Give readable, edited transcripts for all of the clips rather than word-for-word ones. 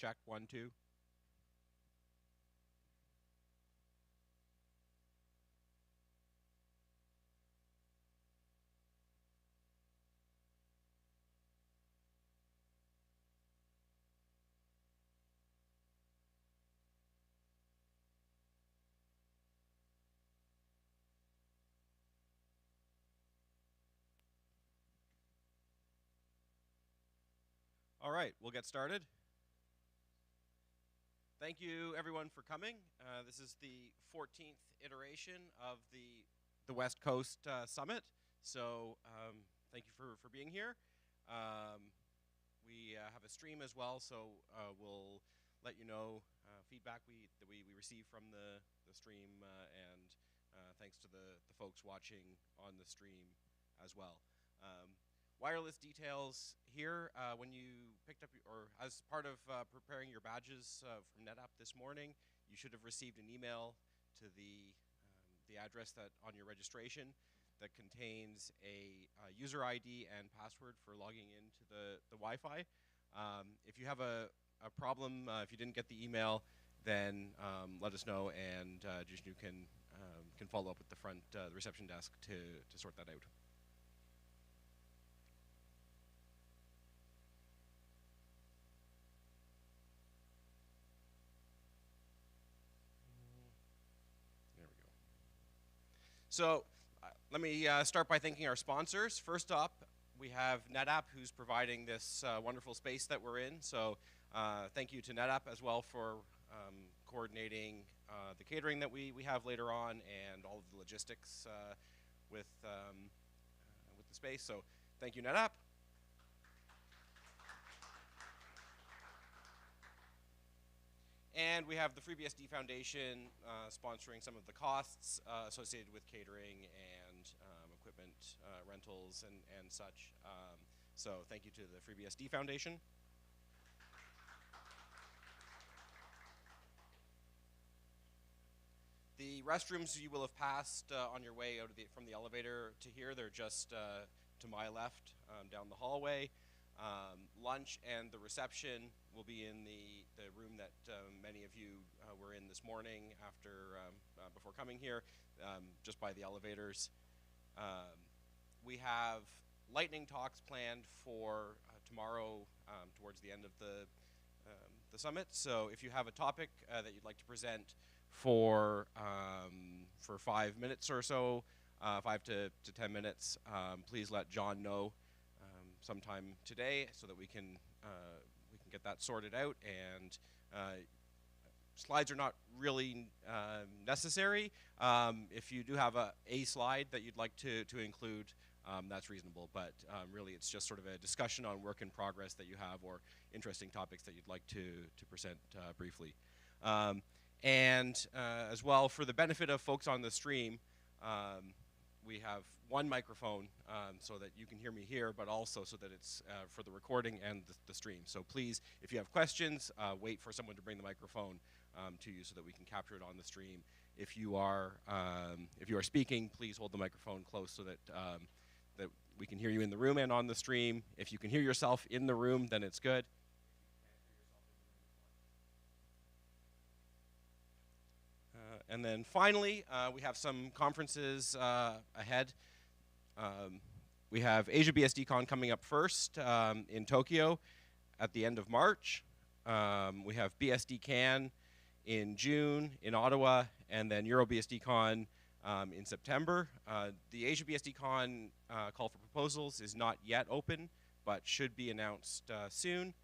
Check, 1, 2. All right, we'll get started. Thank you, everyone, for coming. This is the 14th iteration of the West Coast Summit. So thank you for being here. We have a stream as well, so we'll let you know feedback that we receive from the stream, and thanks to the folks watching on the stream as well. Wireless details here. When you picked up, or as part of preparing your badges from NetApp this morning, you should have received an email to the address that on your registration that contains a user ID and password for logging into the Wi-Fi. If you have a problem, if you didn't get the email, then let us know, and Jishnu can follow up with the reception desk to sort that out. So let me start by thanking our sponsors. First up, we have NetApp, who's providing this wonderful space that we're in. So thank you to NetApp as well for coordinating the catering that we have later on and all of the logistics with the space. So thank you, NetApp. And we have the FreeBSD Foundation sponsoring some of the costs associated with catering and equipment rentals and such. So thank you to the FreeBSD Foundation. The restrooms you will have passed on your way out of from the elevator to here. They're just to my left down the hallway. Lunch and the reception will be in the room that many of you were in this morning before coming here, just by the elevators. We have lightning talks planned for tomorrow towards the end of the summit. So if you have a topic that you'd like to present for 5 minutes or so, 5 to 10 minutes, please let John know sometime today so that we can get that sorted out. And slides are not really necessary. If you do have a slide that you'd like to include, that's reasonable. But really, it's just sort of a discussion on work in progress that you have or interesting topics that you'd like to present briefly. And as well, for the benefit of folks on the stream, we have one microphone so that you can hear me here, but also so that it's for the recording and the stream. So please, if you have questions, wait for someone to bring the microphone to you so that we can capture it on the stream. If you are speaking, please hold the microphone close so that that we can hear you in the room and on the stream. If you can hear yourself in the room, then it's good. And then finally, we have some conferences ahead. We have Asia BSDCon coming up first in Tokyo at the end of March. We have BSD CAN in June in Ottawa, and then EuroBSDCon in September. The Asia BSDCon call for proposals is not yet open, but should be announced soon.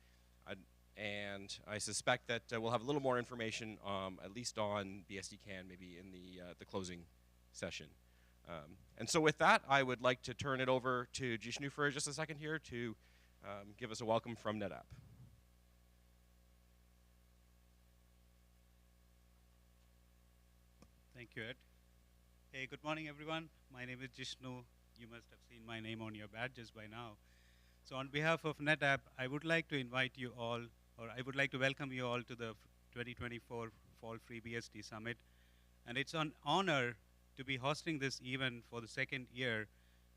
And I suspect that we'll have a little more information, at least on BSD CAN, maybe in the closing session. And so with that, I would like to turn it over to Jishnu for just a second here to give us a welcome from NetApp. Thank you, Ed. Hey, good morning, everyone. My name is Jishnu. You must have seen my name on your badges by now. So on behalf of NetApp, I would like to invite you all, or I would like to welcome you all to the 2024 Fall FreeBSD Summit. And it's an honor to be hosting this event for the second year.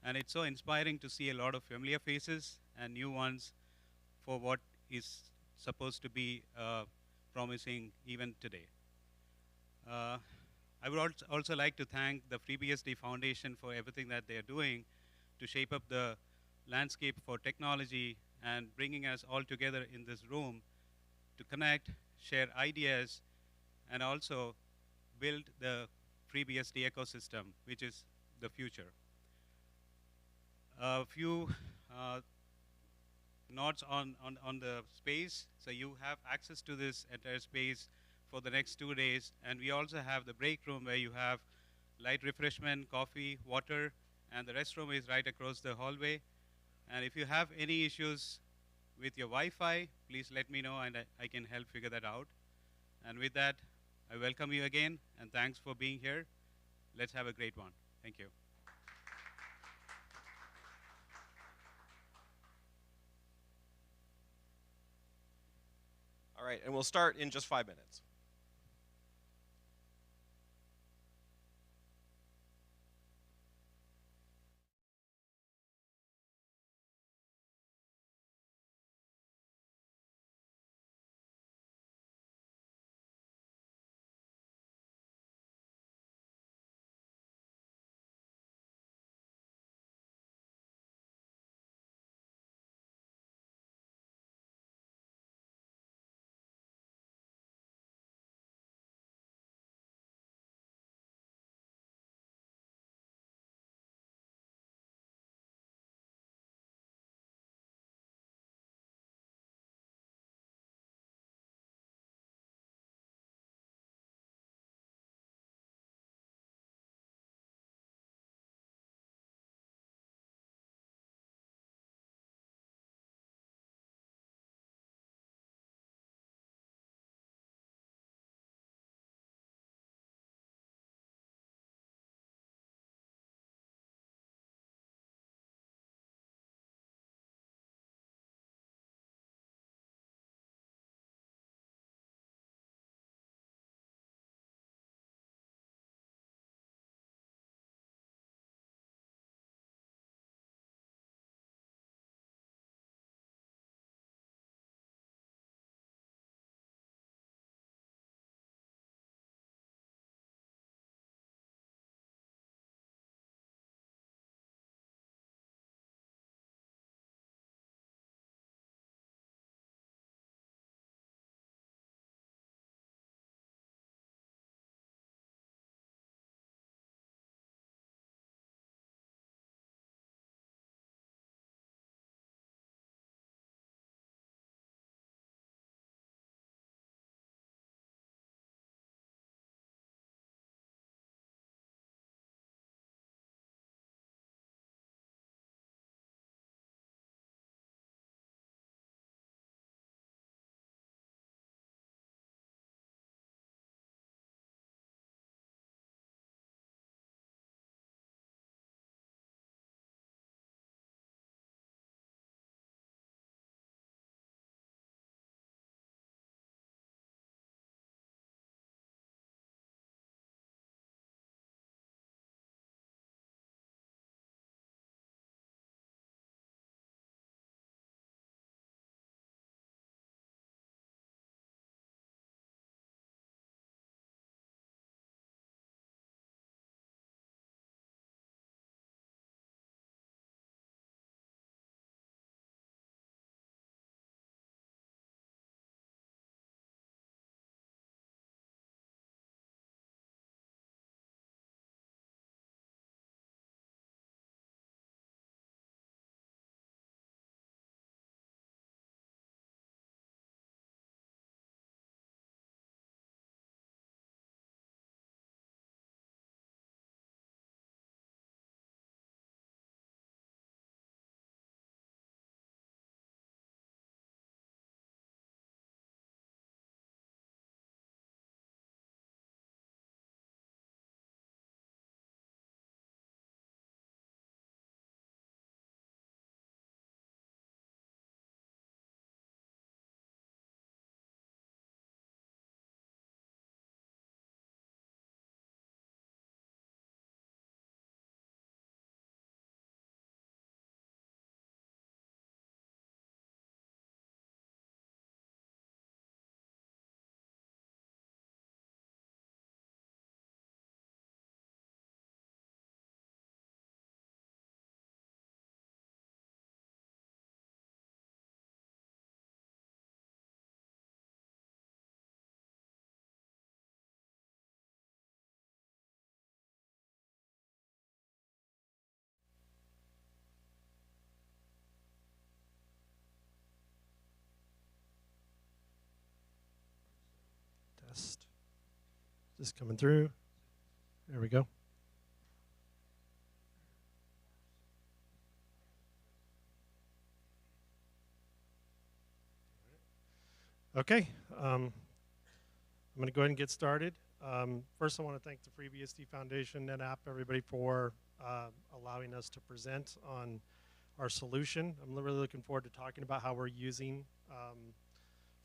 And it's so inspiring to see a lot of familiar faces and new ones for what is supposed to be promising even today. I would also like to thank the FreeBSD Foundation for everything that they are doing to shape up the landscape for technology and bringing us all together in this room to connect, share ideas, and also build the FreeBSD ecosystem, which is the future. A few notes on the space. So you have access to this entire space for the next 2 days. And we also have the break room where you have light refreshment, coffee, water, and the restroom is right across the hallway. And if you have any issues with your Wi-Fi, please let me know and I can help figure that out. And with that, I welcome you again, and thanks for being here. Let's have a great one. Thank you. All right, and we'll start in just 5 minutes. test. Is this coming through? There we go. Okay, I'm going to go ahead and get started. First, I want to thank the FreeBSD Foundation, NetApp, everybody for allowing us to present on our solution. I'm really looking forward to talking about how we're using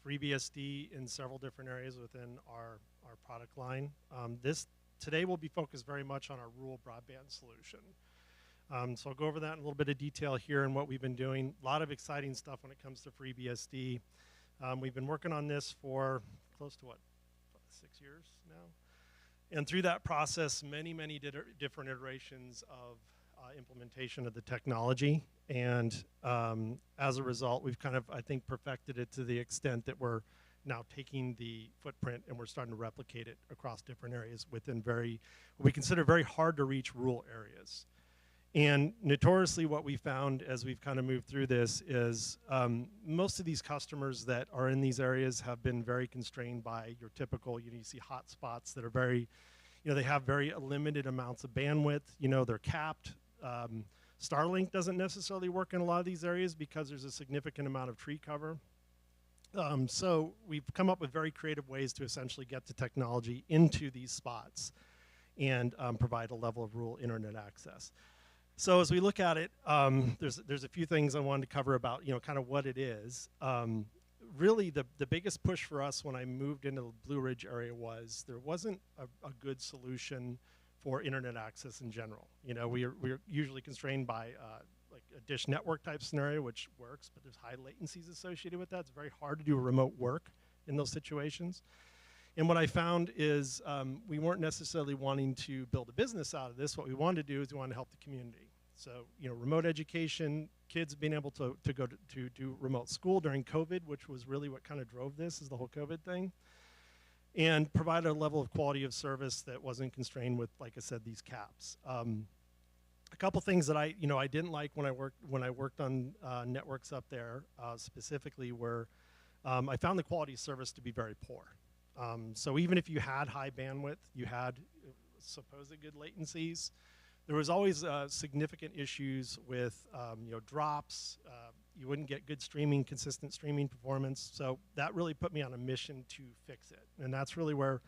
FreeBSD in several different areas within our product line. Today will be focused very much on our rural broadband solution. So I'll go over that in a little bit of detail here and what we've been doing. A lot of exciting stuff when it comes to FreeBSD. We've been working on this for close to, 6 years now? And through that process, many different iterations of implementation of the technology. And as a result, we've kind of, I think, perfected it to the extent that we're now taking the footprint and we're starting to replicate it across different areas within what we consider very hard to reach rural areas. And notoriously what we found as we've kind of moved through this is most of these customers that are in these areas have been very constrained by your typical, you see hotspots that are very, they have very limited amounts of bandwidth, they're capped. Starlink doesn't necessarily work in a lot of these areas because there's a significant amount of tree cover. So we've come up with very creative ways to essentially get the technology into these spots and provide a level of rural internet access. So as we look at it, there's a few things I wanted to cover about, kind of what it is. Really, the biggest push for us when I moved into the Blue Ridge area was there wasn't a good solution for internet access in general. We're usually constrained by like a dish network type scenario, which works, but there's high latencies associated with that. It's very hard to do remote work in those situations. And what I found is we weren't necessarily wanting to build a business out of this. What we wanted to do is we wanted to help the community. So, remote education, kids being able to go to do remote school during COVID, which was really what kind of drove this, is the whole COVID thing, and provide a level of quality of service that wasn't constrained with, like I said, these caps. A couple things that I didn't like when I worked on networks up there specifically were I found the quality of service to be very poor. So even if you had high bandwidth, you had supposed good latencies, there was always significant issues with drops. You wouldn't get good consistent streaming performance. So that really put me on a mission to fix it. And that's really where,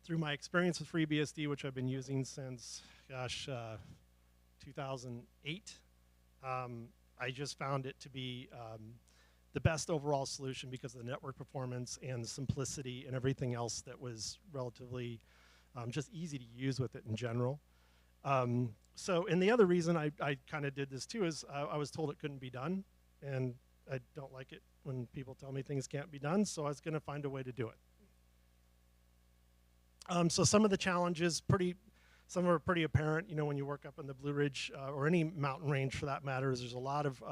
through my experience with FreeBSD, which I've been using since, 2008, I just found it to be the best overall solution because of the network performance and the simplicity and everything else that was relatively just easy to use with it in general. And the other reason I kind of did this too is I was told it couldn't be done, and I don't like it when people tell me things can't be done, so I was going to find a way to do it. So some of the challenges, some are pretty apparent, when you work up in the Blue Ridge or any mountain range for that matter. There's a lot of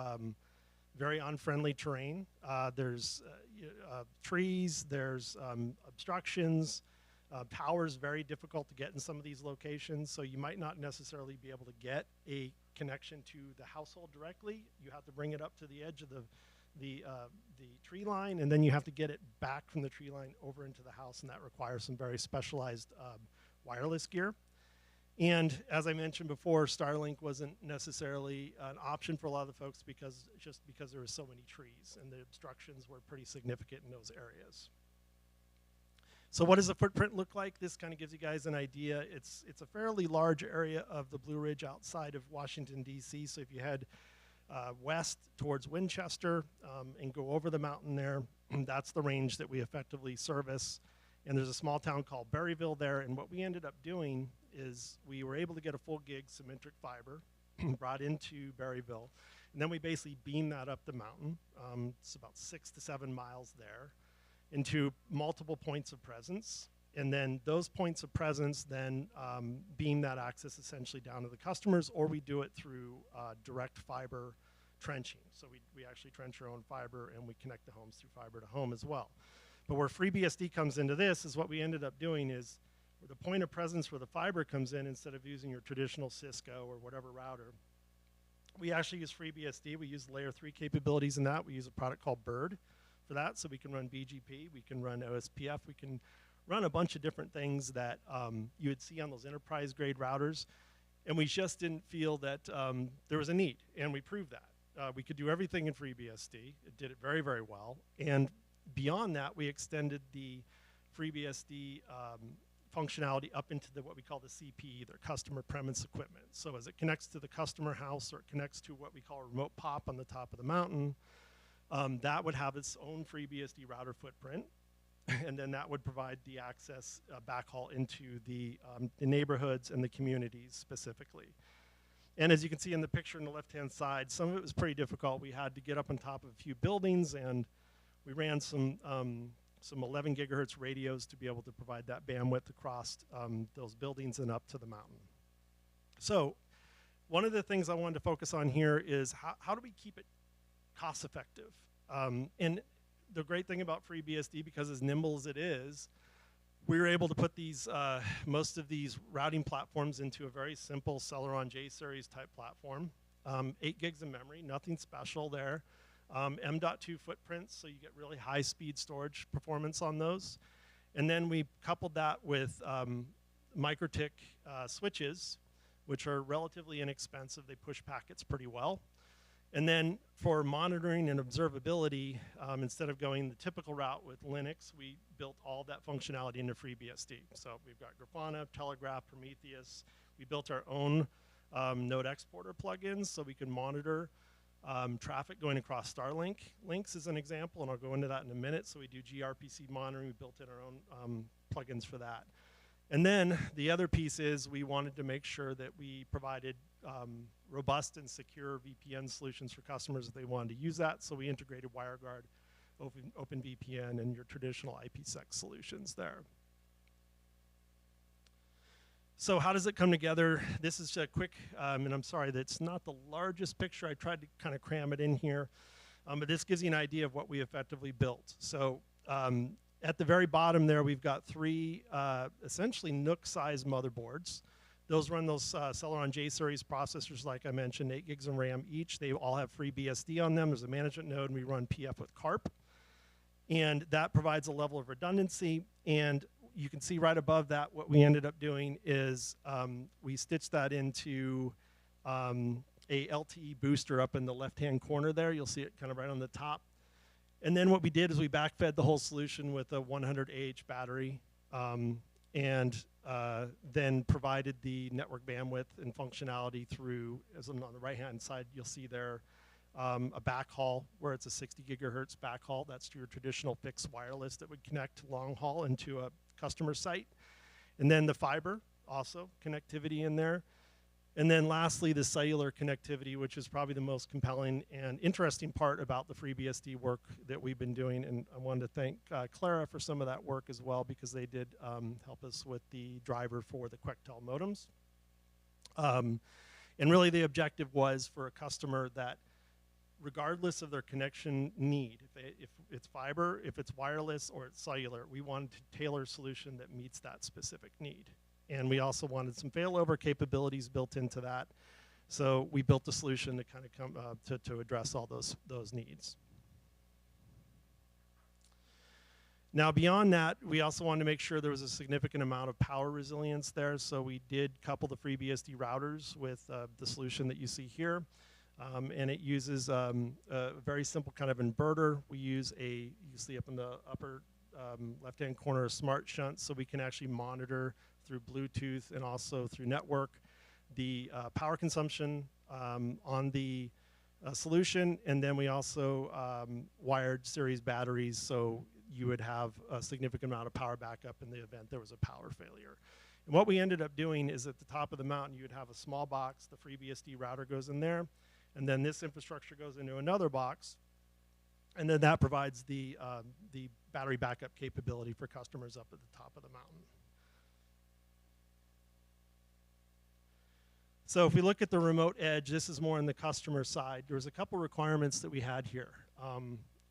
very unfriendly terrain. There's trees, there's obstructions. Power is very difficult to get in some of these locations, so you might not necessarily be able to get a connection to the household directly. You have to bring it up to the edge of the tree line, and then you have to get it back from the tree line over into the house, and that requires some very specialized wireless gear. And as I mentioned before, Starlink wasn't necessarily an option for a lot of the folks because there were so many trees, and the obstructions were pretty significant in those areas. So what does the footprint look like? This kind of gives you guys an idea. It's a fairly large area of the Blue Ridge outside of Washington, D.C. So if you head west towards Winchester and go over the mountain there, that's the range that we effectively service. And there's a small town called Berryville there. And what we ended up doing is we were able to get a full gig symmetric fiber brought into Berryville. And then we basically beamed that up the mountain. It's about 6 to 7 miles there, into multiple points of presence. And then those points of presence then beam that access essentially down to the customers, or we do it through direct fiber trenching. So we actually trench our own fiber, and we connect the homes through fiber to home as well. But where FreeBSD comes into this is what we ended up doing is where the point of presence where the fiber comes in, instead of using your traditional Cisco or whatever router, we actually use FreeBSD. We use layer 3 capabilities in that. We use a product called Bird for that, so we can run BGP, we can run OSPF, we can run a bunch of different things that you would see on those enterprise-grade routers, and we just didn't feel that there was a need, and we proved that. We could do everything in FreeBSD. It did it very, very well, and beyond that, we extended the FreeBSD functionality up into what we call the CPE, their customer premise equipment. So as it connects to the customer house, or it connects to what we call a remote POP on the top of the mountain, that would have its own FreeBSD router footprint, and then that would provide the access backhaul into the neighborhoods and the communities specifically. And as you can see in the picture on the left-hand side, some of it was pretty difficult. We had to get up on top of a few buildings, and we ran some 11 gigahertz radios to be able to provide that bandwidth across those buildings and up to the mountain. So one of the things I wanted to focus on here is how do we keep it cost effective? And the great thing about FreeBSD, because as nimble as it is, we were able to put these most of these routing platforms into a very simple Celeron J-series type platform. 8 gigs of memory, nothing special there. M.2 footprints, so you get really high-speed storage performance on those. And then we coupled that with MikroTik switches, which are relatively inexpensive. They push packets pretty well. And then for monitoring and observability, instead of going the typical route with Linux, we built all that functionality into FreeBSD. So we've got Grafana, Telegraph, Prometheus. We built our own node exporter plugins so we can monitor traffic going across Starlink links as an example, and I'll go into that in a minute. So we do gRPC monitoring. We built in our own plugins for that. And then the other piece is we wanted to make sure that we provided robust and secure VPN solutions for customers if they wanted to use that. So we integrated WireGuard, OpenVPN, and your traditional IPsec solutions there. So how does it come together? This is a quick, and I'm sorry that it's not the largest picture. I tried to kind of cram it in here. But this gives you an idea of what we effectively built. So at the very bottom there, we've got 3 essentially NUC-sized motherboards. Those run those Celeron J-series processors, like I mentioned, 8 gigs of RAM each. They all have FreeBSD on them. There's a management node, and we run PF with CARP. And that provides a level of redundancy. And you can see right above that, what we ended up doing is we stitched that into a LTE booster up in the left-hand corner there. You'll see it kind of right on the top. And then what we did is we backfed the whole solution with a 100 Ah battery and then provided the network bandwidth and functionality through, as on the right-hand side, you'll see there a backhaul where it's a 60 gigahertz backhaul. That's your traditional fixed wireless that would connect long haul into a customer site. And then the fiber, also connectivity in there. And then lastly, the cellular connectivity, which is probably the most compelling and interesting part about the FreeBSD work that we've been doing. And I wanted to thank Clara for some of that work as well, because they did help us with the driver for the Quectel modems. And really the objective was for a customer that regardless of their connection need, if it's fiber, if it's wireless, or it's cellular, we wanted to tailor a solution that meets that specific need. And we also wanted some failover capabilities built into that. So we built a solution to kind of come to address all those needs. Now beyond that, we also wanted to make sure there was a significant amount of power resilience there. So we did couple the FreeBSD routers with the solution that you see here. And it uses a very simple kind of inverter. We use you see up in the upper left-hand corner, a smart shunt, so we can actually monitor through Bluetooth and also through network the power consumption on the solution. And then we also wired series batteries, so you would have a significant amount of power backup in the event there was a power failure. And what we ended up doing is at the top of the mountain, you would have a small box. The FreeBSD router goes in there. And then this infrastructure goes into another box. And then that provides the battery backup capability for customers up at the top of the mountain. So if we look at the remote edge, this is more on the customer side. There was a couple requirements that we had here.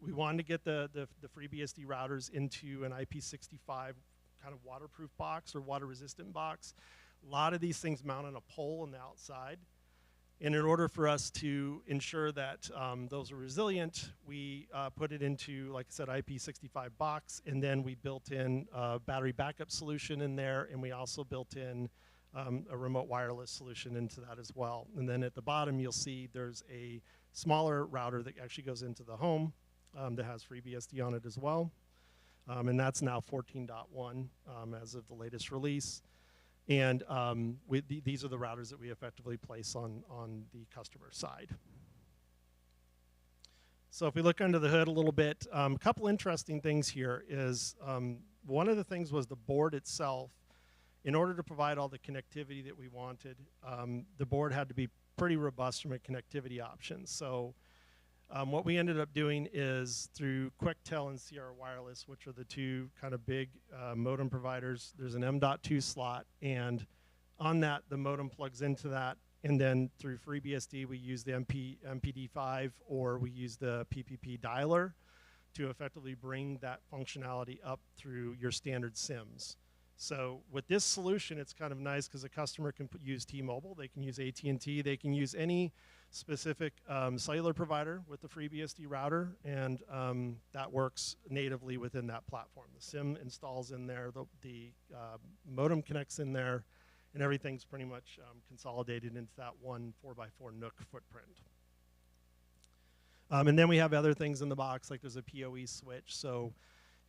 We wanted to get the FreeBSD routers into an IP65 kind of waterproof box or water resistant box. A lot of these things mount on a pole on the outside. And in order for us to ensure that those are resilient, we put it into, like I said, IP65 box, and then we built in a battery backup solution in there, and we also built in a remote wireless solution into that as well. And then at the bottom, you'll see there's a smaller router that actually goes into the home that has FreeBSD on it as well. And that's now 14.1 as of the latest release. And these are the routers that we effectively place on the customer side. So if we look under the hood a little bit, a couple interesting things here is one of the things was the board itself. In order to provide all the connectivity that we wanted, the board had to be pretty robust from a connectivity option. So what we ended up doing is through QuickTel and Sierra Wireless, which are the two kind of big modem providers, there's an M.2 slot, and on that, the modem plugs into that, and then through FreeBSD, we use the MPD5 or we use the PPP dialer to effectively bring that functionality up through your standard SIMs. So with this solution, it's kind of nice because a customer can use T-Mobile, they can use AT&T, they can use any specific cellular provider with the FreeBSD router, and that works natively within that platform. The SIM installs in there, the modem connects in there, and everything's pretty much consolidated into that one 4x4 NUC footprint. And then we have other things in the box, like there's a PoE switch, so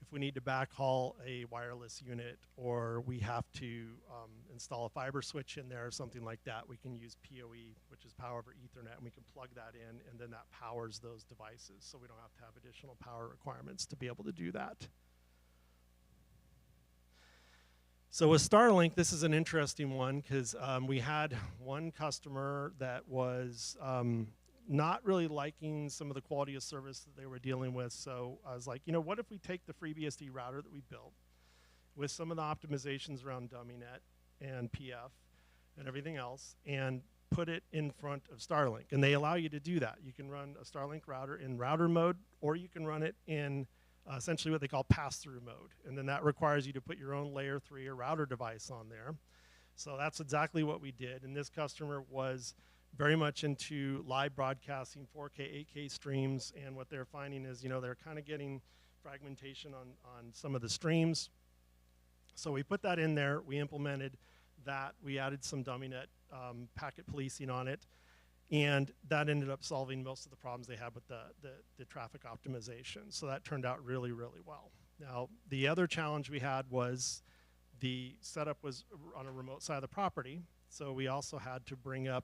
if we need to backhaul a wireless unit or we have to install a fiber switch in there or something like that, we can use PoE, which is power over Ethernet, and we can plug that in, and then that powers those devices, so we don't have to have additional power requirements to be able to do that. So with Starlink, this is an interesting one because we had one customer that was not really liking some of the quality of service that they were dealing with. So I was like, you know, what if we take the FreeBSD router that we built with some of the optimizations around DummyNet and PF and everything else and put it in front of Starlink? And they allow you to do that. You can run a Starlink router in router mode, or you can run it in essentially what they call pass-through mode. And then that requires you to put your own layer 3 or router device on there. So that's exactly what we did. And this customer was very much into live broadcasting, 4K, 8K streams, and what they're finding is, you know, they're kind of getting fragmentation on some of the streams. So we put that in there, we implemented that, we added some DummyNet packet policing on it, and that ended up solving most of the problems they had with the traffic optimization. So that turned out really, really well. Now, the other challenge we had was the setup was on a remote side of the property, so we also had to bring up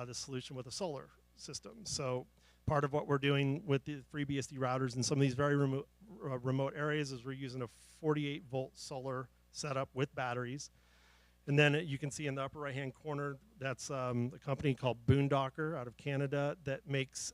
the solution with a solar system. So part of what we're doing with the FreeBSD routers in some of these very remote areas is we're using a 48-volt solar setup with batteries. And then you can see in the upper right-hand corner, that's a company called Boondocker out of Canada that makes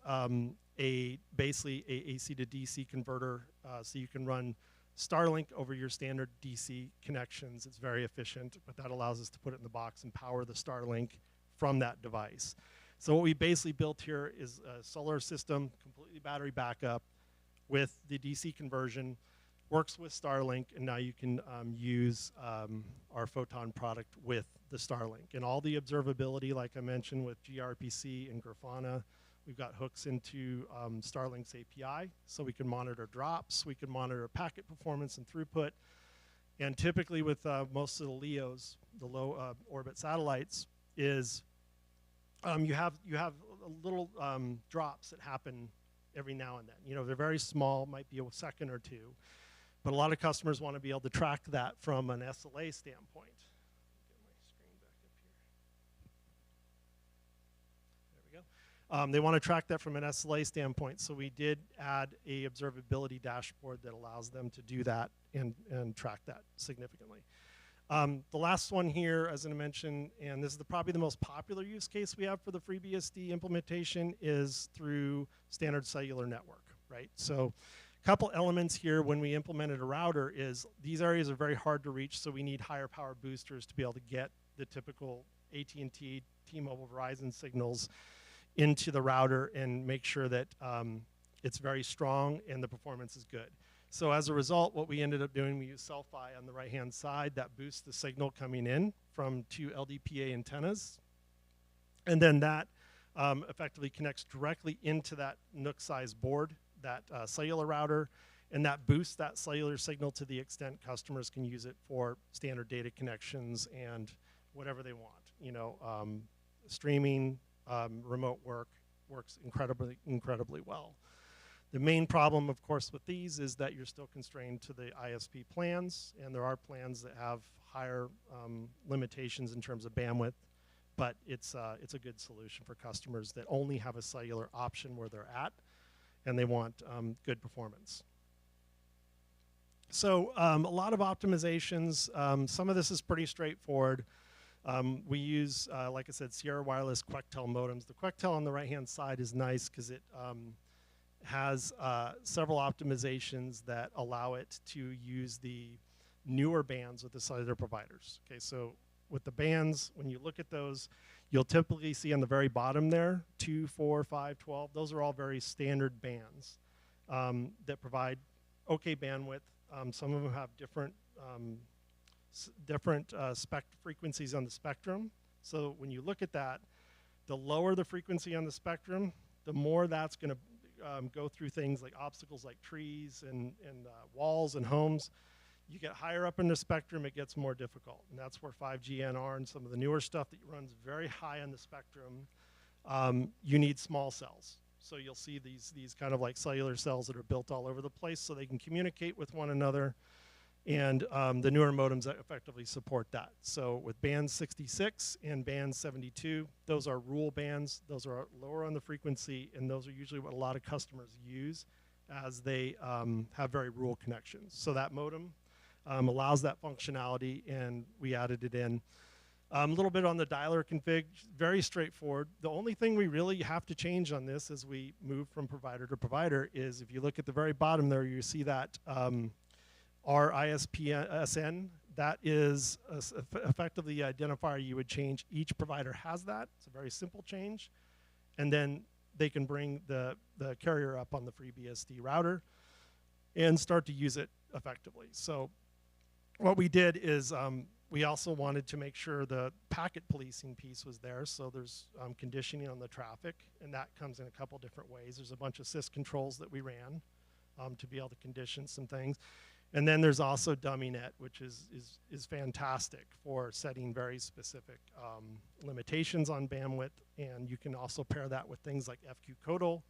basically a AC to DC converter, so you can run Starlink over your standard DC connections. It's very efficient, but that allows us to put it in the box and power the Starlink from that device. So what we basically built here is a solar system, completely battery backup with the DC conversion, works with Starlink, and now you can use our Photon product with the Starlink. And all the observability, like I mentioned, with gRPC and Grafana, we've got hooks into Starlink's API, so we can monitor drops, we can monitor packet performance and throughput. And typically with most of the LEOs, the low orbit satellites, is you have little drops that happen every now and then. You know, they're very small, might be a second or two, but a lot of customers want to be able to track that from an SLA standpoint. Get my screen back up here. There we go. They want to track that from an SLA standpoint, so we did add a observability dashboard that allows them to do that and track that significantly. The last one here, as I mentioned, and this is probably the most popular use case we have for the FreeBSD implementation, is through standard cellular network, right? So a couple elements here when we implemented a router is these areas are very hard to reach, so we need higher power boosters to be able to get the typical AT&T, T-Mobile, Verizon signals into the router and make sure that it's very strong and the performance is good. So as a result, what we ended up doing, we use Cell-Fi on the right-hand side that boosts the signal coming in from two LDPA antennas. And then that effectively connects directly into that NUC-sized board, that cellular router, and that boosts that cellular signal to the extent customers can use it for standard data connections and whatever they want. You know, streaming, remote work works incredibly well. The main problem, of course, with these is that you're still constrained to the ISP plans, and there are plans that have higher limitations in terms of bandwidth, but it's a good solution for customers that only have a cellular option where they're at, and they want good performance. So a lot of optimizations. Some of this is pretty straightforward. We use, like I said, Sierra Wireless Quectel modems. The Quectel on the right-hand side is nice because it has several optimizations that allow it to use the newer bands with the cellular providers. Okay, so with the bands, when you look at those, you'll typically see on the very bottom there, 2, 4, 5, 12. Those are all very standard bands that provide okay bandwidth. Some of them have different frequencies on the spectrum. So when you look at that, the lower the frequency on the spectrum, the more that's going to go through things like obstacles like trees and walls and homes. You get higher up in the spectrum, it gets more difficult. And that's where 5G NR and some of the newer stuff that runs very high on the spectrum, you need small cells. So you'll see these kind of like cellular cells that are built all over the place so they can communicate with one another. And the newer modems that effectively support that. So with band 66 and band 72, those are rural bands. Those are lower on the frequency, and those are usually what a lot of customers use as they have very rural connections. So that modem allows that functionality, and we added it in. A little bit on the dialer config, very straightforward. The only thing we really have to change on this as we move from provider to provider is if you look at the very bottom there, you see that our ISPSN, that is effectively the identifier you would change. Each provider has that. It's a very simple change. And then they can bring the carrier up on the FreeBSD router and start to use it effectively. So what we did is we also wanted to make sure the packet policing piece was there. So there's conditioning on the traffic, and that comes in a couple different ways. There's a bunch of sys controls that we ran to be able to condition some things. And then there's also DummyNet, which is fantastic for setting very specific limitations on bandwidth. And you can also pair that with things like FQCodal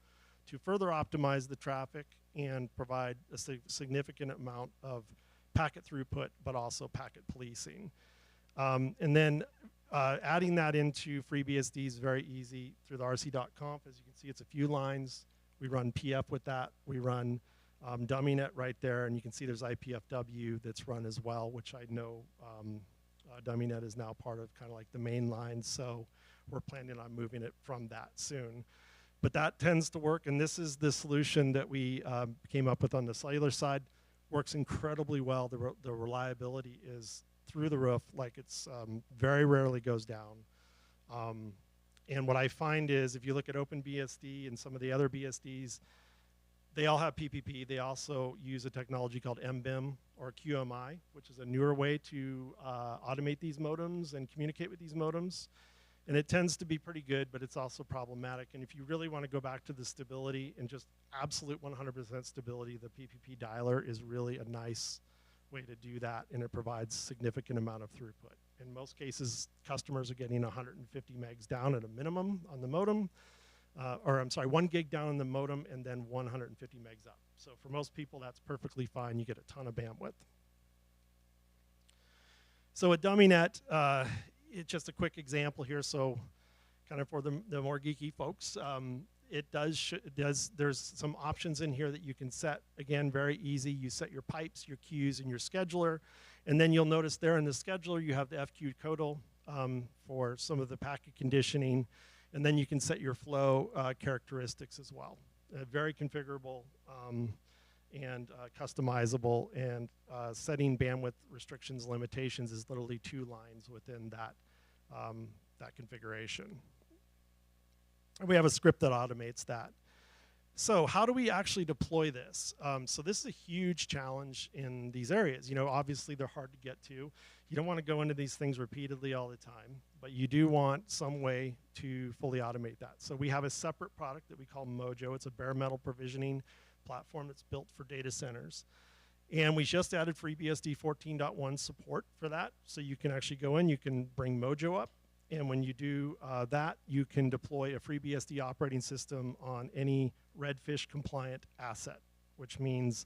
to further optimize the traffic and provide a significant amount of packet throughput, but also packet policing. And then adding that into FreeBSD is very easy through the rc.conf. As you can see, it's a few lines. We run PF with that. We run DummyNet right there, and you can see there's IPFW that's run as well, which I know DummyNet is now part of kind of like the main line, so we're planning on moving it from that soon. But that tends to work, and this is the solution that we came up with on the cellular side. Works incredibly well. The reliability is through the roof, like it's very rarely goes down. And what I find is if you look at OpenBSD and some of the other BSDs, they all have PPP. They also use a technology called MBIM or QMI, which is a newer way to automate these modems and communicate with these modems. And it tends to be pretty good, but it's also problematic. And if you really want to go back to the stability and just absolute 100% stability, the PPP dialer is really a nice way to do that, and it provides significant amount of throughput. In most cases, customers are getting 150 megs down at a minimum on the modem. Or I'm sorry, 1 gig down on the modem and then 150 megs up. So for most people, that's perfectly fine. You get a ton of bandwidth. So at DummyNet, it's just a quick example here. So kind of for the more geeky folks, there's some options in here that you can set. Again, very easy. You set your pipes, your queues, and your scheduler. And then you'll notice there in the scheduler, you have the FQCodal for some of the packet conditioning. And then you can set your flow characteristics as well. Very configurable and customizable, and setting bandwidth restrictions limitations is literally 2 lines within that, that configuration. And we have a script that automates that. So how do we actually deploy this? So this is a huge challenge in these areas. You know, obviously they're hard to get to. You don't want to go into these things repeatedly all the time, but you do want some way to fully automate that. So we have a separate product that we call Mojo. It's a bare metal provisioning platform that's built for data centers. And we just added FreeBSD 14.1 support for that. So you can actually go in, you can bring Mojo up, and when you do that, you can deploy a FreeBSD operating system on any Redfish compliant asset, which means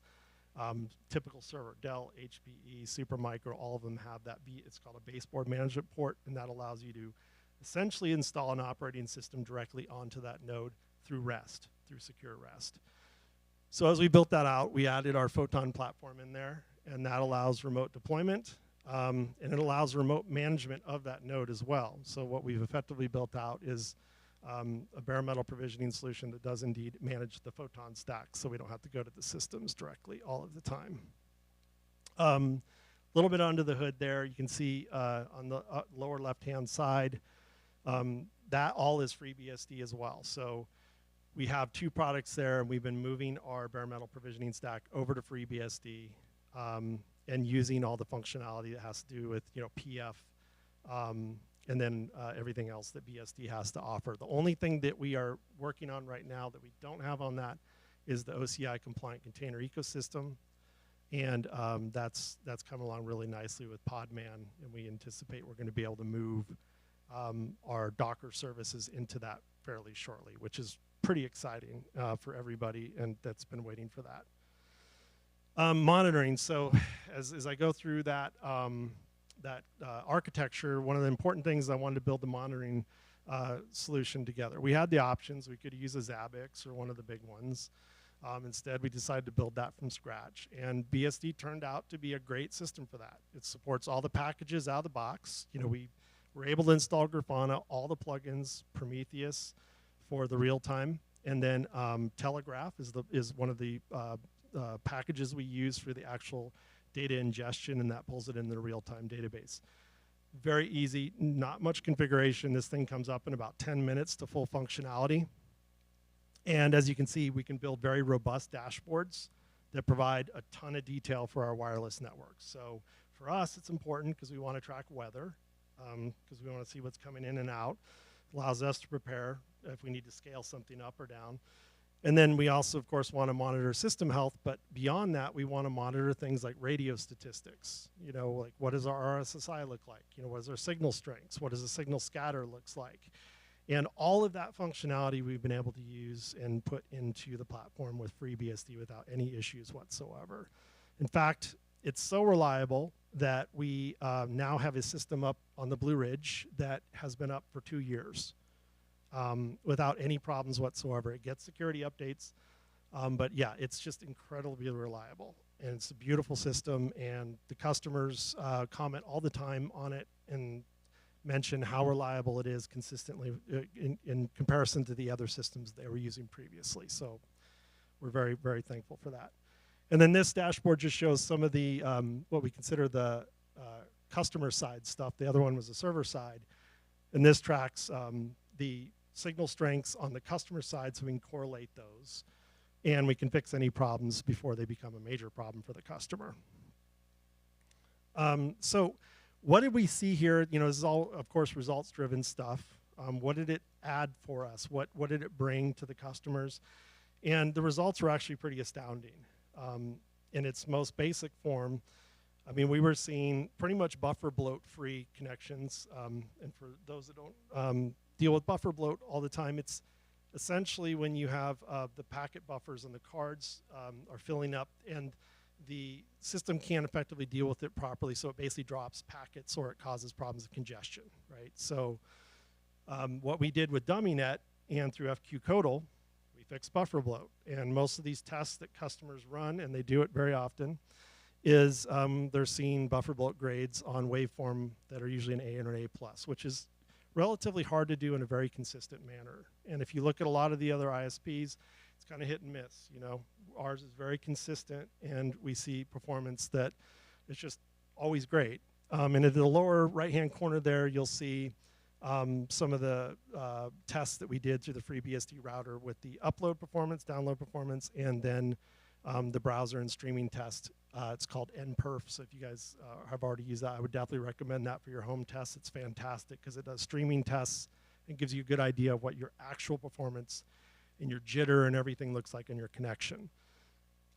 typical server, Dell, HPE, Supermicro, all of them have that. It's called a baseboard management port, and that allows you to essentially install an operating system directly onto that node through REST, through secure REST. So as we built that out, we added our Photon platform in there, and that allows remote deployment, and it allows remote management of that node as well. So what we've effectively built out is a bare metal provisioning solution that does indeed manage the Photon stack, so we don't have to go to the systems directly all of the time. A little bit under the hood there, you can see on the lower left-hand side, that all is FreeBSD as well. So we have two products there, and we've been moving our bare metal provisioning stack over to FreeBSD and using all the functionality that has to do with PF and then everything else that BSD has to offer. The only thing that we are working on right now that we don't have on that is the OCI compliant container ecosystem, and that's coming along really nicely with Podman, and we anticipate we're going to be able to move our Docker services into that fairly shortly, which is pretty exciting for everybody, and that's been waiting for that. Monitoring. So as I go through that architecture, one of the important things I wanted to build the monitoring solution together. We had the options. We could use a Zabbix or one of the big ones. Instead, we decided to build that from scratch. And BSD turned out to be a great system for that. It supports all the packages out of the box. We were able to install Grafana, all the plugins, Prometheus for the real time, and then Telegraph is one of the packages we use for the actual data ingestion, and that pulls it in the real-time database. Very easy, not much configuration. This thing comes up in about 10 minutes to full functionality. And as you can see, we can build very robust dashboards that provide a ton of detail for our wireless networks. So for us, it's important because we want to track weather, because we want to see what's coming in and out. Allows us to prepare if we need to scale something up or down. And then we also, of course, want to monitor system health, but beyond that, we want to monitor things like radio statistics. Like what does our RSSI look like? What is our signal strengths? What does the signal scatter looks like? And all of that functionality we've been able to use and put into the platform with FreeBSD without any issues whatsoever. In fact, it's so reliable that we now have a system up on the Blue Ridge that has been up for 2 years. Without any problems whatsoever. It gets security updates, but yeah, it's just incredibly reliable. And it's a beautiful system, and the customers comment all the time on it and mention how reliable it is consistently in comparison to the other systems they were using previously. So we're very, very thankful for that. And then this dashboard just shows some of the, what we consider the customer side stuff. The other one was the server side. And this tracks the signal strengths on the customer side, so we can correlate those. And we can fix any problems before they become a major problem for the customer. So what did we see here? This is all, of course, results-driven stuff. What did it add for us? What did it bring to the customers? And the results were actually pretty astounding. In its most basic form, we were seeing pretty much buffer bloat-free connections. And for those that don't deal with buffer bloat all the time, it's essentially when you have the packet buffers and the cards are filling up, and the system can't effectively deal with it properly, so it basically drops packets or it causes problems of congestion, right? So what we did with DummyNet and through FQCodal, we fixed buffer bloat. And most of these tests that customers run, and they do it very often, is they're seeing buffer bloat grades on waveform that are usually an A and an A+, which is relatively hard to do in a very consistent manner. And if you look at a lot of the other ISPs, it's kind of hit and miss. Ours is very consistent, and we see performance that is just always great. And in the lower right-hand corner there, you'll see some of the tests that we did through the FreeBSD router with the upload performance, download performance, and then the browser and streaming test. It's called NPerf, so if you guys have already used that, I would definitely recommend that for your home tests. It's fantastic because it does streaming tests and gives you a good idea of what your actual performance and your jitter and everything looks like in your connection.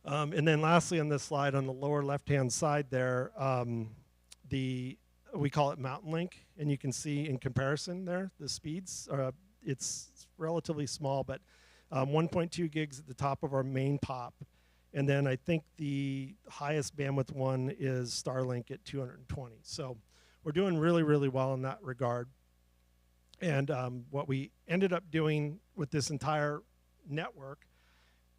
And then lastly on this slide, on the lower left-hand side there, we call it Mountain Link, and you can see in comparison there, the speeds. It's relatively small, but 1.2 gigs at the top of our main POP. And then I think the highest bandwidth one is Starlink at 220. So we're doing really, really well in that regard. And what we ended up doing with this entire network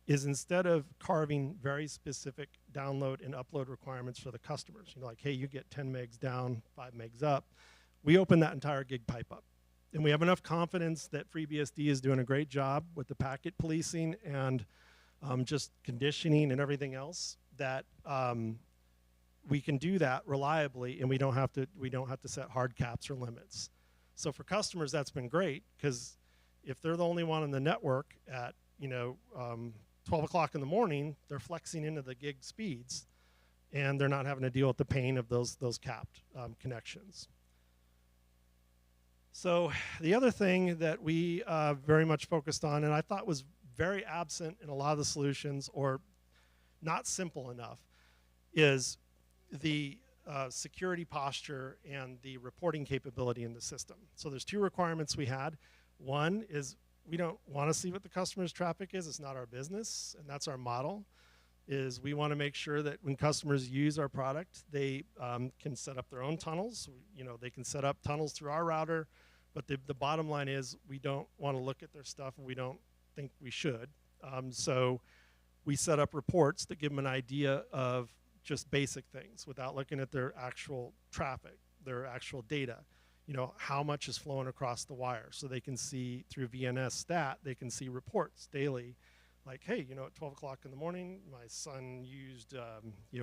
is instead of carving very specific download and upload requirements for the customers, you know, like, hey, you get 10 megs down, 5 megs up, we open that entire gig pipe up. And we have enough confidence that FreeBSD is doing a great job with the packet policing and just conditioning and everything else that we can do that reliably, and we don't have to set hard caps or limits. So for customers, that's been great, because if they're the only one on the network at 12 o'clock in the morning, they're flexing into the gig speeds, and they're not having to deal with the pain of those capped connections. So the other thing that we very much focused on, and I thought was very absent in a lot of the solutions, or not simple enough, is the security posture and the reporting capability in the system. So there's two requirements we had. One is we don't want to see what the customer's traffic is. It's not our business, and that's our model, is we want to make sure that when customers use our product, they can set up their own tunnels. You know, they can set up tunnels through our router, but the bottom line is we don't want to look at their stuff, and we don't think we should. So we set up reports that give them an idea of just basic things without looking at their actual traffic, their actual data. You know, how much is flowing across the wire, so they can see through VNS stat, they can see reports daily, like, hey, you know, at 12 o'clock in the morning, my son used,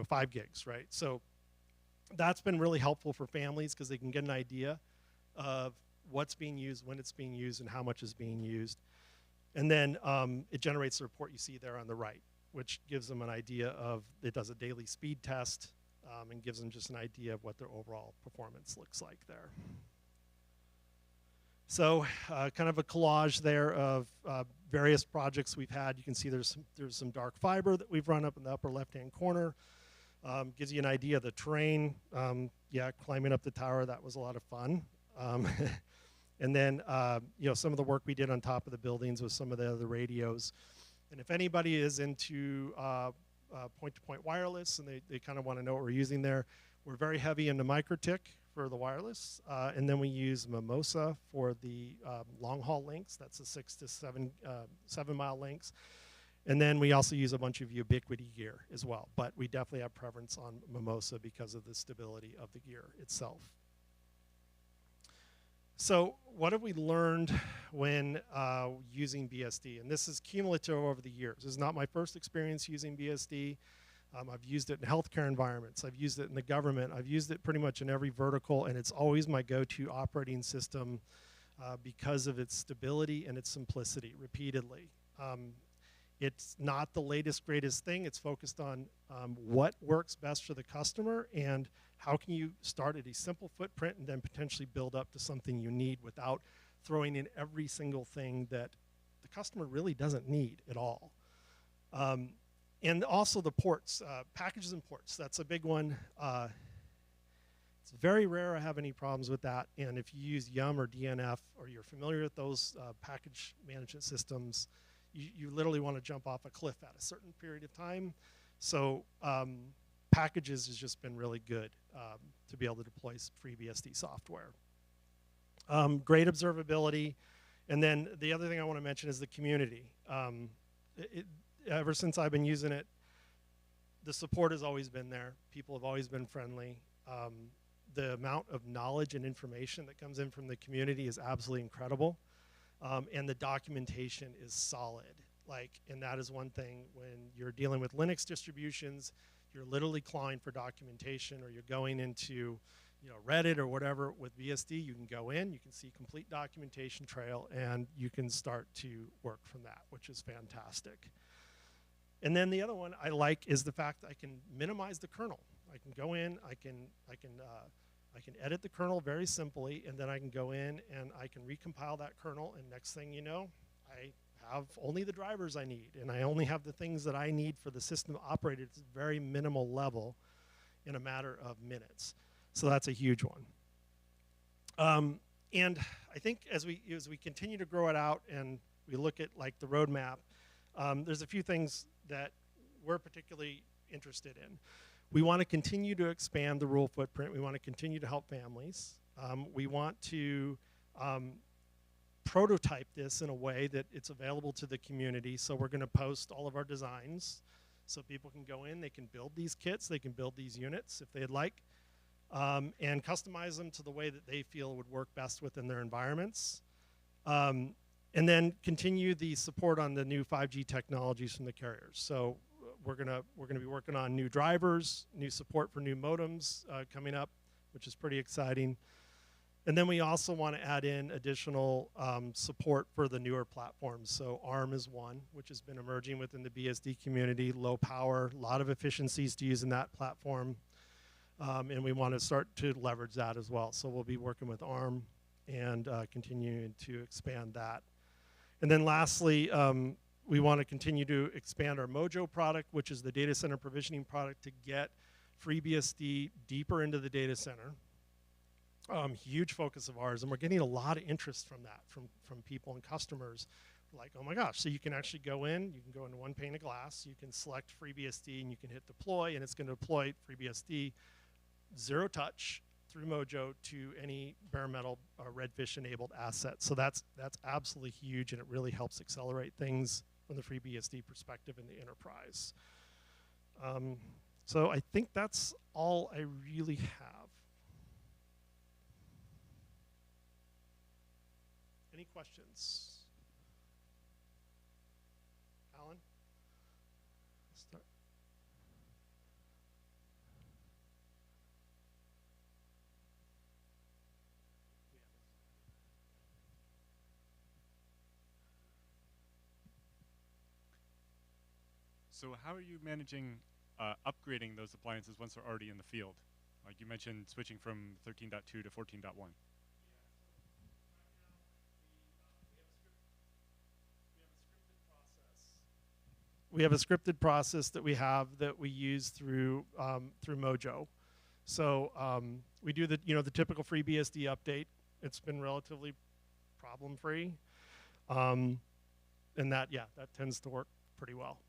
5 gigs, right? So that's been really helpful for families, because they can get an idea of what's being used, when it's being used, and how much is being used. And then it generates the report you see there on the right, which gives them an idea of, it does a daily speed test, and gives them just an idea of what their overall performance looks like there. So kind of a collage there of various projects we've had. You can see there's some dark fiber that we've run up in the upper left-hand corner. Gives you an idea of the terrain. Yeah, climbing up the tower, that was a lot of fun. And then some of the work we did on top of the buildings with some of the other radios. And if anybody is into point-to-point wireless, and they kind of want to know what we're using there, we're very heavy into MikroTik for the wireless, and then we use Mimosa for the long-haul links. That's the 6 to 7 mile links. And then we also use a bunch of Ubiquiti gear as well, but we definitely have preference on Mimosa because of the stability of the gear itself. So what have we learned when using BSD? And this is cumulative over the years. This is not my first experience using BSD. I've used it in healthcare environments. I've used it in the government. I've used it pretty much in every vertical, and it's always my go-to operating system because of its stability and its simplicity repeatedly. It's not the latest, greatest thing. It's focused on what works best for the customer, and how can you start at a simple footprint and then potentially build up to something you need without throwing in every single thing that the customer really doesn't need at all. And also the ports, packages and ports, that's a big one. It's very rare I have any problems with that, and if you use Yum or DNF, or you're familiar with those package management systems, you literally want to jump off a cliff at a certain period of time. So packages has just been really good to be able to deploy FreeBSD software. Great observability. And then the other thing I want to mention is the community. Ever since I've been using it, the support has always been there. People have always been friendly. The amount of knowledge and information that comes in from the community is absolutely incredible. And the documentation is solid. And that is one thing when you're dealing with Linux distributions, you're literally clawing for documentation, or you're going into Reddit or whatever. With BSD, you can go in, you can see complete documentation trail, and you can start to work from that, which is fantastic. And then the other one I like is the fact that I can minimize the kernel. I can go in, I can edit the kernel very simply, and then I can go in and I can recompile that kernel, and next thing you know, I have only the drivers I need, and I only have the things that I need for the system to operate at a very minimal level in a matter of minutes. So that's a huge one. And I think as we continue to grow it out and we look at like the roadmap, there's a few things that we're particularly interested in. We want to continue to expand the rule footprint. We want to continue to help families. We want to prototype this in a way that it's available to the community. So we're going to post all of our designs so people can go in, they can build these kits, they can build these units if they'd like, and customize them to the way that they feel would work best within their environments. And then continue the support on the new 5G technologies from the carriers. So we're gonna be working on new drivers, new support for new modems coming up, which is pretty exciting. And then we also want to add in additional support for the newer platforms. So ARM is one, which has been emerging within the BSD community, low power, a lot of efficiencies to use in that platform. And we want to start to leverage that as well. So we'll be working with ARM and continuing to expand that. And then lastly, we want to continue to expand our Mojo product, which is the data center provisioning product, to get FreeBSD deeper into the data center. Huge focus of ours, and we're getting a lot of interest from that, from people and customers. Like, oh my gosh, so you can actually go in, you can go into one pane of glass, you can select FreeBSD, and you can hit deploy, and it's going to deploy FreeBSD zero touch through Mojo to any bare metal Redfish enabled asset. So that's absolutely huge, and it really helps accelerate things from the FreeBSD perspective in the enterprise. So I think that's all I really have. Any questions? Alan? Start. So how are you managing upgrading those appliances once they're already in the field? Like you mentioned, switching from 13.2 to 14.1. We have a scripted process that we use through Mojo. So we do the typical FreeBSD update. It's been relatively problem free, and that tends to work pretty well.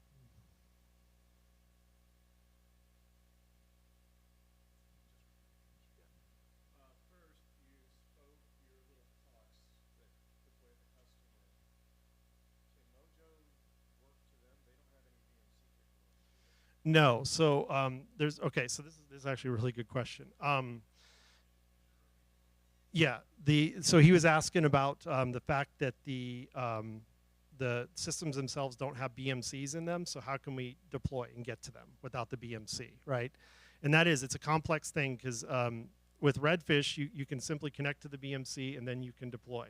No, so so this is actually a really good question. So he was asking about the fact that the systems themselves don't have BMCs in them, so how can we deploy and get to them without the BMC, right? And it's a complex thing, because with Redfish, you can simply connect to the BMC and then you can deploy.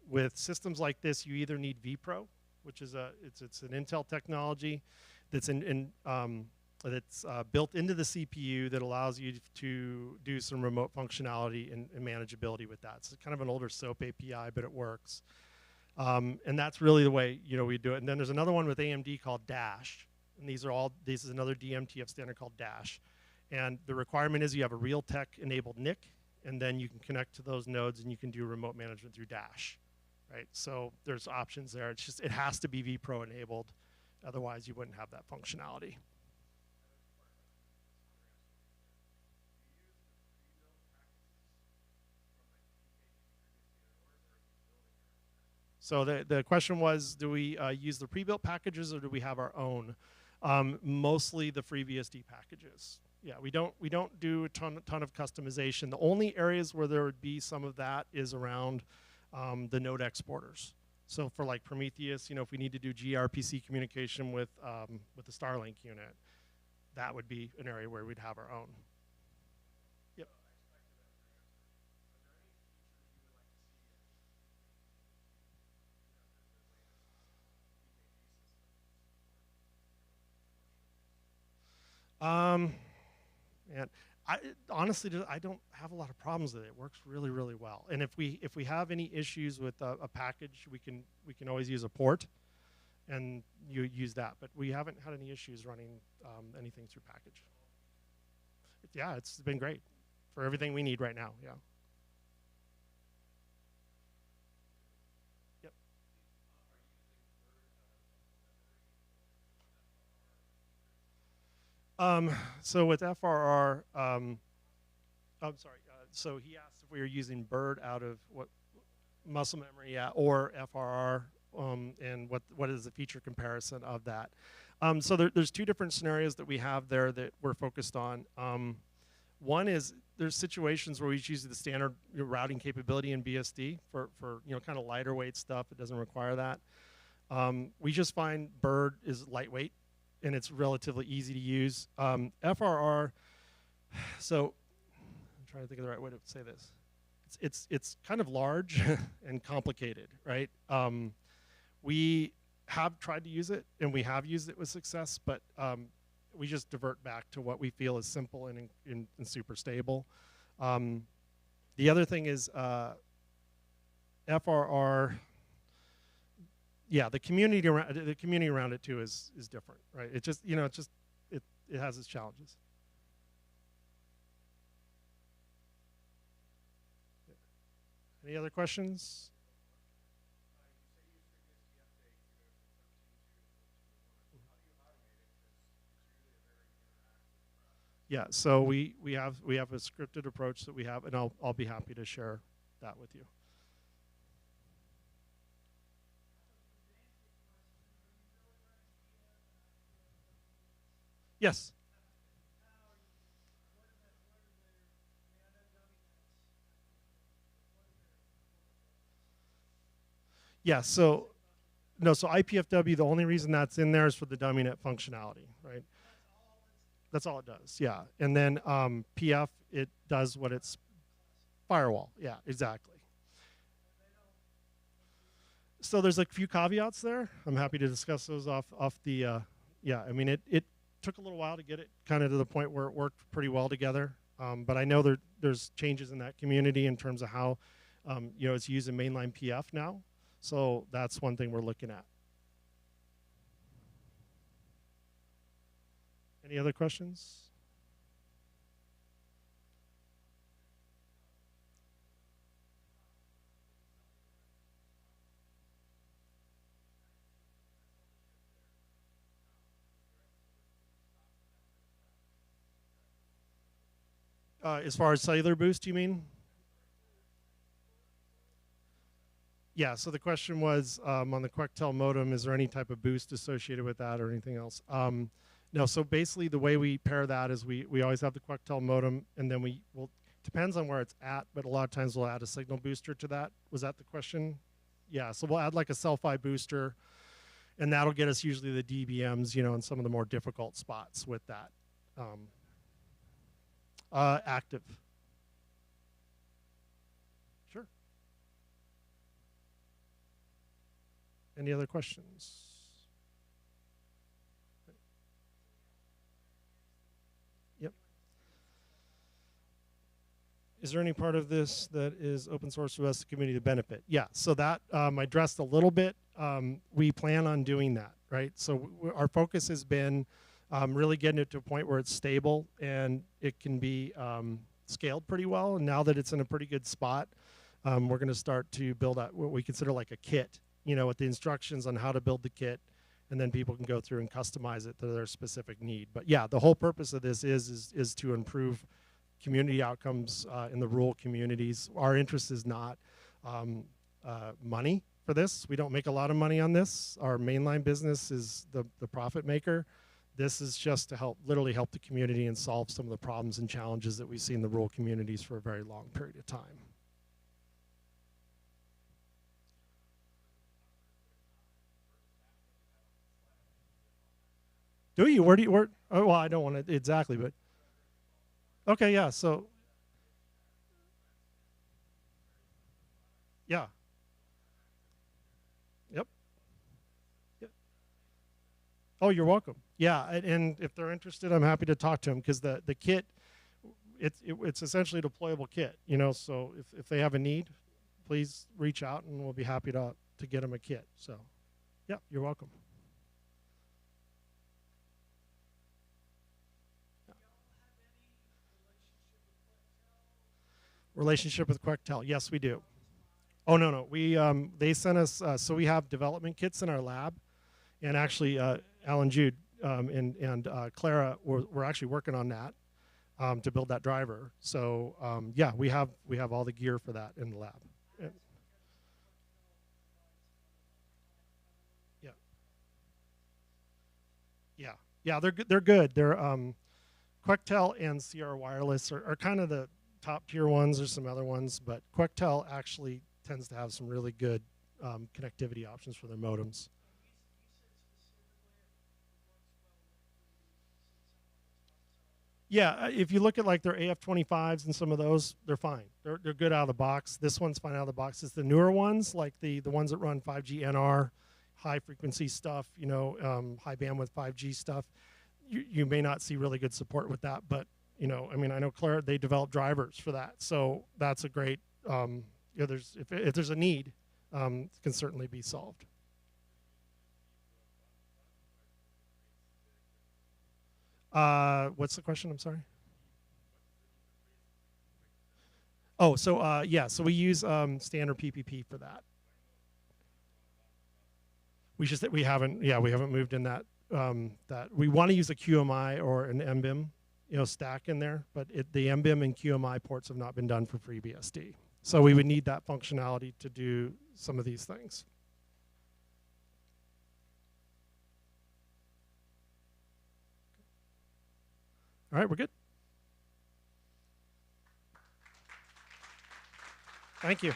With systems like this, you either need vPro, which is it's an Intel technology that's built into the CPU that allows you to do some remote functionality and manageability with that. It's kind of an older SOAP API, but it works. And that's really the way we do it. And then there's another one with AMD called Dash, and this is another DMTF standard called Dash. And the requirement is you have a Realtek enabled NIC, and then you can connect to those nodes and you can do remote management through Dash, right? So there's options there. It's just it has to be vPro enabled. Otherwise, you wouldn't have that functionality. So the question was, do we use the pre-built packages or do we have our own? Mostly the FreeBSD packages. Yeah, we don't do a ton of customization. The only areas where there would be some of that is around the node exporters. So for like Prometheus, if we need to do gRPC communication with the Starlink unit, that would be an area where we'd have our own. Yep. And honestly, I don't have a lot of problems with it. It works really, really well. And if we have any issues with a package, we can always use a port, and you use that. But we haven't had any issues running anything through package. Yeah, it's been great for everything we need right now. Yeah. Yep. So with FRR, I'm sorry. So he asked if we were using Bird out of what muscle memory, yeah, or FRR, and what is the feature comparison of that. So there's two different scenarios that we have there that we're focused on. One is there's situations where we use the standard routing capability in BSD for kind of lighter weight stuff. It doesn't require that. We just find Bird is lightweight and it's relatively easy to use. FRR, so I'm trying to think of the right way to say this. It's kind of large and complicated, right? We have tried to use it, and we have used it with success, but we just divert back to what we feel is simple and super stable. The other thing is FRR. Yeah, the community around it too is different, right? It just it has its challenges. Any other questions? Yeah, so we have a scripted approach that we have, and I'll be happy to share that with you. Yes. Yeah, so IPFW, the only reason that's in there is for the dummy net functionality, right? That's all it does, yeah. And then PF, it does what it's firewall, yeah, exactly. So there's a few caveats there. I'm happy to discuss those off the, yeah, I mean, it took a little while to get it kind of to the point where it worked pretty well together. But I know there's changes in that community in terms of how, it's used in mainline PF now. So that's one thing we're looking at. Any other questions? As far as cellular boost, you mean? Yeah, so the question was on the Quectel modem, is there any type of boost associated with that or anything else? No, so basically the way we pair that is we always have the Quectel modem, and then depends on where it's at, but a lot of times we'll add a signal booster to that. Was that the question? Yeah, so we'll add like a cell-fi booster, and that'll get us usually the DBMs, in some of the more difficult spots with that. Active. Sure. Any other questions? Yep. Is there any part of this that is open source for us, the community, to benefit? Yeah, so that I addressed a little bit. We plan on doing that, right? So our focus has been really getting it to a point where it's stable and it can be scaled pretty well. And now that it's in a pretty good spot, we're going to start to build out what we consider like a kit, with the instructions on how to build the kit, and then people can go through and customize it to their specific need. But yeah, the whole purpose of this is to improve community outcomes in the rural communities. Our interest is not money for this. We don't make a lot of money on this. Our mainline business is the profit maker. This is just to literally help the community and solve some of the problems and challenges that we see in the rural communities for a very long period of time. Do you? Where? Oh, well, I don't want to exactly, but okay, yeah. So, yeah. Yep. Yep. Oh, you're welcome. Yeah, and if they're interested, I'm happy to talk to them because the kit, it's essentially a deployable kit. You know, so if they have a need, please reach out and we'll be happy to get them a kit. So, yeah, you're welcome. Relationship with Quectel? Yes, we do. Oh no, we they sent us so we have development kits in our lab, and actually Alan Jude and Clara were actually working on that to build that driver. So yeah, we have all the gear for that in the lab. Yeah, yeah, they're good. They're Quectel and CR Wireless are kind of the top tier ones. There's some other ones, but Quectel actually tends to have some really good connectivity options for their modems. Yeah, if you look at like their AF25s and some of those, they're fine. They're good out of the box. This one's fine out of the box. It's the newer ones, like the ones that run 5G NR, high frequency stuff, you know, high bandwidth 5G stuff. You may not see really good support with that, but you know, I mean, I know Claire, they develop drivers for that, so that's a great. You know, if there's a need, it can certainly be solved. What's the question? I'm sorry. Oh, so yeah, so we use standard PPP for that. We haven't moved in that that we want to use a QMI or an MBIM, you know, stack in there, but the MBIM and QMI ports have not been done for FreeBSD. So we would need that functionality to do some of these things. All right, we're good. Thank you.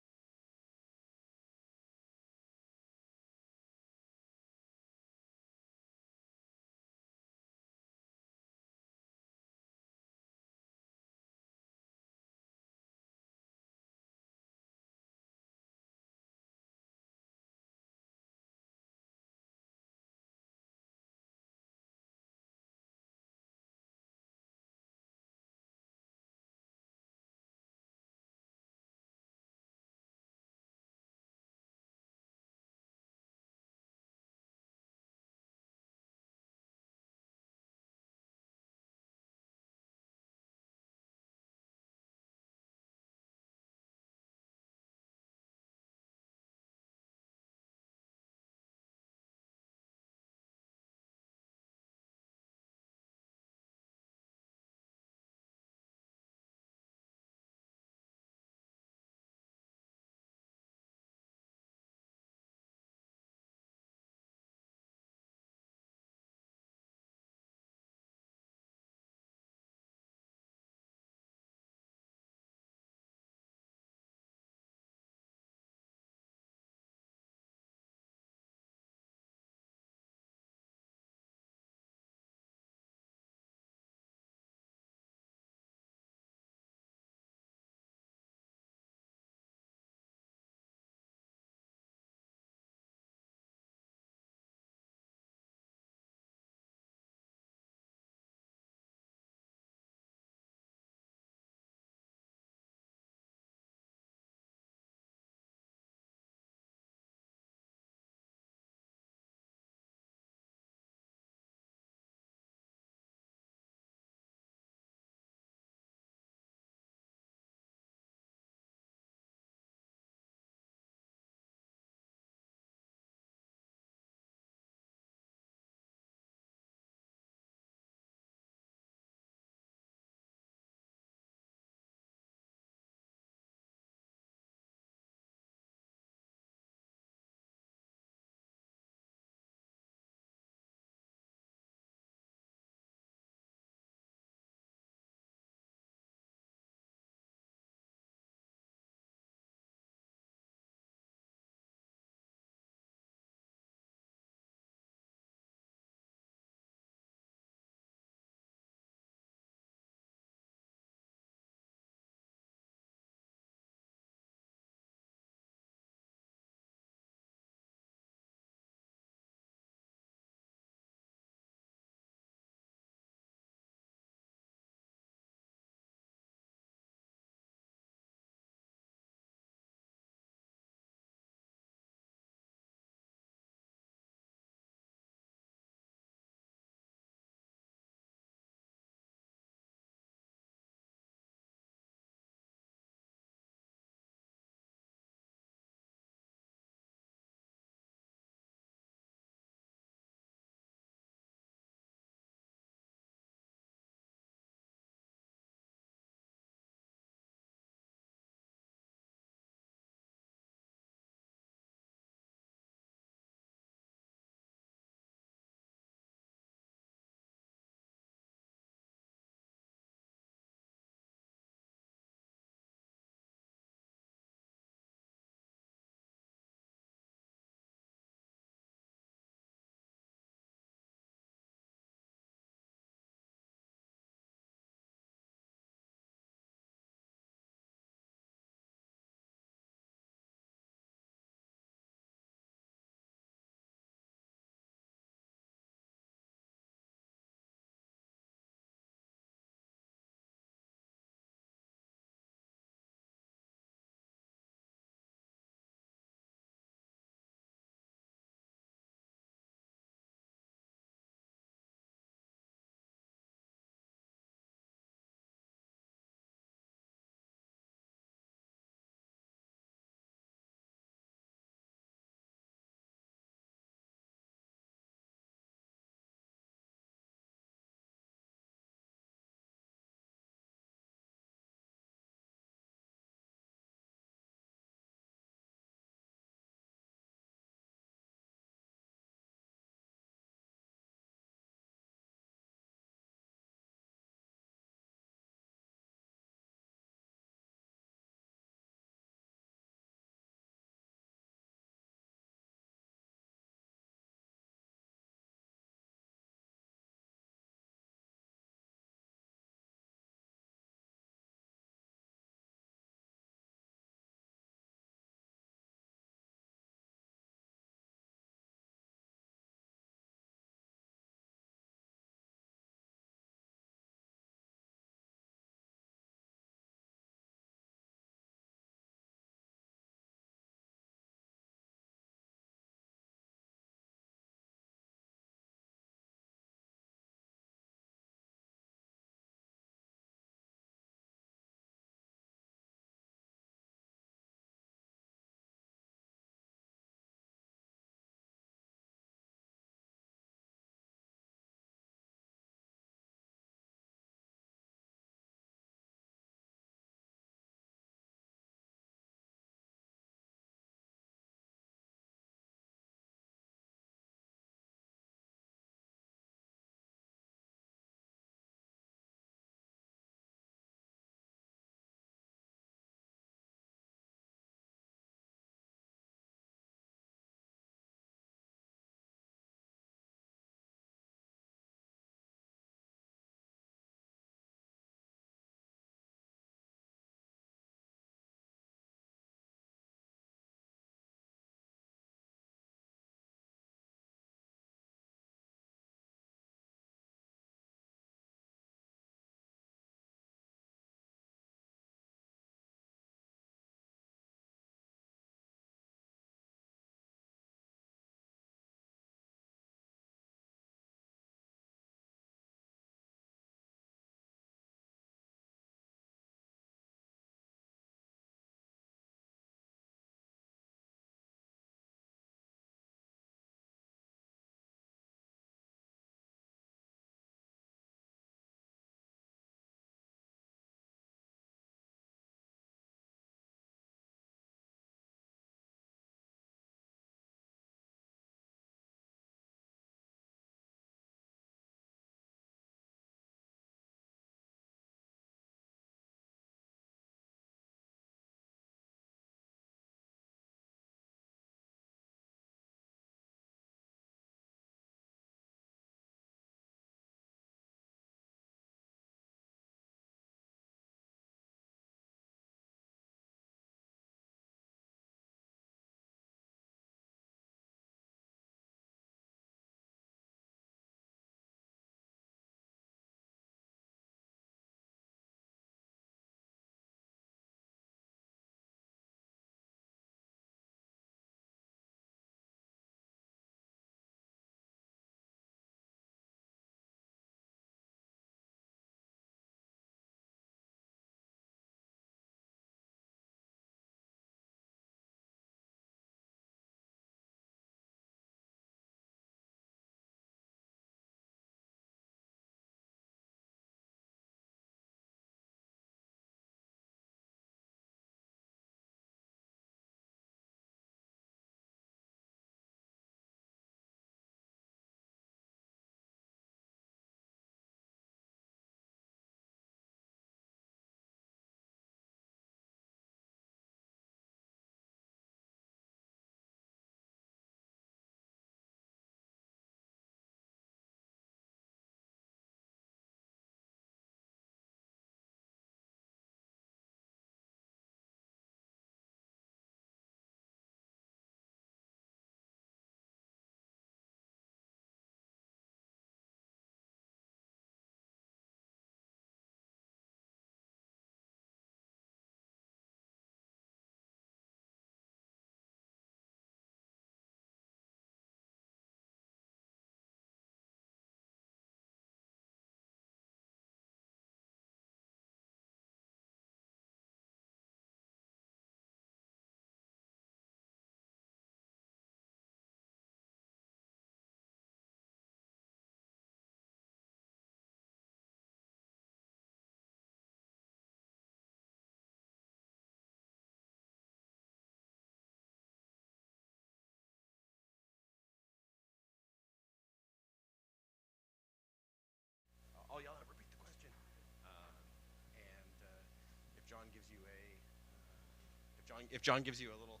if John gives you a little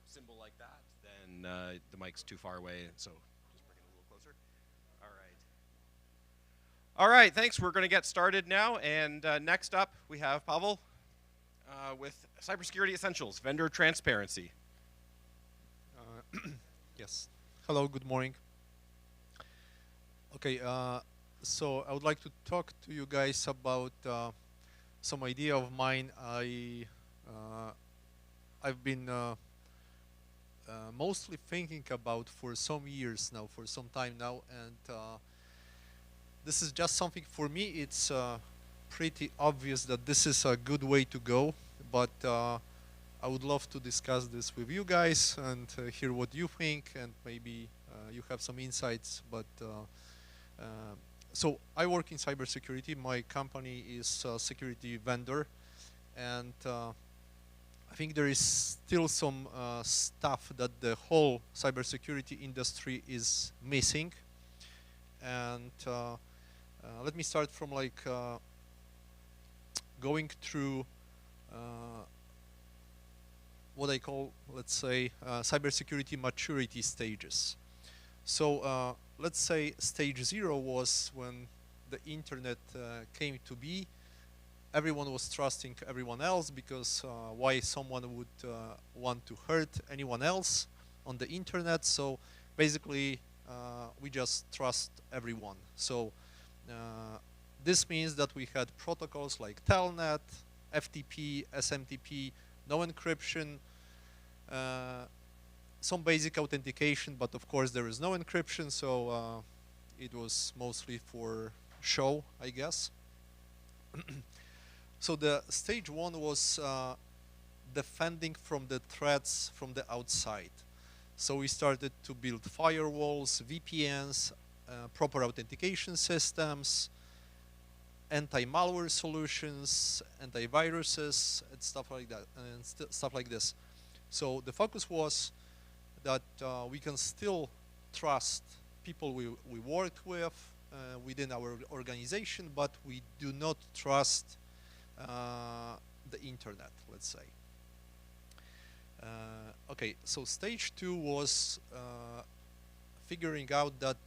symbol like that, then the mic's too far away, so just bring it a little closer. All right. All right, thanks. We're going to get started now, and next up we have Pawel with Cybersecurity Essentials, Vendor Transparency. Yes. Hello, good morning. Okay, so I would like to talk to you guys about some idea of mine. I've been mostly thinking about for some years now, for some time now, and this is just something for me. It's pretty obvious that this is a good way to go, but I would love to discuss this with you guys and hear what you think, and maybe you have some insights. But so I work in cybersecurity. My company is a security vendor, and I think there is still some stuff that the whole cybersecurity industry is missing. And let me start from like going through what I call, let's say, cybersecurity maturity stages. So let's say stage 0 was when the internet came to be. Everyone was trusting everyone else because why someone would want to hurt anyone else on the internet. So basically we just trust everyone. So this means that we had protocols like Telnet, FTP, SMTP, no encryption, some basic authentication, but of course there is no encryption, so it was mostly for show, I guess. So the stage 1 was defending from the threats from the outside. So we started to build firewalls, VPNs, proper authentication systems, anti-malware solutions, antiviruses, and stuff like that, and stuff like this. So the focus was that we can still trust people we work with within our organization, but we do not trust the internet, let's say. Okay, so stage 2 was figuring out that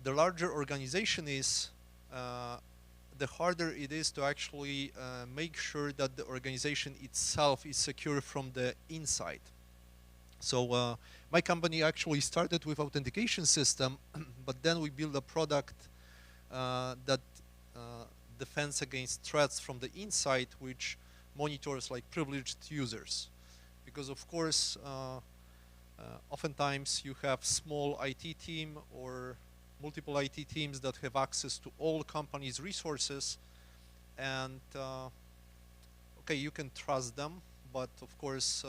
the larger organization is, the harder it is to actually make sure that the organization itself is secure from the inside. So my company actually started with authentication system, but then we built a product that defends against threats from the inside, which monitors like privileged users. Because of course, oftentimes you have small IT team or multiple IT teams that have access to all companies' resources, and okay, you can trust them, but of course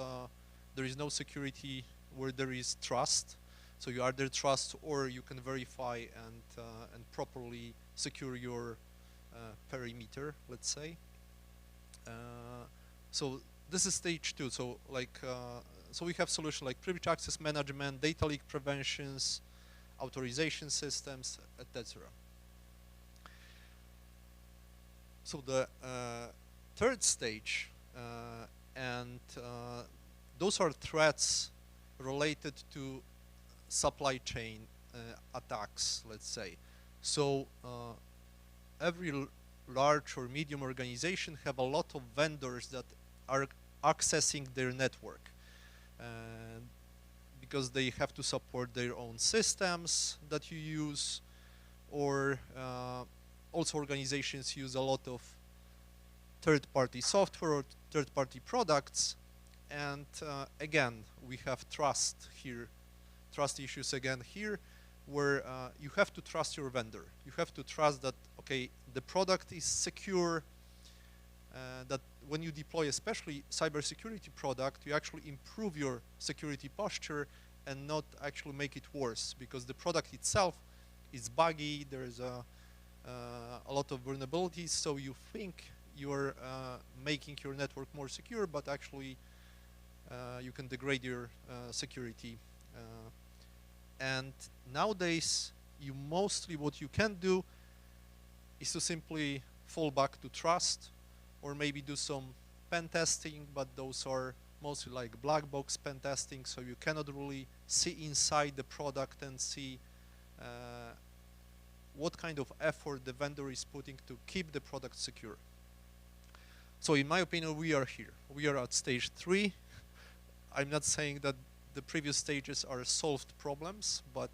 there is no security where there is trust. So you either trust or you can verify and properly secure your perimeter, let's say. So this is stage 2. So like so we have solutions like privileged access management, data leak preventions, authorization systems, etc. So the third stage, and those are threats related to supply chain attacks, let's say. So every large or medium organization have a lot of vendors that are accessing their network, because they have to support their own systems that you use, or also organizations use a lot of third-party software or third-party products. And again, we have trust here, trust issues again here, where you have to trust your vendor. You have to trust that, okay, the product is secure, that when you deploy especially cybersecurity product, you actually improve your security posture and not actually make it worse, because the product itself is buggy, there is a lot of vulnerabilities, so you think you're making your network more secure, but actually you can degrade your security. And nowadays, you mostly, what you can do is to simply fall back to trust, or maybe do some pen testing, but those are mostly like black box pen testing, so you cannot really see inside the product and see what kind of effort the vendor is putting to keep the product secure. So in my opinion, we are here. We are at stage 3. I'm not saying that the previous stages are solved problems, but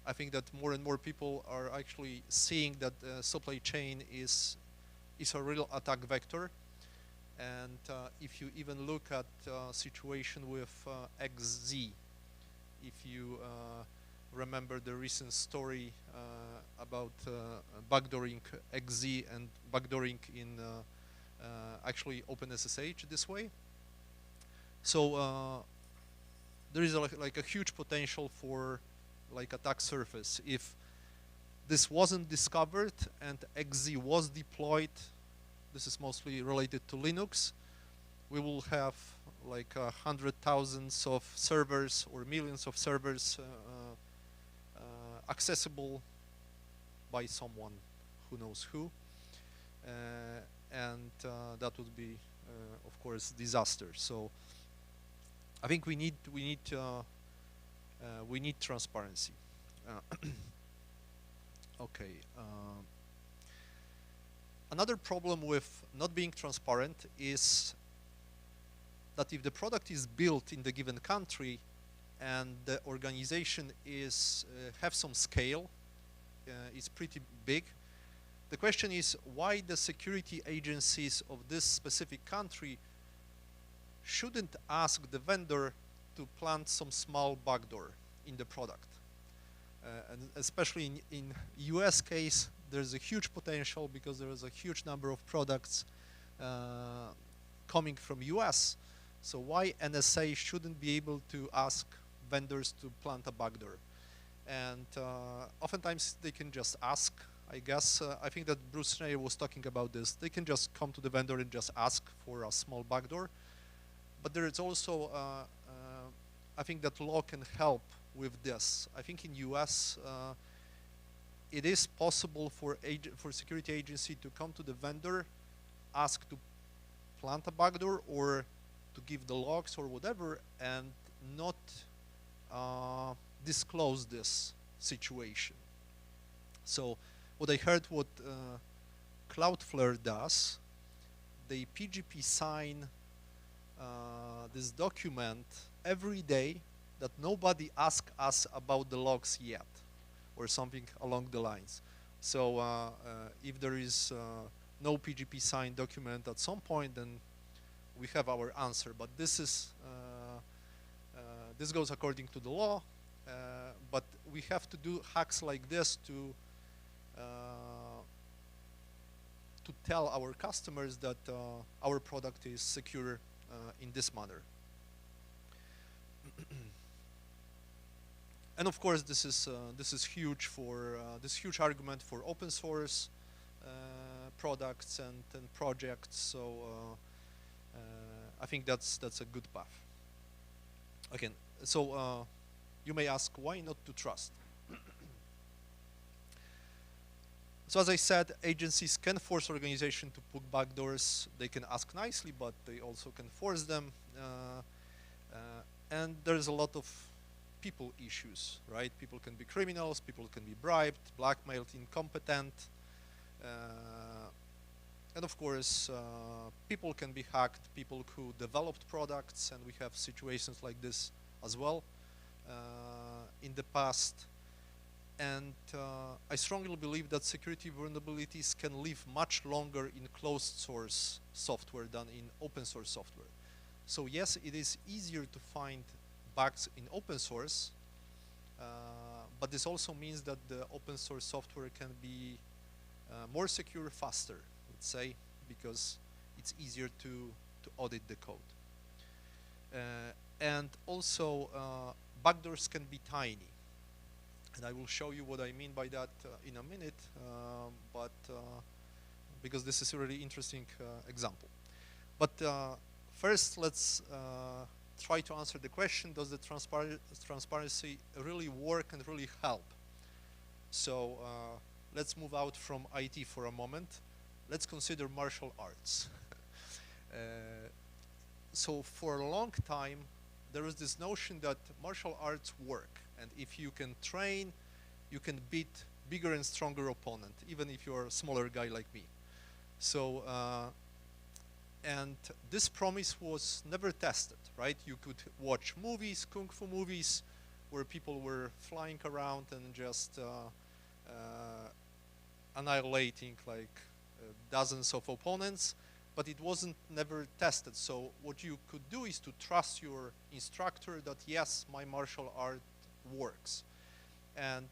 I think that more and more people are actually seeing that the supply chain is a real attack vector. And if you even look at situation with XZ, if you remember the recent story about backdooring XZ and backdooring in actually OpenSSH this way. So there is like a huge potential for like attack surface. If this wasn't discovered and XZ was deployed, this is mostly related to Linux, we will have like hundred thousands of servers or millions of servers accessible by someone who knows who, and that would be, of course, disaster. So I think we need transparency. Okay. Another problem with not being transparent is that if the product is built in the given country and the organization is have some scale, is pretty big, the question is why the security agencies of this specific country shouldn't ask the vendor to plant some small backdoor in the product. And especially in US case, there's a huge potential because there is a huge number of products coming from US. So why NSA shouldn't be able to ask vendors to plant a backdoor? And oftentimes they can just ask, I guess. I think that Bruce Schneier was talking about this. They can just come to the vendor and just ask for a small backdoor. But there is also, I think that law can help with this. I think in US, it is possible for security agency to come to the vendor, ask to plant a backdoor or to give the logs or whatever, and not disclose this situation. So what I heard what Cloudflare does, they PGP sign this document every day that nobody asked us about the logs yet, or something along the lines. So if there is no PGP signed document at some point, then we have our answer. But this is this goes according to the law. But we have to do hacks like this to tell our customers that our product is secure in this manner. And of course, this is huge for this huge argument for open source products and projects. So I think that's a good path. Again, so you may ask, why not to trust? So as I said, agencies can force organizations to put backdoors. They can ask nicely, but they also can force them. And there's a lot of people issues, right? People can be criminals, people can be bribed, blackmailed, incompetent. And of course, people can be hacked, people who developed products, and we have situations like this as well in the past. And I strongly believe that security vulnerabilities can live much longer in closed source software than in open source software. So yes, it is easier to find bugs in open source, but this also means that the open source software can be more secure faster, let's say, because it's easier to audit the code. And also, backdoors can be tiny. And I will show you what I mean by that in a minute, but because this is a really interesting example. But first, let's try to answer the question, does the transparency really work and really help? So let's move out from IT for a moment. Let's consider martial arts. So for a long time, there was this notion that martial arts work, and if you can train, you can beat bigger and stronger opponent, even if you're a smaller guy like me. So, and this promise was never tested, right? You could watch movies, kung fu movies, where people were flying around and just annihilating like dozens of opponents, but it wasn't never tested. So what you could do is to trust your instructor that yes, my martial art works. And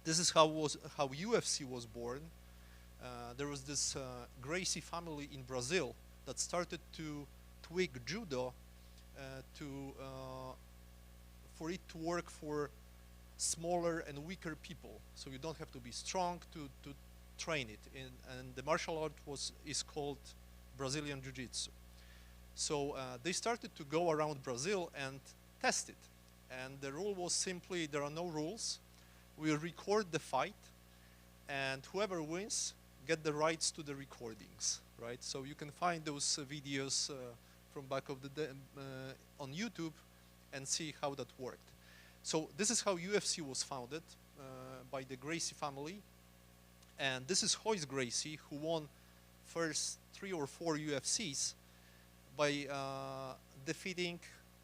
this is how UFC was born. There was this Gracie family in Brazil that started to tweak judo for it to work for smaller and weaker people. So you don't have to be strong to train it. And the martial art is called Brazilian Jiu-Jitsu. So they started to go around Brazil and test it. And the rule was simply, there are no rules. We record the fight, and whoever wins get the rights to the recordings, right? So you can find those videos from back of the day on YouTube and see how that worked. So this is how UFC was founded by the Gracie family. And this is Royce Gracie, who won first 3 or 4 UFCs by defeating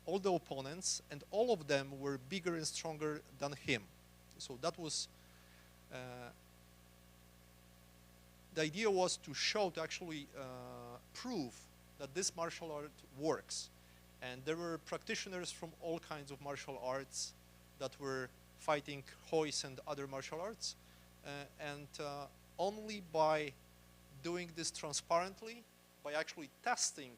all the opponents, and all of them were bigger and stronger than him. So that was, the idea was to show, to actually prove that this martial art works. And there were practitioners from all kinds of martial arts that were fighting Royce and other martial arts. Only by doing this transparently, by actually testing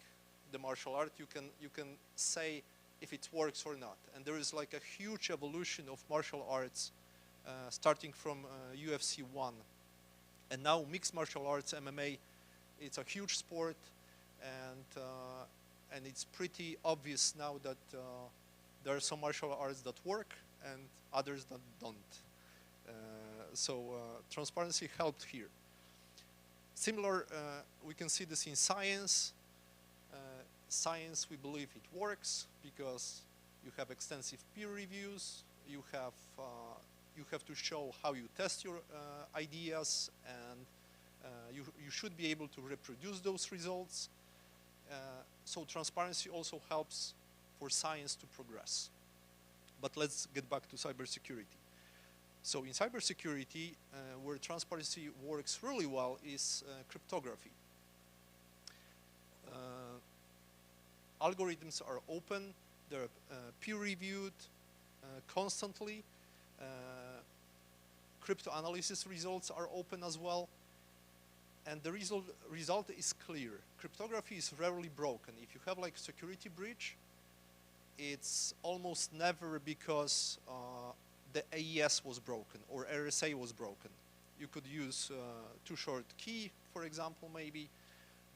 the martial art, you can say if it works or not. And there is like a huge evolution of martial arts starting from UFC 1. And now mixed martial arts, MMA, it's a huge sport, and it's pretty obvious now that there are some martial arts that work and others that don't. So transparency helped here. Similar, we can see this in science. Science, we believe it works because you have extensive peer reviews. You have to show how you test your ideas, and you should be able to reproduce those results. So transparency also helps for science to progress. But let's get back to cybersecurity. So in cybersecurity, where transparency works really well is cryptography. Algorithms are open, they're peer-reviewed constantly. Crypto analysis results are open as well. And the result is clear. Cryptography is rarely broken. If you have like security breach, it's almost never because the AES was broken or RSA was broken. You could use too short key, for example, maybe.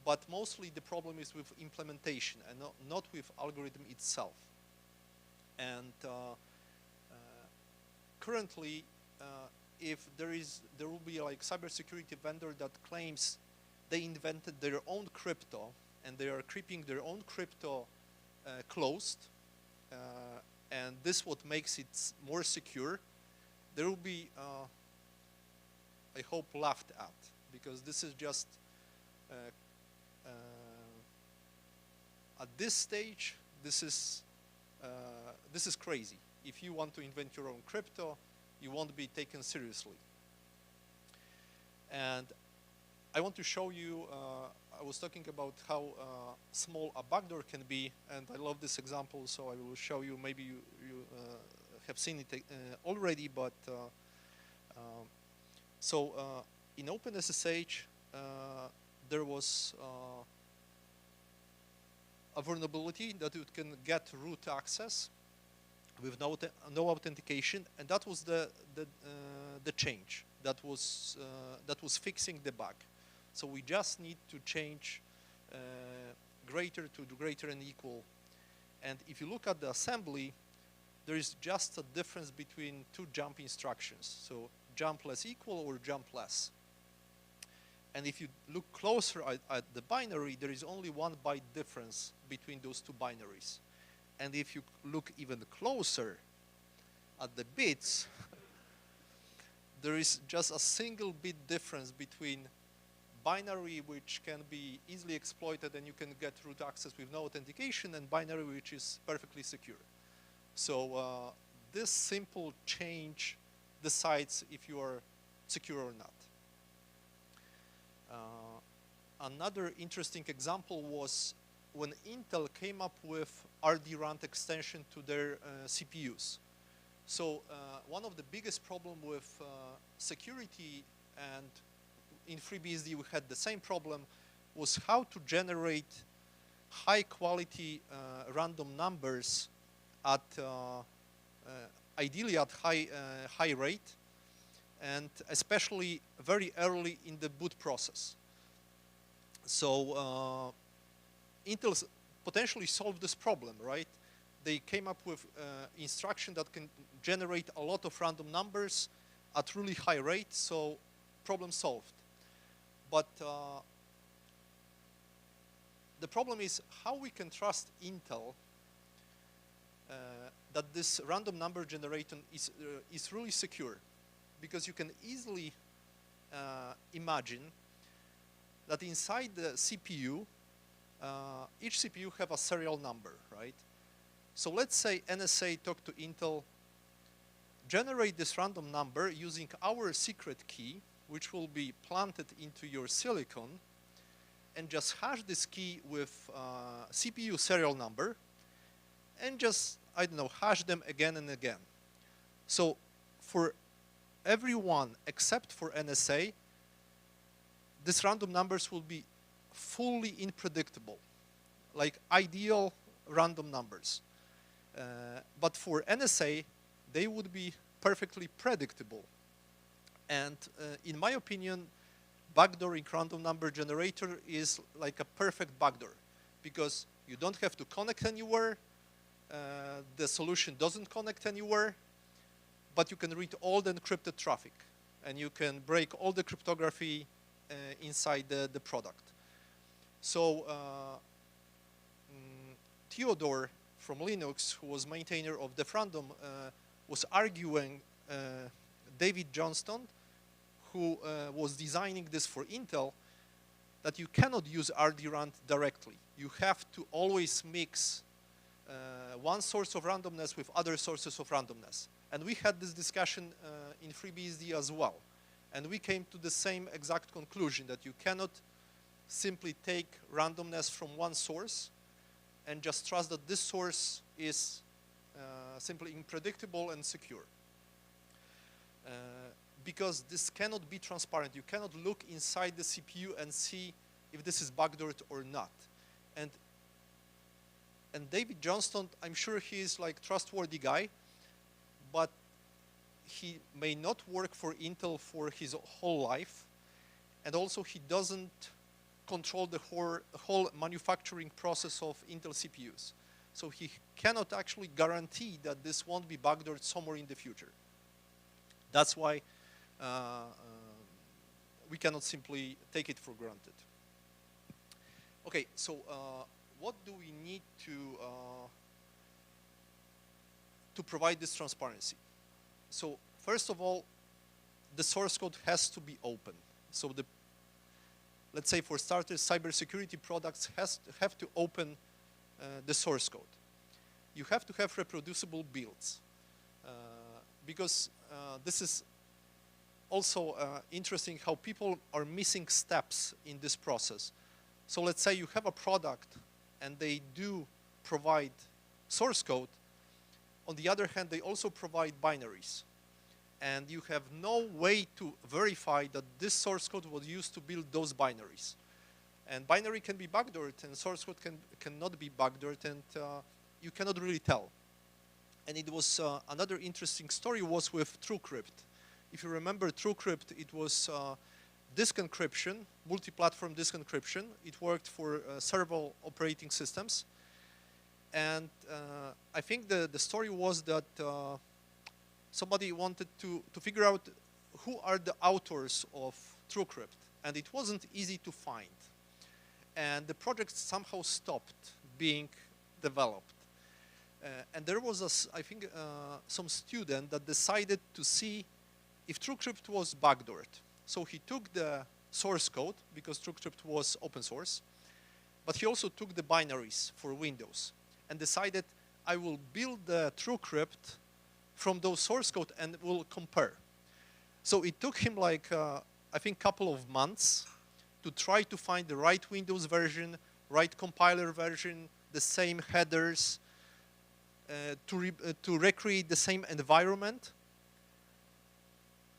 But mostly the problem is with implementation and not with algorithm itself. And currently, if there will be like cybersecurity vendor that claims they invented their own crypto and they are keeping their own crypto closed, and this what makes it more secure, there will be, I hope, laughed at, because this is just at this stage, this is crazy. If you want to invent your own crypto, you won't be taken seriously. And I want to show you, I was talking about how small a backdoor can be, and I love this example, so I will show you. Maybe you have seen it already, but in OpenSSH, there was a vulnerability that you can get root access with no authentication, and that was the change that was fixing the bug. So we just need to change greater to greater and equal. And if you look at the assembly, there is just a difference between two jump instructions. So jump less equal or jump less. And if you look closer at the binary, there is only 1 byte difference between those 2 binaries. And if you look even closer at the bits, there is just a single bit difference between binary, which can be easily exploited and you can get root access with no authentication, and binary, which is perfectly secure. So this simple change decides if you are secure or not. Another interesting example was when Intel came up with RDRANT extension to their CPUs. So one of the biggest problems with security, and in FreeBSD we had the same problem, was how to generate high quality random numbers at ideally at high rate, and especially very early in the boot process. So Intel potentially solved this problem, right? They came up with instruction that can generate a lot of random numbers at really high rate, so problem solved. But the problem is how we can trust Intel that this random number generation is really secure. Because you can easily imagine that inside the CPU, each CPU have a serial number, right? So let's say NSA talk to Intel, generate this random number using our secret key, which will be planted into your silicon, and just hash this key with CPU serial number, and just, I don't know, hash them again and again. So for everyone except for NSA, these random numbers will be fully unpredictable, like ideal random numbers. But for NSA, they would be perfectly predictable. And in my opinion, backdooring random number generator is like a perfect backdoor, because you don't have to connect anywhere, the solution doesn't connect anywhere, but you can read all the encrypted traffic, and you can break all the cryptography inside the product. So Theodore from Linux, who was maintainer of DefRandom, was arguing David Johnston, who was designing this for Intel, that you cannot use RDRANT directly. You have to always mix one source of randomness with other sources of randomness. And we had this discussion in FreeBSD as well. And we came to the same exact conclusion, that you cannot simply take randomness from one source and just trust that this source is simply unpredictable and secure. Because this cannot be transparent. You cannot look inside the CPU and see if this is backdoored or not. And David Johnston, I'm sure he is like trustworthy guy, but he may not work for Intel for his whole life, and also he doesn't control the whole manufacturing process of Intel CPUs. So he cannot actually guarantee that this won't be backdoored somewhere in the future. That's why we cannot simply take it for granted. Okay, so what do we need to provide this transparency? So first of all, the source code has to be open. So let's say for starters, cybersecurity products have to open the source code. You have to have reproducible builds, because this is also interesting how people are missing steps in this process. So let's say you have a product and they do provide source code. On the other hand, they also provide binaries. And you have no way to verify that this source code was used to build those binaries. And binary can be backdoored, and source code cannot be backdoored, and you cannot really tell. And it was another interesting story was with TrueCrypt. If you remember TrueCrypt, it was disk encryption, multi-platform disk encryption. It worked for several operating systems. And I think the story was that somebody wanted to figure out who are the authors of TrueCrypt. and it wasn't easy to find. And the project somehow stopped being developed. And there was, I think, some student that decided to see if TrueCrypt was backdoored. So he took the source code, because TrueCrypt was open source, but he also took the binaries for Windows and decided, I will build the TrueCrypt from those source code and will compare. So it took him like, I think, couple of months to try to find the right Windows version, right compiler version, the same headers, to recreate the same environment.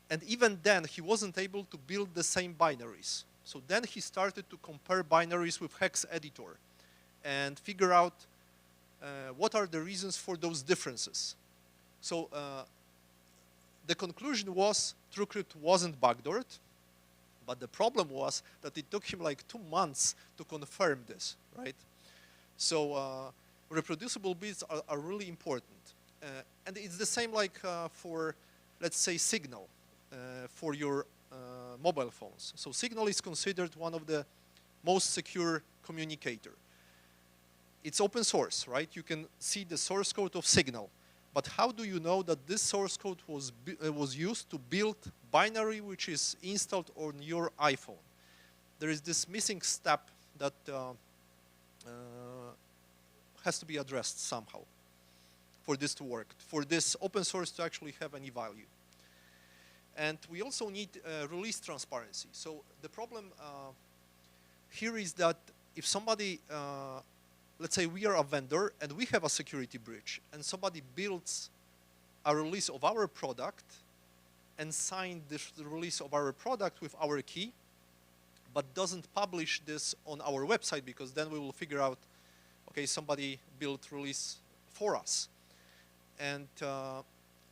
And even then, he wasn't able to build the same binaries. So then he started to compare binaries with hex editor and figure out what are the reasons for those differences. So the conclusion was TrueCrypt wasn't backdoored, but the problem was that it took him like 2 months to confirm this, right? So reproducible bits are really important. And it's the same like for, let's say, Signal for your mobile phones. So Signal is considered one of the most secure communicator. It's open source, right? You can see the source code of Signal. But how do you know that this source code was used to build binary which is installed on your iPhone? There is this missing step that has to be addressed somehow for this to work, for this open source to actually have any value. And we also need release transparency. So the problem here is that if somebody, let's say we are a vendor and we have a security breach, and somebody builds a release of our product and signs the release of our product with our key, but doesn't publish this on our website, because then we will figure out, okay, somebody built release for us. And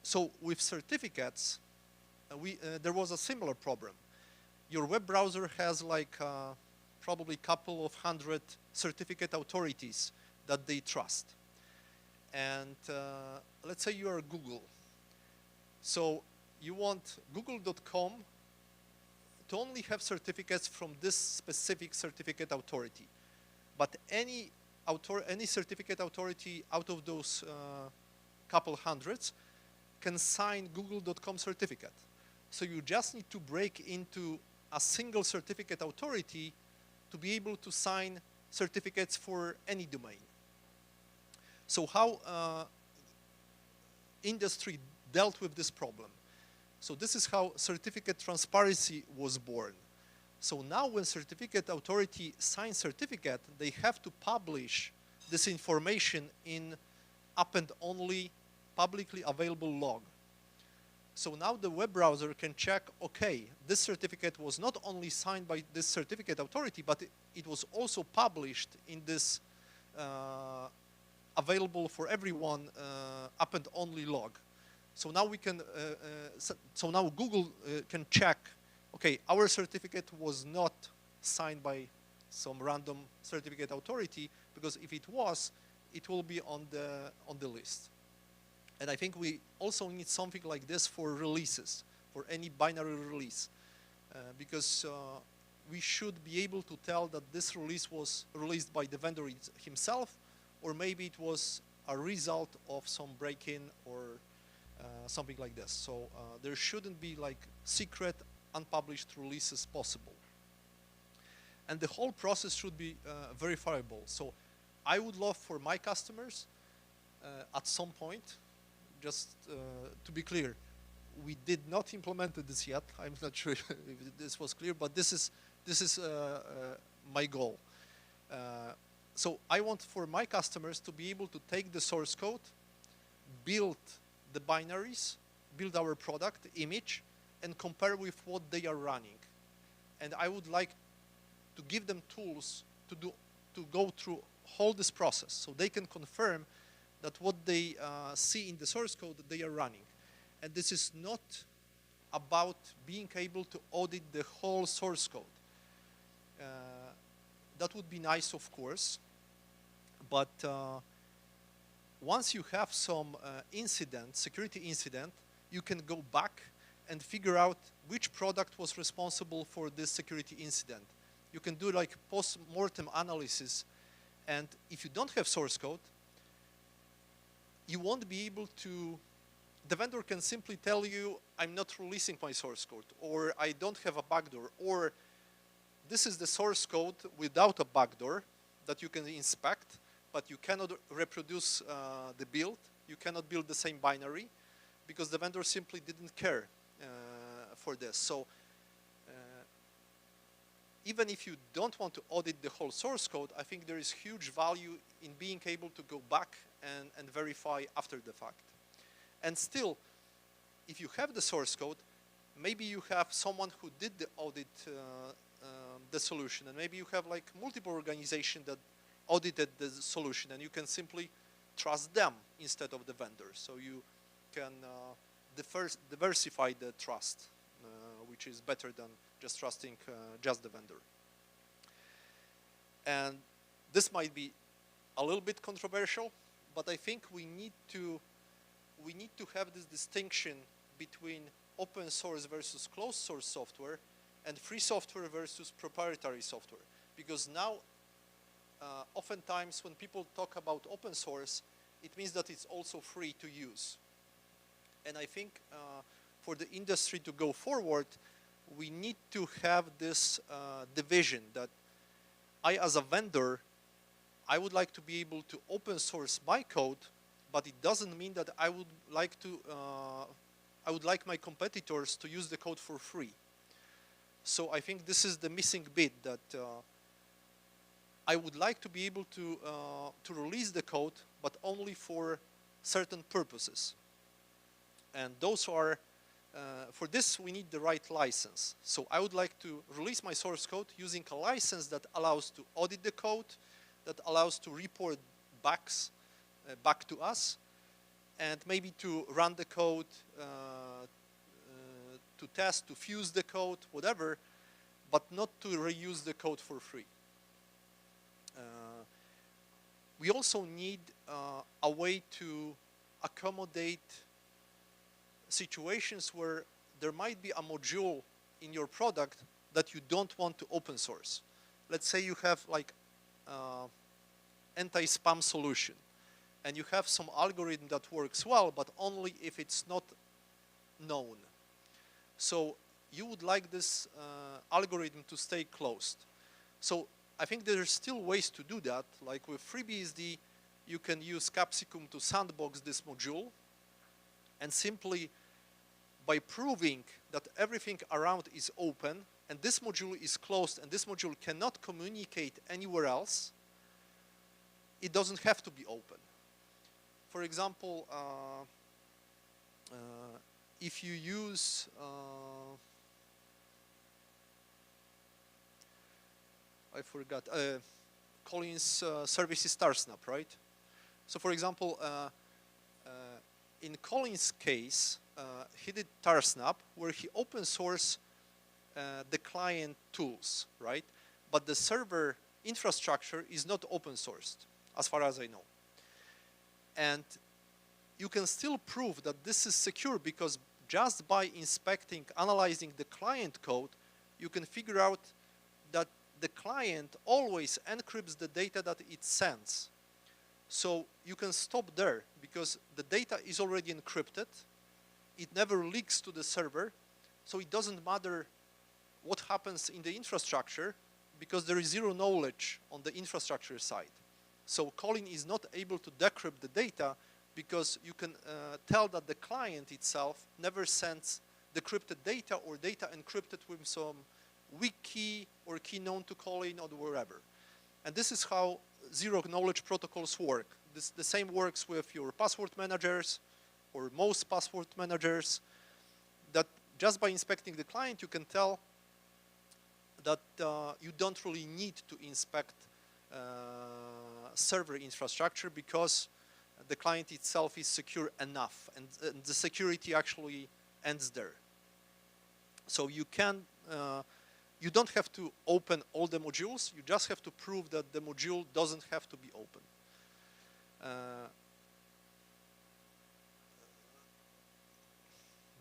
so with certificates, there was a similar problem. Your web browser has like probably a couple of hundred certificate authorities that they trust. And let's say you are Google. So you want google.com to only have certificates from this specific certificate authority. But any certificate authority out of those couple hundreds can sign google.com certificate. So you just need to break into a single certificate authority to be able to sign certificates for any domain. So how industry dealt with this problem? So this is how certificate transparency was born. So now when certificate authority signs certificate, they have to publish this information in append-only publicly available log. So now the web browser can check, okay, this certificate was not only signed by this certificate authority, but it was also published in this available for everyone append-only log. So now we can, so now Google can check, okay, our certificate was not signed by some random certificate authority, because if it was, it will be on the list. And I think we also need something like this for releases, for any binary release, because we should be able to tell that this release was released by the vendor himself, or maybe it was a result of some break-in or something like this. So there shouldn't be like secret, unpublished releases possible. And the whole process should be verifiable. So I would love for my customers at some point, just to be clear, we did not implement this yet. I'm not sure if this was clear, but this is my goal. So I want for my customers to be able to take the source code, build the binaries, build our product image, and compare with what they are running. And I would like to give them tools to go through all this process, so they can confirm that what they see in the source code that they are running. And this is not about being able to audit the whole source code. That would be nice, of course, but once you have some incident, security incident, you can go back and figure out which product was responsible for this security incident. You can do like post-mortem analysis, and if you don't have source code, you won't be able to, the vendor can simply tell you, I'm not releasing my source code, or I don't have a backdoor, or this is the source code without a backdoor that you can inspect, but you cannot reproduce the build. You cannot build the same binary because the vendor simply didn't care for this. So even if you don't want to audit the whole source code, I think there is huge value in being able to go back and verify after the fact. And still, if you have the source code, maybe you have someone who did the audit the solution, and maybe you have like multiple organizations that audited the solution, and you can simply trust them instead of the vendor. So you can diversify the trust, which is better than just trusting just the vendor. And this might be a little bit controversial, but I think we need to have this distinction between open source versus closed source software and free software versus proprietary software. Because now, oftentimes when people talk about open source, it means that it's also free to use. And I think for the industry to go forward, we need to have this division that I, as a vendor, I would like to be able to open source my code, but it doesn't mean that I would like to, I would like my competitors to use the code for free. So I think this is the missing bit, that I would like to be able to release the code, but only for certain purposes. And those are, for this we need the right license. So I would like to release my source code using a license that allows to audit the code, that allows to report bugs back to us, and maybe to run the code, to test, to fuse the code, whatever, but not to reuse the code for free. We also need a way to accommodate situations where there might be a module in your product that you don't want to open source. Let's say you have like anti-spam solution, and you have some algorithm that works well, but only if it's not known. So you would like this algorithm to stay closed. So I think there are still ways to do that. Like with FreeBSD, you can use Capsicum to sandbox this module, and simply by proving that everything around is open, and this module is closed, and this module cannot communicate anywhere else, it doesn't have to be open. For example, if you use I forgot, Colin's service is Tarsnap, right? So for example, in Colin's case, he did Tarsnap, where he open sourced the client tools, right? But the server infrastructure is not open sourced, as far as I know. And you can still prove that this is secure, because just by inspecting, analyzing the client code, you can figure out that the client always encrypts the data that it sends. So you can stop there, because the data is already encrypted. It never leaks to the server, so it doesn't matter what happens in the infrastructure, because there is zero knowledge on the infrastructure side. So Colin is not able to decrypt the data, because you can tell that the client itself never sends decrypted data or data encrypted with some weak key or key known to Colin or wherever. And this is how zero knowledge protocols work. The same works with your password managers or most password managers, that just by inspecting the client, you can tell that you don't really need to inspect server infrastructure, because the client itself is secure enough, and the security actually ends there. So you can, you don't have to open all the modules, you just have to prove that the module doesn't have to be open.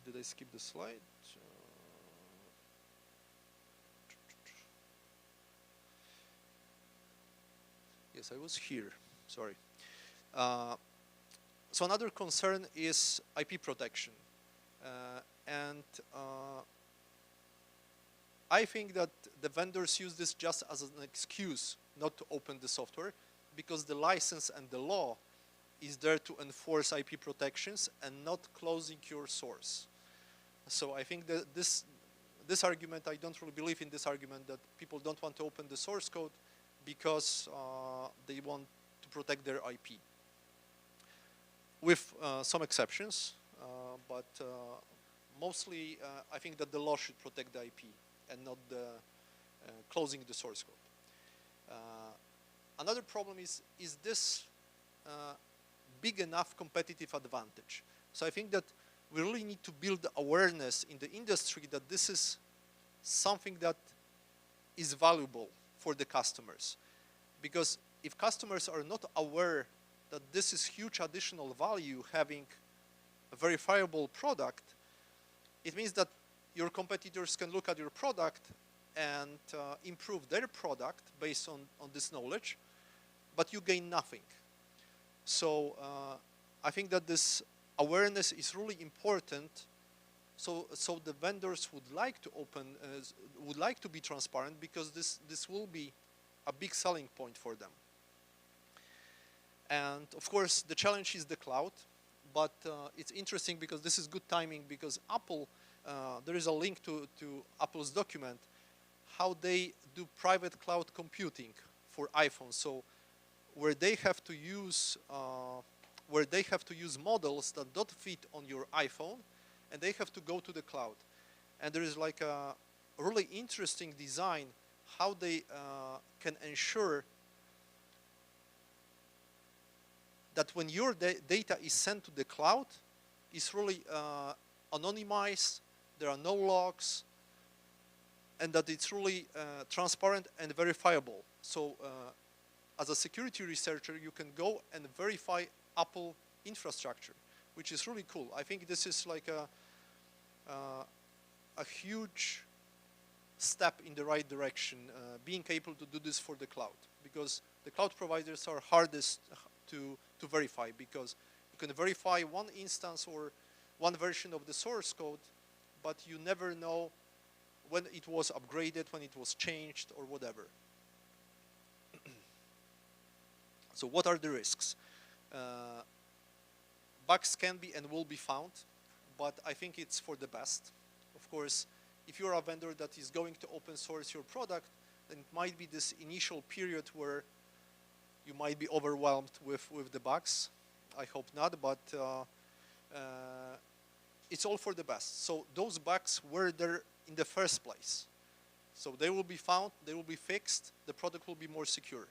Did I I skip the slide? Yes, I was here. Sorry. So another concern is IP protection. And I think that the vendors use this just as an excuse not to open the software, because the license and the law is there to enforce IP protections and not closing your source. So I think that this argument, I don't really believe in this argument that people don't want to open the source code because they want to protect their IP. With some exceptions, but mostly I think that the law should protect the IP and not the closing the source code. Another problem is this big enough competitive advantage? So I think that we really need to build awareness in the industry that this is something that is valuable for the customers. Because if customers are not aware that this is huge additional value having a verifiable product, it means that your competitors can look at your product and improve their product based on this knowledge, but you gain nothing. So I think that this awareness is really important. So the vendors would like to open, would like to be transparent, because this will be a big selling point for them. And of course, the challenge is the cloud. But it's interesting because this is good timing, because Apple, there is a link to Apple's document, how they do private cloud computing for iPhone. So where they have to use models that don't fit on your iPhone, and they have to go to the cloud. And there is like a really interesting design how they can ensure that when your data is sent to the cloud, it's really anonymized, there are no logs, and that it's really transparent and verifiable. So as a security researcher, you can go and verify Apple infrastructure, which is really cool. I think this is like a huge step in the right direction, being able to do this for the cloud, because the cloud providers are hardest to verify, because you can verify one instance or one version of the source code, but you never know when it was upgraded, when it was changed, or whatever. So what are the risks? Bugs can be and will be found, but I think it's for the best. Of course, if you're a vendor that is going to open source your product, then it might be this initial period where you might be overwhelmed with the bugs. I hope not, but it's all for the best. So those bugs were there in the first place. So they will be found, they will be fixed, the product will be more secure.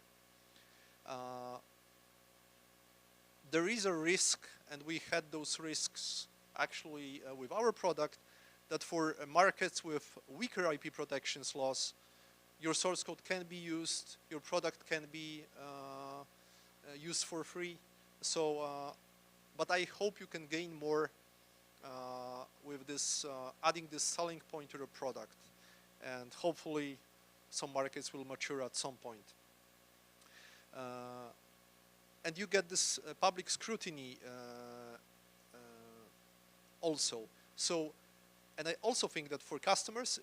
There is a risk, and we had those risks actually with our product, that for markets with weaker IP protections laws, your source code can be used, your product can be used for free. So, but I hope you can gain more with this, adding this selling point to the product. And hopefully some markets will mature at some point. And you get this public scrutiny also. So, and I also think that for customers,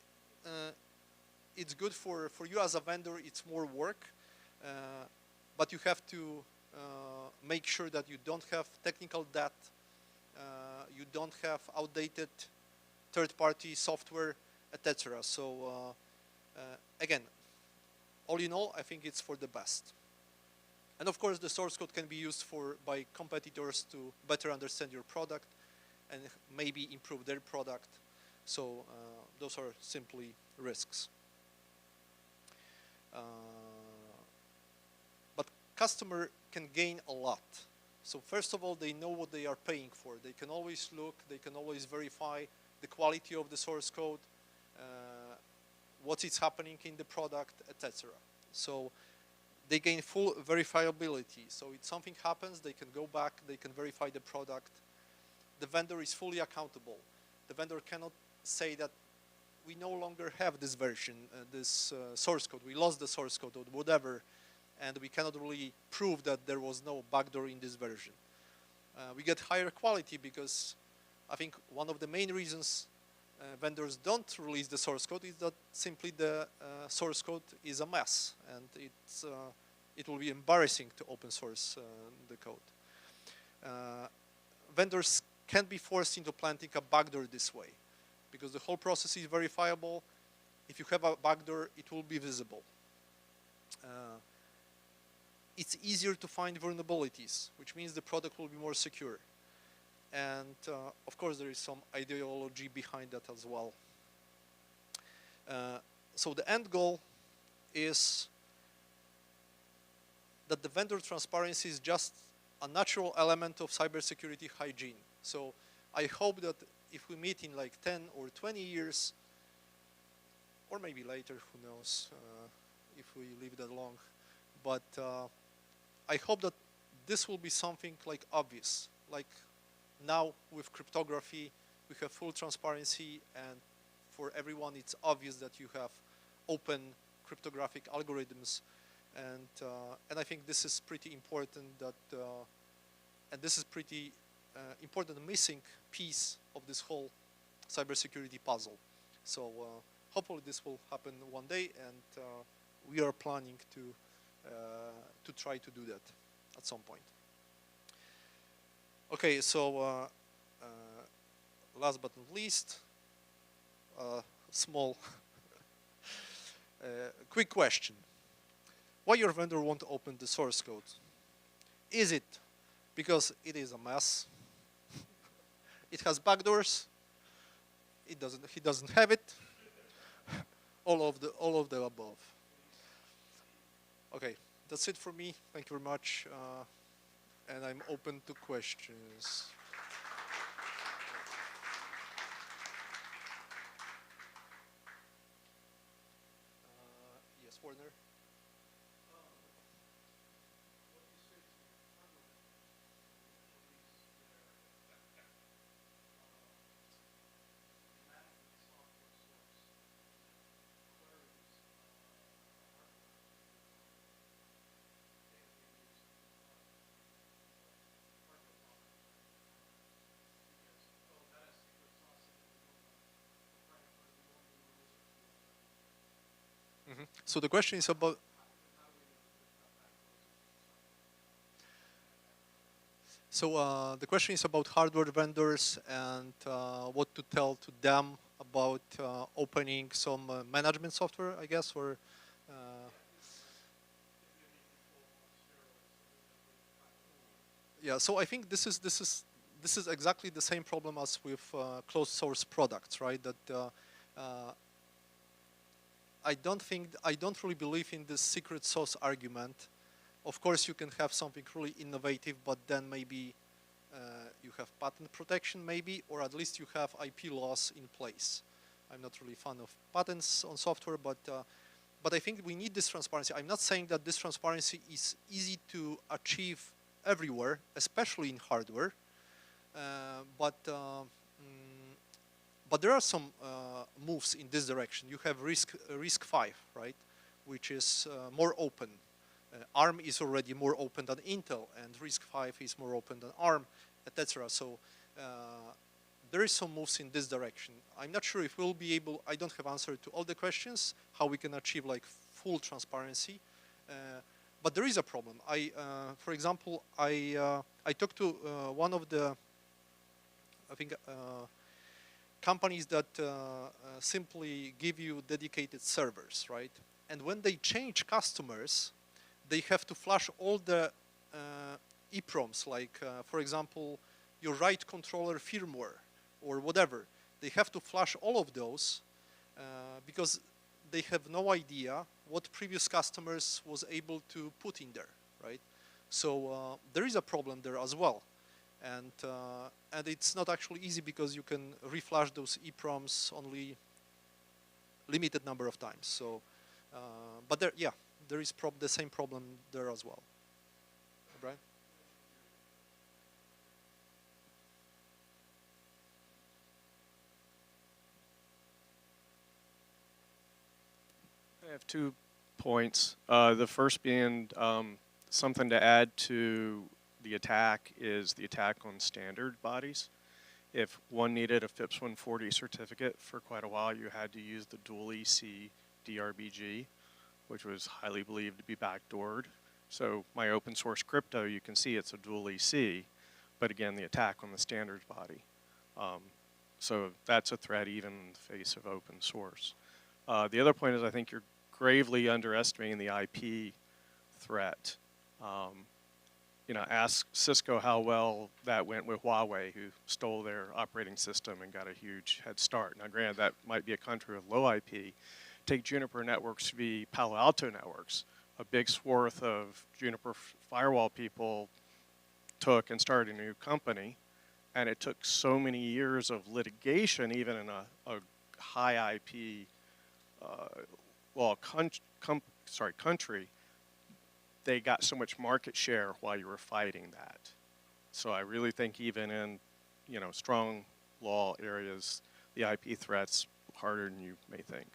it's good for you as a vendor, it's more work, but you have to make sure that you don't have technical debt, you don't have outdated third-party software, etc. So again, all in all, I think it's for the best. And of course, the source code can be used by competitors to better understand your product and maybe improve their product. So those are simply risks. But customer can gain a lot. So first of all, they know what they are paying for. They can always look, they can always verify the quality of the source code, what is happening in the product, etc. So they gain full verifiability. So if something happens, they can go back, they can verify the product. The vendor is fully accountable. the vendor cannot say that we no longer have this version, this source code. We lost the source code or whatever, and we cannot really prove that there was no backdoor in this version. We get higher quality because I think one of the main reasons vendors don't release the source code is that simply the source code is a mess, and it will be embarrassing to open source the code. Vendors can't be forced into planting a backdoor this way, because the whole process is verifiable. If you have a backdoor, it will be visible. It's easier to find vulnerabilities, which means the product will be more secure. And of course, there is some ideology behind that as well. So the end goal is that the vendor transparency is just a natural element of cybersecurity hygiene. So I hope that if we meet in like 10 or 20 years, or maybe later, who knows, if we live that long, but I hope that this will be something like obvious. Like now with cryptography, we have full transparency, and for everyone it's obvious that you have open cryptographic algorithms, and I think this is pretty important that, and this is pretty important missing piece of this whole cybersecurity puzzle. So hopefully this will happen one day, and we are planning to try to do that at some point. Okay, so last but not least, small quick question. Why your vendor won't open the source code? Is it because it is a mess? It has backdoors? He doesn't have it? all of the above. Okay, that's it for me. Thank you very much, and I'm open to questions. Yes, Warner. So the question is about. So the question is about hardware vendors and what to tell to them about opening some management software, I guess, or. Yeah. So I think this is exactly the same problem as with closed source products, right? That. I don't really believe in this secret sauce argument. Of course, you can have something really innovative, but then maybe you have patent protection, maybe, or at least you have IP laws in place. I'm not really a fan of patents on software, but I think we need this transparency. I'm not saying that this transparency is easy to achieve everywhere, especially in hardware, but there are some moves in this direction. You have RISC-V, right, which is more open. ARM is already more open than Intel, and RISC-V is more open than ARM, etc. So there is some moves in this direction. I'm not sure if we'll be able. I don't have answer to all the questions how we can achieve like full transparency, but there is a problem. For example, I talked to one of the, I think. Companies that simply give you dedicated servers, right? And when they change customers, they have to flush all the EPROMs, like, for example, your write controller firmware or whatever. They have to flush all of those because they have no idea what previous customers was able to put in there, right? So there is a problem there as well. And it's not actually easy because you can reflash those EPROMs only limited number of times. So, but there is the same problem there as well. Brian? have 2 points. The first being something to add to the attack is the attack on standard bodies. If one needed a FIPS 140 certificate for quite a while, you had to use the dual EC DRBG, which was highly believed to be backdoored. So my open source crypto, you can see it's a dual EC, but again, the attack on the standards body. So that's a threat even in the face of open source. The other point is I think you're gravely underestimating the IP threat. You know, ask Cisco how well that went with Huawei, who stole their operating system and got a huge head start. Now, granted, that might be a country with low IP. Take Juniper Networks v. Palo Alto Networks. A big swath of Juniper firewall people took and started a new company, and it took so many years of litigation, even in a high IP, country, they got so much market share while you were fighting that. So I really think even in, you know, strong law areas, the IP threat's harder than you may think.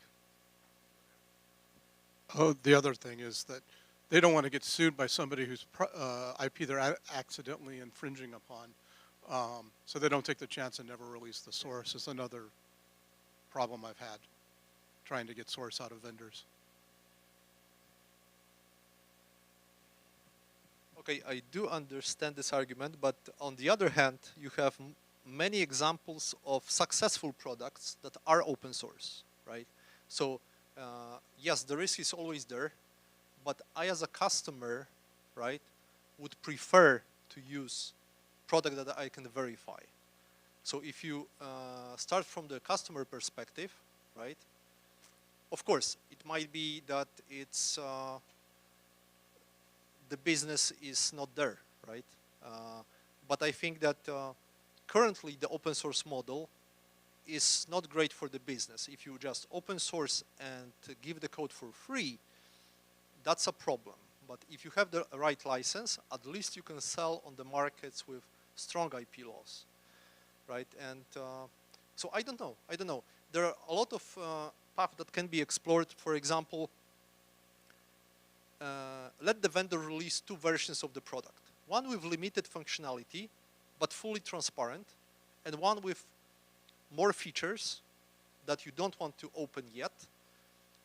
Oh, the other thing is that they don't want to get sued by somebody whose IP they're accidentally infringing upon. So they don't take the chance and never release the source. It's another problem I've had trying to get source out of vendors. Okay, I do understand this argument, but on the other hand, you have many examples of successful products that are open source, right? So, yes, the risk is always there, but I, as a customer, right, would prefer to use product that I can verify. So if you start from the customer perspective, right, of course, it might be that it's the business is not there, right? But I think that currently the open source model is not great for the business. If you just open source and give the code for free, that's a problem. But if you have the right license, at least you can sell on the markets with strong IP laws, right? And so I don't know. There are a lot of paths that can be explored. For example, let the vendor release 2 versions of the product. One with limited functionality, but fully transparent, and one with more features that you don't want to open yet,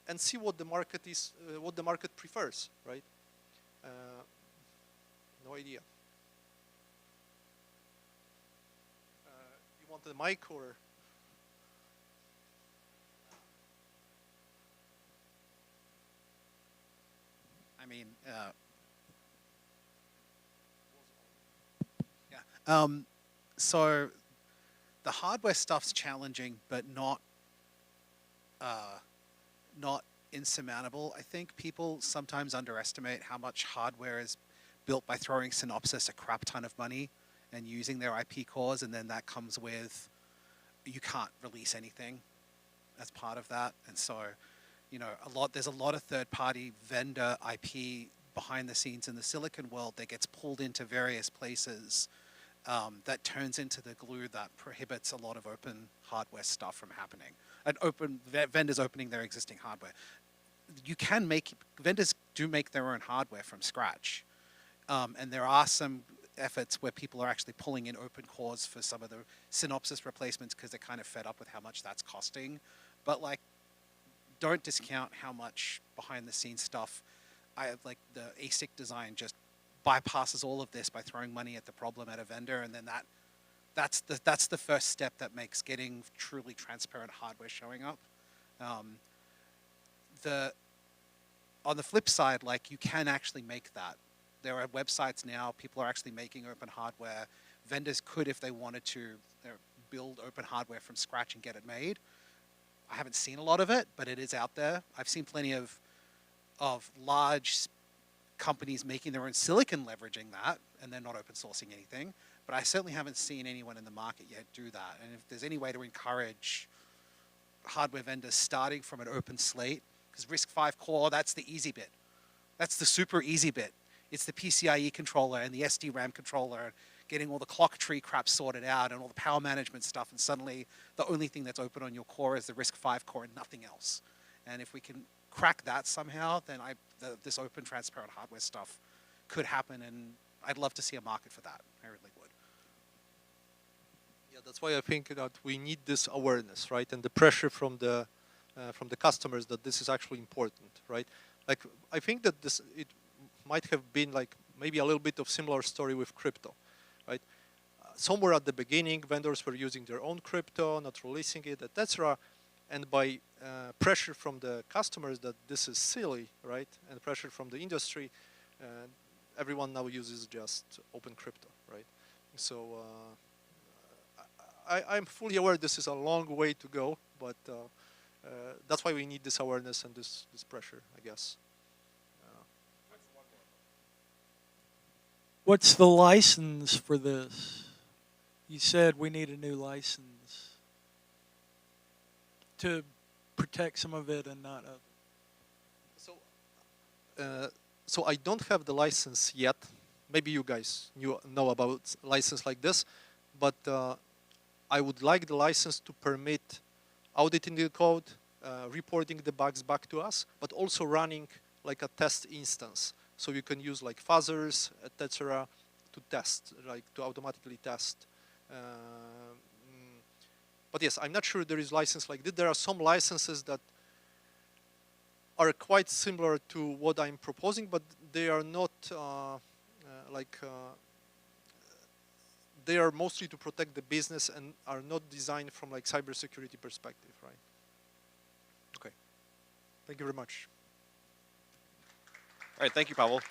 and see what the market is, what the market prefers, right? No idea. You want the mic or? I mean, yeah. So the hardware stuff's challenging, but not insurmountable. I think people sometimes underestimate how much hardware is built by throwing Synopsys a crap ton of money and using their IP cores, and then that comes with, you can't release anything as part of that. And so, you know, there's a lot of third-party vendor IP behind the scenes in the silicon world that gets pulled into various places that turns into the glue that prohibits a lot of open hardware stuff from happening. And vendors opening their existing hardware. Vendors do make their own hardware from scratch. And there are some efforts where people are actually pulling in open cores for some of the Synopsys replacements because they're kind of fed up with how much that's costing. But like, don't discount how much behind the scenes stuff, like the ASIC design just bypasses all of this by throwing money at the problem at a vendor, and then that's the first step that makes getting truly transparent hardware showing up. On the flip side, like, you can actually make that. There are websites now, people are actually making open hardware. Vendors could, if they wanted to, build open hardware from scratch and get it made. I haven't seen a lot of it, but it is out there. I've seen plenty of large companies making their own silicon leveraging that, and they're not open sourcing anything. But I certainly haven't seen anyone in the market yet do that. And if there's any way to encourage hardware vendors starting from an open slate, because RISC-V core, that's the easy bit. That's the super easy bit. It's the PCIe controller and the SD-RAM controller, getting all the clock tree crap sorted out and all the power management stuff, and suddenly the only thing that's open on your core is the RISC-V core and nothing else. And if we can crack that somehow, then this open, transparent hardware stuff could happen, and I'd love to see a market for that. I really would. Yeah, that's why I think that we need this awareness, right, and the pressure from the customers that this is actually important, right? Like, I think that it might have been like maybe a little bit of similar story with crypto, right? Somewhere at the beginning, vendors were using their own crypto, not releasing it, etc. And by pressure from the customers that this is silly, right, and pressure from the industry, everyone now uses just open crypto, right? So I'm fully aware this is a long way to go, but that's why we need this awareness and this pressure, I guess. What's the license for this? You said we need a new license to protect some of it and not others. So I don't have the license yet. Maybe you guys know about license like this, but I would like the license to permit auditing the code, reporting the bugs back to us, but also running like a test instance. So you can use like fuzzers, etc., to test, like to automatically test. But yes, I'm not sure there is license like this. There are some licenses that are quite similar to what I'm proposing, but they are not they are mostly to protect the business and are not designed from like cybersecurity perspective, right? Okay. Thank you very much. All right, thank you, Pawel.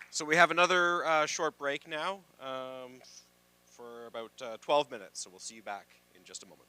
So we have another short break now for about 12 minutes, so we'll see you back in just a moment.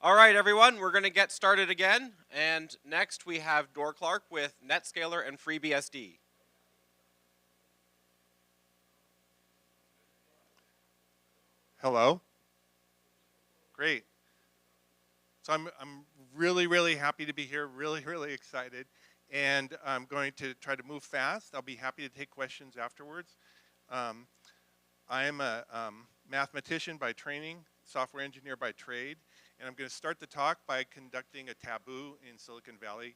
All right, everyone, we're going to get started again. And next we have Dorr Clark with NetScaler and FreeBSD. Hello. Great. So I'm really, really happy to be here, really, really excited. And I'm going to try to move fast. I'll be happy to take questions afterwards. I am a mathematician by training, software engineer by trade. And I'm going to start the talk by conducting a taboo in Silicon Valley.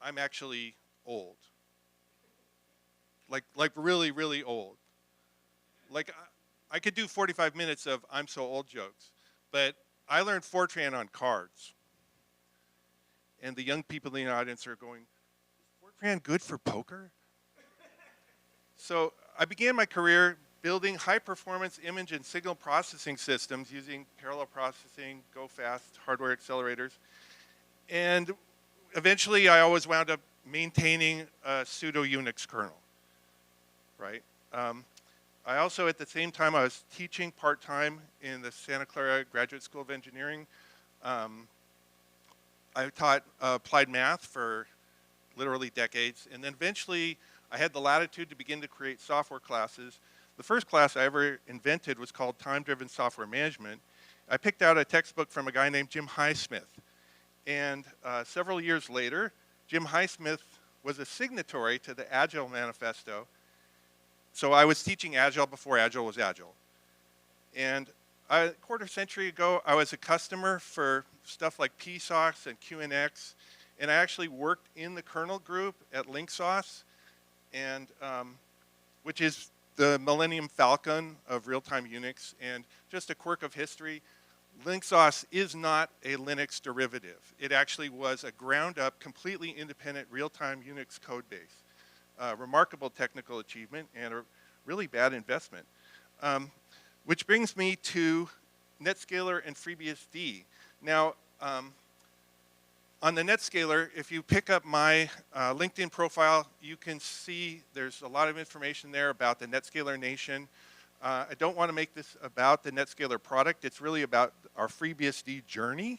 I'm actually old. Like really, really old. Like I could do 45 minutes of I'm so old jokes, but I learned Fortran on cards. And the young people in the audience are going, is Fortran good for poker? So I began my career building high-performance image and signal processing systems using parallel processing, go-fast hardware accelerators. And eventually, I always wound up maintaining a pseudo Unix kernel, right? I also, at the same time, I was teaching part-time in the Santa Clara Graduate School of Engineering. I taught applied math for literally decades. And then eventually, I had the latitude to begin to create software classes. The first class I ever invented was called Time-Driven Software Management. I picked out a textbook from a guy named Jim Highsmith. And several years later, Jim Highsmith was a signatory to the Agile Manifesto. So I was teaching Agile before Agile was Agile. And a quarter century ago, I was a customer for stuff like PSOX and QNX. And I actually worked in the kernel group at LinkSauce, and which is the Millennium Falcon of real-time Unix. And just a quirk of history, LinkSauce is not a Linux derivative. It actually was a ground-up, completely independent real-time Unix code base. Remarkable technical achievement and a really bad investment. Which brings me to NetScaler and FreeBSD. Now, on the NetScaler, if you pick up my LinkedIn profile, you can see there's a lot of information there about the NetScaler Nation. I don't want to make this about the NetScaler product. It's really about our FreeBSD journey.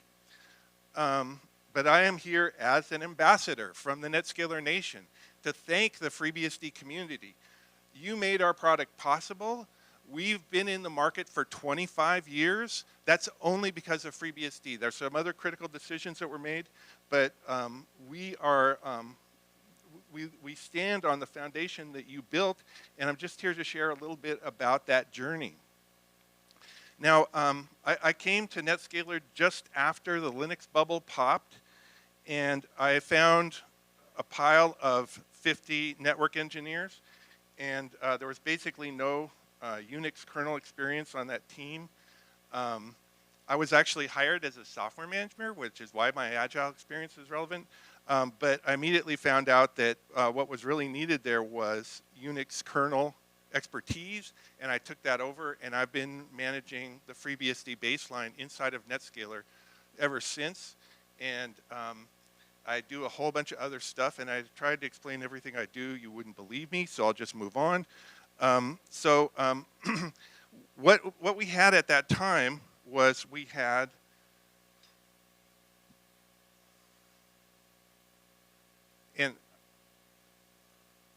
But I am here as an ambassador from the NetScaler Nation to thank the FreeBSD community. You made our product possible. We've been in the market for 25 years. That's only because of FreeBSD. There's some other critical decisions that were made, but we stand on the foundation that you built, and I'm just here to share a little bit about that journey. Now, I came to NetScaler just after the Linux bubble popped, and I found a pile of 50 network engineers, and there was basically no Unix kernel experience on that team. I was actually hired as a software manager, which is why my Agile experience is relevant. But I immediately found out that what was really needed there was Unix kernel expertise, and I took that over, and I've been managing the FreeBSD baseline inside of NetScaler ever since. And I do a whole bunch of other stuff, and I tried to explain everything I do. You wouldn't believe me, so I'll just move on. What we had at that time was we had and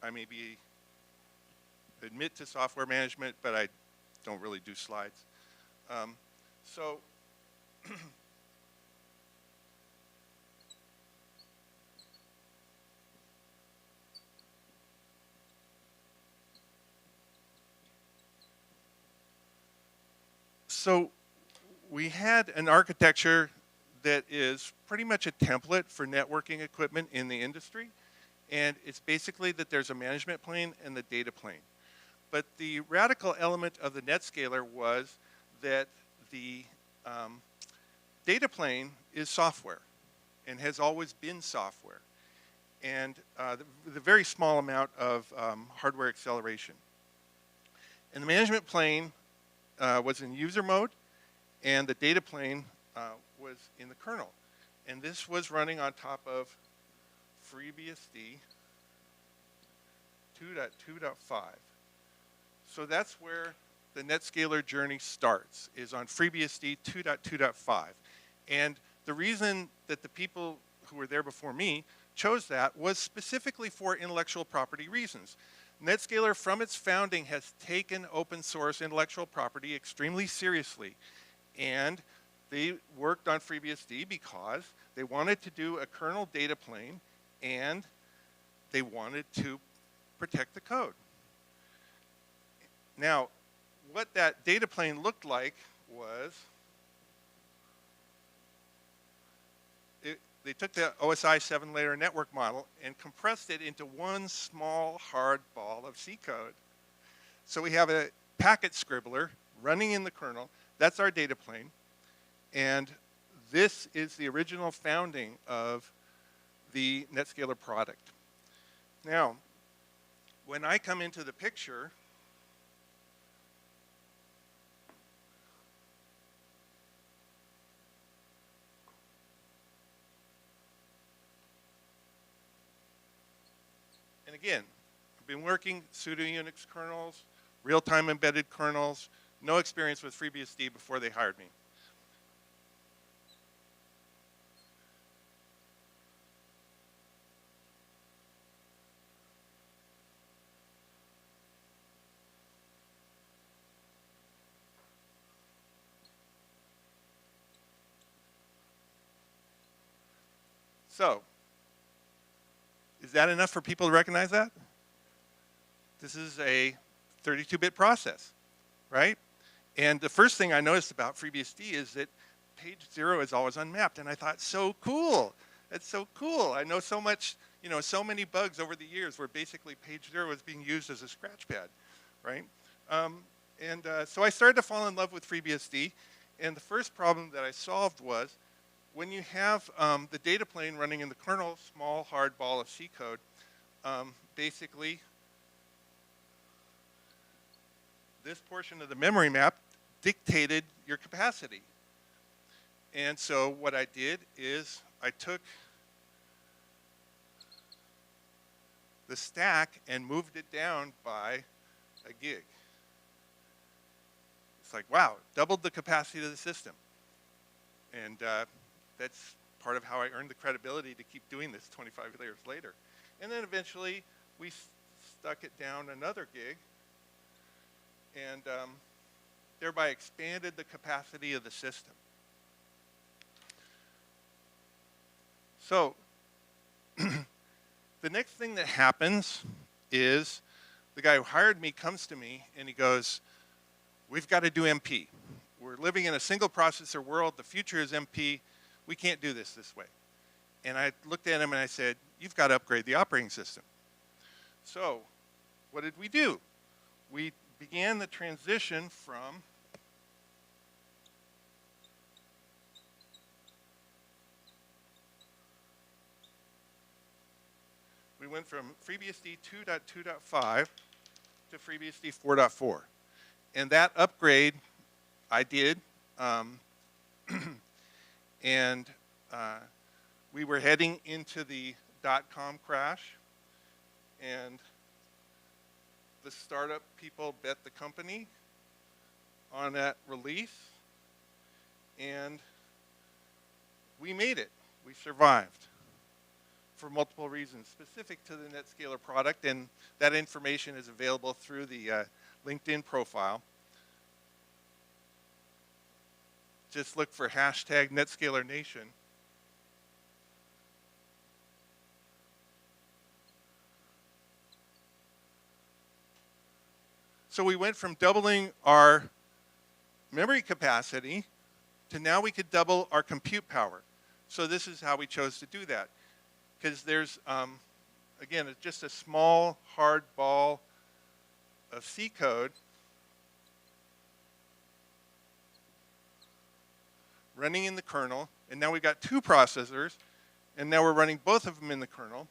I maybe admit to software management, but I don't really do slides. So we had an architecture that is pretty much a template for networking equipment in the industry. And it's basically that there's a management plane and the data plane. But the radical element of the NetScaler was that the data plane is software and has always been software. And the very small amount of hardware acceleration. And the management plane was in user mode, and the data plane was in the kernel. And this was running on top of FreeBSD 2.2.5. So that's where the NetScaler journey starts, is on FreeBSD 2.2.5. And the reason that the people who were there before me chose that was specifically for intellectual property reasons. NetScaler, from its founding, has taken open source intellectual property extremely seriously. And they worked on FreeBSD because they wanted to do a kernel data plane and they wanted to protect the code. Now, what that data plane looked like was they took the OSI 7-layer network model and compressed it into one small hard ball of C code. So we have a packet scribbler running in the kernel. That's our data plane. And this is the original founding of the NetScaler product. Now, when I come into the picture, and again, I've been working pseudo Unix kernels, real-time embedded kernels, no experience with FreeBSD before they hired me. So, is that enough for people to recognize that? This is a 32-bit process, right? And the first thing I noticed about FreeBSD is that page 0 is always unmapped. And I thought, so cool. That's so cool. I know so much, you know, so many bugs over the years where basically page 0 is being used as a scratch pad, right? So I started to fall in love with FreeBSD. And the first problem that I solved was, when you have the data plane running in the kernel, small hard ball of C code, basically this portion of the memory map dictated your capacity. And so what I did is I took the stack and moved it down by a gig. It's like, wow, doubled the capacity of the system. And that's part of how I earned the credibility to keep doing this 25 years later. And then eventually we stuck it down another gig and thereby expanded the capacity of the system. So the next thing that happens is the guy who hired me comes to me and he goes, we've got to do MP. We're living in a single processor world. The future is MP. We can't do this way. And I looked at him and I said, you've got to upgrade the operating system. So what did we do? We began the transition from we went from FreeBSD 2.2.5 to FreeBSD 4.4. And that upgrade I did. And we were heading into the .com crash, and the startup people bet the company on that release, and we made it. We survived for multiple reasons specific to the NetScaler product, and that information is available through the LinkedIn profile. Just look for hashtag NetScaler Nation. So we went from doubling our memory capacity to now we could double our compute power. So this is how we chose to do that. Because there's, again, it's just a small hard ball of C code running in the kernel, and now we've got two processors, and now we're running both of them in the kernel.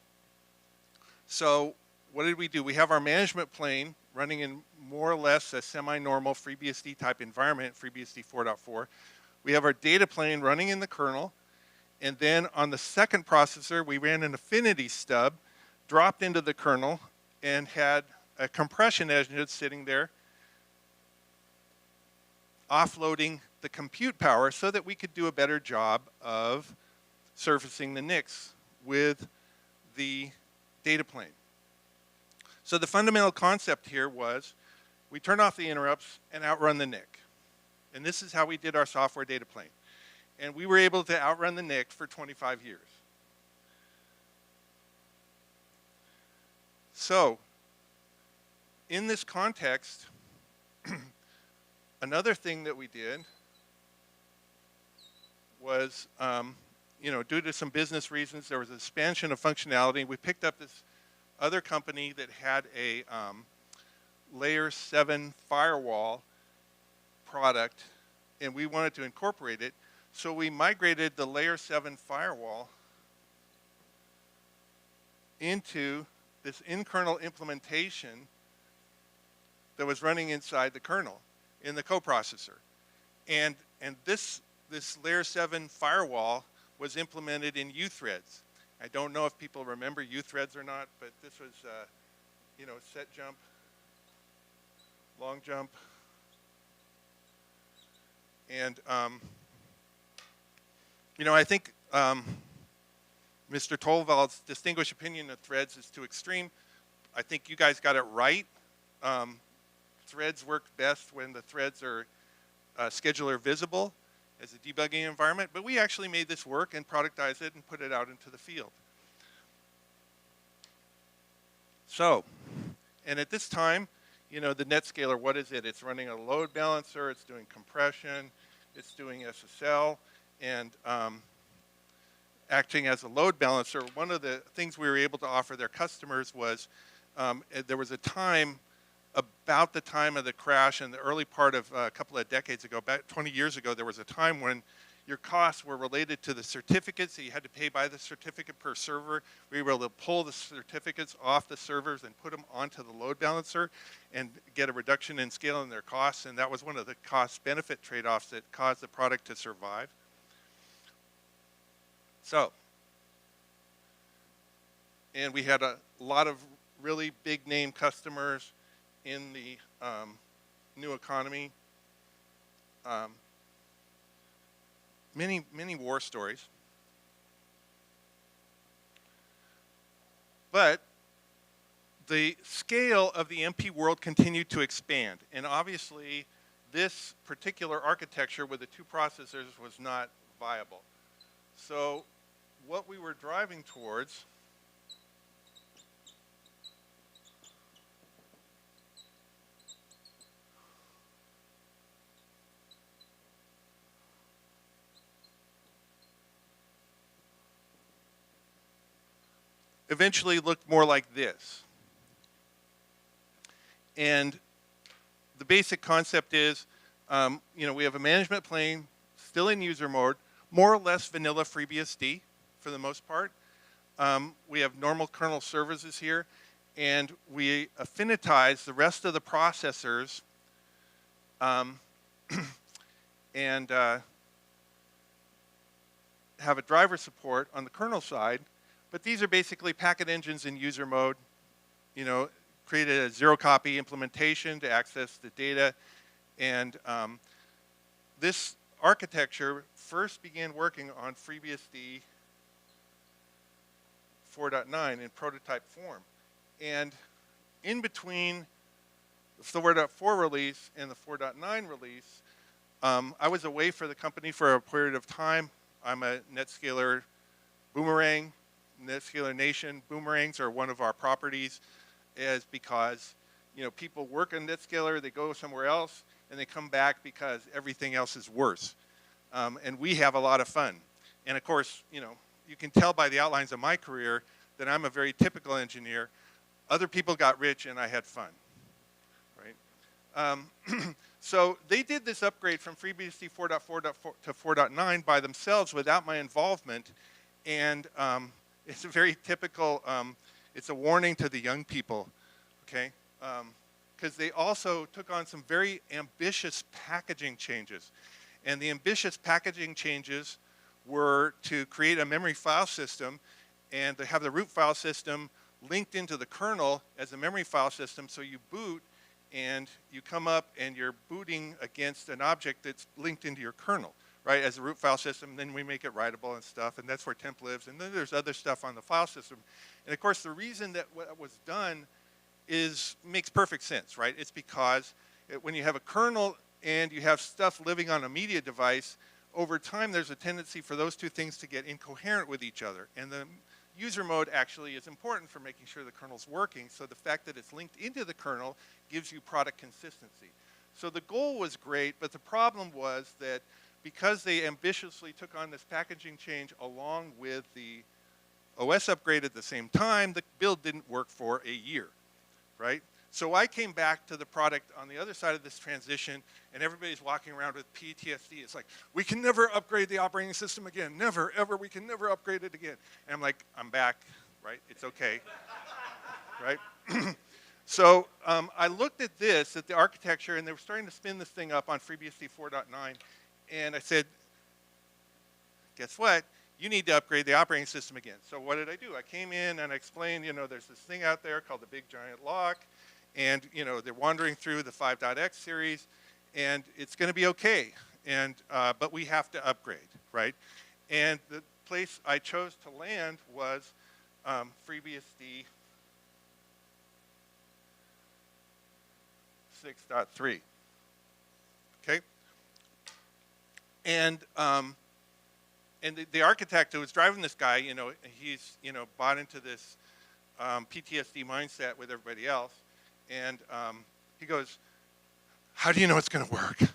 So what did we do? We have our management plane running in more or less a semi-normal FreeBSD type environment, FreeBSD 4.4. We have our data plane running in the kernel, and then on the second processor, we ran an affinity stub, dropped into the kernel, and had a compression engine sitting there offloading the compute power so that we could do a better job of surfacing the NICs with the data plane. So the fundamental concept here was we turn off the interrupts and outrun the NIC. And this is how we did our software data plane. And we were able to outrun the NIC for 25 years. So, in this context, another thing that we did was, due to some business reasons, there was an expansion of functionality. We picked up this other company that had a layer 7 firewall product, and we wanted to incorporate it. So we migrated the layer 7 firewall into this in-kernel implementation that was running inside the kernel in the coprocessor. And this layer 7 firewall was implemented in U-threads. I don't know if people remember U-threads or not, but this was, set jump, long jump, and I think Mr. Tolvald's distinguished opinion of threads is too extreme. I think you guys got it right. Threads work best when the threads are scheduler visible as a debugging environment, but we actually made this work and productized it and put it out into the field. So, and at this time, the NetScaler, what is it? It's running a load balancer, it's doing compression, it's doing SSL, and acting as a load balancer. One of the things we were able to offer their customers was there was a time, about the time of the crash in the early part of a couple of decades ago, about 20 years ago, there was a time when your costs were related to the certificates, so you had to pay by the certificate per server. We were able to pull the certificates off the servers and put them onto the load balancer and get a reduction in scale in their costs, and that was one of the cost-benefit trade-offs that caused the product to survive. So, and we had a lot of really big name customers in the new economy. Many war stories. But the scale of the MP world continued to expand. And obviously, this particular architecture with the two processors was not viable. So what we were driving towards eventually looked more like this. And the basic concept is, we have a management plane still in user mode, more or less vanilla FreeBSD for the most part. We have normal kernel services here, and we affinitize the rest of the processors and have a driver support on the kernel side. But these are basically packet engines in user mode, created a zero-copy implementation to access the data. And this architecture first began working on FreeBSD 4.9 in prototype form. And in between the 4.4 release and the 4.9 release, I was away for the company for a period of time. I'm a NetScaler boomerang. NetScaler Nation boomerangs are one of our properties, is because people work on NetScaler, they go somewhere else, and they come back because everything else is worse. And we have a lot of fun. And of course, you can tell by the outlines of my career that I'm a very typical engineer. Other people got rich and I had fun, right? So they did this upgrade from FreeBSD 4.4 to 4.9 by themselves without my involvement. And it's a very typical, it's a warning to the young people, okay? Because they also took on some very ambitious packaging changes. And the ambitious packaging changes were to create a memory file system and to have the root file system linked into the kernel as a memory file system, so you boot and you come up and you're booting against an object that's linked into your kernel, right, as a root file system. Then we make it writable and stuff, and that's where temp lives. And then there's other stuff on the file system. And of course, the reason that what was done makes perfect sense, right? It's because when you have a kernel and you have stuff living on a media device, over time there's a tendency for those two things to get incoherent with each other. And the user mode actually is important for making sure the kernel's working, so the fact that it's linked into the kernel gives you product consistency. So the goal was great, but the problem was that because they ambitiously took on this packaging change along with the OS upgrade at the same time, the build didn't work for a year, right? So I came back to the product on the other side of this transition, and everybody's walking around with PTSD. It's like, we can never upgrade the operating system again. Never, ever. We can never upgrade it again. And I'm like, I'm back, right? It's okay, right? So I looked at this, at the architecture, and they were starting to spin this thing up on FreeBSD 4.9, and I said, guess what? You need to upgrade the operating system again. So what did I do? I came in and I explained, there's this thing out there called the Big Giant Lock, and they're wandering through the 5.x series, and it's going to be okay. And but we have to upgrade, right? And the place I chose to land was FreeBSD 6.3. Okay. And the architect who was driving this guy, he's bought into this PTSD mindset with everybody else. And he goes, how do you know it's going to work? I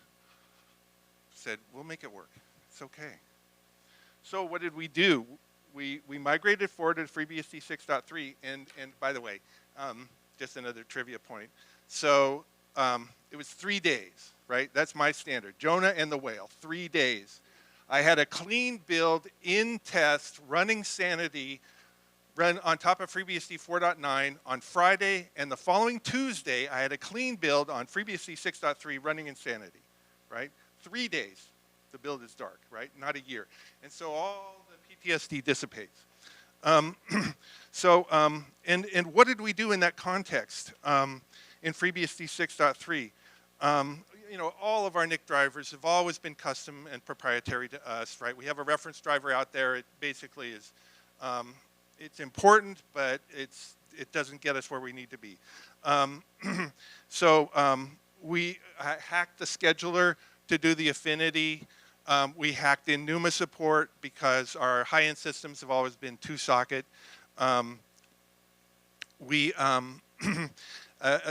said, we'll make it work. It's okay. So what did we do? We migrated forward to FreeBSD 6.3. And by the way, just another trivia point. So it was 3 days, right? That's my standard. Jonah and the whale, 3 days. I had a clean build in test, running sanity, run on top of FreeBSD 4.9 on Friday, and the following Tuesday, I had a clean build on FreeBSD 6.3 running Insanity, right? 3 days, the build is dark, right? Not a year. And so all the PTSD dissipates. And what did we do in that context in FreeBSD 6.3? All of our NIC drivers have always been custom and proprietary to us, right? We have a reference driver out there. It basically is, it's important, but it doesn't get us where we need to be. We hacked the scheduler to do the affinity. We hacked in NUMA support because our high-end systems have always been 2-socket.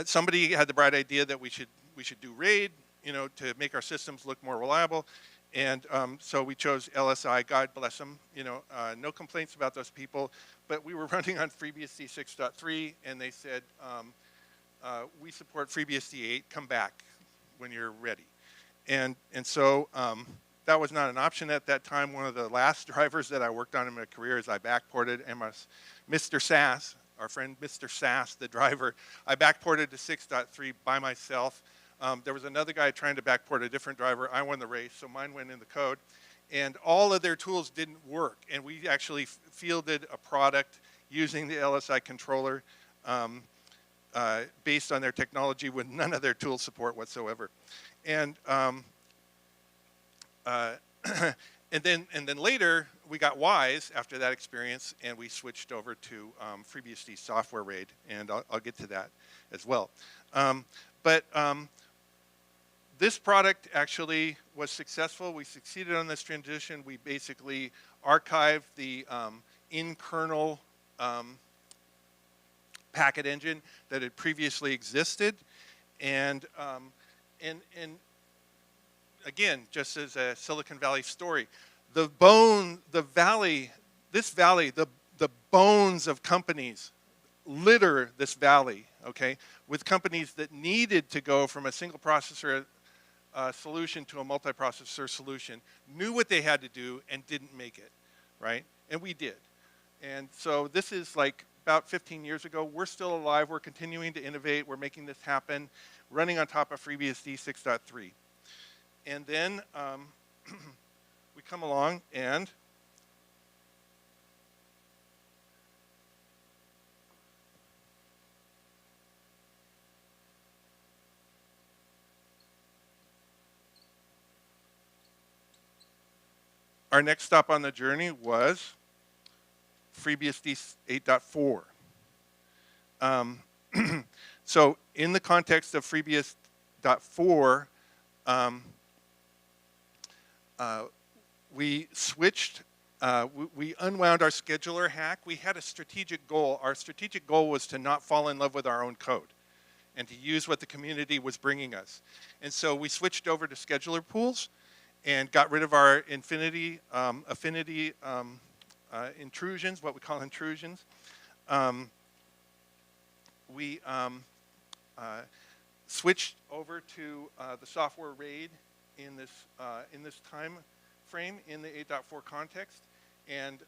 Somebody had the bright idea that we should do RAID, to make our systems look more reliable. And so we chose LSI, God bless them, no complaints about those people. But we were running on FreeBSD 6.3, and they said, we support FreeBSD 8, come back when you're ready. And so that was not an option at that time. One of the last drivers that I worked on in my career is I backported Mr. Sass, our friend Mr. Sass, the driver. I backported to 6.3 by myself. There was another guy trying to backport a different driver. I won the race, so mine went in the code. And all of their tools didn't work. And we actually fielded a product using the LSI controller based on their technology with none of their tool support whatsoever. And and then later, we got wise after that experience, and we switched over to FreeBSD software RAID, and I'll get to that as well. This product actually was successful. We succeeded on this transition. We basically archived the in-kernel packet engine that had previously existed. And again, just as a Silicon Valley story, the bones of companies litter this valley, okay, with companies that needed to go from a single processor solution to a multiprocessor solution, knew what they had to do and didn't make it, right? And we did. And so this is like about 15 years ago. We're still alive. We're continuing to innovate. We're making this happen, running on top of FreeBSD 6.3. And then we come along and our next stop on the journey was FreeBSD 8.4. So in the context of FreeBSD.4, we switched, we unwound our scheduler hack. We had a strategic goal. Our strategic goal was to not fall in love with our own code and to use what the community was bringing us. And so we switched over to scheduler pools and got rid of our affinity intrusions, what we call intrusions. We switched over to the software RAID in this time frame in the 8.4 context, and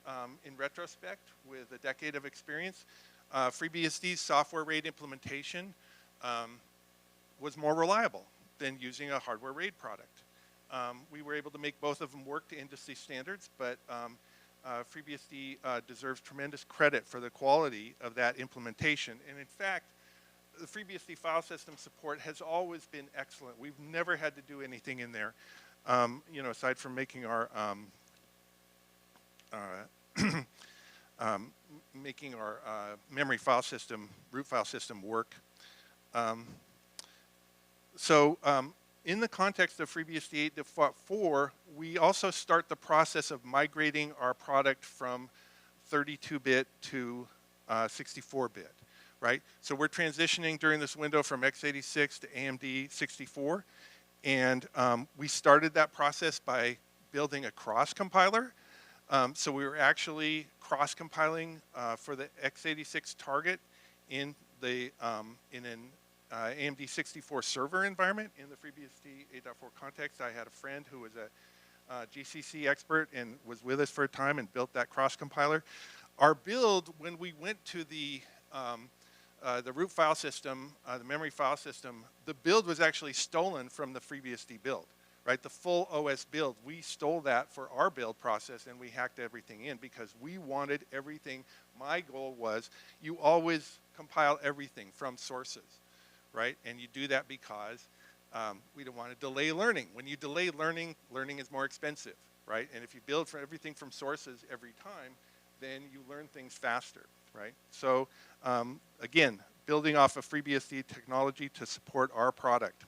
in retrospect, with a decade of experience, FreeBSD's software RAID implementation was more reliable than using a hardware RAID product. We were able to make both of them work to industry standards, but FreeBSD deserves tremendous credit for the quality of that implementation. And in fact, the FreeBSD file system support has always been excellent. We've never had to do anything in there, you know, aside from making our memory file system, root file system work. In the context of FreeBSD 8.4, we also start the process of migrating our product from 32-bit to 64-bit, right? So we're transitioning during this window from x86 to AMD 64, and we started that process by building a cross-compiler. So we were actually cross-compiling for the x86 target in an AMD 64 server environment in the FreeBSD 8.4 context. I had a friend who was a GCC expert and was with us for a time and built that cross-compiler. Our build, when we went to the root file system, the memory file system, the build was actually stolen from the FreeBSD build, right? The full OS build, we stole that for our build process and we hacked everything in because we wanted everything. My goal was you always compile everything from sources, right? And you do that because we don't want to delay learning. When you delay learning, learning is more expensive, right? And if you build for everything from sources every time, then you learn things faster, right? So again, building off of FreeBSD technology to support our product.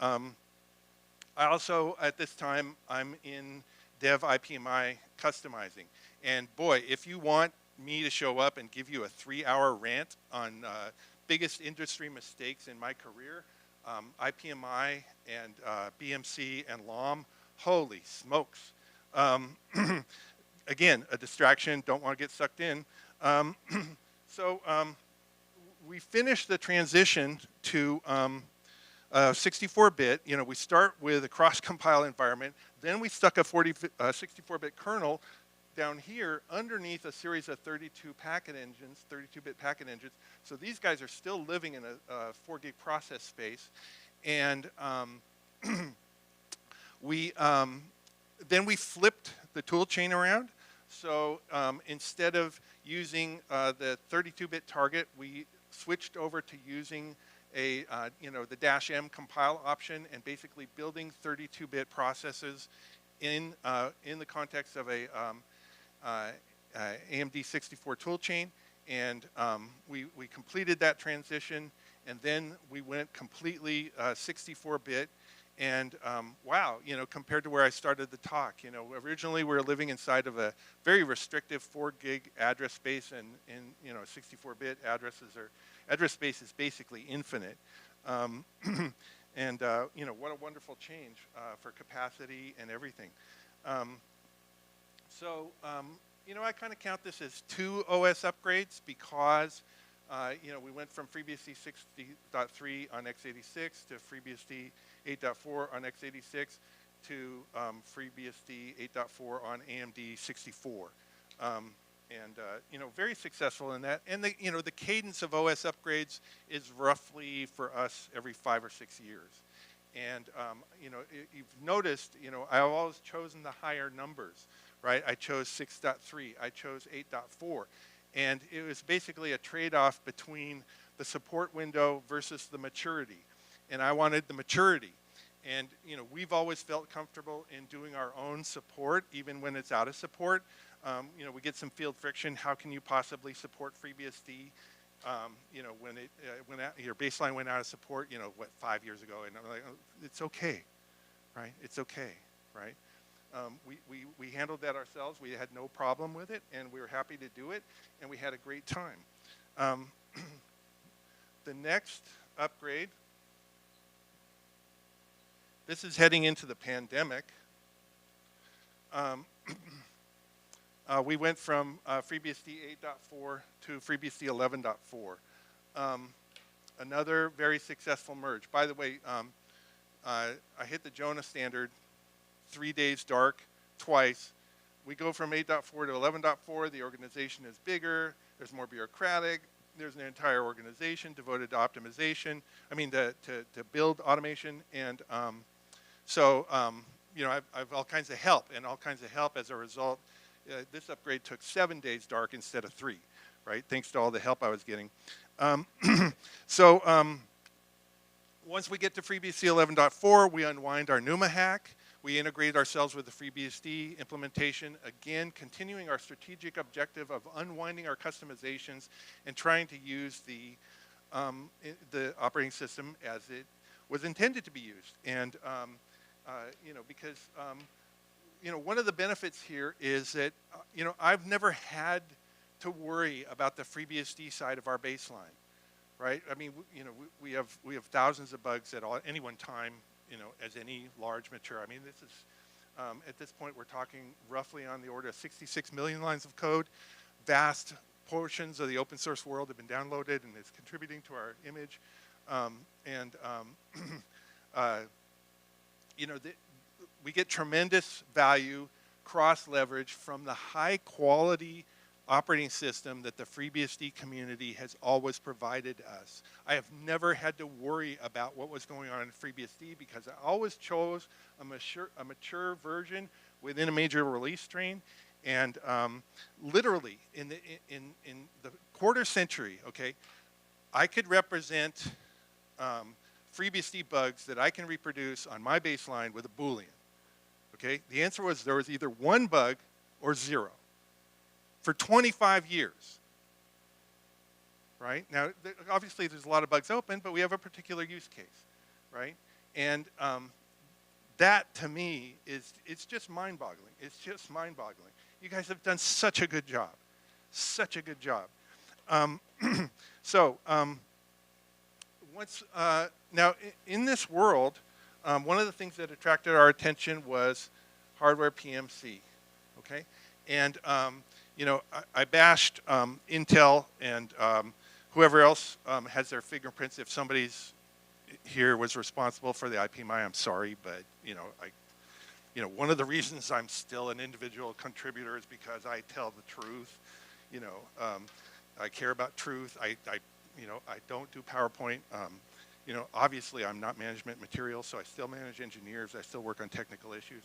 I also, at this time, I'm in dev IPMI customizing. And boy, if you want me to show up and give you a 3-hour rant on biggest industry mistakes in my career, IPMI and BMC and LOM, holy smokes. Again, a distraction, don't want to get sucked in. We finished the transition to 64-bit. You know, we start with a cross-compile environment, then we stuck a 64-bit kernel down here underneath a series of 32 packet engines, 32-bit packet engines. So these guys are still living in a 4 gig process space. And then we flipped the tool chain around. So instead of using the 32-bit target, we switched over to using the -M compile option and basically building 32-bit processes in the context of a AMD 64 toolchain, and we completed that transition, and then we went completely 64-bit. And wow, you know, compared to where I started the talk, you know, originally we were living inside of a very restrictive 4 gig address space, and you know, 64-bit address space is basically infinite. And you know, what a wonderful change for capacity and everything. You know, I kind of count this as 2 OS upgrades because you know, we went from FreeBSD 60.3 on x86 to FreeBSD 8.4 on x86 to FreeBSD 8.4 on AMD 64. You know, very successful in that. And the, you know, the cadence of OS upgrades is roughly for us every 5 or 6 years. And you know, you've noticed, you know, I've always chosen the higher numbers, right? I chose 6.3, I chose 8.4. And it was basically a trade-off between the support window versus the maturity. And I wanted the maturity. And we've always felt comfortable in doing our own support, even when it's out of support. We get some field friction. How can you possibly support FreeBSD? When your baseline went out of support, 5 years ago, and I'm like, oh, it's okay, right? It's okay, right? We handled that ourselves. We had no problem with it, and we were happy to do it, and we had a great time. The next upgrade, this is heading into the pandemic. We went from FreeBSD 8.4 to FreeBSD 11.4. Another very successful merge. By the way, I hit the Jonah standard 3 days dark twice. We go from 8.4 to 11.4. The organization is bigger. There's more bureaucratic. There's an entire organization devoted to optimization. To build automation. And I've all kinds of help, and all kinds of help as a result. This upgrade took 7 days dark instead of 3, right? Thanks to all the help I was getting. Once we get to FreeBSD 11.4, we unwind our NUMA hack. We integrate ourselves with the FreeBSD implementation, again, continuing our strategic objective of unwinding our customizations and trying to use the operating system as it was intended to be used. And, because one of the benefits here is that, I've never had to worry about the FreeBSD side of our baseline, right? We have thousands of bugs at any one time, as any large mature. This is, at this point, we're talking roughly on the order of 66 million lines of code. Vast portions of the open source world have been downloaded and is contributing to our image. We get tremendous value, cross-leverage from the high-quality operating system that the FreeBSD community has always provided us. I have never had to worry about what was going on in FreeBSD because I always chose a mature version within a major release strain. And literally, in the quarter century, okay, I could represent FreeBSD bugs that I can reproduce on my baseline with a Boolean. Okay, the answer was there was either one bug or 0 for 25 years, right? Now, obviously there's a lot of bugs open, but we have a particular use case, right? And that to me it's just mind-boggling. It's just mind-boggling. You guys have done such a good job, such a good job. Now in this world, one of the things that attracted our attention was hardware PMC, okay? And, I bashed Intel and whoever else has their fingerprints. If somebody's here was responsible for the IPMI, I'm sorry, but, one of the reasons I'm still an individual contributor is because I tell the truth. I care about truth. I don't do PowerPoint. Obviously I'm not management material, so I still manage engineers. I still work on technical issues.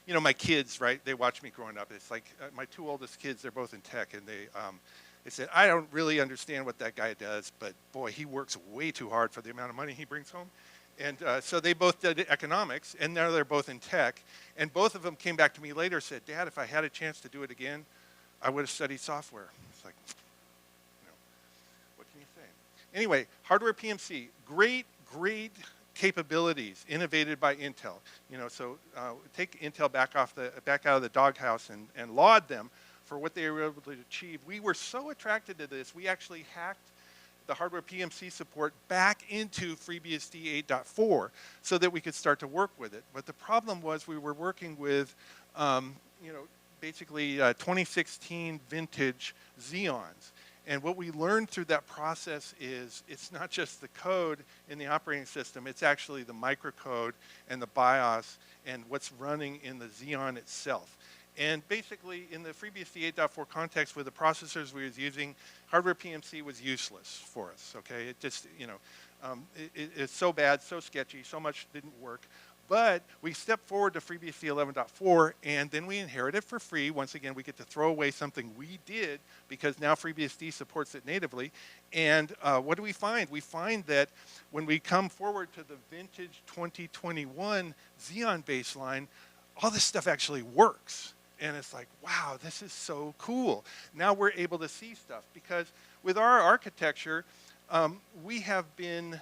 My kids, right, they watch me growing up. It's like my 2 oldest kids, they're both in tech, and they said, I don't really understand what that guy does, but boy, he works way too hard for the amount of money he brings home. And so they both did economics, and now they're both in tech. And both of them came back to me later and said, Dad, if I had a chance to do it again, I would have studied software. It's like, what can you say? Anyway, hardware PMC, great capabilities innovated by Intel. Take Intel back out of the doghouse and laud them for what they were able to achieve. We were so attracted to this, we actually hacked the hardware PMC support back into FreeBSD 8.4 so that we could start to work with it. But the problem was we were working with, basically 2016 vintage Xeons. And what we learned through that process is it's not just the code in the operating system, it's actually the microcode and the BIOS and what's running in the Xeon itself. And basically in the FreeBSD 8.4 context with the processors we was using, hardware PMC was useless for us, okay? It just, it's so bad, so sketchy, so much didn't work. But we step forward to FreeBSD 11.4, and then we inherit it for free. Once again, we get to throw away something we did because now FreeBSD supports it natively. And what do we find? We find that when we come forward to the vintage 2021 Xeon baseline, all this stuff actually works. And it's like, wow, this is so cool. Now we're able to see stuff because with our architecture, we have been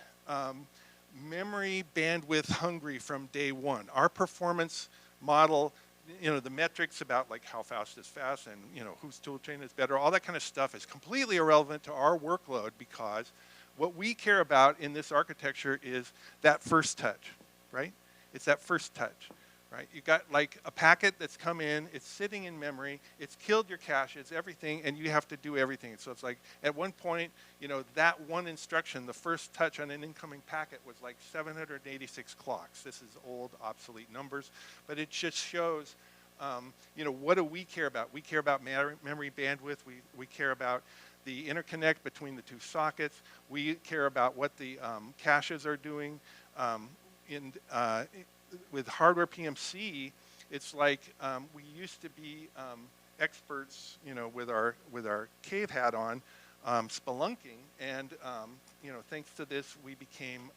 memory bandwidth hungry from day one. Our performance model, the metrics about like how fast is fast and whose tool chain is better, all that kind of stuff is completely irrelevant to our workload because what we care about in this architecture is that first touch, right? It's that first touch. Right? You got like a packet that's come in, it's sitting in memory, it's killed your cache, it's everything, and you have to do everything. So it's like at one point, that one instruction, the first touch on an incoming packet was like 786 clocks. This is old, obsolete numbers, but it just shows, what do we care about? We care about memory bandwidth. We care about the interconnect between the two sockets. We care about what the caches are doing. With hardware PMC, it's like we used to be experts, with our cave hat on, spelunking, and thanks to this, we became,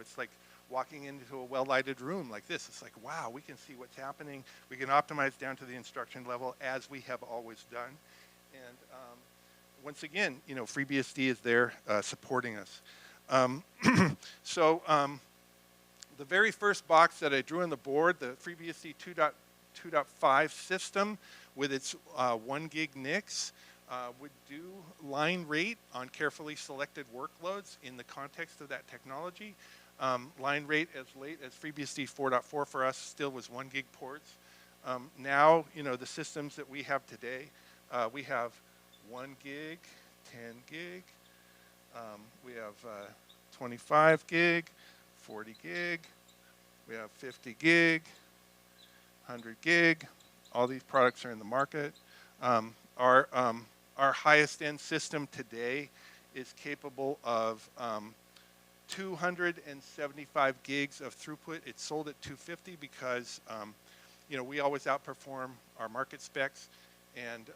it's like walking into a well-lighted room like this. It's like, wow, we can see what's happening. We can optimize down to the instruction level as we have always done. And once again, FreeBSD is there supporting us. The very first box that I drew on the board, the FreeBSD 2.5 system with its 1 gig NICs, would do line rate on carefully selected workloads in the context of that technology. Line rate as late as FreeBSD 4.4 for us still was 1 gig ports. Now, the systems that we have today, we have 1 gig, 10 gig, we have 25 gig, 40 gig, we have 50 gig, 100 gig. All these products are in the market. Our highest end system today is capable of 275 gigs of throughput. It's sold at 250 because we always outperform our market specs, and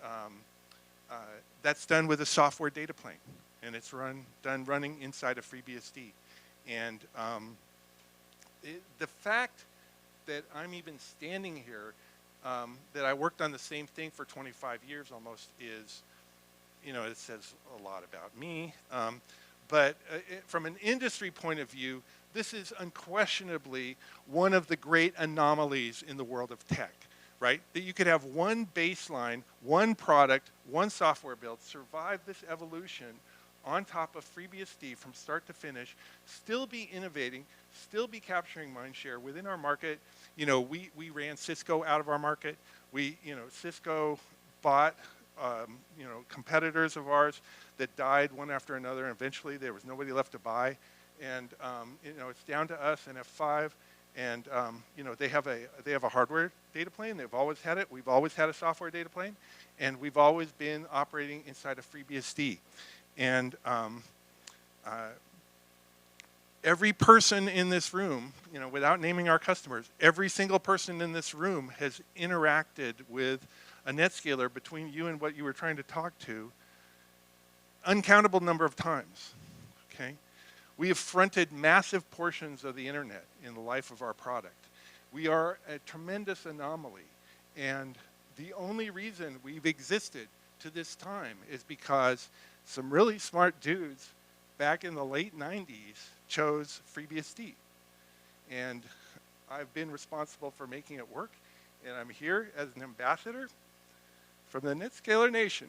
that's done with a software data plane, and it's done running inside of FreeBSD. And the fact that I'm even standing here, that I worked on the same thing for 25 years almost is, it says a lot about me. But from an industry point of view, this is unquestionably one of the great anomalies in the world of tech, right? That you could have one baseline, one product, one software build survive this evolution on top of FreeBSD from start to finish, still be innovating, still be capturing mind share within our market. We ran Cisco out of our market. Cisco bought, competitors of ours that died one after another, and eventually there was nobody left to buy. And, it's down to us and F5, and, they have a hardware data plane. They've always had it. We've always had a software data plane, and we've always been operating inside of FreeBSD. And every person in this room, without naming our customers, every single person in this room has interacted with a NetScaler between you and what you were trying to talk to uncountable number of times, okay? We have fronted massive portions of the internet in the life of our product. We are a tremendous anomaly, and the only reason we've existed to this time is because some really smart dudes back in the late 90s chose FreeBSD. And I've been responsible for making it work, and I'm here as an ambassador from the NetScaler Nation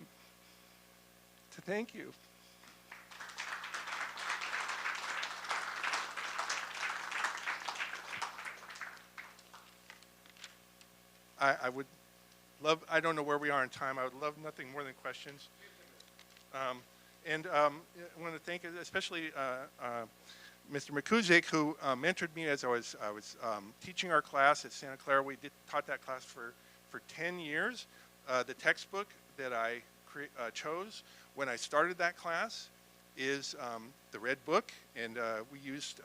to thank you. I would love, I don't know where we are in time, I would love nothing more than questions. I want to thank especially Mr. McKusick, who mentored me as I was teaching our class at Santa Clara. We taught that class for 10 years. The textbook that I chose when I started that class is the Red Book, and we used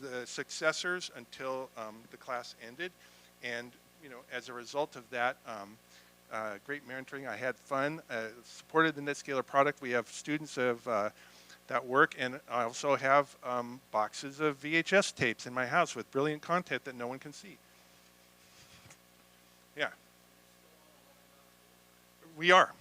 the successors until the class ended. And as a result of that, great mentoring, I had fun, supported the NetScaler product. We have students of that work, and I also have boxes of VHS tapes in my house with brilliant content that no one can see. Yeah. We are.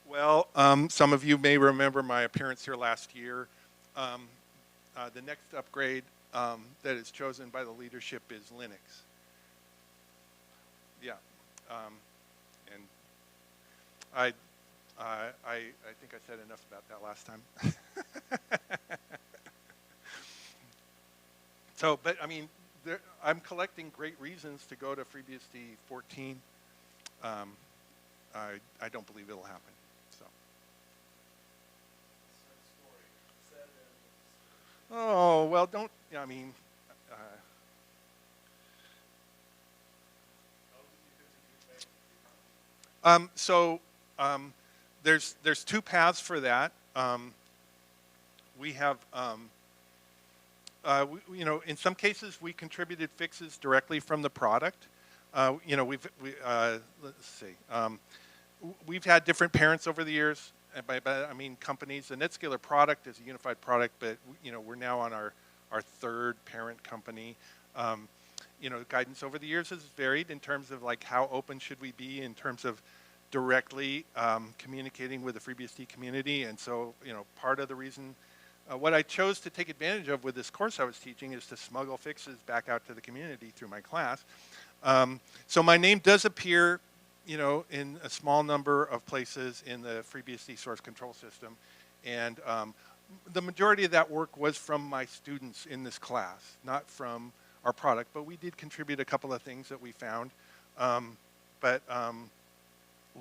Well, some of you may remember my appearance here last year. The next upgrade that is chosen by the leadership is Linux. Yeah. And I think I said enough about that last time. So, but I mean, I'm collecting great reasons to go to FreeBSD 14. I don't believe it'll happen. So. Oh well, don't. I mean. There's two paths for that. We have. In some cases, we contributed fixes directly from the product. Let's see. We've had different parents over the years. And by I mean companies. The NetScaler product is a unified product, but we're now on our third parent company. Guidance over the years has varied in terms of like how open should we be in terms of directly communicating with the FreeBSD community. And so, part of the reason. What I chose to take advantage of with this course I was teaching is to smuggle fixes back out to the community through my class. So my name does appear, in a small number of places in the FreeBSD source control system. And the majority of that work was from my students in this class, not from our product. But we did contribute a couple of things that we found.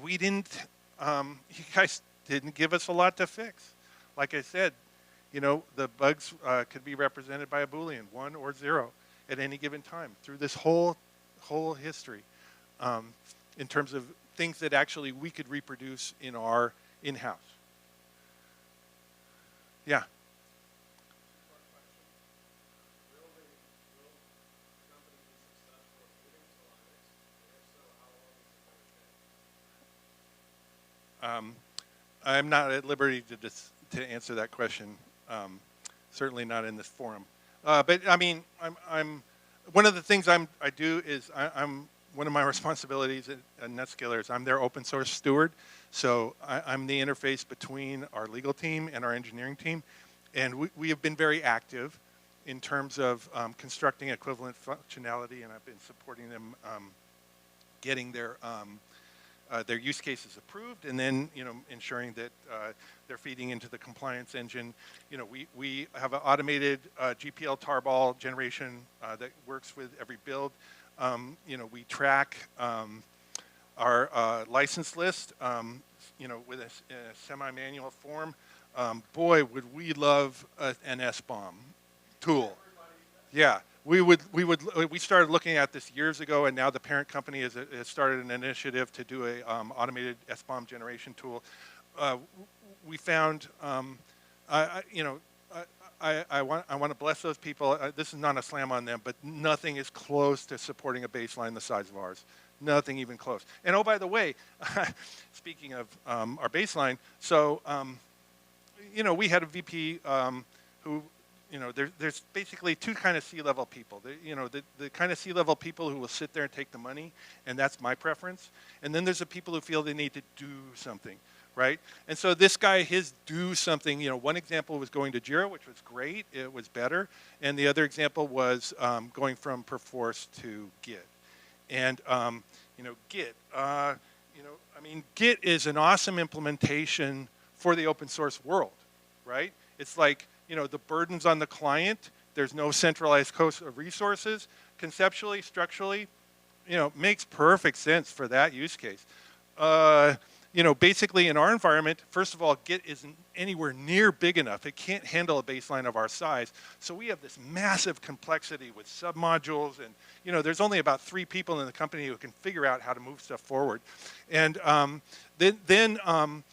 We didn't, you guys didn't give us a lot to fix. Like I said, the bugs could be represented by a Boolean, 1 or 0, at any given time through this whole history, in terms of things that actually we could reproduce in our in-house. Yeah. I'm not at liberty to answer that question. Certainly not in this forum. But I mean, I'm one of the things I do is I'm one of my responsibilities at NetScaler is I'm their open source steward. So I'm the interface between our legal team and our engineering team, and we have been very active in terms of constructing equivalent functionality, and I've been supporting them getting their use cases approved, and then ensuring that they're feeding into the compliance engine. We have an automated GPL tarball generation that works with every build. We track our license list, with a semi-manual form. Boy, would we love an SBOM tool. Yeah. We started looking at this years ago, and now the parent company has started an initiative to do a automated SBOM generation tool. We found, I want to bless those people. This is not a slam on them, but nothing is close to supporting a baseline the size of ours. Nothing even close. And oh, by the way, speaking of our baseline, so we had a VP who. There's basically two kind of C-level people. The kind of C-level people who will sit there and take the money, and that's my preference. And then there's the people who feel they need to do something, right? And so this guy, his do something, one example was going to Jira, which was great. It was better. And the other example was going from Perforce to Git. And, Git, Git is an awesome implementation for the open source world, right? It's like, the burdens on the client, there's no centralized cost of resources. Conceptually, structurally, makes perfect sense for that use case. basically in our environment, first of all, Git isn't anywhere near big enough. It can't handle a baseline of our size. So we have this massive complexity with submodules, and there's only about 3 people in the company who can figure out how to move stuff forward. And then on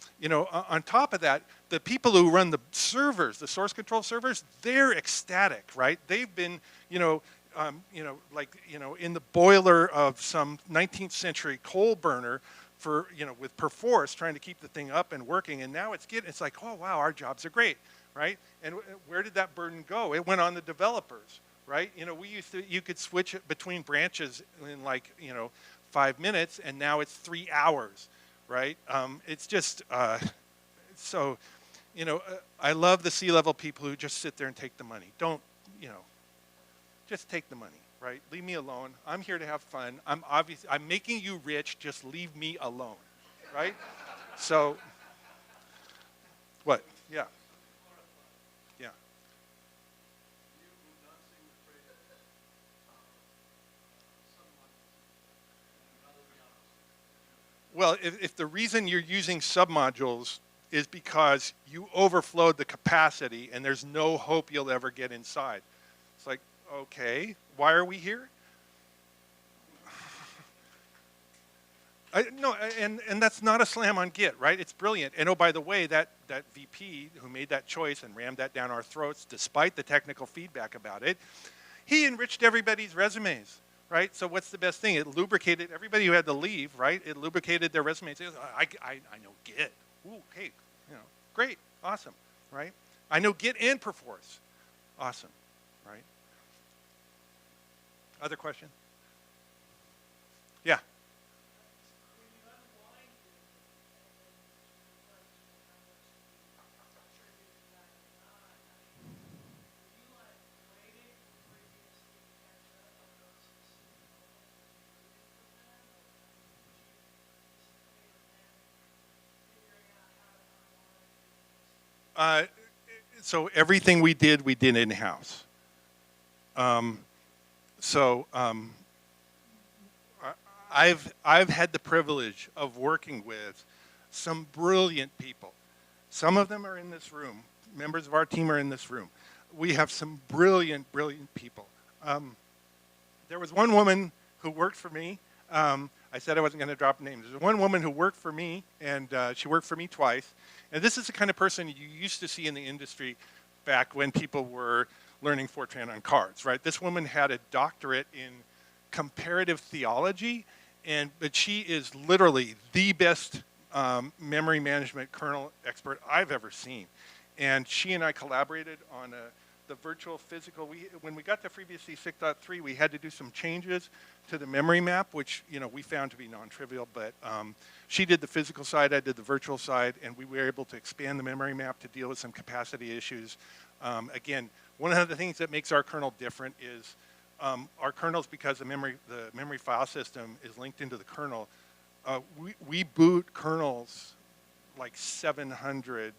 top of that, the people who run the servers, the source control servers, they're ecstatic, right? They've been, in the boiler of some 19th century coal burner for, with perforce, trying to keep the thing up and working. And now it's like, oh, wow, our jobs are great, right? And where did that burden go? It went on the developers, right? You could switch it between branches in 5 minutes, and now it's 3 hours, right? It's just, so, I love the C-level people who just sit there and take the money. Don't, just take the money, right? Leave me alone. I'm here to have fun. I'm making you rich. Just leave me alone, right? So, what? Yeah. Yeah. Well, if the reason you're using submodules is because you overflowed the capacity and there's no hope you'll ever get inside. It's like, okay, why are we here? And that's not a slam on Git, right? It's brilliant. And oh, by the way, that VP who made that choice and rammed that down our throats, despite the technical feedback about it, he enriched everybody's resumes, right? So what's the best thing? It lubricated everybody who had to leave, right? It lubricated their resumes. I know Git. Ooh, hey, great, awesome, right? I know Git and Perforce. Awesome, right? Other question? Yeah. So everything we did in-house. I've had the privilege of working with some brilliant people. Some of them are in this room. Members of our team are in this room. We have some brilliant people. There was one woman who worked for me. I said I wasn't going to drop names. There's one woman who worked for me, and she worked for me twice. And this is the kind of person you used to see in the industry back when people were learning Fortran on cards, right? This woman had a doctorate in comparative theology, but she is literally the best memory management kernel expert I've ever seen. And she and I collaborated on the virtual physical. When we got to FreeBSD 6.3, we had to do some changes to the memory map, which we found to be non-trivial, but she did the physical side, I did the virtual side, and we were able to expand the memory map to deal with some capacity issues. Again, one of the things that makes our kernel different is our kernels, because the memory file system is linked into the kernel, we boot kernels like 700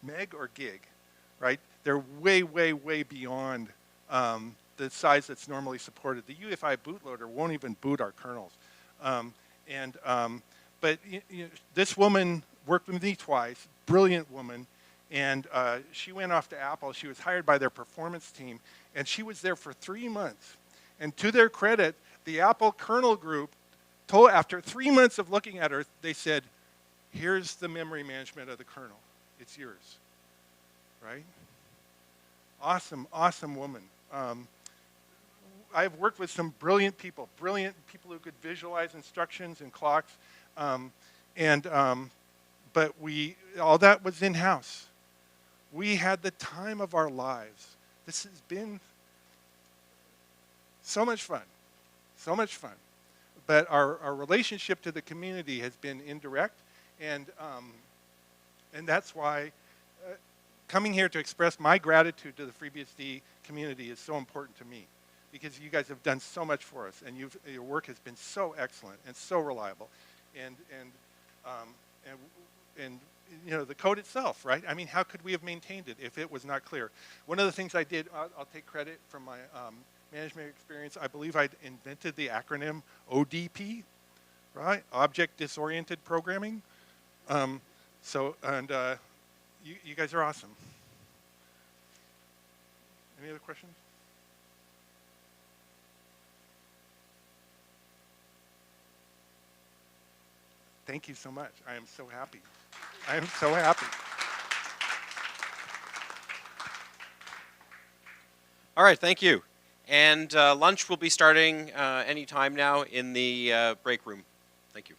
meg or gig, right? They're way beyond the size that's normally supported. The UEFI bootloader won't even boot our kernels. But this woman worked with me twice, brilliant woman, and she went off to Apple. She was hired by their performance team, and she was there for 3 months. And to their credit, the Apple kernel group after 3 months of looking at her, they said, here's the memory management of the kernel. It's yours, right? Awesome woman. I've worked with some brilliant people who could visualize instructions and clocks, but all that was in-house. We had the time of our lives. This has been so much fun. But our relationship to the community has been indirect, and that's why coming here to express my gratitude to the FreeBSD community is so important to me, because you guys have done so much for us, and your work has been so excellent and so reliable, and the code itself, right? I mean, how could we have maintained it if it was not clear? One of the things I did, I'll take credit from my management experience. I believe I invented the acronym ODP, right? Object disoriented programming. You guys are awesome. Any other questions? Thank you so much. I am so happy. I am so happy. All right, thank you. And lunch will be starting any time now in the break room. Thank you.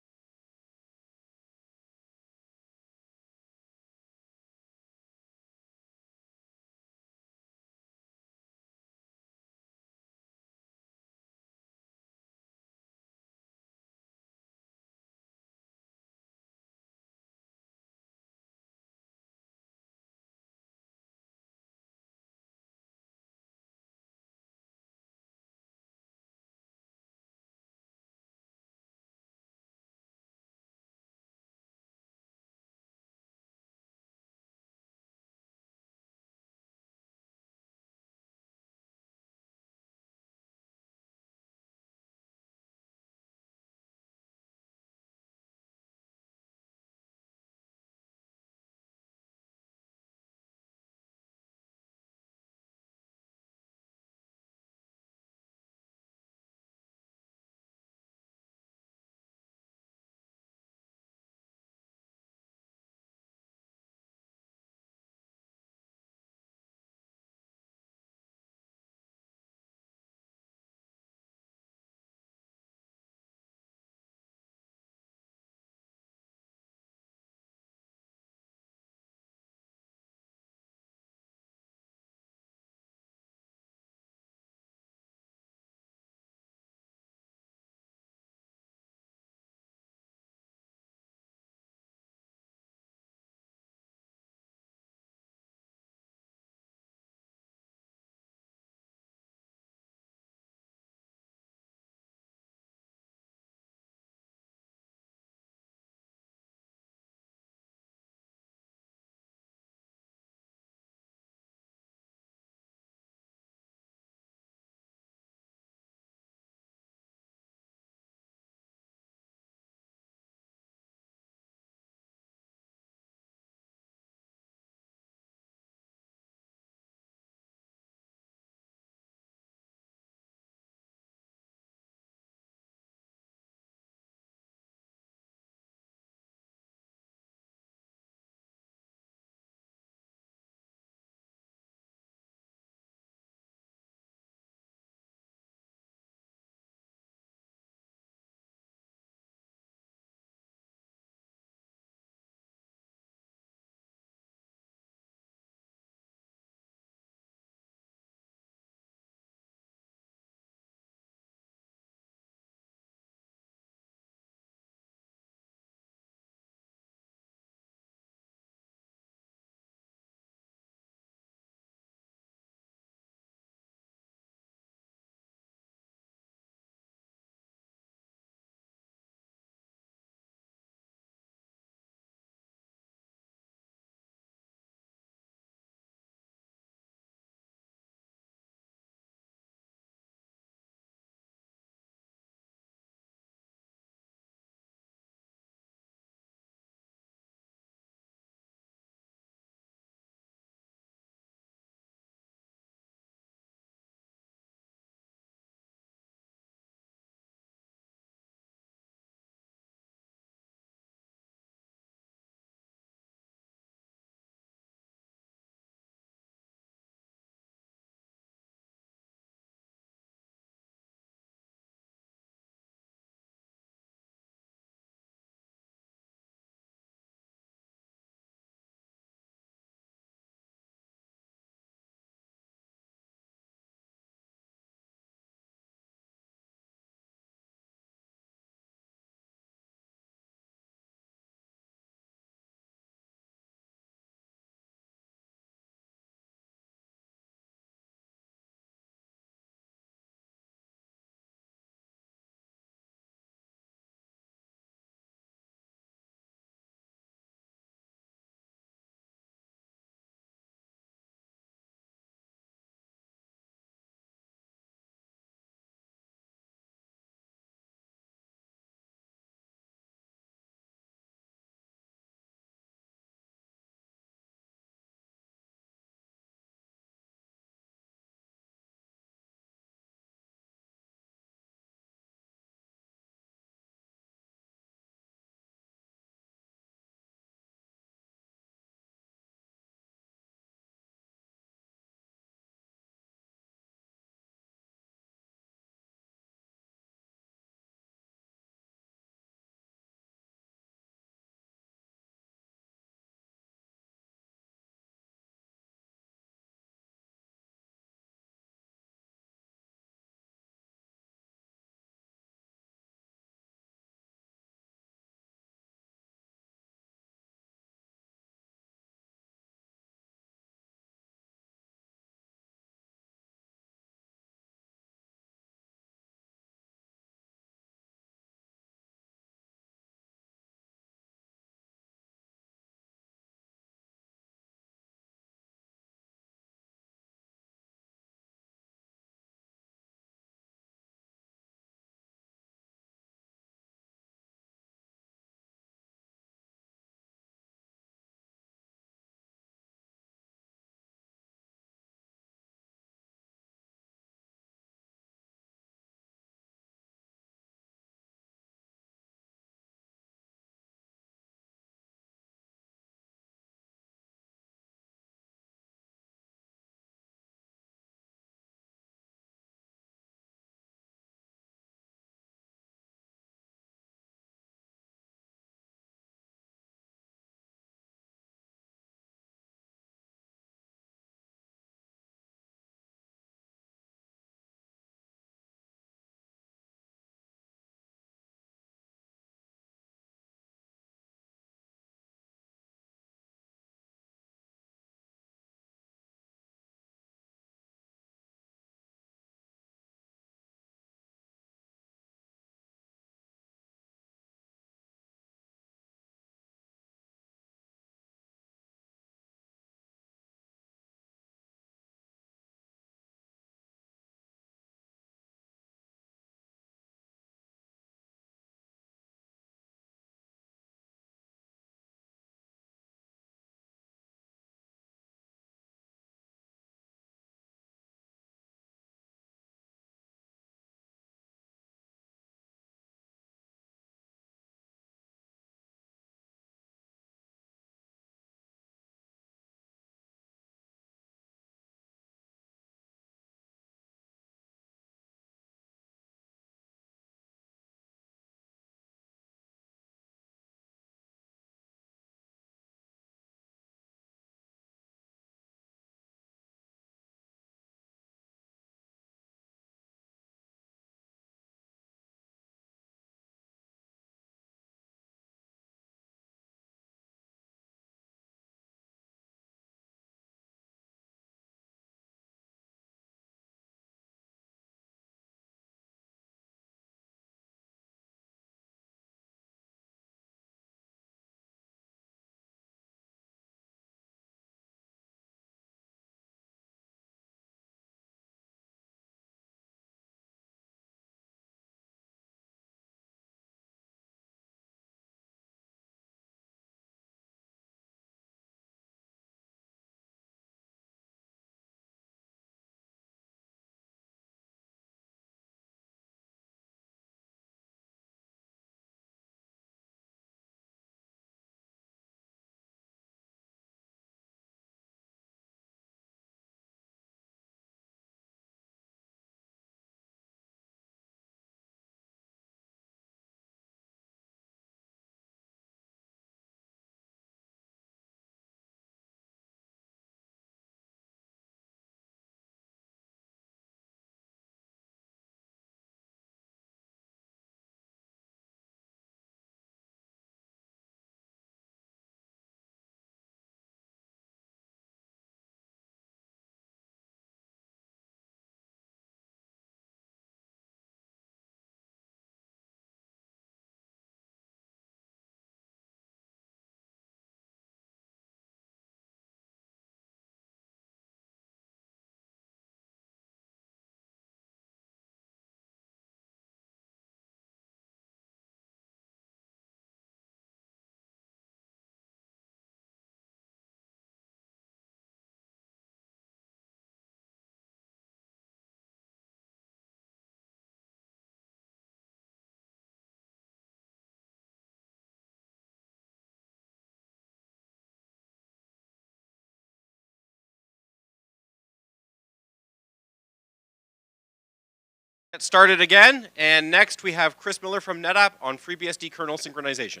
Get started again, and next we have Chris Miller from NetApp on FreeBSD kernel synchronization.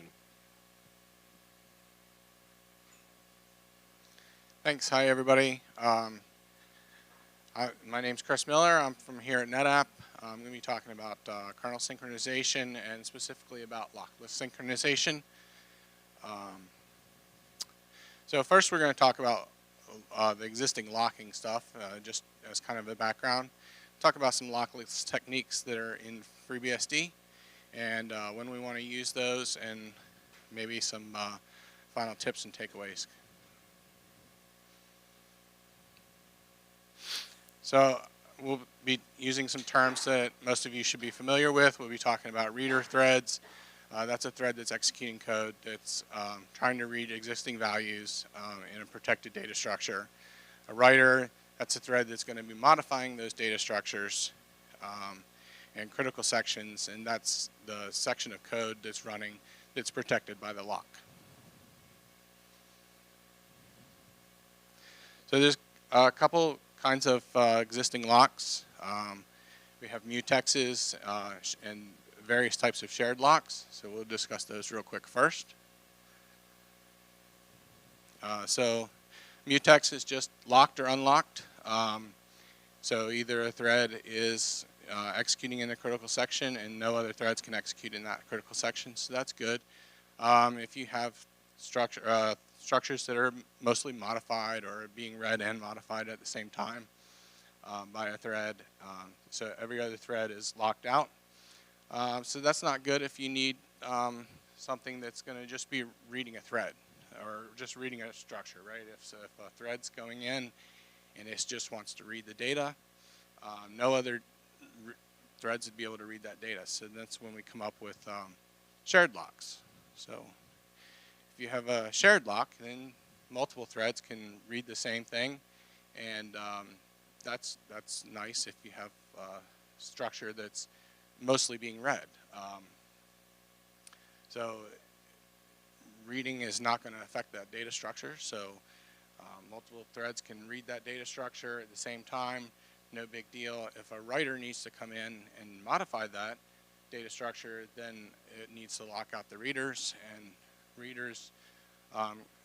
Thanks. Hi, everybody. My name's Chris Miller. I'm from here at NetApp. I'm going to be talking about kernel synchronization and specifically about lockless synchronization. So first we're going to talk about the existing locking stuff, just as kind of a background. Talk about some lockless techniques that are in FreeBSD and when we want to use those, and maybe some final tips and takeaways. So we'll be using some terms that most of you should be familiar with. We'll be talking about reader threads. That's a thread that's executing code that's trying to read existing values in a protected data structure. A writer, that's a thread that's going to be modifying those data structures and critical sections, and that's the section of code that's running that's protected by the lock. So there's a couple kinds of existing locks. We have mutexes and various types of shared locks, so we'll discuss those real quick first. So mutex is just locked or unlocked. So either a thread is executing in the critical section and no other threads can execute in that critical section, so that's good. If you have structures that are mostly modified or being read and modified at the same time by a thread, so every other thread is locked out. So that's not good if you need something that's going to just be reading a thread or just reading a structure, right? If a thread's going in and it just wants to read the data, no other threads would be able to read that data. So that's when we come up with shared locks. So if you have a shared lock, then multiple threads can read the same thing, and that's nice if you have a structure that's mostly being read. So reading is not going to affect that data structure, so multiple threads can read that data structure at the same time, no big deal. If a writer needs to come in and modify that data structure, then it needs to lock out the readers, and readers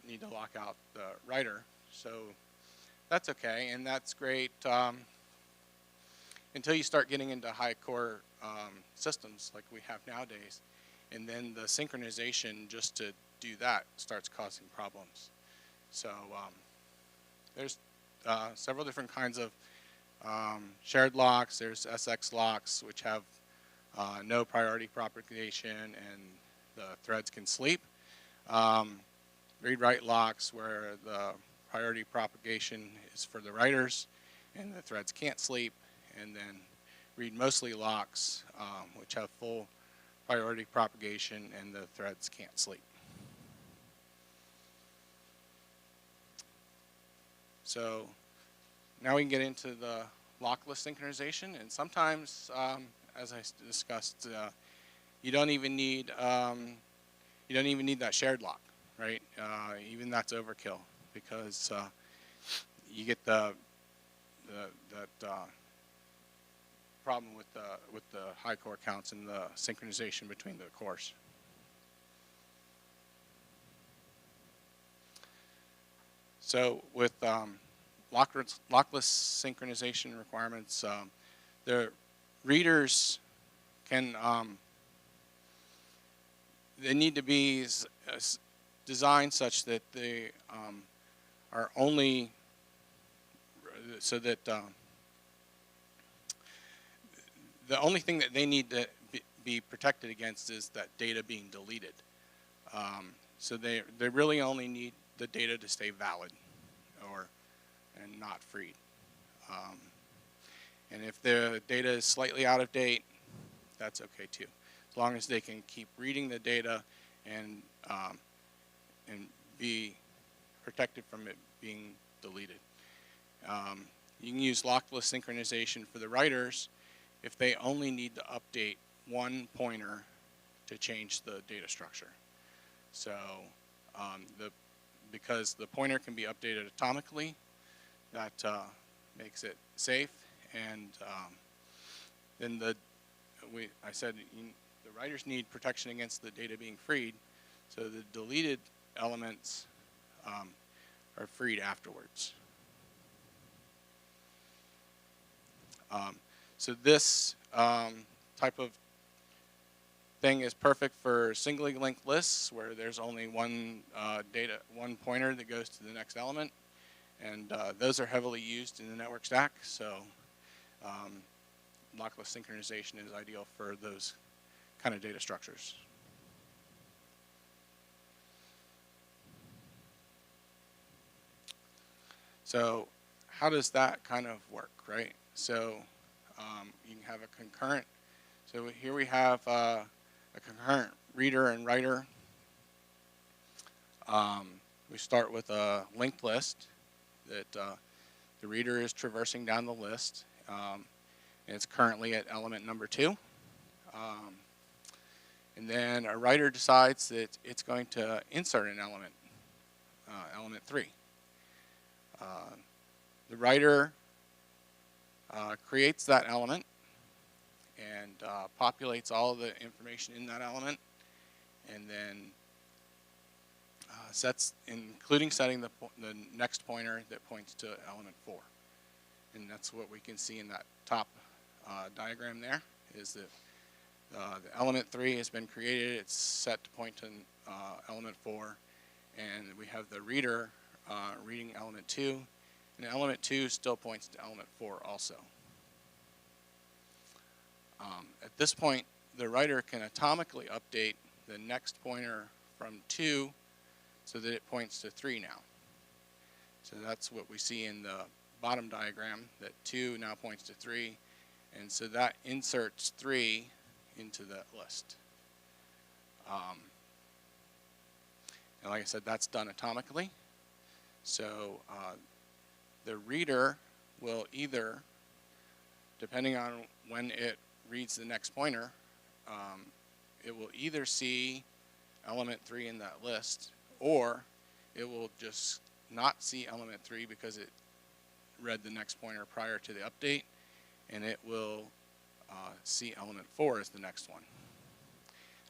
need to lock out the writer. So that's okay, and that's great until you start getting into high core systems like we have nowadays. And then the synchronization just to do that starts causing problems. So there's several different kinds of shared locks. There's SX locks, which have no priority propagation and the threads can sleep. Read-write locks, where the priority propagation is for the writers and the threads can't sleep. And then read-mostly locks, which have full priority propagation and the threads can't sleep. So now we can get into the lockless synchronization, and sometimes, as I discussed, you don't even need that shared lock, right? Even that's overkill, because you get that problem with the high core counts and the synchronization between the cores. So with lockless synchronization requirements, the readers can they need to be designed such that they are only so that the only thing that they need to be protected against is that data being deleted. So they really only need the data to stay valid and not freed. And if the data is slightly out of date, that's okay too, as long as they can keep reading the data and be protected from it being deleted. You can use lockless synchronization for the writers if they only need to update one pointer to change the data structure. So because the pointer can be updated atomically, that makes it safe, and then I said the writers need protection against the data being freed, so the deleted elements are freed afterwards. So this type of thing is perfect for singly linked lists where there's only one pointer that goes to the next element, and those are heavily used in the network stack. So lockless synchronization is ideal for those kind of data structures. So how does that kind of work, right? So you can have a concurrent. So here we have a concurrent reader and writer. We start with a linked list that the reader is traversing down the list. And it's currently at element number 2. And then a writer decides that it's going to insert an element, element 3. The writer creates that element and populates all of the information in that element, and then including setting the next pointer that points to element 4. And that's what we can see in that top diagram there, is that the element 3 has been created, it's set to point to element 4, and we have the reader reading element 2, and element 2 still points to element 4 also. At this point, the writer can atomically update the next pointer from 2 so that it points to 3 now. So that's what we see in the bottom diagram, that 2 now points to 3, and so that inserts 3 into the list. And like I said, that's done atomically. So the reader will either, depending on when it reads the next pointer, it will either see element 3 in that list, or it will just not see element 3 because it read the next pointer prior to the update, and it will see element 4 as the next one.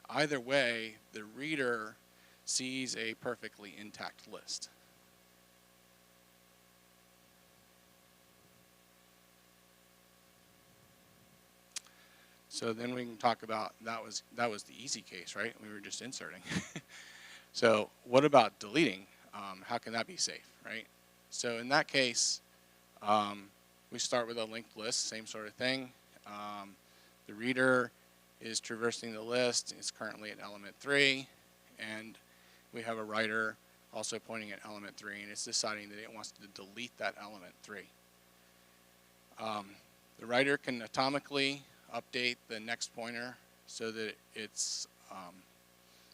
Either way, the reader sees a perfectly intact list. So then we can talk about, that was the easy case, right? We were just inserting. So what about deleting? How can that be safe, right? So in that case, we start with a linked list, same sort of thing. The reader is traversing the list. It's currently at element 3, and we have a writer also pointing at element 3, and it's deciding that it wants to delete that element 3. The writer can atomically update the next pointer so that it's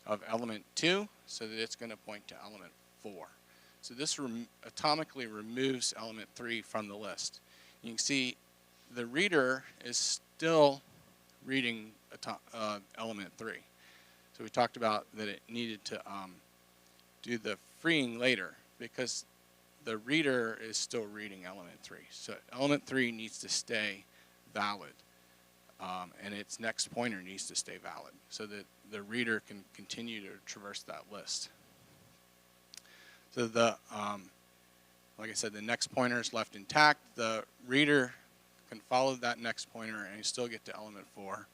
of element 2, so that it's going to point to element 4. So this atomically removes element 3 from the list. You can see the reader is still reading element 3. So we talked about that it needed to do the freeing later because the reader is still reading element 3. So element 3 needs to stay valid, and its next pointer needs to stay valid so that the reader can continue to traverse that list. So like I said, the next pointer is left intact. The reader can follow that next pointer and you still get to element 4.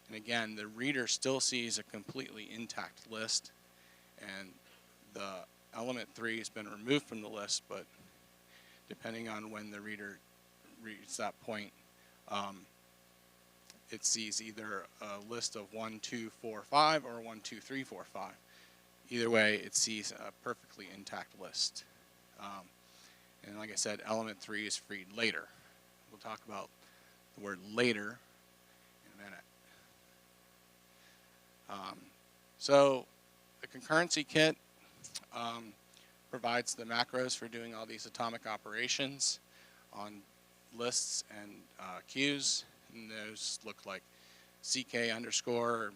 And again, the reader still sees a completely intact list, and the element 3 has been removed from the list, but depending on when the reader reads that point, it sees either a list of 1, 2, 4, 5 or 1, 2, 3, 4, 5. Either way, it sees a perfectly intact list. And like I said, element 3 is freed later. We'll talk about the word later in a minute. So the concurrency kit provides the macros for doing all these atomic operations on lists and queues. And those look like CK underscore,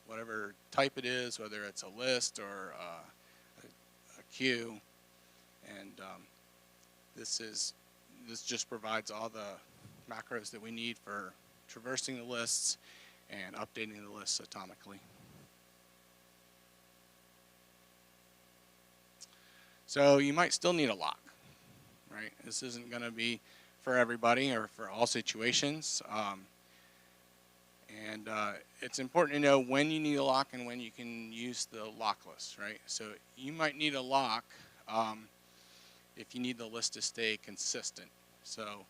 whatever type it is, whether it's a list or a queue. And this just provides all the macros that we need for traversing the lists and updating the lists atomically. So you might still need a lock, right? This isn't going to be for everybody or for all situations. It's important to know when you need a lock and when you can use the lockless, right? So you might need a lock if you need the list to stay consistent. So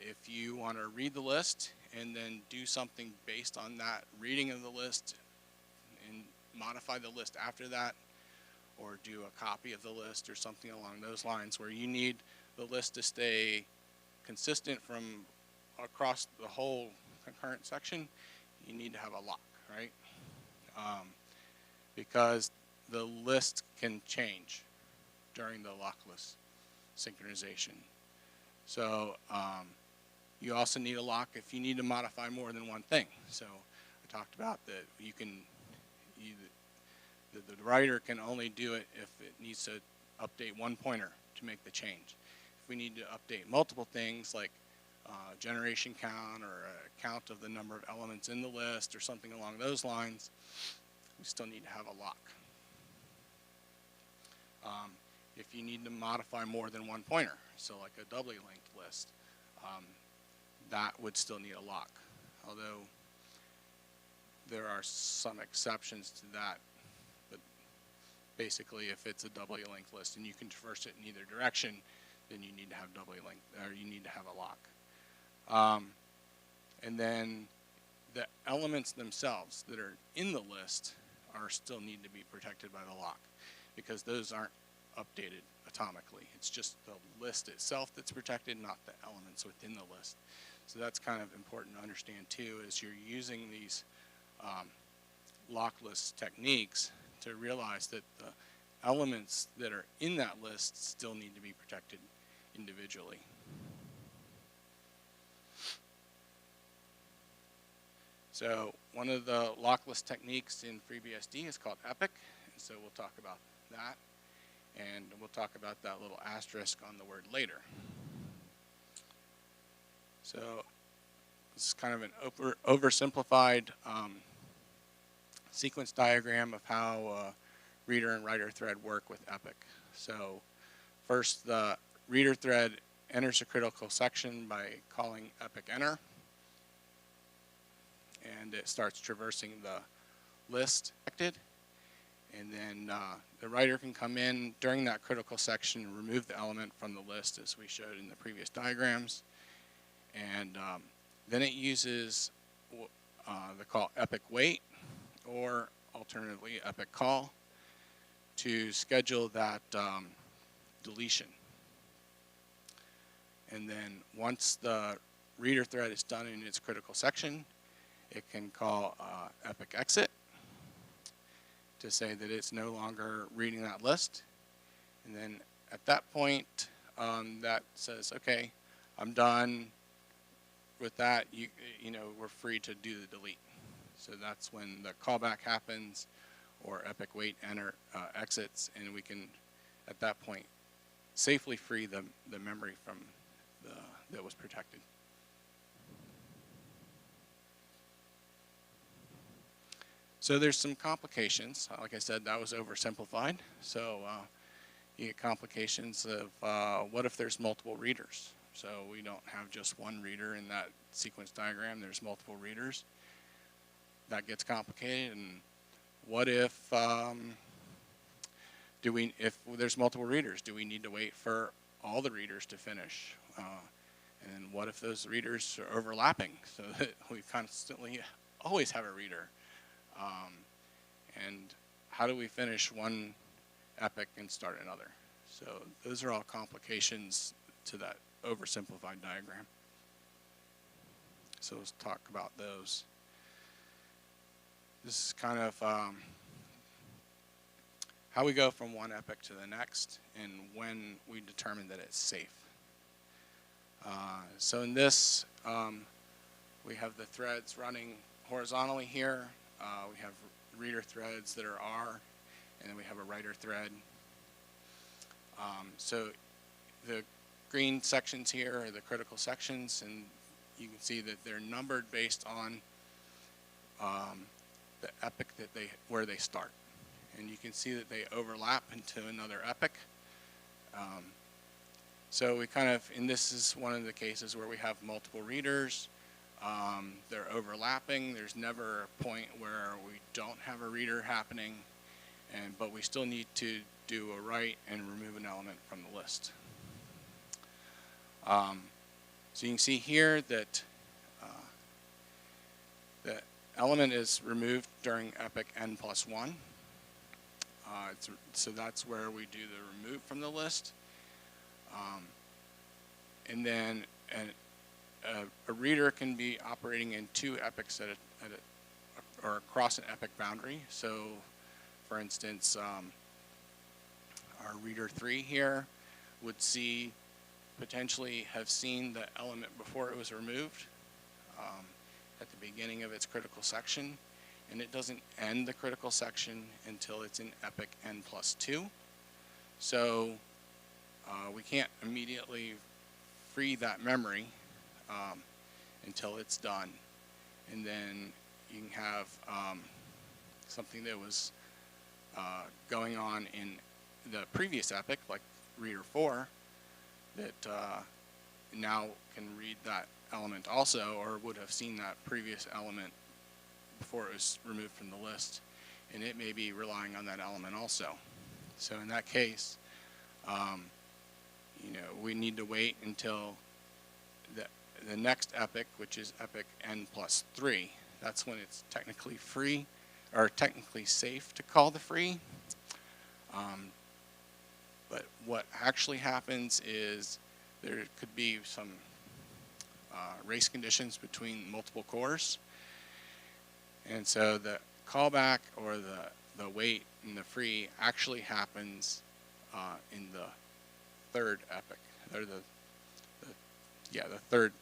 if you want to read the list and then do something based on that reading of the list and modify the list after that, or do a copy of the list or something along those lines where you need the list to stay consistent from across the whole concurrent section, you need to have a lock, right? Because the list can change during the lockless synchronization. So you also need a lock if you need to modify more than one thing. So I talked about that you can, the writer can only do it if it needs to update one pointer to make the change. If we need to update multiple things like generation count or a count of the number of elements in the list or something along those lines, we still need to have a lock. If you need to modify more than one pointer, so like a doubly linked list, that would still need a lock. Although there are some exceptions to that. But basically, if it's a doubly linked list and you can traverse it in either direction, then you need to have doubly linked, or you need to have a lock. And then the elements themselves that are in the list are still need to be protected by the lock, because those aren't updated atomically. It's just the list itself that's protected, not the elements within the list. So that's kind of important to understand too, as you're using these lockless techniques, to realize that the elements that are in that list still need to be protected individually. So one of the lockless techniques in FreeBSD is called Epic, and so we'll talk about that, and we'll talk about that little asterisk on the word later. So this is kind of an oversimplified sequence diagram of how reader and writer thread work with Epic. So first, the reader thread enters a critical section by calling epic enter, and it starts traversing the list selected. And then the writer can come in during that critical section and remove the element from the list, as we showed in the previous diagrams. And then it uses the call epic wait, or alternatively epic call, to schedule that deletion. And then once the reader thread is done in its critical section, it can call epic exit to say that it's no longer reading that list. And then at that point, that says, okay, I'm done with that. You know, we're free to do the delete. So that's when the callback happens, or epic wait enter exits, and we can, at that point, safely free the memory from that was protected. So there's some complications. Like I said, that was oversimplified. So you get complications of what if there's multiple readers? So we don't have just one reader in that sequence diagram. There's multiple readers. That gets complicated. And what if if there's multiple readers, do we need to wait for all the readers to finish? And what if those readers are overlapping, so that we constantly always have a reader? And how do we finish one epic and start another? So those are all complications to that oversimplified diagram. So let's talk about those. This is kind of how we go from one epic to the next and when we determine that it's safe. So in this, we have the threads running horizontally here. We have reader threads that are R, and then we have a writer thread. So the green sections here are the critical sections, and you can see that they're numbered based on the epoch that where they start. And you can see that they overlap into another epoch. So we kind of, and this is one of the cases where we have multiple readers. They're overlapping. There's never a point where we don't have a reader happening, but we still need to do a write and remove an element from the list. So you can see here that the element is removed during epoch n+1. So that's where we do the remove from the list. And then a reader can be operating in 2 epochs or across an epoch boundary. So for instance, our reader 3 here would potentially have seen the element before it was removed at the beginning of its critical section, and it doesn't end the critical section until it's in epoch n+2. So we can't immediately free that memory until it's done. And then you can have something that was going on in the previous epoch, like reader 4, that now can read that element also, or would have seen that previous element before it was removed from the list, and it may be relying on that element also. So in that case, we need to wait until the next epoch, which is epoch n+3. That's when it's technically free, or technically safe to call the free. But what actually happens is there could be some race conditions between multiple cores. And so the callback or the wait and the free actually happens in the third epoch, or the third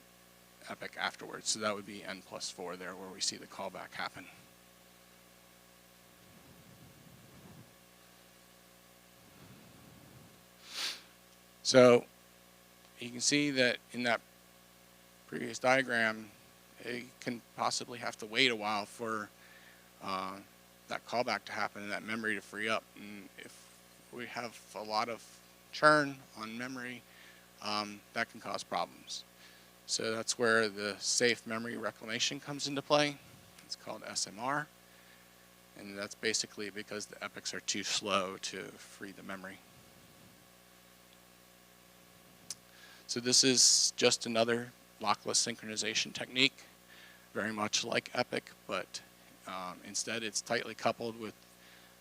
epoch afterwards. So that would be n+4 there, where we see the callback happen. So you can see that in that previous diagram, it can possibly have to wait a while for that callback to happen and that memory to free up. And if we have a lot of churn on memory, that can cause problems. So that's where the safe memory reclamation comes into play. It's called SMR. And that's basically because the epochs are too slow to free the memory. So this is just another lockless synchronization technique, very much like epoch, but instead it's tightly coupled with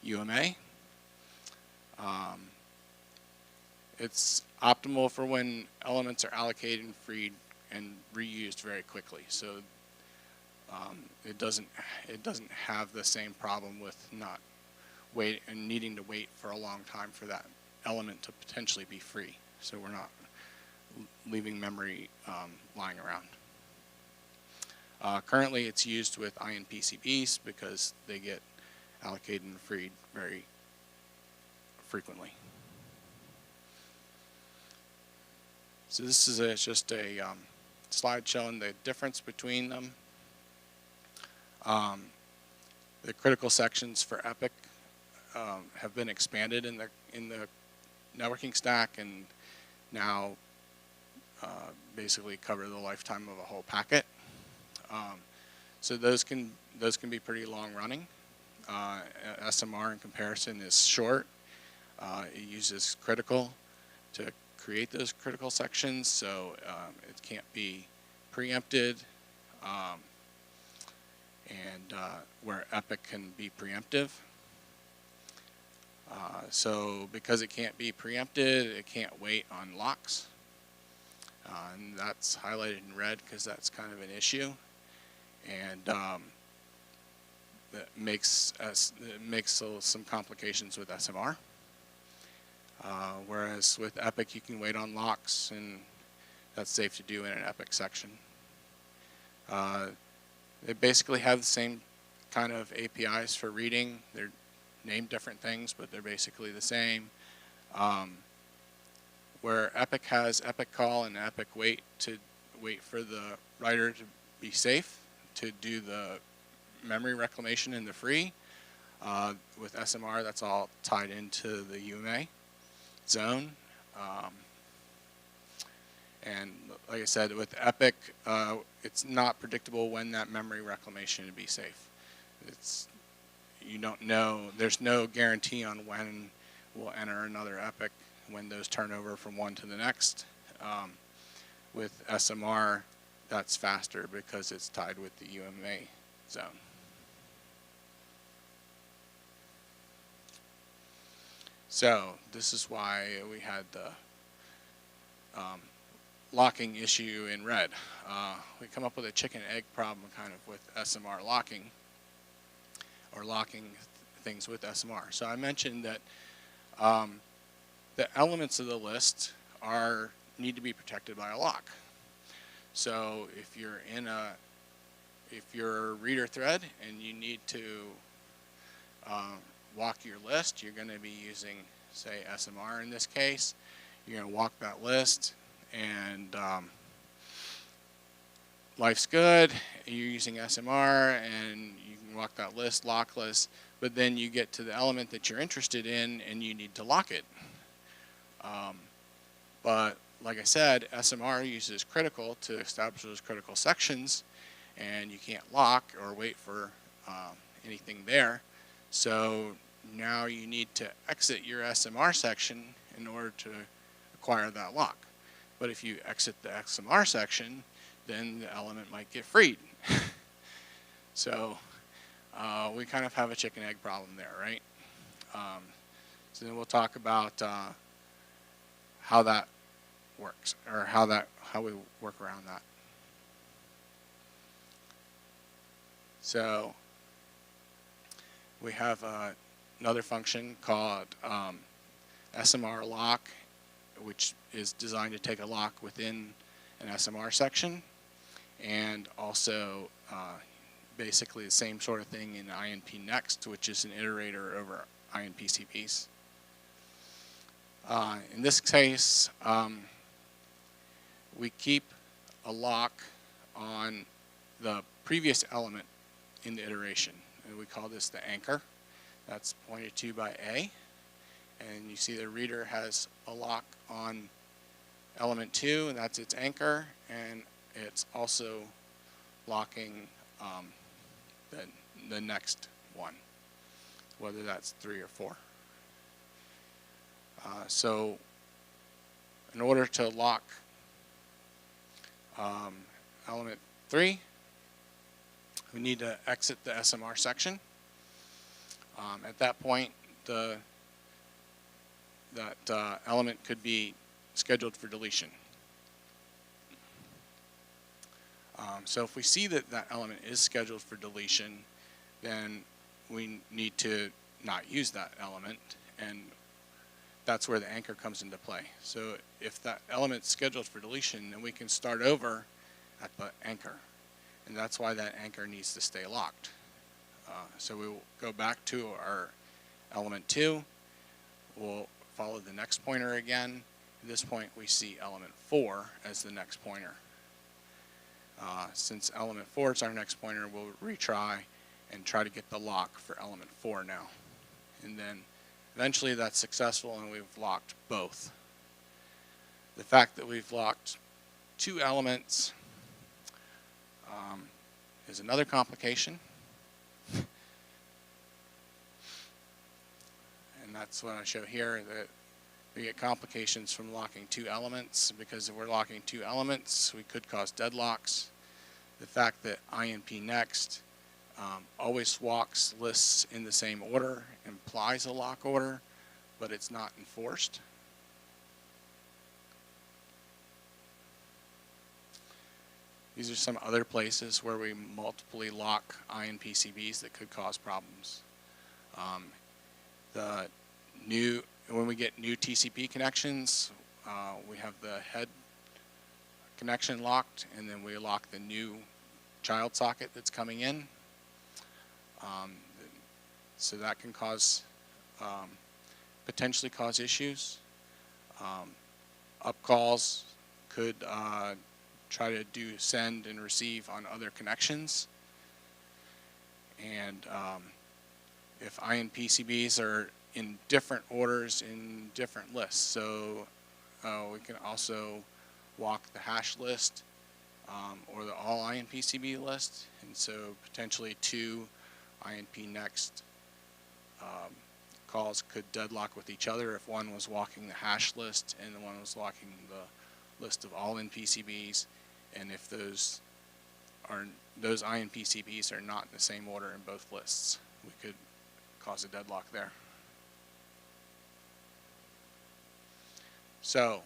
UMA. It's optimal for when elements are allocated and freed and reused very quickly. So it doesn't have the same problem with needing to wait for a long time for that element to potentially be free. So we're not leaving memory lying around. Currently it's used with IN PCBs because they get allocated and freed very frequently. So this is just a slide showing the difference between them. The critical sections for epoch have been expanded in the networking stack, and now basically cover the lifetime of a whole packet. So those can be pretty long running. SMR in comparison is short. It uses critical to create those critical sections, so it can't be preempted, and where epoch can be preemptive. So because it can't be preempted, it can't wait on locks. And that's highlighted in red because that's kind of an issue, and that makes some complications with SMR. Whereas with epoch, you can wait on locks, and that's safe to do in an epoch section. They basically have the same kind of APIs for reading. They're named different things, but they're basically the same. Where epoch has epoch call and epoch wait to wait for the writer to be safe to do the memory reclamation in the free. With SMR, that's all tied into the UMA zone. And like I said, with Epic, it's not predictable when that memory reclamation would be safe. You don't know, there's no guarantee on when we'll enter another Epic, when those turn over from one to the next. With SMR, that's faster because it's tied with the UMA zone. So this is why we had the locking issue in red. We come up with a chicken egg problem kind of with SMR locking, or locking things with SMR. So I mentioned that the elements of the list need to be protected by a lock. So if you're a reader thread and you need to walk your list, you're going to be using, say, SMR in this case. You're going to walk that list, and life's good. You're using SMR, and you can walk that list lockless, but then you get to the element that you're interested in, and you need to lock it. But like I said, SMR uses critical to establish those critical sections, and you can't lock or wait for anything there. So now you need to exit your SMR section in order to acquire that lock. But if you exit the SMR section, then the element might get freed. So we kind of have a chicken egg problem there, right? So then we'll talk about how that works, or how we work around that. So we have another function called SMR lock, which is designed to take a lock within an SMR section, and also basically the same sort of thing in INP next, which is an iterator over INP-CPs. In this case, we keep a lock on the previous element in the iteration, and we call this the anchor. That's pointed to by A, and you see the reader has a lock on element 2, and that's its anchor, and it's also locking the next one, whether that's 3 or 4. So in order to lock element 3, we need to exit the SMR section. At that point, that element could be scheduled for deletion. So if we see that that element is scheduled for deletion, then we need to not use that element, and that's where the anchor comes into play. So if that element's scheduled for deletion, then we can start over at the anchor, and that's why that anchor needs to stay locked. So we will go back to our element 2. We'll follow the next pointer again. At this point, we see element 4 as the next pointer. Since element 4 is our next pointer, we'll retry and try to get the lock for element 4 now. And then eventually that's successful, and we've locked both. The fact that we've locked 2 elements is another complication. And that's what I show here, that we get complications from locking 2 elements, because if we're locking 2 elements, we could cause deadlocks. The fact that INP next always walks lists in the same order implies a lock order, but it's not enforced. These are some other places where we multiply lock INP-CPs that could cause problems. When we get new TCP connections, we have the head connection locked, and then we lock the new child socket that's coming in. So that can potentially cause issues. Upcalls could try to do send and receive on other connections. And if INPCBs are in different orders in different lists. So we can also walk the hash list or the all INPCB list. And so potentially 2 INP next calls could deadlock with each other if one was walking the hash list and the one was walking the list of all NPCBs. And if those INPCBs are not in the same order in both lists, we could cause a deadlock there. So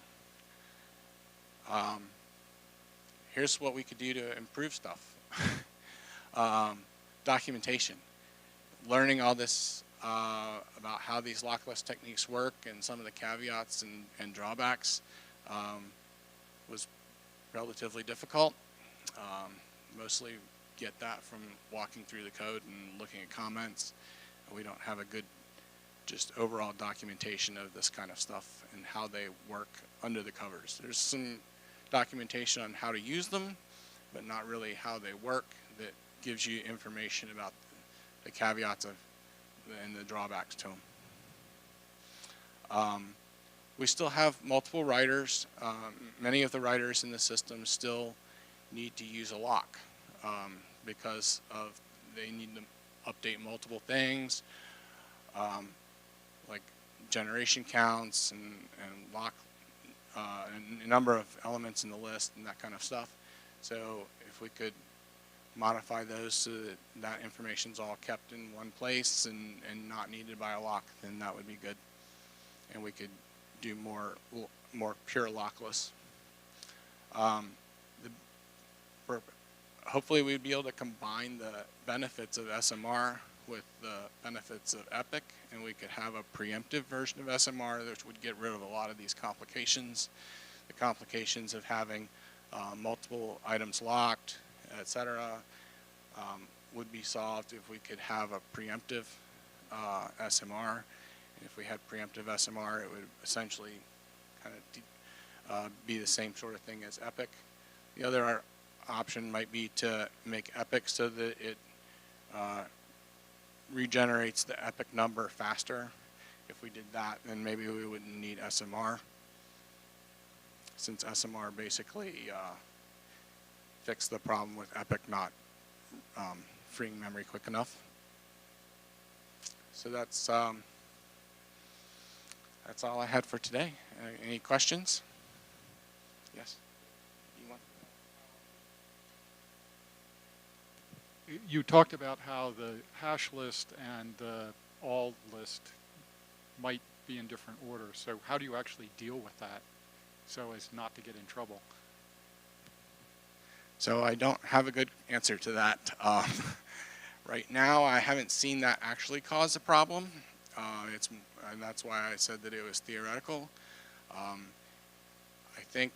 here's what we could do to improve stuff. Documentation. Learning all this about how these lockless techniques work and some of the caveats and drawbacks was relatively difficult. Mostly get that from walking through the code and looking at comments. We don't have a good just overall documentation of this kind of stuff and how they work under the covers. There's some documentation on how to use them, but not really how they work that gives you information about the caveats of and the drawbacks to them. We still have multiple writers. Many of the writers in the system still need to use a lock because of they need to update multiple things like generation counts and lock and a number of elements in the list and that kind of stuff. So if we could modify those so that that information's all kept in one place and not needed by a lock, then that would be good. And we could do more pure lockless. Hopefully we'd be able to combine the benefits of SMR with the benefits of Epic, and we could have a preemptive version of SMR which would get rid of a lot of these complications. The complications of having multiple items locked, etc., would be solved if we could have a preemptive SMR. And if we had preemptive SMR, it would essentially kind of be the same sort of thing as Epic. The other option might be to make Epic so that it regenerates the Epic number faster. If we did that, then maybe we wouldn't need SMR, since SMR basically fixed the problem with Epic not freeing memory quick enough. So that's all I had for today. Any questions? Yes. You talked about how the hash list and the all list might be in different orders. So how do you actually deal with that so as not to get in trouble? So I don't have a good answer to that. Right now, I haven't seen that actually cause a problem. And that's why I said that it was theoretical. I think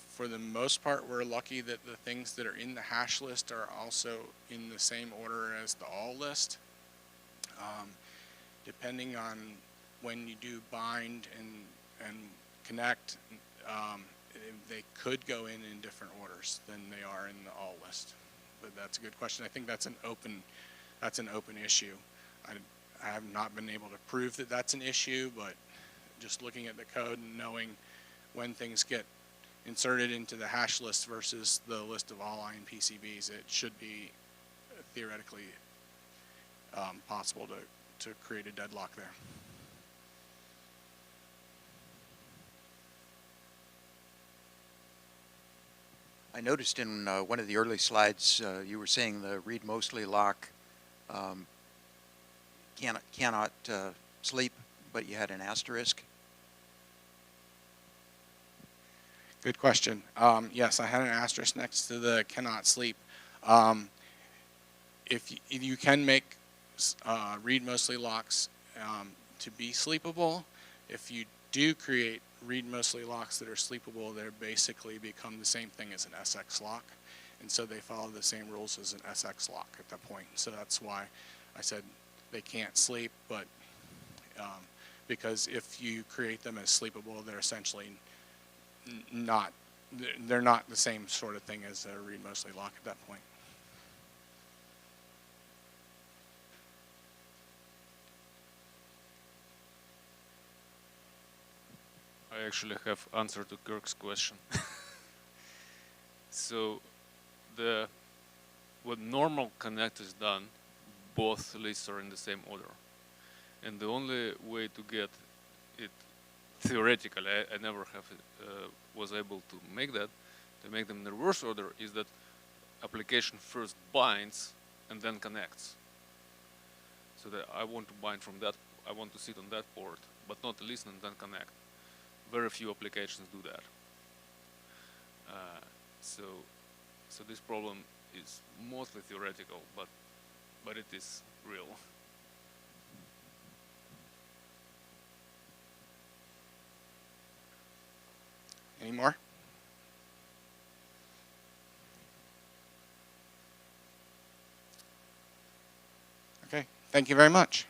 for the most part, we're lucky that the things that are in the hash list are also in the same order as the all list. Depending on when you do bind and connect, they could go in different orders than they are in the all list. But that's a good question. I think that's an open issue. I have not been able to prove that that's an issue, but just looking at the code and knowing when things get inserted into the hash list versus the list of all INPCBs, it should be theoretically possible to create a deadlock there. I noticed in one of the early slides you were saying the read mostly lock cannot sleep, but you had an asterisk. Good question. Yes, I had an asterisk next to the cannot sleep. If you can make read mostly locks to be sleepable, if you do create read mostly locks that are sleepable, they basically become the same thing as an SX lock, and so they follow the same rules as an SX lock at that point. So that's why I said they can't sleep, but because if you create them as sleepable, they're essentially not they're not the same sort of thing as a read mostly lock at that point. I actually have answer to Kirk's question. So what normal connect is done, both lists are in the same order. And the only way to get it theoretically, I never have was able to make that, to make them in the reverse order, is that application first binds and then connects. So that I want to bind from that, I want to sit on that port, but not listen and then connect. Very few applications do that. So this problem is mostly theoretical, but it is real. Any more? Okay, thank you very much.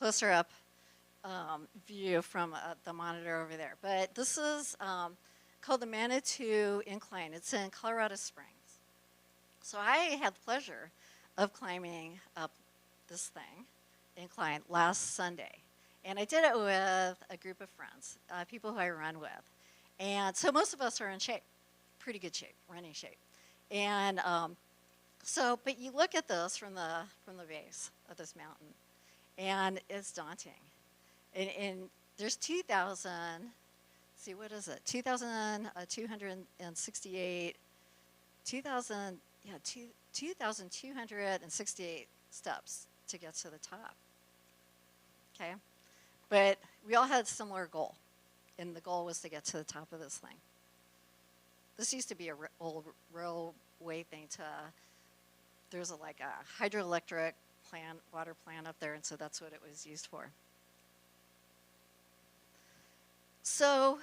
closer up view from the monitor over there. But this is called the Manitou Incline. It's in Colorado Springs. So I had the pleasure of climbing up this thing, incline, last Sunday. And I did it with a group of friends, people who I run with. And so most of us are in shape, pretty good shape, running shape. And but you look at this from the base of this mountain, and it's daunting. And there's 2,000, see, what is it? 2,268, 2,268 steps to get to the top. Okay? But we all had a similar goal, and the goal was to get to the top of this thing. This used to be a old railway thing there's like a hydroelectric plant, water plant up there, and so that's what it was used for. So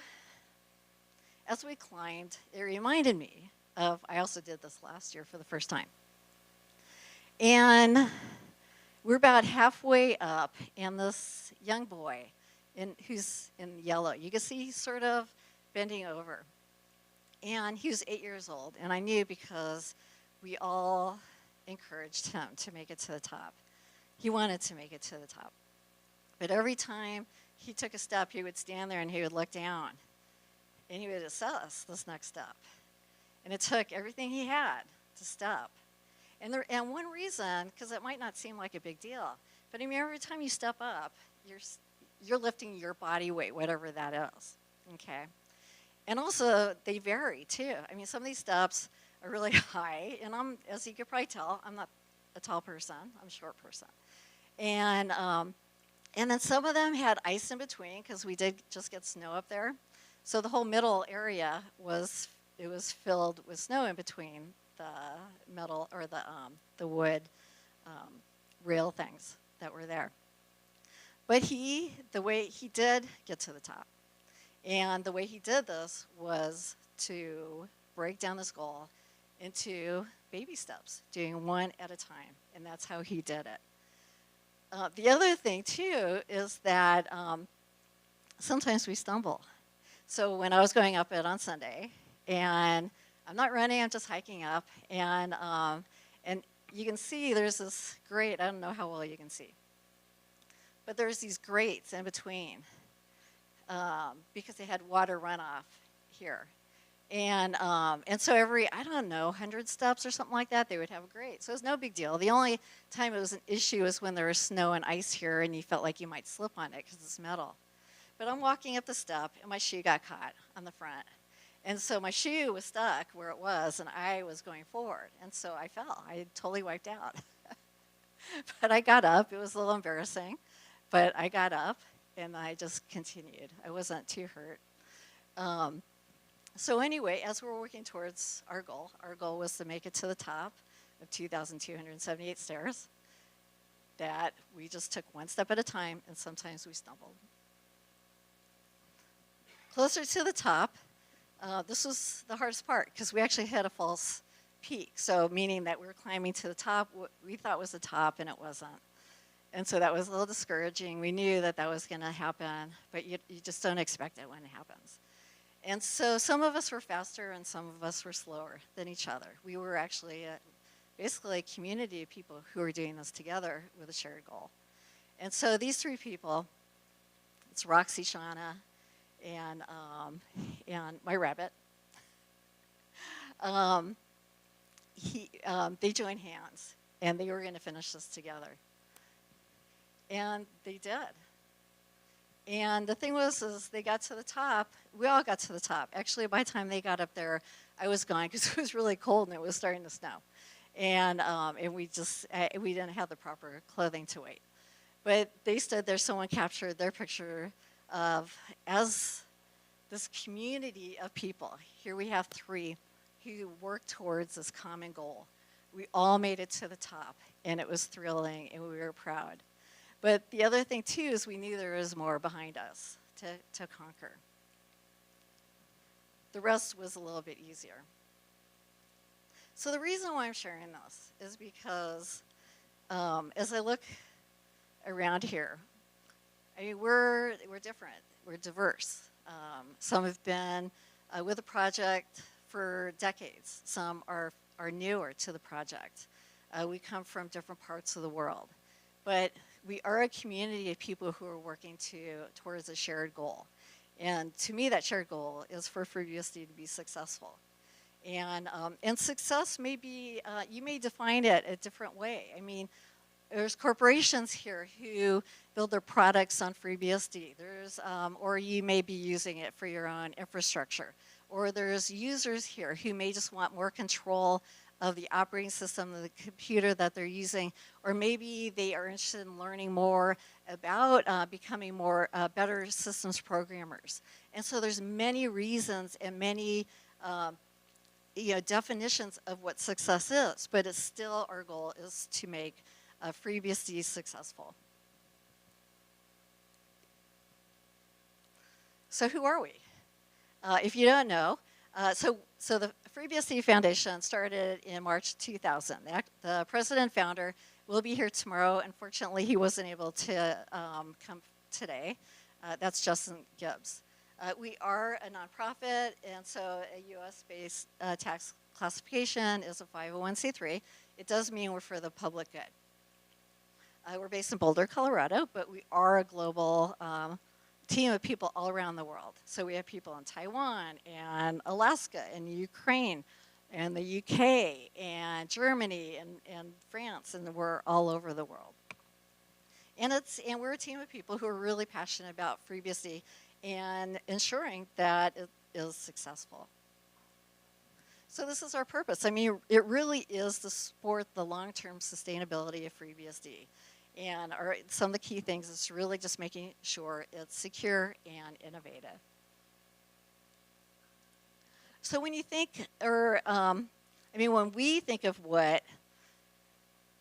as we climbed, it reminded me of, I also did this last year for the first time. And we're about halfway up, and this young boy who's in yellow, you can see he's sort of bending over. And he was 8 years old, and I knew because we all encouraged him to make it to the top. He wanted to make it to the top. But every time he took a step, he would stand there and he would look down, and he would assess this next step. And it took everything he had to step. And one reason, because it might not seem like a big deal, but I mean, every time you step up, you're lifting your body weight, whatever that is, okay? And also, they vary too. I mean, some of these steps are really high, and as you could probably tell, I'm not a tall person, I'm a short person. And then some of them had ice in between, because we did just get snow up there. So the whole middle area was filled with snow in between the metal, or the wood rail things that were there. But the way he did get to the top, and the way he did this was to break down this goal into baby steps, doing one at a time, and that's how he did it. The other thing, too, is that sometimes we stumble. So when I was going up it on Sunday, and I'm not running, I'm just hiking up, and you can see there's this grate. I don't know how well you can see, but there's these grates in between because they had water runoff here. And so every, I don't know, 100 steps or something like that, they would have a grate. So it was no big deal. The only time it was an issue was when there was snow and ice here and you felt like you might slip on it because it's metal. But I'm walking up the step and my shoe got caught on the front. And so my shoe was stuck where it was and I was going forward. And so I fell. I totally wiped out. But I got up. It was a little embarrassing. But I got up and I just continued. I wasn't too hurt. So anyway, as we're working towards our goal was to make it to the top of 2,278 stairs, that we just took one step at a time, and sometimes we stumbled. Closer to the top, this was the hardest part, because we actually hit a false peak, so meaning that we were climbing to the top, what we thought was the top, and it wasn't. And so that was a little discouraging. We knew that that was going to happen, but you just don't expect it when it happens. And so some of us were faster and some of us were slower than each other. We were actually basically a community of people who were doing this together with a shared goal. And so these three people, it's Roxy, Shauna, and my rabbit. They joined hands and they were going to finish this together. And they did. And the thing was, is they got to the top. We all got to the top. Actually, by the time they got up there, I was gone because it was really cold and it was starting to snow. And we didn't have the proper clothing to wait. But they stood there. Someone captured their picture of as this community of people. Here we have three who worked towards this common goal. We all made it to the top, and it was thrilling, and we were proud. But the other thing, too, is we knew there was more behind us to conquer. The rest was a little bit easier. So the reason why I'm sharing this is because as I look around here, I mean, we're different. We're diverse. Some have been with the project for decades. Some are newer to the project. We come from different parts of the world. But we are a community of people who are working towards a shared goal. And to me, that shared goal is for FreeBSD to be successful. And success may be, you may define it a different way. I mean, there's corporations here who build their products on FreeBSD. Or you may be using it for your own infrastructure. Or there's users here who may just want more control of the operating system of the computer that they're using. Or maybe they are interested in learning more about becoming more better systems programmers. And so there's many reasons and many definitions of what success is. But it's still our goal is to make FreeBSD successful. So who are we? If you don't know, so the FreeBSD Foundation started in March 2000. The president founder will be here tomorrow. Unfortunately, he wasn't able to come today. That's Justin Gibbs. We are a nonprofit, and so a US-based tax classification is a 501c3. It does mean we're for the public good. We're based in Boulder, Colorado, but we are a global team of people all around the world. So we have people in Taiwan and Alaska and Ukraine and the UK and Germany and France, and we're all over the world. And we're a team of people who are really passionate about FreeBSD and ensuring that it is successful. So this is our purpose. I mean, it really is to support the long-term sustainability of FreeBSD. And some of the key things is really just making sure it's secure and innovative. So when you think, when we think of what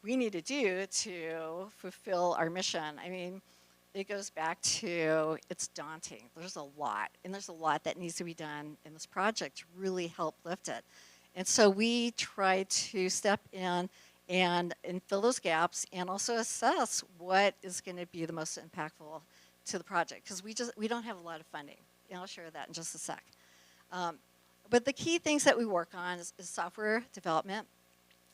we need to do to fulfill our mission, I mean, it goes back to it's daunting. There's a lot, and there's a lot that needs to be done in this project to really help lift it. And so we try to step in and fill those gaps and also assess what is going to be the most impactful to the project, because we don't have a lot of funding. And I'll share that in just a sec. But the key things that we work on is software development,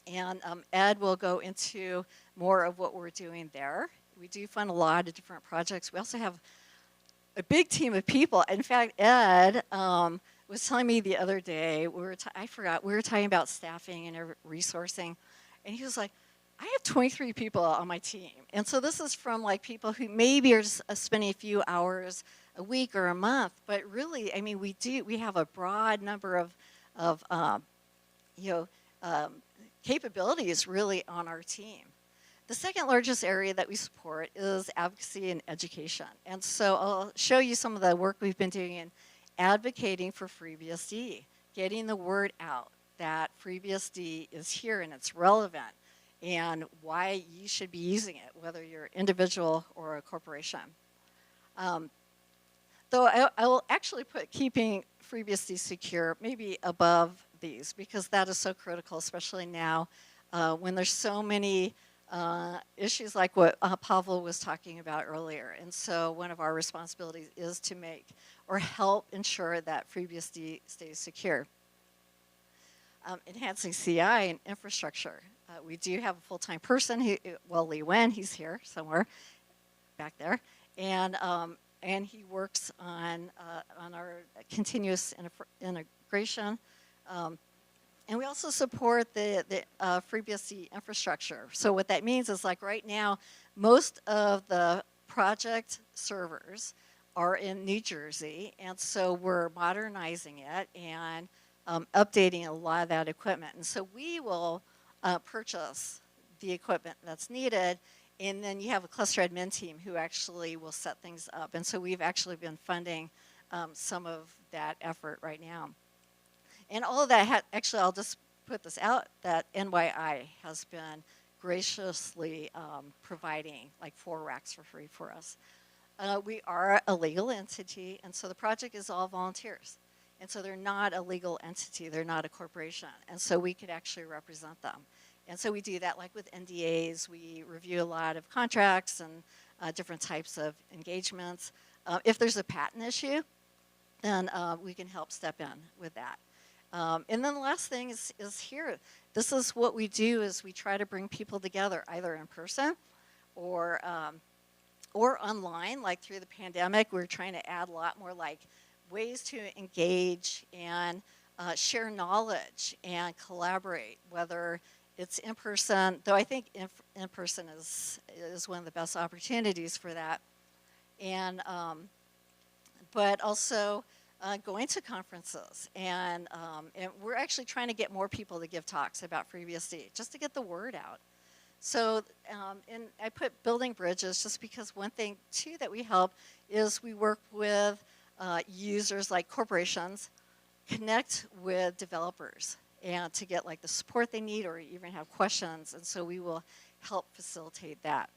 and Ed will go into more of what we're doing there. We do fund a lot of different projects. We also have a big team of people. In fact, Ed was telling me the other day, we were talking about staffing and resourcing, and he was like, I have 23 people on my team. And so this is from like people who maybe are just spending a few hours a week or a month, but really, I mean, we have a broad number of capabilities really on our team. The second largest area that we support is advocacy and education. And so I'll show you some of the work we've been doing in advocating for FreeBSD, getting the word out that FreeBSD is here and it's relevant and why you should be using it, whether you're an individual or a corporation. Though I will actually put keeping FreeBSD secure maybe above these, because that is so critical, especially now when there's so many issues like what Pawel was talking about earlier. And so one of our responsibilities is to make or help ensure that FreeBSD stays secure. Enhancing CI and infrastructure. We do have a full-time person, Lee Wen, he's here somewhere back there. And he works on our continuous integration. And we also support the FreeBSD infrastructure. So what that means is, like right now, most of the project servers are in New Jersey, and so we're modernizing it and updating a lot of that equipment. And so we will purchase the equipment that's needed, and then you have a cluster admin team who actually will set things up. And so we've actually been funding some of that effort right now. And all of that, actually, I'll just put this out, that NYI has been graciously providing like 4 racks for free for us. We are a legal entity, and so the project is all volunteers. And so they're not a legal entity, they're not a corporation. And so we could actually represent them. And so we do that like with NDAs. We review a lot of contracts and different types of engagements. If there's a patent issue, then we can help step in with that. And then the last thing is here. This is what we do is we try to bring people together either in person or online. Like through the pandemic, we're trying to add a lot more like ways to engage and share knowledge and collaborate, whether it's in person, though I think in person is one of the best opportunities for that. And but also going to conferences, and we're actually trying to get more people to give talks about FreeBSD, just to get the word out. So, and I put building bridges just because one thing too that we help is we work with users like corporations, connect with developers, and to get like the support they need or even have questions, and so we will help facilitate that.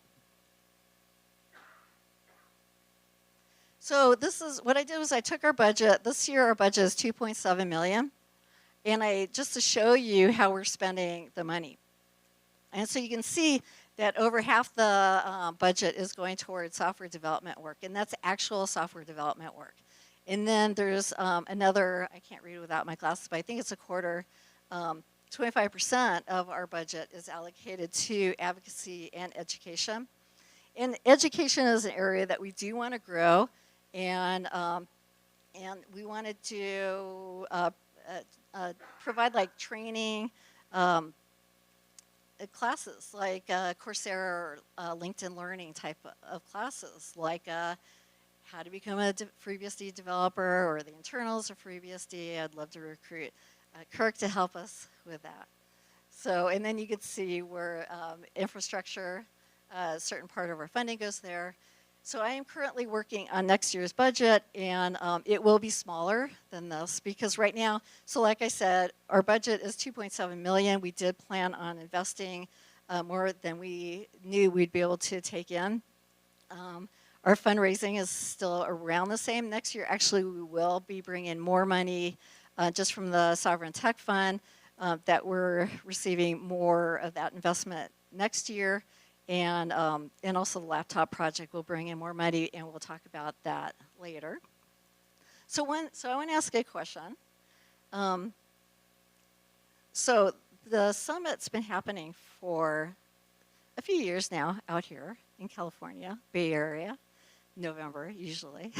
So this is what I did was I took our budget. This year our budget is $2.7 million, and just to show you how we're spending the money. And so you can see that over half the budget is going towards software development work, and that's actual software development work. And then there's another, I can't read without my glasses, but I think it's a quarter, 25% of our budget is allocated to advocacy and education. And education is an area that we do want to grow, and we wanted to provide like training classes, like Coursera or LinkedIn Learning type of classes, like how to become a FreeBSD developer or the internals of FreeBSD. I'd love to recruit Kirk to help us with that. So, and then you can see where infrastructure, a certain part of our funding goes there. So I am currently working on next year's budget, and it will be smaller than this because right now, so like I said, our budget is $2.7 million. We did plan on investing more than we knew we'd be able to take in. Our fundraising is still around the same. Next year, actually, we will be bringing more money just from the Sovereign Tech Fund that we're receiving more of that investment next year. And also the laptop project will bring in more money, and we'll talk about that later. So I want to ask a question. So the summit's been happening for a few years now out here in California, Bay Area, November usually.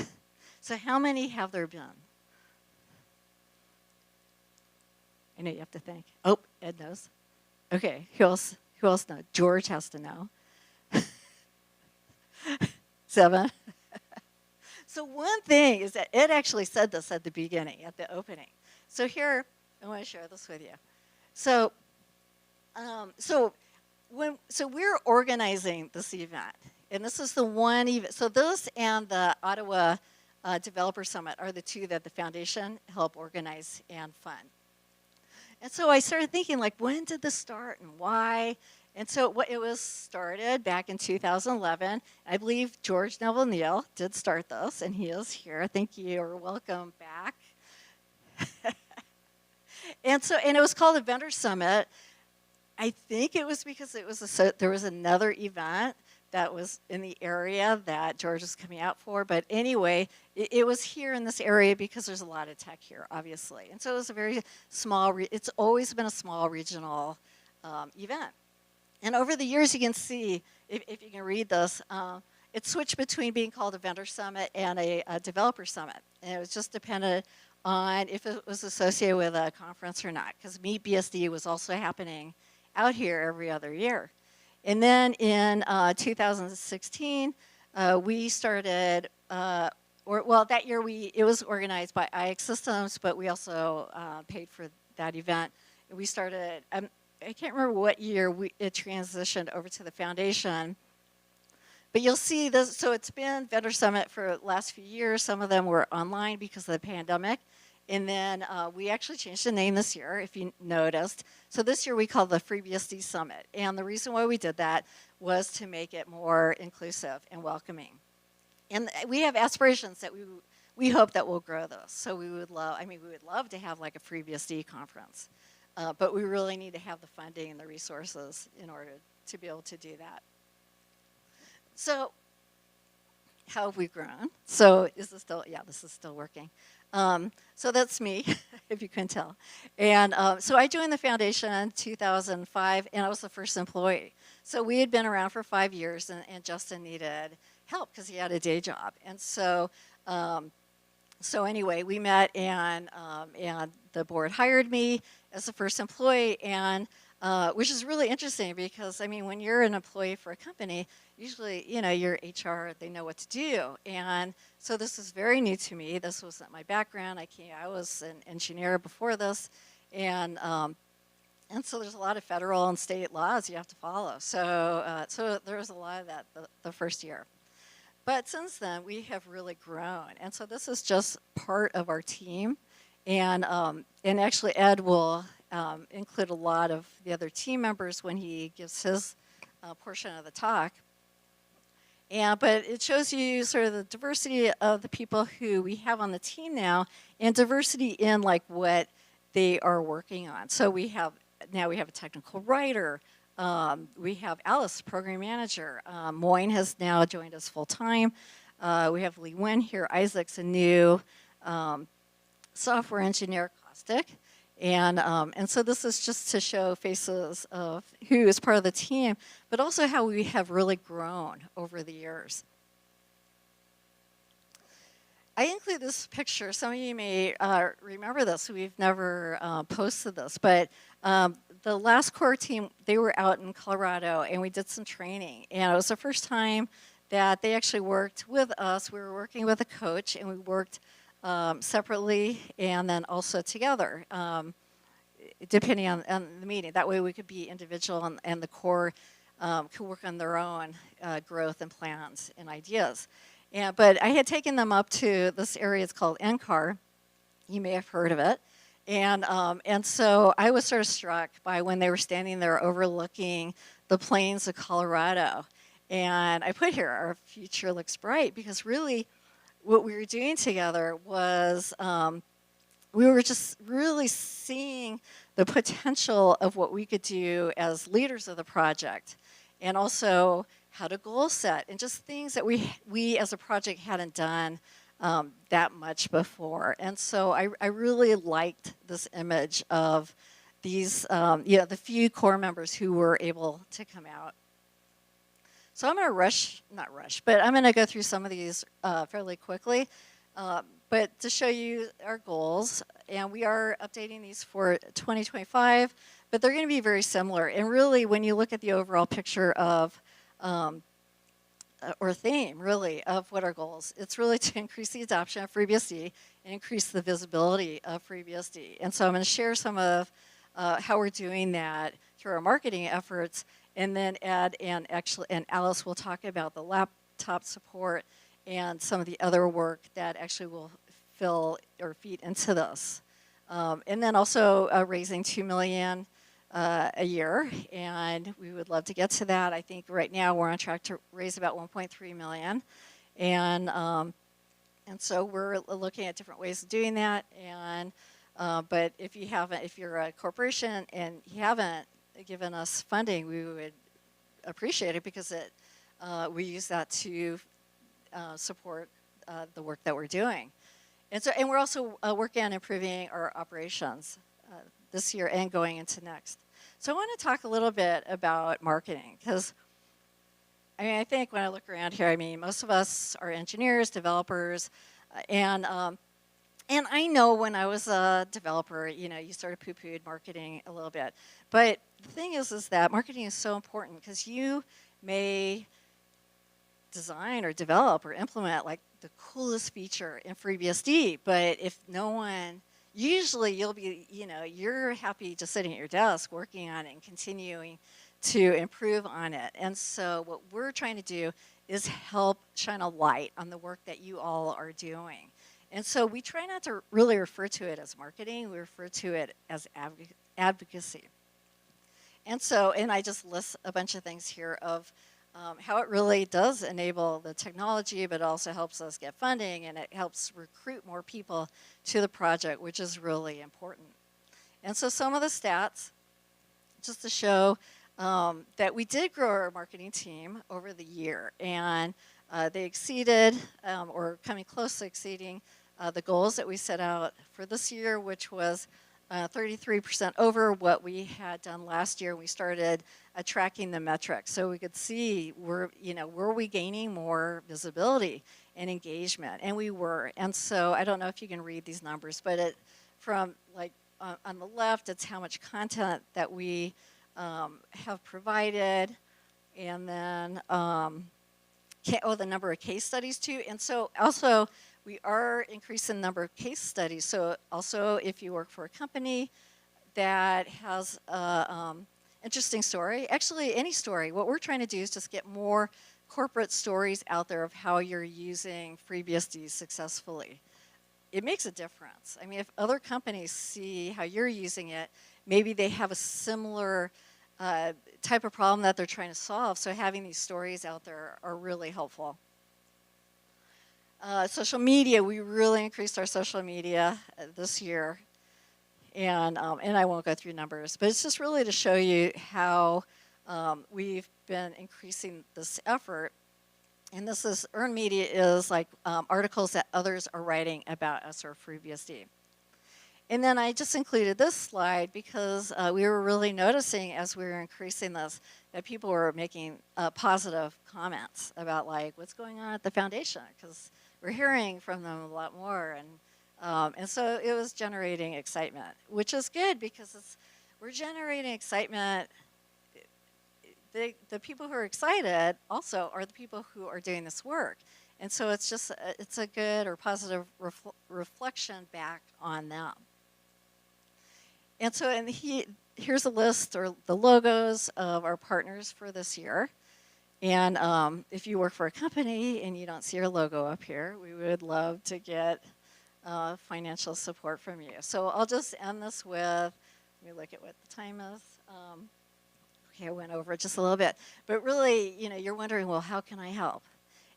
So how many have there been? I know you have to think. Oh, Ed knows. Okay, who else knows? George has to know. 7. So one thing is that Ed actually said this at the beginning, at the opening. So here, I want to share this with you. So, so we're organizing this event, and this is the one event. So this and the Ottawa Developer Summit are the two that the foundation helped organize and fund. And so I started thinking, like, when did this start and why? And so it was started back in 2011. I believe George Neville Neal did start this, and he is here. Thank you, or welcome back. And it was called the Vendor Summit. I think it was because there was another event that was in the area that George was coming out for. But anyway, it was here in this area because there's a lot of tech here, obviously. And so it was a very small, it's always been a small regional event. And over the years, you can see, if you can read this, it switched between being called a vendor summit and a developer summit. And it was just dependent on if it was associated with a conference or not, because Meet BSD was also happening out here every other year. And then in 2016, we started, that year it was organized by IX Systems, but we also paid for that event. And we started, I can't remember what year it transitioned over to the foundation. But you'll see this, so it's been Vendor Summit for the last few years. Some of them were online because of the pandemic. And then we actually changed the name this year, if you noticed. So this year we called the FreeBSD Summit. And the reason why we did that was to make it more inclusive and welcoming. And we have aspirations that we hope that we'll grow this. So we would love, I mean, we would love to have like a FreeBSD conference, but we really need to have the funding and the resources in order to be able to do that. So how have we grown? So is this still, yeah, this is still working. So that's me, if you couldn't tell. And so I joined the foundation in 2005, and I was the first employee. So we had been around for 5 years, and Justin needed help because he had a day job. And so, so anyway, we met, and the board hired me as the first employee, and which is really interesting because, I mean, when you're an employee for a company, usually, you know, your HR, they know what to do. And so this is very new to me. This wasn't my background. I was an engineer before this. And so there's a lot of federal and state laws you have to follow. So, so there was a lot of that the first year. But since then, we have really grown. And so this is just part of our team. And actually, Ed will include a lot of the other team members when he gives his portion of the talk. But it shows you sort of the diversity of the people who we have on the team now, and diversity in like what they are working on. So we have a technical writer. We have Alice, program manager. Moyne has now joined us full time. We have Lee Wynn here. Isaac's a new software engineer, Caustic. And so this is just to show faces of who is part of the team, but also how we have really grown over the years. I include this picture. Some of you may remember this. We've never posted this, but the last core team, they were out in Colorado, and we did some training. And it was the first time that they actually worked with us. We were working with a coach, and we worked separately and then also together, depending on the meeting. That way we could be individual, and the core could work on their own growth and plans and ideas. But I had taken them up to this area. It's called NCAR. You may have heard of it. And so I was sort of struck by when they were standing there overlooking the plains of Colorado. And I put here, our future looks bright, because really what we were doing together was we were just really seeing the potential of what we could do as leaders of the project, and also how to goal set, and just things that we as a project hadn't done that much before. And so I really liked this image of these, the few core members who were able to come out. So I'm going to but I'm going to go through some of these fairly quickly. But to show you our goals, and we are updating these for 2025, but they're going to be very similar. And really, when you look at the overall picture of, or theme, really, of what our goals, it's really to increase the adoption of FreeBSD and increase the visibility of FreeBSD. And so I'm going to share some of how we're doing that through our marketing efforts, and then Ed and Alice will talk about the laptop support and some of the other work that actually will fill or feed into this. And then also raising $2 million a year, and we would love to get to that. I think right now we're on track to raise about $1.3 million, and so we're looking at different ways of doing that. And but if you're a corporation and you haven't given us funding, we would appreciate it, because we use that to support the work that we're doing. And we're also working on improving our operations this year and going into next. So I want to talk a little bit about marketing, because I think when I look around here, most of us are engineers, developers, and I know when I was a developer, you sort of poo-pooed marketing a little bit. But the thing is that marketing is so important, because you may design or develop or implement like the coolest feature in FreeBSD, but if no one, usually you'll be, you're happy just sitting at your desk working on it and continuing to improve on it. And so what we're trying to do is help shine a light on the work that you all are doing. And so we try not to really refer to it as marketing, we refer to it as advocacy. And so, and I just list a bunch of things here of how it really does enable the technology, but also helps us get funding, and it helps recruit more people to the project, which is really important. And so some of the stats, just to show that we did grow our marketing team over the year, and they exceeded, or coming close to exceeding, the goals that we set out for this year, which was 33% over what we had done last year. We started tracking the metrics, so we could see were we gaining more visibility and engagement, and we were. And so I don't know if you can read these numbers, but from like on the left, it's how much content that we have provided, and then the number of case studies too. And so also we are increasing the number of case studies. So also if you work for a company that has an interesting story, actually any story, what we're trying to do is just get more corporate stories out there of how you're using FreeBSD successfully. It makes a difference. I mean, if other companies see how you're using it, maybe they have a similar type of problem that they're trying to solve. So having these stories out there are really helpful. Social media, we really increased our social media this year. And I won't go through numbers, but it's just really to show you how we've been increasing this effort. And this is, earned media is like articles that others are writing about us or FreeBSD. And then I just included this slide because we were really noticing as we were increasing this that people were making positive comments about like what's going on at the foundation, because we're hearing from them a lot more. And so it was generating excitement, which is good because we're generating excitement. The people who are excited also are the people who are doing this work. And so it's just, it's a good or positive reflection back on them. And so here's a list or the logos of our partners for this year. And if you work for a company and you don't see your logo up here, we would love to get financial support from you. So I'll just end this with, let me look at what the time is. Okay, I went over it just a little bit. But really, you're wondering, well, how can I help?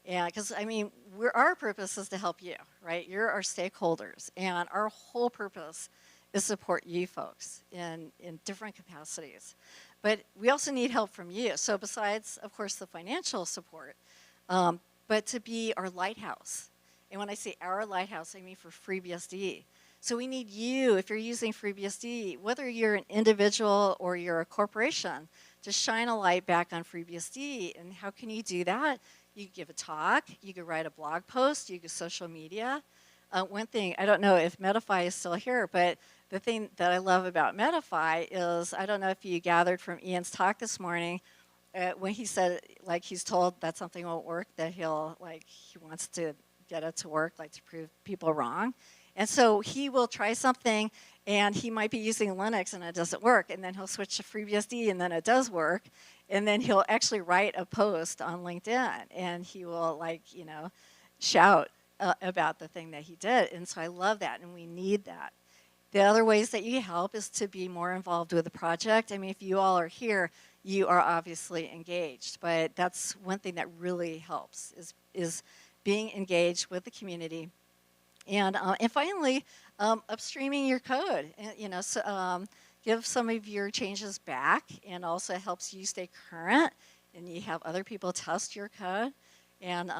And because, I mean, our purpose is to help you, right? You're our stakeholders. And our whole purpose is support you folks in different capacities. But we also need help from you. So besides, of course, the financial support, but to be our lighthouse. And when I say our lighthouse, I mean for FreeBSD. So we need you, if you're using FreeBSD, whether you're an individual or you're a corporation, to shine a light back on FreeBSD. And how can you do that? You could give a talk, you could write a blog post, you could social media. One thing, I don't know if Metify is still here, but the thing that I love about Metify is, I don't know if you gathered from Ian's talk this morning, when he said, like, he's told that something won't work, that he wants to get it to work, like to prove people wrong. And so he will try something, and he might be using Linux, and it doesn't work, and then he'll switch to FreeBSD, and then it does work, and then he'll actually write a post on LinkedIn, and he will, shout about the thing that he did. And so I love that, and we need that. The other ways that you help is to be more involved with the project. I mean, if you all are here, you are obviously engaged, but that's one thing that really helps, is being engaged with the community. And finally, upstreaming your code. And, give some of your changes back, and also helps you stay current, and you have other people test your code. And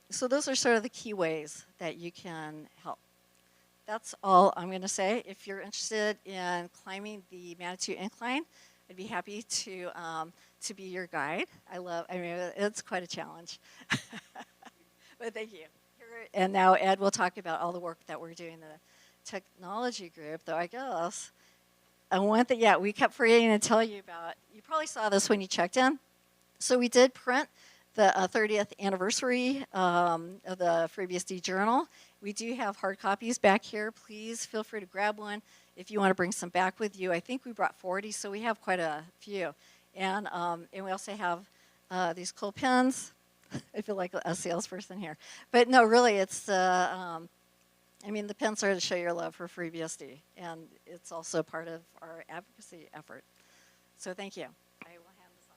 so those are sort of the key ways that you can help. That's all I'm going to say. If you're interested in climbing the Manitou Incline, I'd be happy to be your guide. I mean, it's quite a challenge. But thank you. And now Ed will talk about all the work that we're doing in the technology group, though I guess. And one thing, we kept forgetting to tell you about, you probably saw this when you checked in. So we did print the 30th anniversary of the FreeBSD Journal. We do have hard copies back here. Please feel free to grab one if you want to bring some back with you. I think we brought 40, so we have quite a few. And we also have these cool pins. I feel like a salesperson here. But no, really, it's the pins are to show your love for FreeBSD. And it's also part of our advocacy effort. So thank you. I will hand this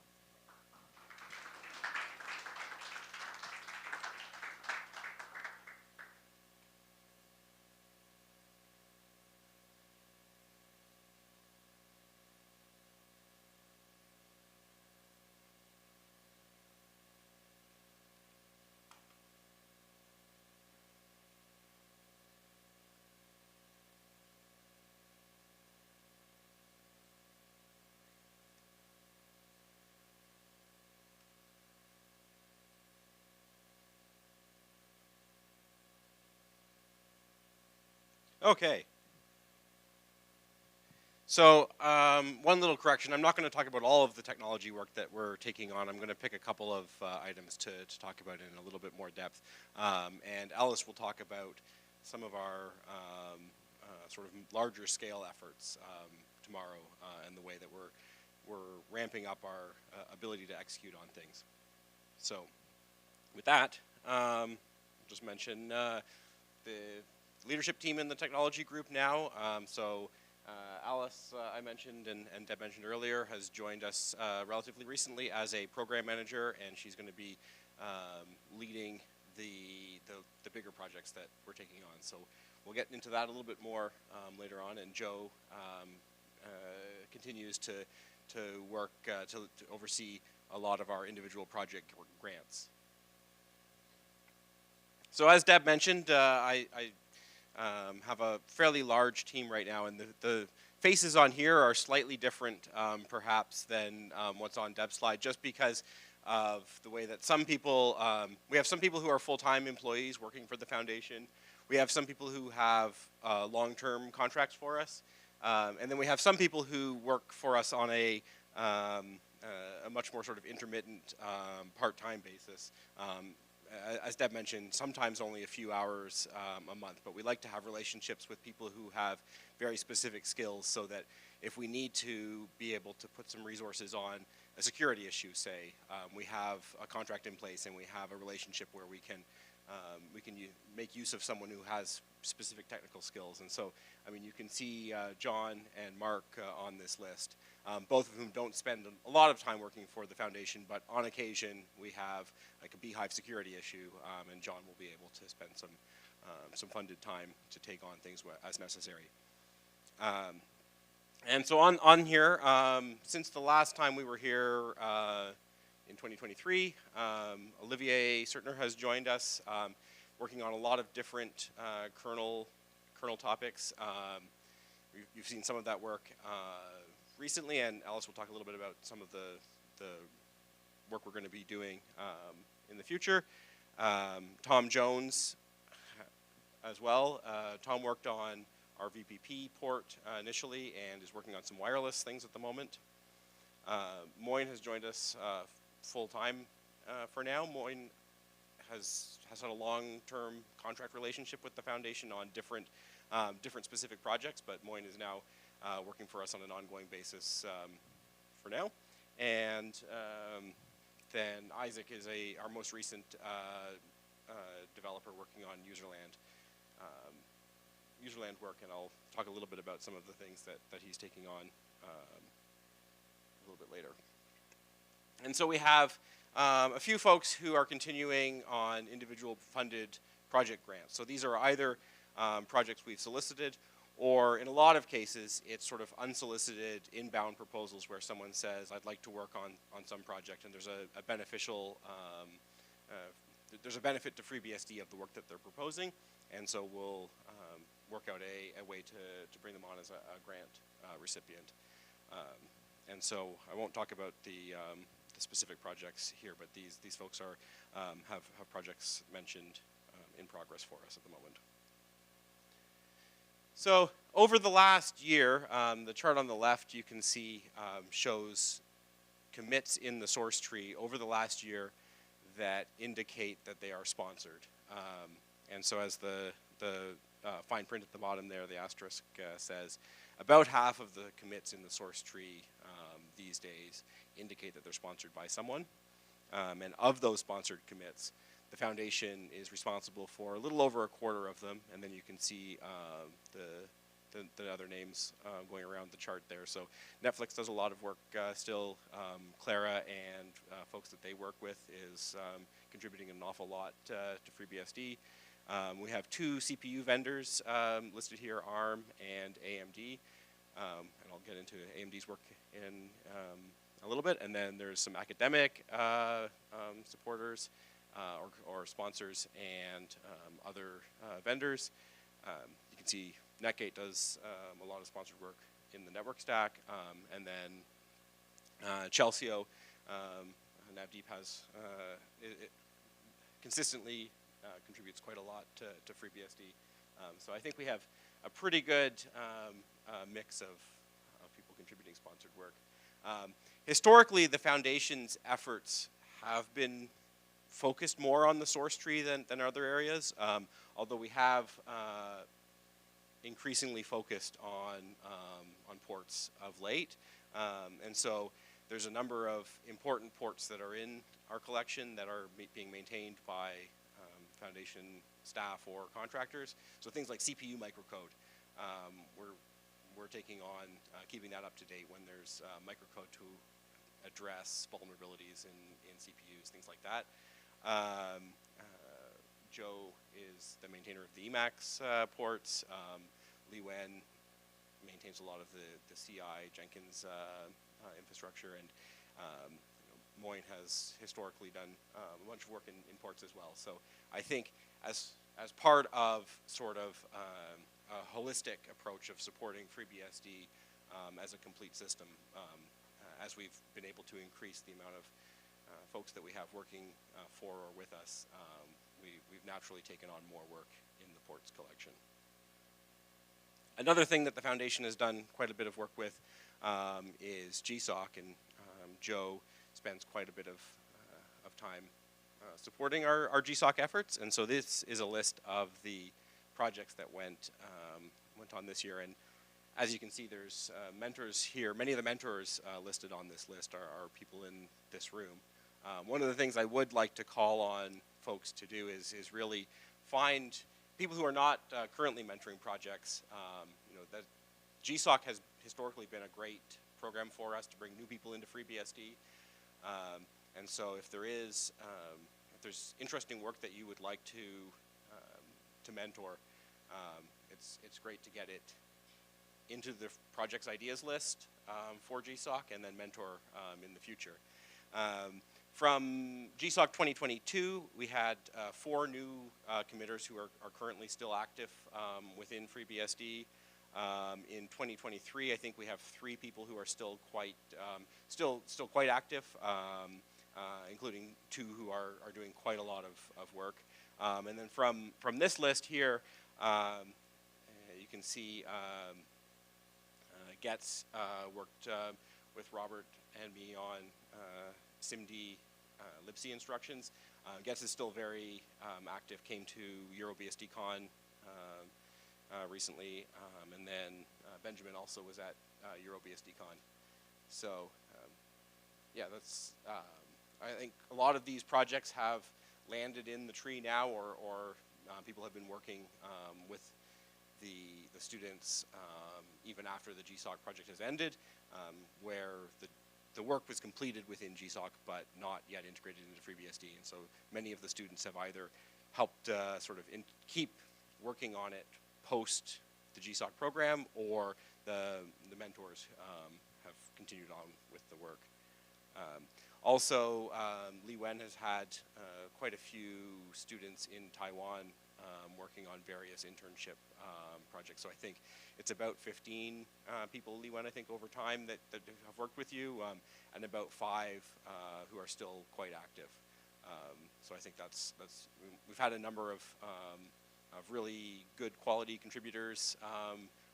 Okay. So one little correction. I'm not going to talk about all of the technology work that we're taking on. I'm going to pick a couple of items to talk about in a little bit more depth. And Alice will talk about some of our sort of larger scale efforts tomorrow and the way that we're ramping up our ability to execute on things. So with that, I'll just mention the leadership team in the technology group now. Alice, I mentioned, and Deb mentioned earlier, has joined us relatively recently as a program manager, and she's going to be leading the bigger projects that we're taking on. So we'll get into that a little bit more later on, and Joe continues to work to oversee a lot of our individual project grants. So as Deb mentioned, I have a fairly large team right now, and the faces on here are slightly different perhaps than what's on Deb's slide, just because of the way that some people, we have some people who are full-time employees working for the foundation. We have some people who have long-term contracts for us. And then we have some people who work for us on a much more sort of intermittent part-time basis. As Deb mentioned, sometimes only a few hours a month, but we like to have relationships with people who have very specific skills so that if we need to be able to put some resources on a security issue, say, we have a contract in place and we have a relationship where we can make use of someone who has specific technical skills. And so, I mean, you can see John and Mark on this list, both of whom don't spend a lot of time working for the foundation, but on occasion we have like a beehive security issue, and John will be able to spend some funded time to take on things as necessary. And so on here, since the last time we were here in 2023, Olivier Sertner has joined us, working on a lot of different kernel topics. You've seen some of that work recently, and Alice will talk a little bit about some of the work we're going to be doing in the future. Tom Jones as well. Tom worked on our VPP port initially and is working on some wireless things at the moment. Moin has joined us full-time for now. Moin has had a long-term contract relationship with the foundation on different specific projects, but Moin is now working for us on an ongoing basis for now. And then Isaac is our most recent developer working on userland work, and I'll talk a little bit about some of the things that he's taking on a little bit later. And so we have a few folks who are continuing on individual funded project grants. So these are either projects we've solicited, or in a lot of cases, it's sort of unsolicited inbound proposals where someone says, I'd like to work on some project, and there's a beneficial, there's a benefit to FreeBSD of the work that they're proposing, and so we'll work out a way to bring them on as a grant recipient. And so I won't talk about the specific projects here, but these folks are have projects mentioned in progress for us at the moment. So over the last year, the chart on the left you can see shows commits in the source tree over the last year that indicate that they are sponsored. And so as the fine print at the bottom there, the asterisk says, about half of the commits in the source tree these days indicate that they're sponsored by someone. And of those sponsored commits, the foundation is responsible for a little over a quarter of them, and then you can see the other names going around the chart there. So Netflix does a lot of work still. Clara and folks that they work with is contributing an awful lot to FreeBSD. We have two CPU vendors listed here, ARM and AMD. And I'll get into AMD's work in a little bit. And then there's some academic supporters or sponsors and other vendors. You can see Netgate does a lot of sponsored work in the network stack. And then Chelseo, Navdeep has consistently contributes quite a lot to FreeBSD. So I think we have a pretty good mix of people contributing sponsored work. Historically, the foundation's efforts have been focused more on the source tree than other areas, although we have increasingly focused on ports of late. And so there's a number of important ports that are in our collection that are being maintained by foundation staff or contractors. So things like CPU microcode, we're taking on keeping that up to date when there's microcode to address vulnerabilities in CPUs, things like that. Joe is the maintainer of the Emacs ports. Lee Wen maintains a lot of the CI Jenkins infrastructure, and Moyne has historically done a bunch of work in ports as well. So I think as part of sort of a holistic approach of supporting FreeBSD as a complete system, as we've been able to increase the amount of folks that we have working for or with us, we've naturally taken on more work in the ports collection. Another thing that the foundation has done quite a bit of work with is GSOC, and Joe spends quite a bit of time supporting our GSOC efforts, and so this is a list of the projects that went on this year. And as you can see, there's mentors here. Many of the mentors listed on this list are people in this room. One of the things I would like to call on folks to do is really find people who are not currently mentoring projects. That GSOC has historically been a great program for us to bring new people into FreeBSD. And so if there's interesting work that you would like to mentor, it's great to get it into the project's ideas list for GSOC and then mentor in the future. From GSOC 2022, we had 4 new committers who are currently still active within FreeBSD. In 2023, I think we have 3 people who are still quite active, including 2 who are doing quite a lot of work. And then from this list here, you can see Getz worked with Robert and me on SIMD libc instructions. Getz is still very active, came to EuroBSDCon recently, and then Benjamin also was at EuroBSDCon. So yeah, that's, I think a lot of these projects have landed in the tree now, or people have been working with the students even after the GSOC project has ended, where the work was completed within GSOC but not yet integrated into FreeBSD. And so many of the students have either helped sort of keep working on it post the GSOC program, or the mentors have continued on with the work. Also, Lee Wen has had quite a few students in Taiwan working on various internship projects. So I think it's about 15 people, Lee Wen, I think, over time that have worked with you, and about 5 who are still quite active. So I think we've had a number of really good quality contributors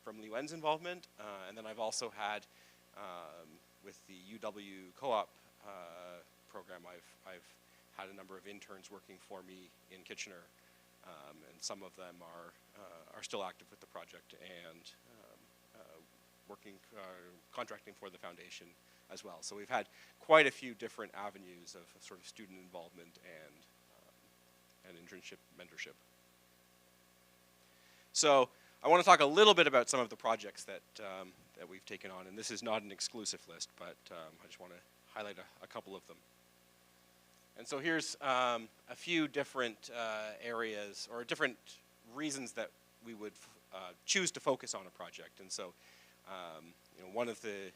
from Lee Wen's involvement, and then I've also had with the UW co-op program, I've had a number of interns working for me in Kitchener, and some of them are still active with the project and working, contracting for the foundation as well. So we've had quite a few different avenues of sort of student involvement and internship mentorship. So I want to talk a little bit about some of the projects that we've taken on, and this is not an exclusive list, but I just want to highlight a couple of them. And so here's a few different areas or different reasons that we would choose to focus on a project. And so one of the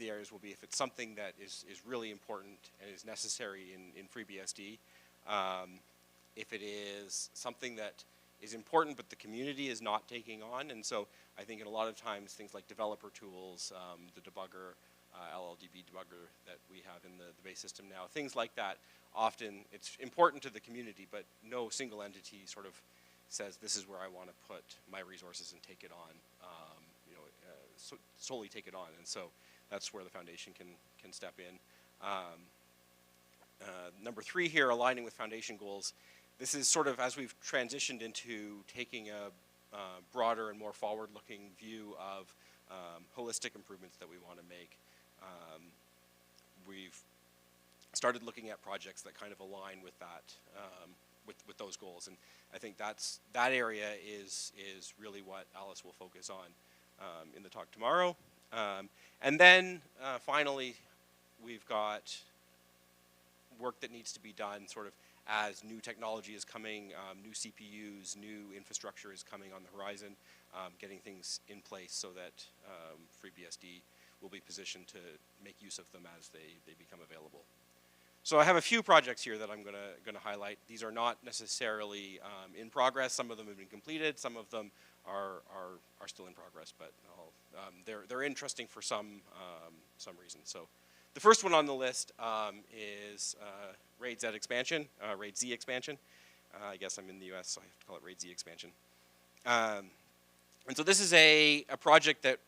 areas will be if it's something that is really important and is necessary in FreeBSD. If it is something that is important but the community is not taking on, and so I think in a lot of times things like developer tools, the debugger, LLDB debugger that we have in the base system now, things like that, often it's important to the community, but no single entity sort of says this is where I want to put my resources and take it on, solely take it on. And so that's where the foundation can step in. Number 3 here, aligning with foundation goals. This is sort of as we've transitioned into taking a broader and more forward-looking view of holistic improvements that we want to make. We've started looking at projects that kind of align with that, with those goals, and I think that area is really what Alice will focus on in the talk tomorrow. And then finally, we've got work that needs to be done sort of as new technology is coming, new CPUs, new infrastructure is coming on the horizon, getting things in place so that FreeBSD will be positioned to make use of them as they become available. So I have a few projects here that I'm gonna highlight. These are not necessarily in progress. Some of them have been completed. Some of them are still in progress, but they're interesting for some reason. So the first one on the list is RAID Z expansion, RAID Z expansion. I guess I'm in the US, so I have to call it RAID Z expansion. And so this is a project that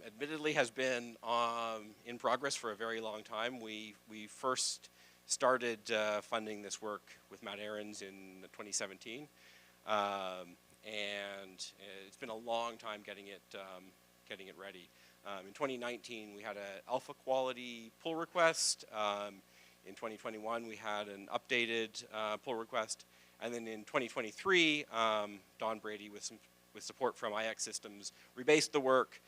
admittedly has been in progress for a very long time. We first started funding this work with Matt Aarons in 2017. And it's been a long time getting it ready. In 2019, we had an alpha quality pull request. In 2021, we had an updated pull request. And then in 2023, Don Brady, with support from IX Systems, rebased the work,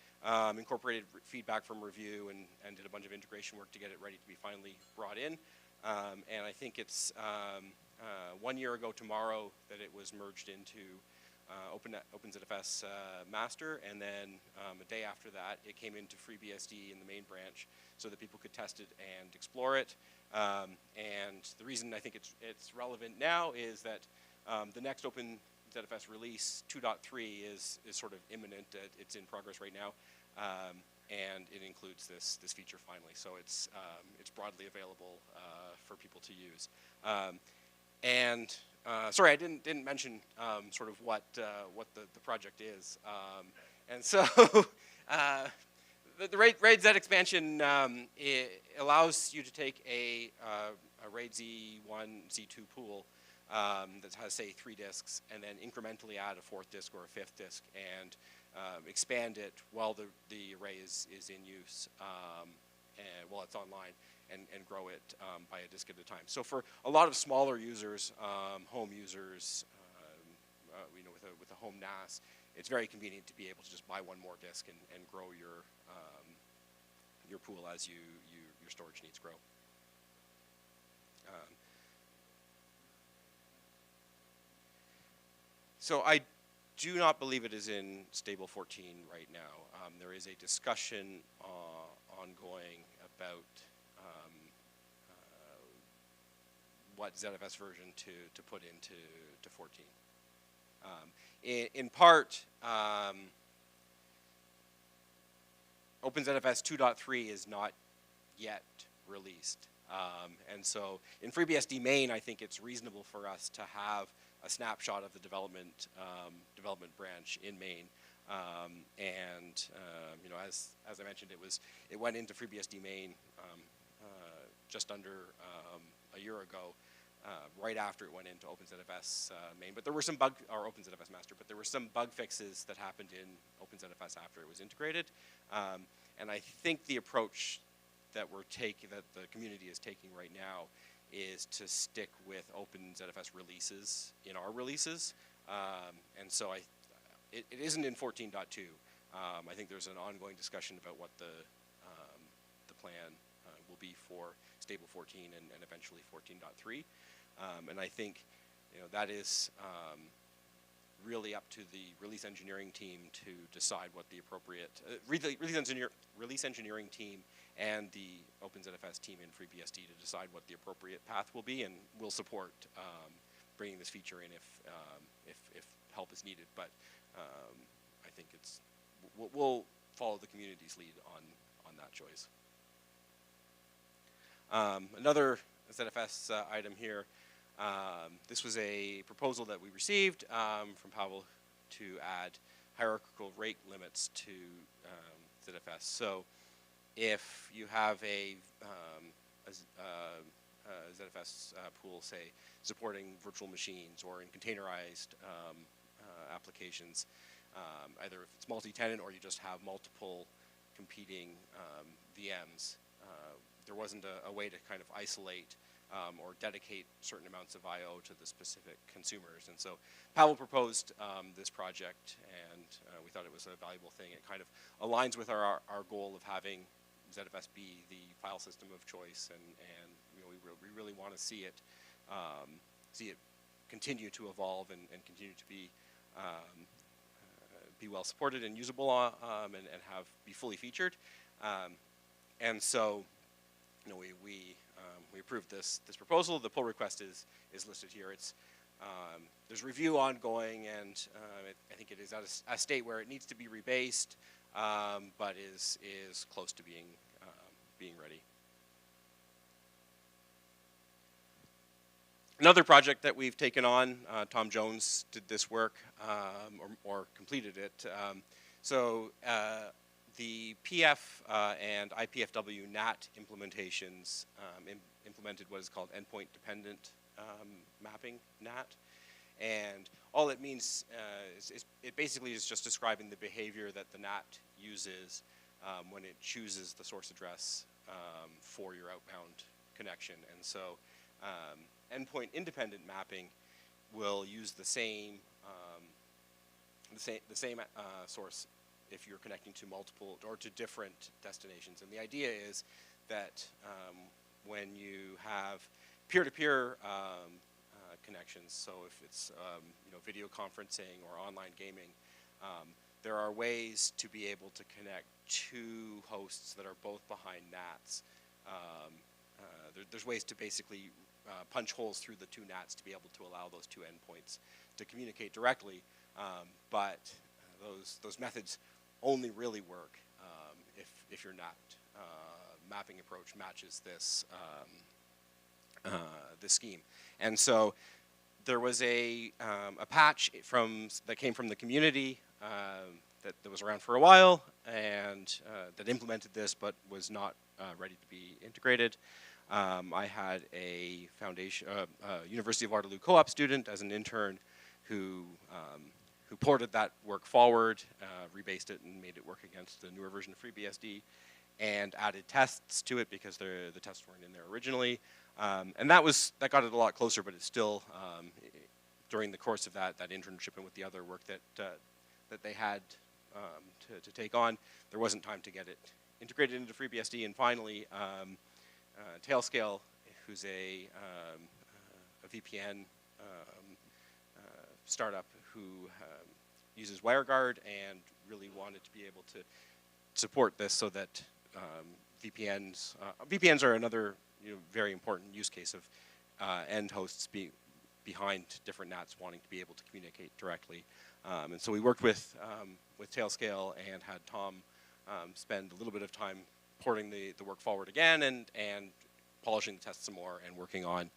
incorporated feedback from review, and did a bunch of integration work to get it ready to be finally brought in. And I think it's 1 year ago tomorrow that it was merged into OpenZFS master, and then a day after that, it came into FreeBSD in the main branch so that people could test it and explore it. And the reason I think it's relevant now is that the next OpenZFS release 2.3 is sort of imminent. It's in progress right now, and it includes this feature finally. So it's broadly available for people to use. Sorry, I didn't mention sort of what the project is. And so the RAID Z expansion it allows you to take a RAID Z1, Z2 pool that has, say, 3 disks, and then incrementally add a 4th disk or a 5th disk, and expand it while the array is in use, and while it's online, and grow it by a disk at a time. So for a lot of smaller users, home users, with a home NAS, it's very convenient to be able to just buy one more disk and grow your pool as your storage needs grow. So I do not believe it is in stable 14 right now. There is a discussion ongoing about what ZFS version to put into 14. In part, OpenZFS 2.3 is not yet released. And so in FreeBSD main, I think it's reasonable for us to have a snapshot of the development branch in main. As I mentioned, it went into FreeBSD main just under a year ago, right after it went into OpenZFS main. But there were some OpenZFS master, but there were some bug fixes that happened in OpenZFS after it was integrated. And I think the approach that the community is taking right now is to stick with OpenZFS releases in our releases. And so it isn't in 14.2. I think there's an ongoing discussion about what the plan will be for stable 14 and eventually 14.3. And I think that is really up to the release engineering team to decide what the appropriate release engineering team and the OpenZFS team in FreeBSD to decide what the appropriate path will be, and we'll support bringing this feature in if help is needed. But I think we'll follow the community's lead on that choice. Another ZFS item here. This was a proposal that we received from Pawel to add hierarchical rate limits to ZFS. So if you have a ZFS pool, say, supporting virtual machines or in containerized applications, either if it's multi-tenant or you just have multiple competing VMs, there wasn't a way to kind of isolate or dedicate certain amounts of I/O to the specific consumers. And so Pawel proposed this project, and we thought it was a valuable thing. It kind of aligns with our goal of having ZFS be the file system of choice, and you know, we really want to see it continue to evolve and continue to be well supported and usable and be fully featured. And so, you know, we approved this proposal. The pull request is listed here. It's there's review ongoing, and I think it is at a state where it needs to be rebased, but is close to being ready. Another project that we've taken on, Tom Jones did this work or completed it. The PF and IPFW NAT implementations implemented what is called endpoint dependent mapping NAT. And all it means is it basically is just describing the behavior that the NAT uses when it chooses the source address for your outbound connection. And so endpoint independent mapping will use the same source if you're connecting to multiple or to different destinations. And the idea is that when you have peer-to-peer connections, so if it's you know, video conferencing or online gaming, there are ways to be able to connect two hosts that are both behind NATs. There's ways to basically punch holes through the two NATs to be able to allow those two endpoints to communicate directly, but those methods only really work if your NAT mapping approach matches this this scheme. And so there was a patch that came from the community that was around for a while, and that implemented this but was not ready to be integrated. I had a University of Waterloo co-op student as an intern who ported that work forward, rebased it, and made it work against the newer version of FreeBSD, and added tests to it because the tests weren't in there originally. And that got it a lot closer, but it's still, during the course of that internship and with the other work that they had to take on, there wasn't time to get it integrated into FreeBSD. And finally, Tailscale, who's a VPN startup who uses WireGuard and really wanted to be able to support this so that VPNs are another very important use case of end hosts behind different NATs wanting to be able to communicate directly. And so we worked with Tailscale and had Tom spend a little bit of time porting the work forward again and polishing the tests some more and working on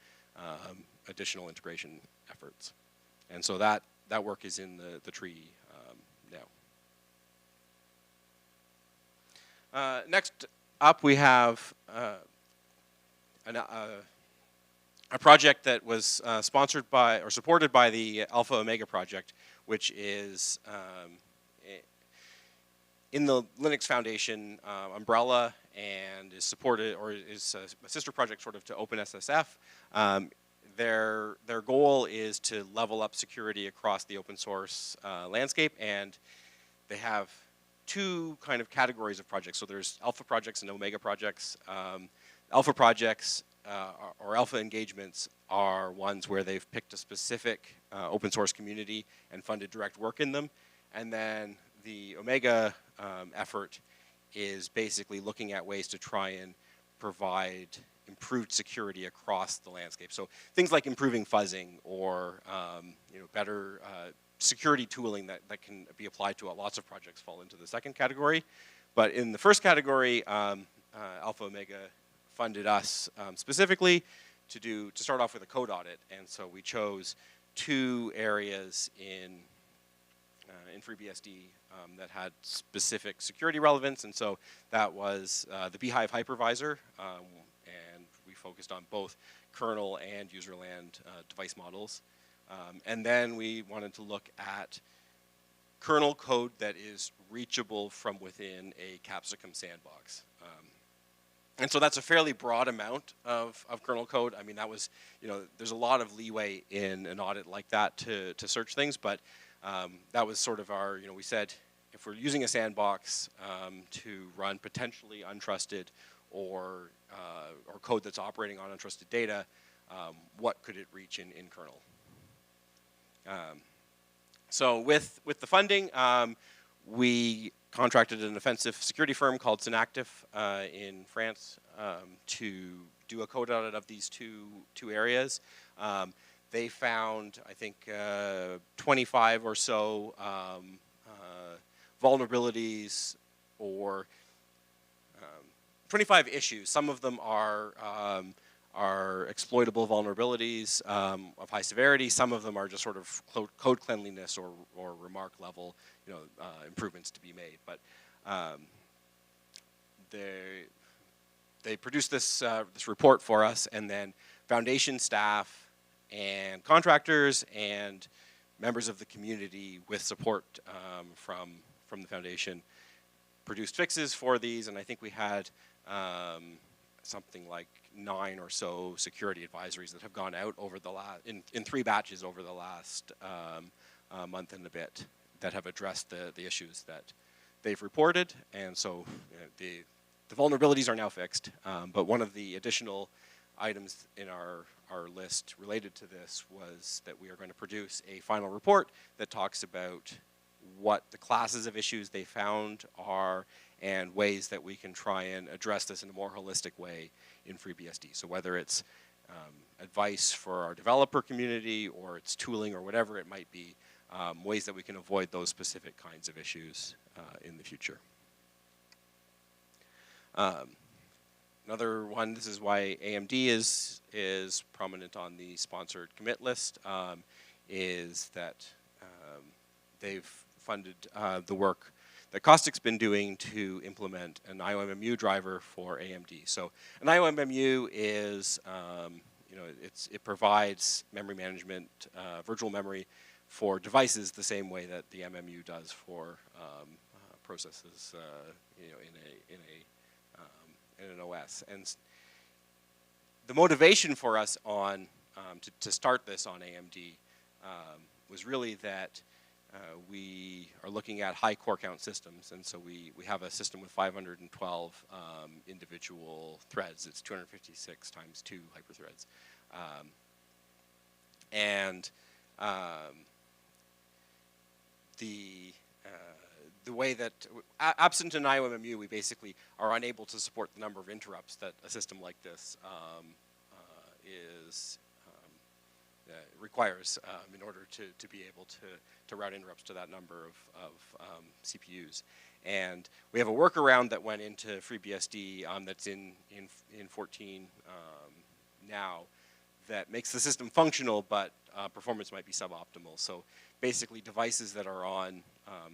additional integration efforts. And so that work is in the tree now. Next up, we have a project that was sponsored by or supported by the Alpha Omega project, which is in the Linux Foundation umbrella and is supported, or is a sister project sort of to OpenSSF. Their goal is to level up security across the open source landscape, and they have two kind of categories of projects. So there's alpha projects and omega projects. Alpha projects or alpha engagements are ones where they've picked a specific open source community and funded direct work in them. And then the omega effort is basically looking at ways to try and provide improved security across the landscape. So things like improving fuzzing or better security tooling that can be applied to lots of projects fall into the second category. But in the first category, Alpha Omega funded us specifically to start off with a code audit, and so we chose 2 areas in FreeBSD that had specific security relevance, and so that was the Beehive hypervisor, and we focused on both kernel and userland device models. And then we wanted to look at kernel code that is reachable from within a capsicum sandbox. And so that's a fairly broad amount of kernel code. I mean, that was, there's a lot of leeway in an audit like that to search things, but that was sort of our, we said, if we're using a sandbox to run potentially untrusted or code that's operating on untrusted data, what could it reach in kernel? So with the funding, we contracted an offensive security firm called Synactif in France to do a code audit of these two areas. They found, I think, 25 or so vulnerabilities or 25 issues. Some of them are exploitable vulnerabilities of high severity. Some of them are just sort of code cleanliness or remark level, improvements to be made. But they produced this report for us, and then foundation staff and contractors and members of the community with support from the foundation produced fixes for these, and I think we had something like 9 or so security advisories that have gone out over the last, in 3 batches over the last month and a bit that have addressed the issues that they've reported, and so the vulnerabilities are now fixed. But one of the additional items in our list related to this was that we are going to produce a final report that talks about what the classes of issues they found are and ways that we can try and address this in a more holistic way in FreeBSD. So whether it's advice for our developer community or it's tooling or whatever it might be, ways that we can avoid those specific kinds of issues in the future. Another one, this is why AMD is prominent on the sponsored commit list, is that they've funded the work that Caustic's been doing to implement an IOMMU driver for AMD. So an IOMMU is, it provides memory management, virtual memory for devices the same way that the MMU does for processes, in an OS. And the motivation for us on to start this on AMD was really that we are looking at high core count systems, and so we have a system with 512 individual threads. It's 256 times 2 hyperthreads. The way that, absent an IOMMU, we basically are unable to support the number of interrupts that a system like this requires in order to be able to route interrupts to that number of CPUs. And we have a workaround that went into FreeBSD that's in 14 now that makes the system functional, but performance might be suboptimal. So basically devices that are on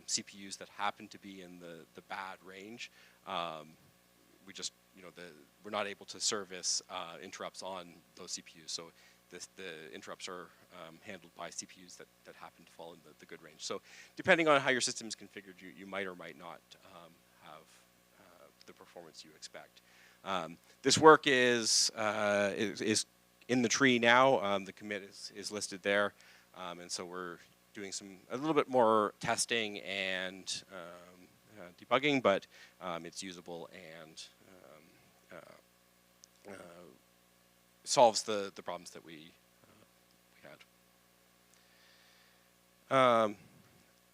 CPUs that happen to be in the bad range, we just, we're not able to service interrupts on those CPUs. So the interrupts are handled by CPUs that happen to fall in the good range. So depending on how your system is configured, you might or might not have the performance you expect. This work is in the tree now. The commit is listed there, and so we're doing a little bit more testing and debugging, but it's usable and solves the problems that we had.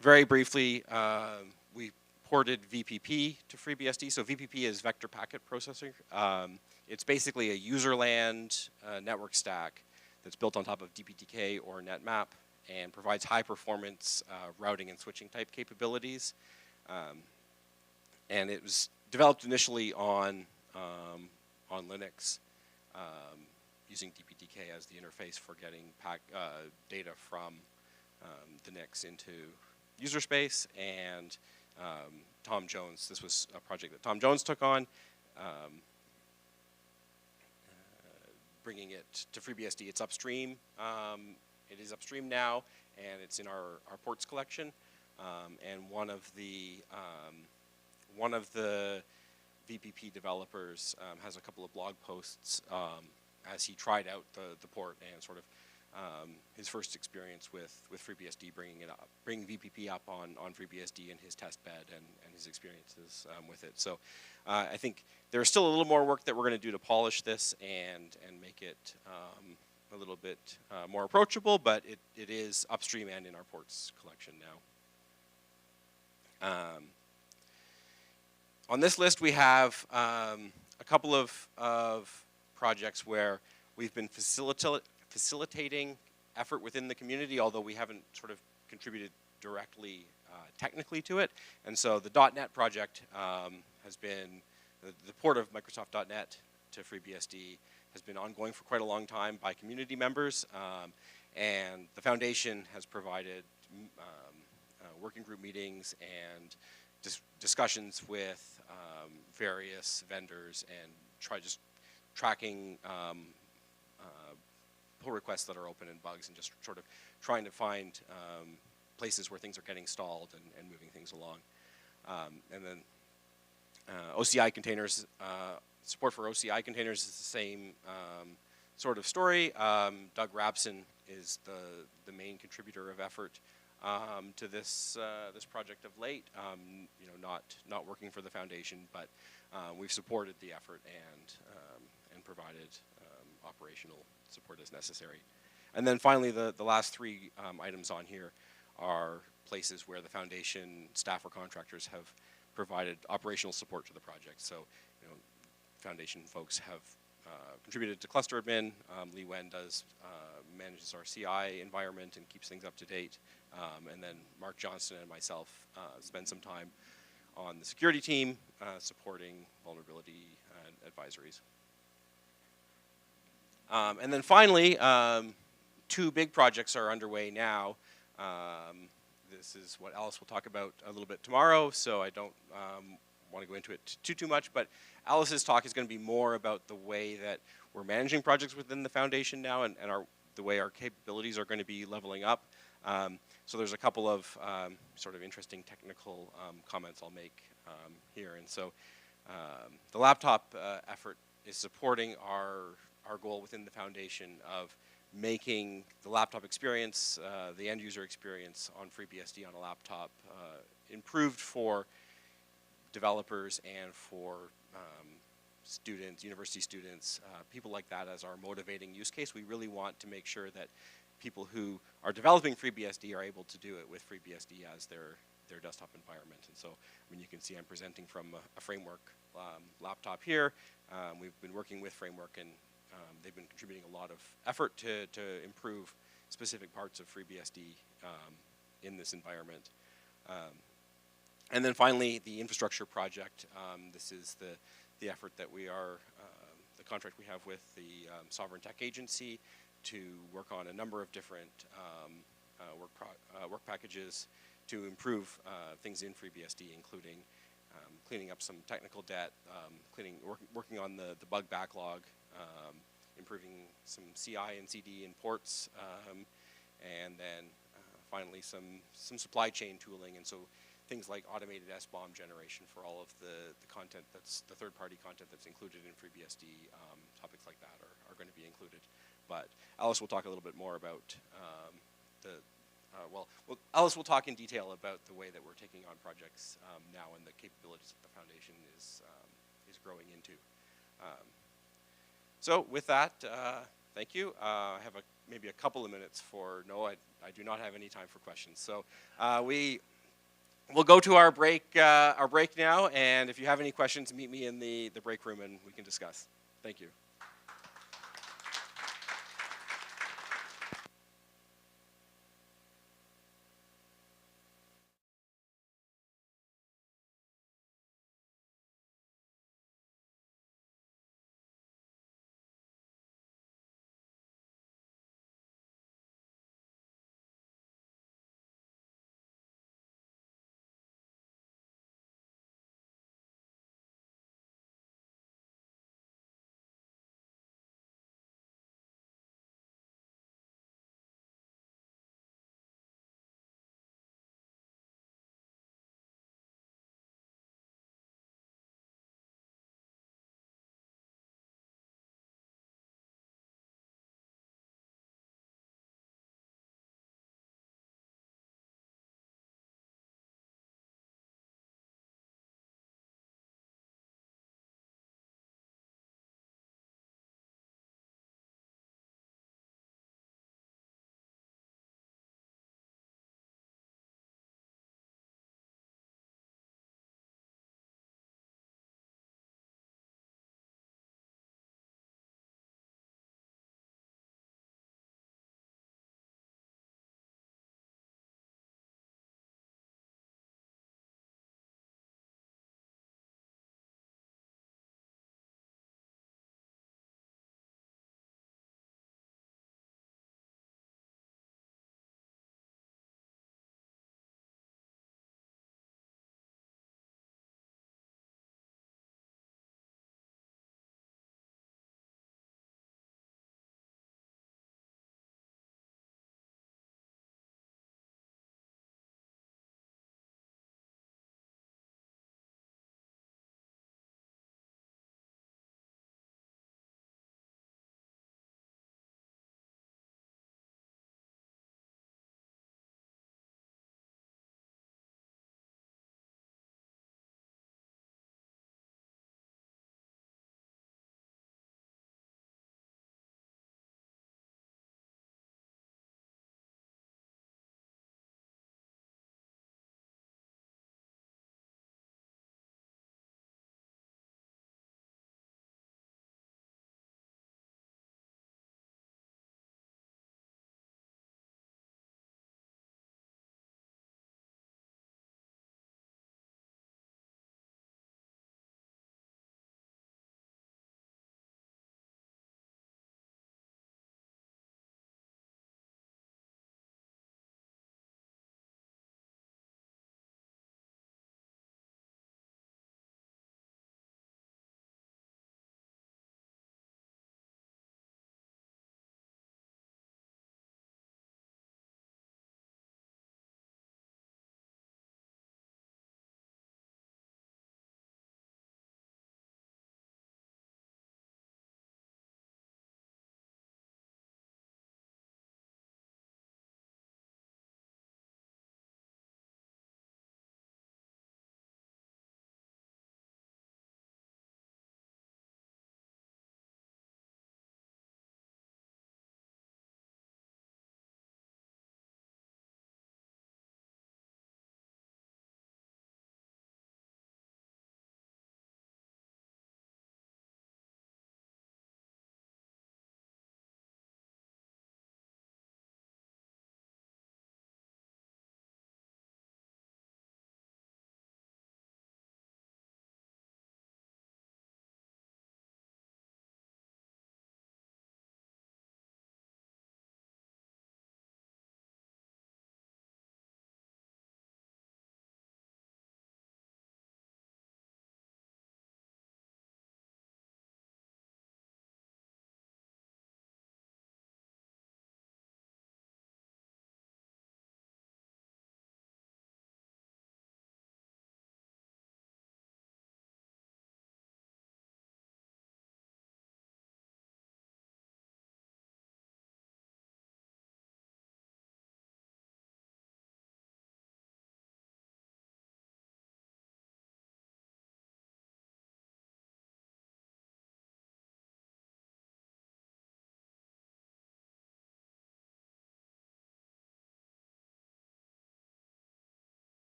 Very briefly, we ported VPP to FreeBSD. So VPP is vector packet processing. It's basically a userland network stack that's built on top of DPTK or NetMap and provides high performance routing and switching type capabilities. And it was developed initially on Linux. using DPDK as the interface for getting data from the NICs into user space. And Tom Jones, this was a project that Tom Jones took on, bringing it to FreeBSD. It's upstream. It is upstream now, and it's in our ports collection. And one of the VPP developers has a couple of blog posts as he tried out the port and sort of his first experience with FreeBSD, bringing VPP up on FreeBSD in his test bed and his experiences with it. So I think there's still a little more work that we're going to do to polish this and make it a little bit more approachable, but it is upstream and in our ports collection now. On this list we have a couple of projects where we've been facilitating effort within the community, although we haven't sort of contributed directly technically to it. And so the .NET project has been, the port of Microsoft.NET to FreeBSD has been ongoing for quite a long time by community members. And the foundation has provided working group meetings and discussions with various vendors and tracking pull requests that are open and bugs, and just sort of trying to find places where things are getting stalled and moving things along. And then OCI containers, support for OCI containers is the same sort of story. Doug Rabson is the main contributor of effort to this project of late. You know, not working for the foundation, but we've supported the effort and provided operational support as necessary. And then finally, the last three items on here are places where the foundation staff or contractors have provided operational support to the project. So, you know, foundation folks have contributed to cluster admin. Lee Wen manages our CI environment and keeps things up to date. And then Mark Johnston and myself spend some time on the security team supporting vulnerability advisories. And then finally, two big projects are underway now. This is what Alice will talk about a little bit tomorrow, so I don't want to go into it too much, but Alice's talk is going to be more about the way that we're managing projects within the foundation now, and the way our capabilities are going to be leveling up. So there's a couple of sort of interesting technical comments I'll make here. And so the laptop effort is supporting our goal within the foundation of making the laptop experience, the end user experience on FreeBSD on a laptop improved for developers and for students, university students, people like that as our motivating use case. We really want to make sure that people who are developing FreeBSD are able to do it with FreeBSD as their desktop environment. And so, I mean, you can see I'm presenting from a Framework laptop here. We've been working with Framework, and they've been contributing a lot of effort to improve specific parts of FreeBSD in this environment. And then finally, the infrastructure project. This is the effort that we are, the contract we have with the Sovereign Tech Agency to work on a number of different work packages to improve things in FreeBSD, including cleaning up some technical debt, working on the bug backlog, improving some CI and CD in ports, and then finally some supply chain tooling, and so things like automated SBOM generation for all of the content that's the third-party content that's included in FreeBSD. Topics like that are going to be included. But Alice will talk a little bit more about Alice will talk in detail about the way that we're taking on projects now and the capabilities that the foundation is growing into. So with that, thank you. I have maybe a couple of minutes for I do not have any time for questions. So we'll go to our break now, and if you have any questions, meet me in the break room and we can discuss. Thank you.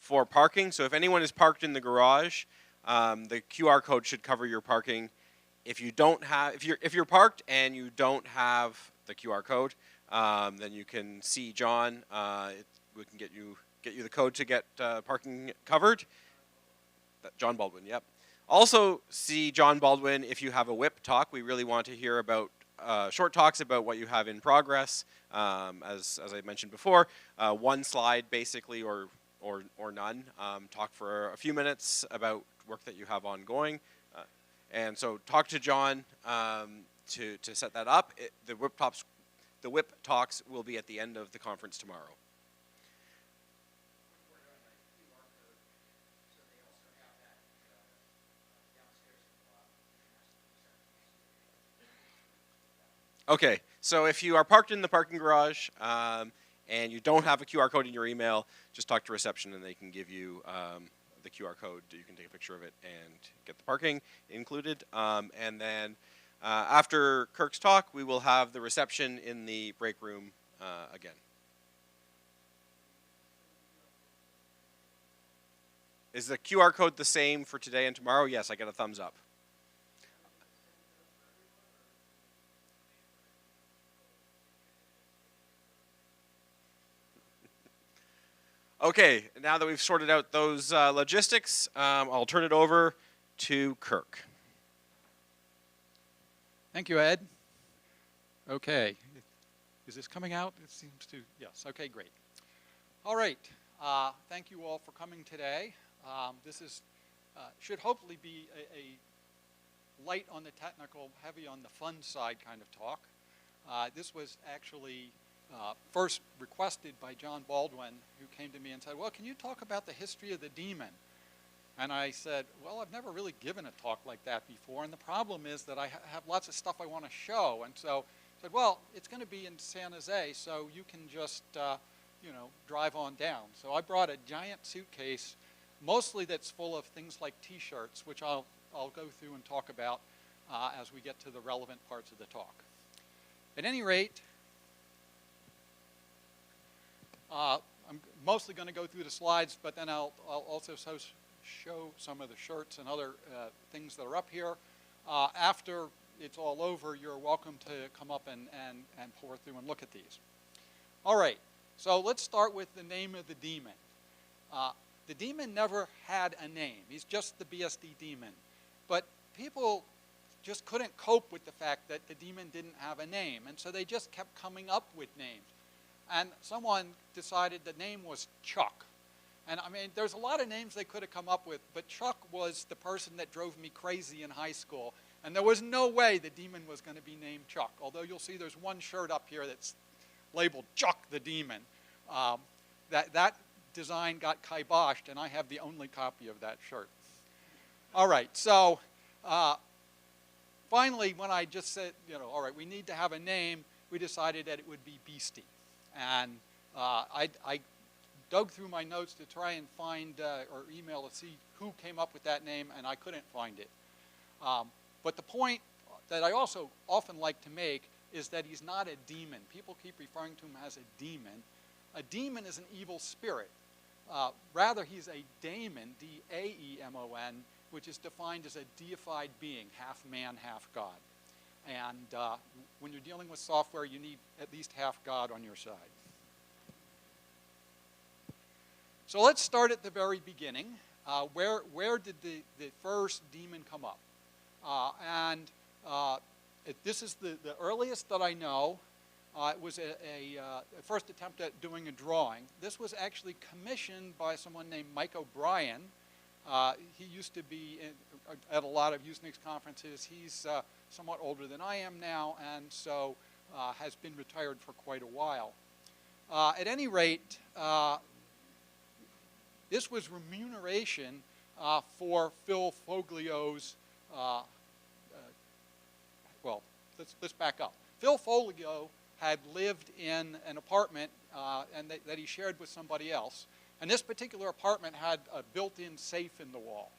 for parking. So if anyone is parked in the garage, the QR code should cover your parking. If you don't have, if you're parked and you don't have the QR code, then you can see John. We can get you the code to get parking covered. John Baldwin, yep. Also see John Baldwin if you have a WIP talk. We really want to hear about short talks about what you have in progress. As I mentioned before, one slide basically or none. Talk for a few minutes about work that you have ongoing. And so talk to John to set that up. The WIP talks will be at the end of the conference tomorrow. Okay, so if you are parked in the parking garage and you don't have a QR code in your email, just talk to reception and they can give you the QR code. You can take a picture of it and get the parking included. And then after Kirk's talk, we will have the reception in the break room again. Is the QR code the same for today and tomorrow? Yes, I get a thumbs up. Okay, now that we've sorted out those logistics, I'll turn it over to Kirk. Thank you, Ed. Okay, is this coming out? It seems to, yes, okay, great. All right, thank you all for coming today. This is, should hopefully be a light on the technical, heavy on the fun side kind of talk. This was actually first requested by John Baldwin, who came to me and said, well, can you talk about the history of the daemon? And I said, well, I've never really given a talk like that before, and the problem is that I have lots of stuff I want to show. And so I said, well, it's going to be in San Jose, so you can just, you know, drive on down. So I brought a giant suitcase, mostly that's full of things like T-shirts, which I'll go through and talk about as we get to the relevant parts of the talk. At any rate, I'm mostly going to go through the slides, but then I'll also show some of the shirts and other things that are up here. After it's all over, you're welcome to come up and pour through and look at these. All right, so let's start with the name of the daemon. The daemon never had a name. He's just the BSD daemon. But people just couldn't cope with the fact that the daemon didn't have a name, and so they just kept coming up with names. And someone decided the name was Chuck. And I mean, there's a lot of names they could have come up with, but Chuck was the person that drove me crazy in high school. And there was no way the daemon was going to be named Chuck. Although you'll see there's one shirt up here that's labeled Chuck the Daemon. That design got kiboshed, and I have the only copy of that shirt. All right, so finally, when I just said, you know, all right, we need to have a name, we decided that it would be Beastie. And I dug through my notes to try and find or email to see who came up with that name, and I couldn't find it. But the point that I also often like to make is that he's not a demon. People keep referring to him as a demon. A demon is an evil spirit. Rather, he's a daemon, D-A-E-M-O-N, which is defined as a deified being, half man, half God. And when you're dealing with software, you need at least half God on your side. So let's start at the very beginning. Where did the first daemon come up? This is the earliest that I know. It was a first attempt at doing a drawing. This was actually commissioned by someone named Mike O'Brien. He used to be at a lot of Usenix conferences. He's somewhat older than I am now, and so has been retired for quite a while. At any rate, this was remuneration for Phil Foglio's, well, let's back up. Phil Foglio had lived in an apartment and that he shared with somebody else. And this particular apartment had a built-in safe in the wall.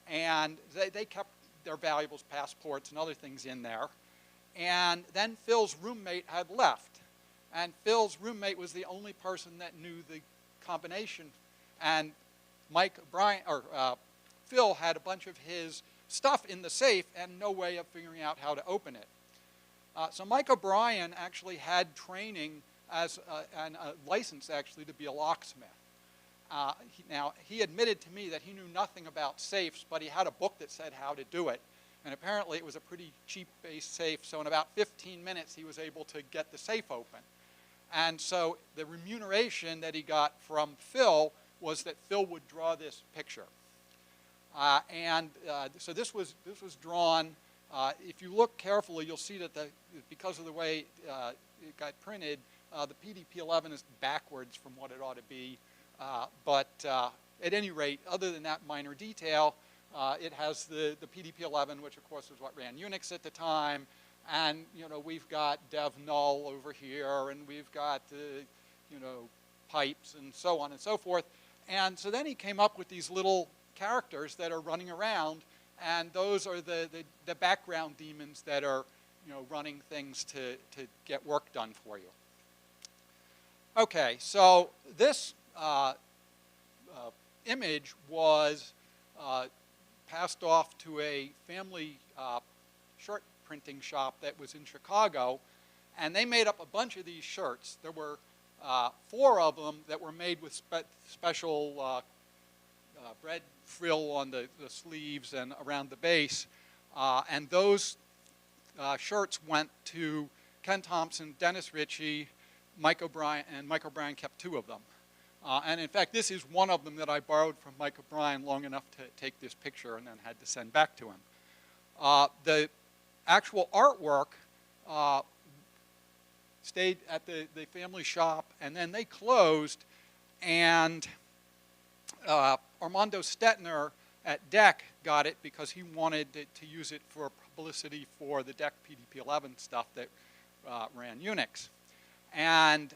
And they kept their valuables, passports, and other things in there. And then Phil's roommate had left. And Phil's roommate was the only person that knew the combination. And Phil had a bunch of his stuff in the safe and no way of figuring out how to open it. So Mike O'Brien actually had training and a license actually to be a locksmith. Now, he admitted to me that he knew nothing about safes, but he had a book that said how to do it. And apparently it was a pretty cheap-based safe, so in about 15 minutes he was able to get the safe open. And so the remuneration that he got from Phil was that Phil would draw this picture. So this was drawn. If you look carefully, you'll see that because of the way it got printed, the PDP-11 is backwards from what it ought to be. But at any rate, other than that minor detail, it has the PDP-11, which of course was what ran Unix at the time. And we've got dev null over here, and we've got pipes and so on and so forth. And so then he came up with these little characters that are running around, and those are the background daemons that are running things to get work done for you. Okay, so this image was passed off to a family shirt printing shop that was in Chicago, and they made up a bunch of these shirts. There were 4 of them that were made with special bread frill on the sleeves and around the base, and those shirts went to Ken Thompson, Dennis Ritchie, Mike O'Brien, and Mike O'Brien kept 2 of them. And in fact, this is one of them that I borrowed from Mike O'Brien long enough to take this picture and then had to send back to him. The actual artwork stayed at the family shop, and then they closed, and Armando Stetner at DEC got it because he wanted to use it for publicity for the DEC PDP-11 stuff that ran Unix. And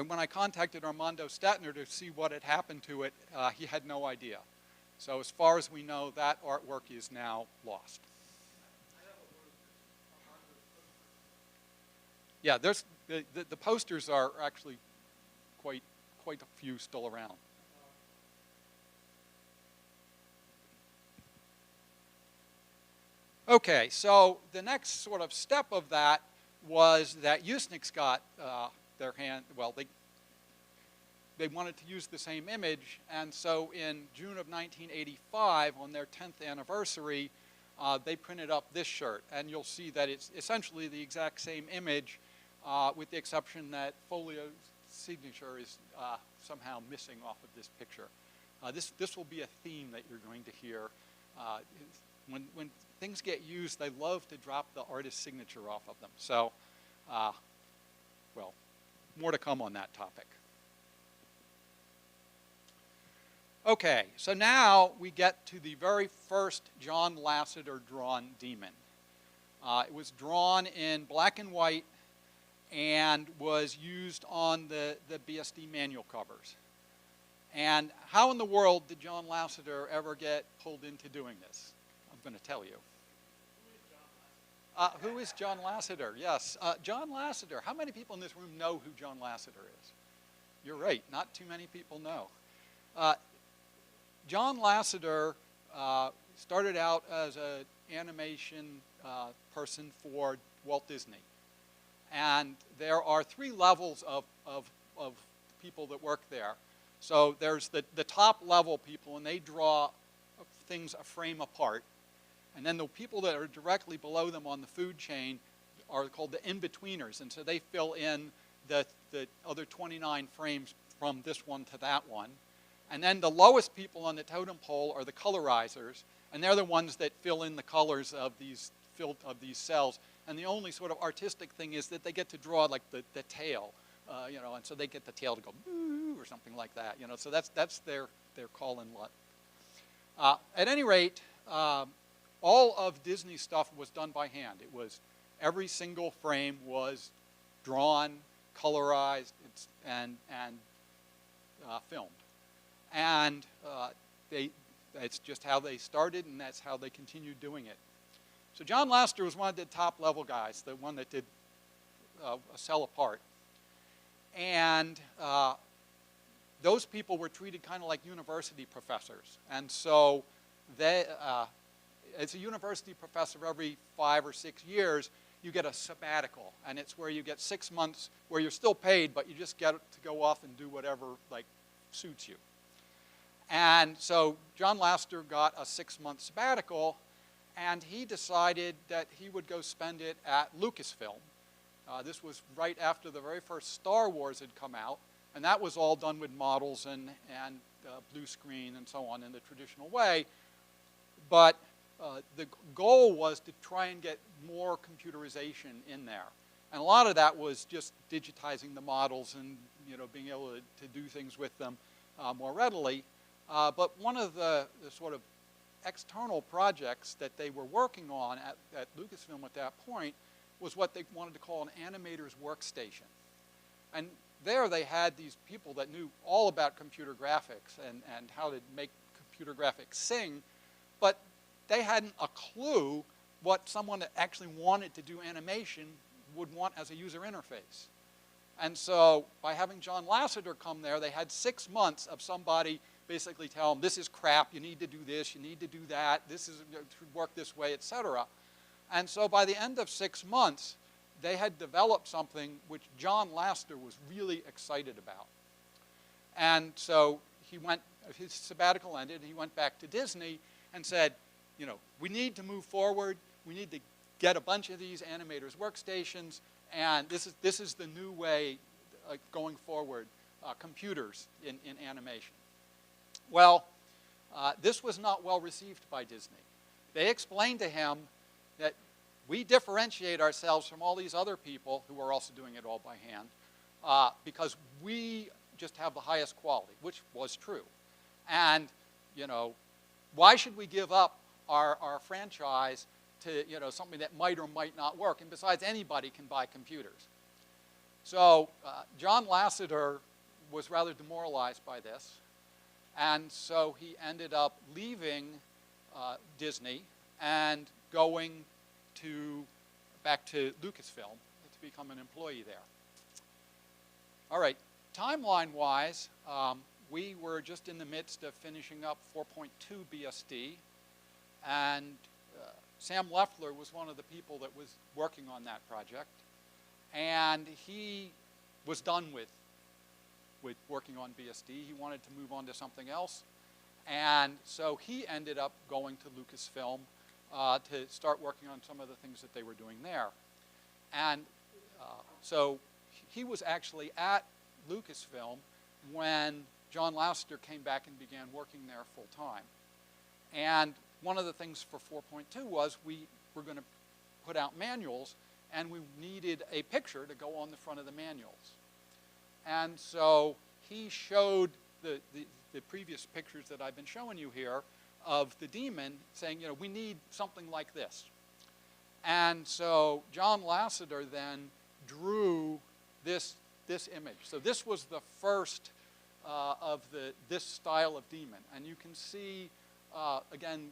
when I contacted Armando Stetner to see what had happened to it, he had no idea. So as far as we know, that artwork is now lost. Yeah, there's the posters are actually quite a few still around. Okay, so the next sort of step of that was that Usenix got their hand, well, they wanted to use the same image, and so in June of 1985, on their 10th anniversary, they printed up this shirt, and you'll see that it's essentially the exact same image, with the exception that Folio's signature is somehow missing off of this picture. This will be a theme that you're going to hear. When things get used, they love to drop the artist's signature off of them. So, well, more to come on that topic. Okay, so now we get to the very first John Lasseter drawn daemon. It was drawn in black and white and was used on the BSD manual covers. And how in the world did John Lasseter ever get pulled into doing this? I'm going to tell you. Who is John Lasseter? Yes, John Lasseter. How many people in this room know who John Lasseter is? You're right, not too many people know. John Lasseter started out as an animation person for Walt Disney. And there are 3 levels of people that work there. So there's the top level people, and they draw things a frame apart. And then the people that are directly below them on the food chain are called the in-betweeners. And so they fill in the other 29 frames from this one to that one. And then the lowest people on the totem pole are the colorizers. And they're the ones that fill in the colors of these cells. And the only sort of artistic thing is that they get to draw like the tail, and so they get the tail to go boo or something like that, So that's their call and LUT. At any rate, all of Disney's stuff was done by hand. It was every single frame was drawn, colorized, and filmed, and it's just how they started, and that's how they continued doing it. So John Lasseter was one of the top level guys, the one that did a cell apart. And those people were treated kind of like university professors. And so they, as a university professor, every 5 or 6 years, you get a sabbatical. And it's where you get 6 months where you're still paid, but you just get to go off and do whatever like suits you. And so John Lasseter got a 6-month sabbatical, and he decided that he would go spend it at Lucasfilm. This was right after the very first Star Wars had come out, and that was all done with models and blue screen and so on in the traditional way. But the goal was to try and get more computerization in there. And a lot of that was just digitizing the models and being able to do things with them more readily. But one of the sort of external projects that they were working on at Lucasfilm at that point was what they wanted to call an animator's workstation. And there they had these people that knew all about computer graphics and how to make computer graphics sing, but they hadn't a clue what someone that actually wanted to do animation would want as a user interface. And so by having John Lasseter come there, they had 6 months of somebody basically tell them, this is crap, you need to do this, you need to do that, this is should work this way, etc. And so by the end of 6 months, they had developed something which John Lasseter was really excited about. And so he went, his sabbatical ended, he went back to Disney and said, we need to move forward, we need to get a bunch of these animators workstations, and this is the new way going forward, computers in animation. Well, this was not well received by Disney. They explained to him that we differentiate ourselves from all these other people who are also doing it all by hand because we just have the highest quality, which was true. And, why should we give up our franchise to, something that might or might not work? And besides, anybody can buy computers. So John Lasseter was rather demoralized by this. And so he ended up leaving Disney and going back to Lucasfilm to become an employee there. All right, timeline-wise, we were just in the midst of finishing up 4.2 BSD, and Sam Leffler was one of the people that was working on that project, and he was done with working on BSD. He wanted to move on to something else, and so he ended up going to Lucasfilm to start working on some of the things that they were doing there. And so he was actually at Lucasfilm when John Lasseter came back and began working there full time. And one of the things for 4.2 was we were going to put out manuals, and we needed a picture to go on the front of the manuals. And so he showed the previous pictures that I've been showing you here of the Daemon, saying, we need something like this. And so John Lasseter then drew this image. So this was the first of this style of Daemon. And you can see, again,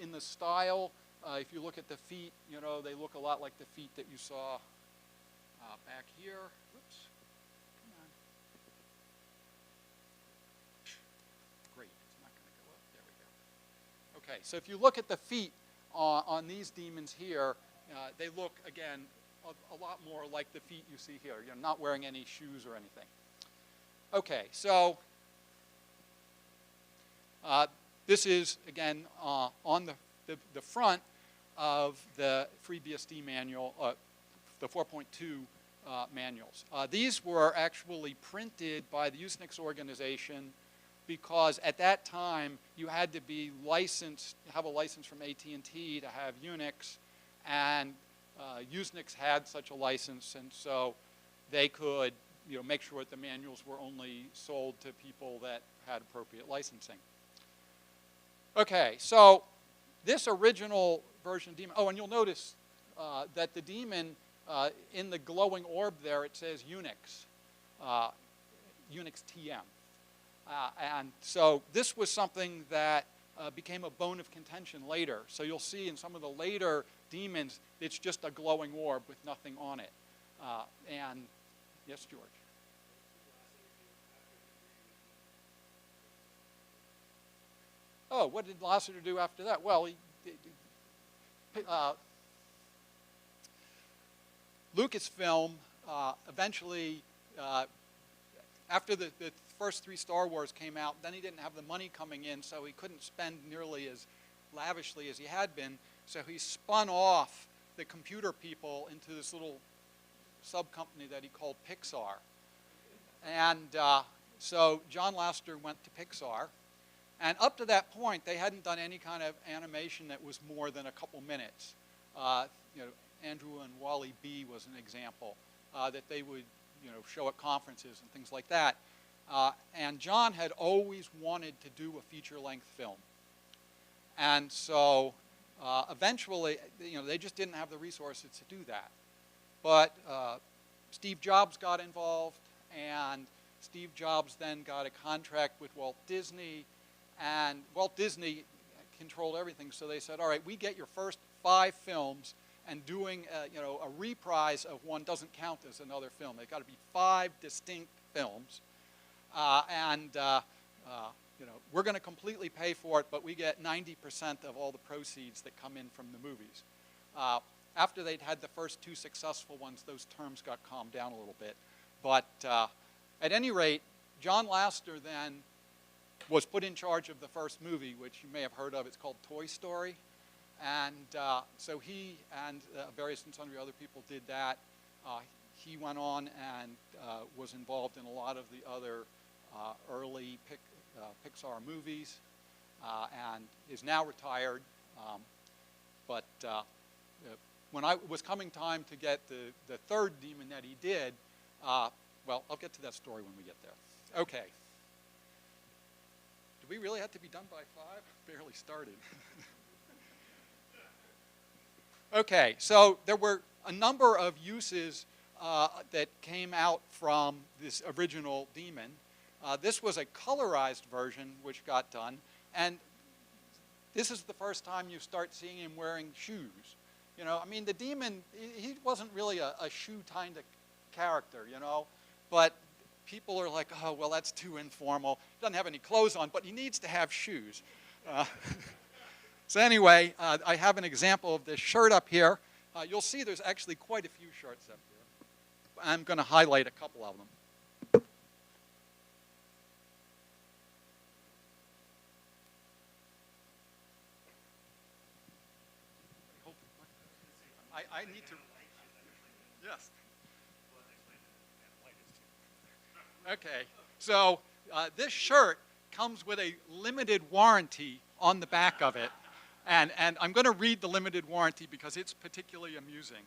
in the style, if you look at the feet, they look a lot like the feet that you saw back here. Whoops. Come on. Great. It's not going to go up. There we go. Okay, so if you look at the feet on these Daemons here, they look, again, a lot more like the feet you see here. You're not wearing any shoes or anything. Okay, so this is, again, on the front of the FreeBSD manual, the 4.2 manuals. These were actually printed by the Usenix organization because at that time you had to be licensed, have a license from AT&T to have Unix, and Usenix had such a license, and so they could make sure that the manuals were only sold to people that had appropriate licensing. Okay, so this original version of Daemon, and you'll notice that the Daemon, in the glowing orb there, it says Unix, Unix TM. And so this was something that became a bone of contention later. So you'll see in some of the later Daemons, it's just a glowing orb with nothing on it. And yes, George? oh, what did Lasseter do after that? Well, Lucasfilm eventually, after the first 3 Star Wars came out, then he didn't have the money coming in, so he couldn't spend nearly as lavishly as he had been. So he spun off the computer people into this little sub-company that he called Pixar. And so John Lasseter went to Pixar. And up to that point, they hadn't done any kind of animation that was more than a couple minutes. Andrew and Wally B was an example that they would show at conferences and things like that. And John had always wanted to do a feature-length film. And so eventually, they just didn't have the resources to do that. But Steve Jobs got involved, and Steve Jobs then got a contract with Walt Disney, and Walt Disney controlled everything. So they said, all right, we get your first 5 films, and doing a reprise of one doesn't count as another film. They've got to be 5 distinct films. We're going to completely pay for it, but we get 90% of all the proceeds that come in from the movies. After they'd had the first 2 successful ones, those terms got calmed down a little bit. But at any rate, John Lasseter then was put in charge of the first movie, which you may have heard of. It's called Toy Story. And so he and various and sundry other people did that. He went on and was involved in a lot of the other early Pixar movies and is now retired. But when it was coming time to get the 3rd Daemon that he did, well, I'll get to that story when we get there. Okay. Do we really have to be done by 5? Barely started. Okay, so there were a number of uses that came out from this original Daemon. This was a colorized version which got done, and this is the first time you start seeing him wearing shoes. I mean, the Daemon, he wasn't really a shoe kind of character, but people are like, oh, well, that's too informal. He doesn't have any clothes on, but he needs to have shoes. So anyway, I have an example of this shirt up here. You'll see there's actually quite a few shirts up here. I'm going to highlight a couple of them. I need to, yes. Okay, so this shirt comes with a limited warranty on the back of it. And I'm going to read the limited warranty because it's particularly amusing.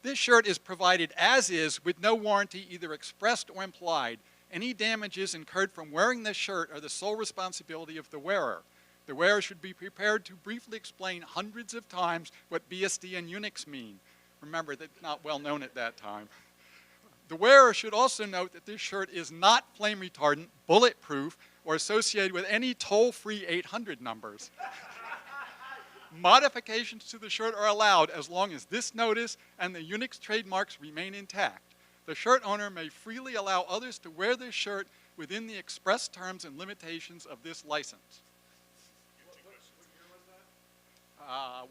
This shirt is provided as is with no warranty either expressed or implied. Any damages incurred from wearing this shirt are the sole responsibility of the wearer. The wearer should be prepared to briefly explain hundreds of times what BSD and Unix mean. Remember, that's not well known at that time. The wearer should also note that this shirt is not flame retardant, bulletproof, or associated with any toll-free 800 numbers. Modifications to the shirt are allowed as long as this notice and the Unix trademarks remain intact. The shirt owner may freely allow others to wear this shirt within the express terms and limitations of this license.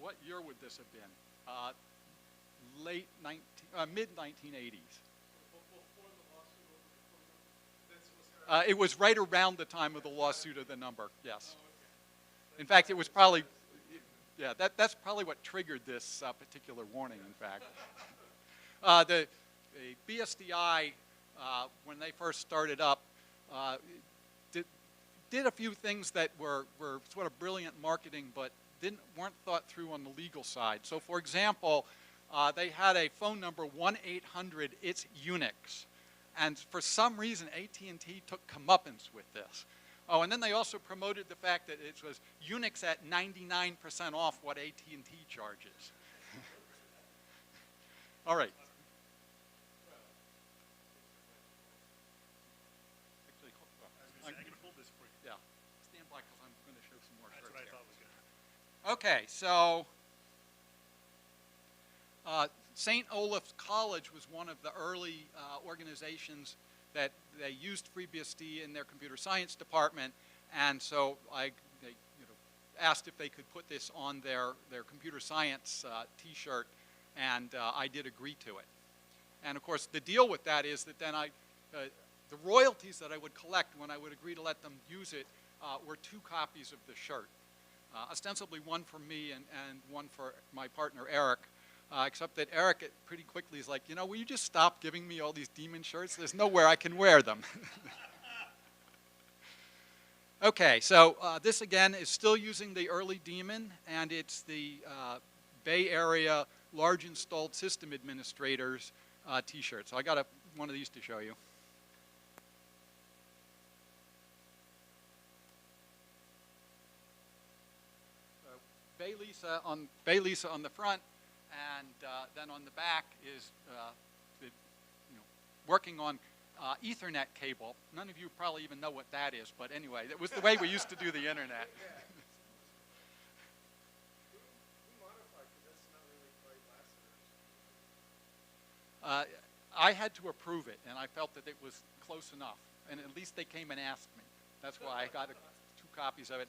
What year would this have been? Mid-1980s. It was right around the time of the lawsuit of the number, yes. In fact, it was probably, yeah, that's probably what triggered this particular warning, in fact. The BSDI, when they first started up, did a few things that were sort of brilliant marketing, but weren't thought through on the legal side. So, for example, they had a phone number 1-800-ITS-UNIX. And for some reason, AT&T took comeuppance with this. Oh, and then they also promoted the fact that it was Unix at 99% off what AT&T charges. All right. Actually, I can hold this for you. Yeah. Stand by because I'm going to show some more shirts. That's what I thought was going to happen. Okay, so St. Olaf's College was one of the early organizations that they used FreeBSD in their computer science department, and so they asked if they could put this on their computer science T-shirt, and I did agree to it. And of course, the deal with that is that then the royalties that I would collect when I would agree to let them use it were 2 copies of the shirt. Ostensibly one for me and one for my partner Eric, except that Eric pretty quickly is like, you know, will you just stop giving me all these Daemon shirts? There's nowhere I can wear them. Okay, so this again is still using the early Daemon, and it's the Bay Area Large Installed System Administrators T-shirt. So I got one of these to show you. Bay Lisa on the front, and then on the back is working on Ethernet cable. None of you probably even know what that is, but anyway, that was the way we used to do the internet. I had to approve it, and I felt that it was close enough, and at least they came and asked me. That's why I got 2 copies of it.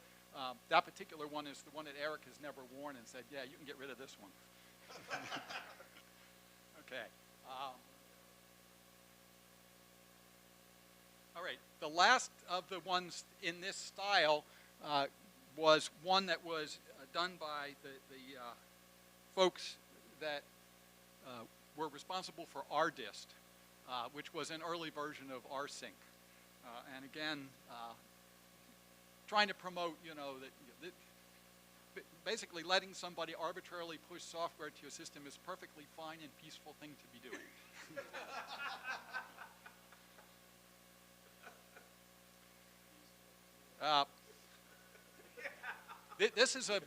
That particular one is the one that Eric has never worn and said, yeah, you can get rid of this one. Okay. All right. The last of the ones in this style was one that was done by the folks that were responsible for RDist, which was an early version of rsync. And again, trying to promote, basically letting somebody arbitrarily push software to your system is a perfectly fine and peaceful thing to be doing. This is an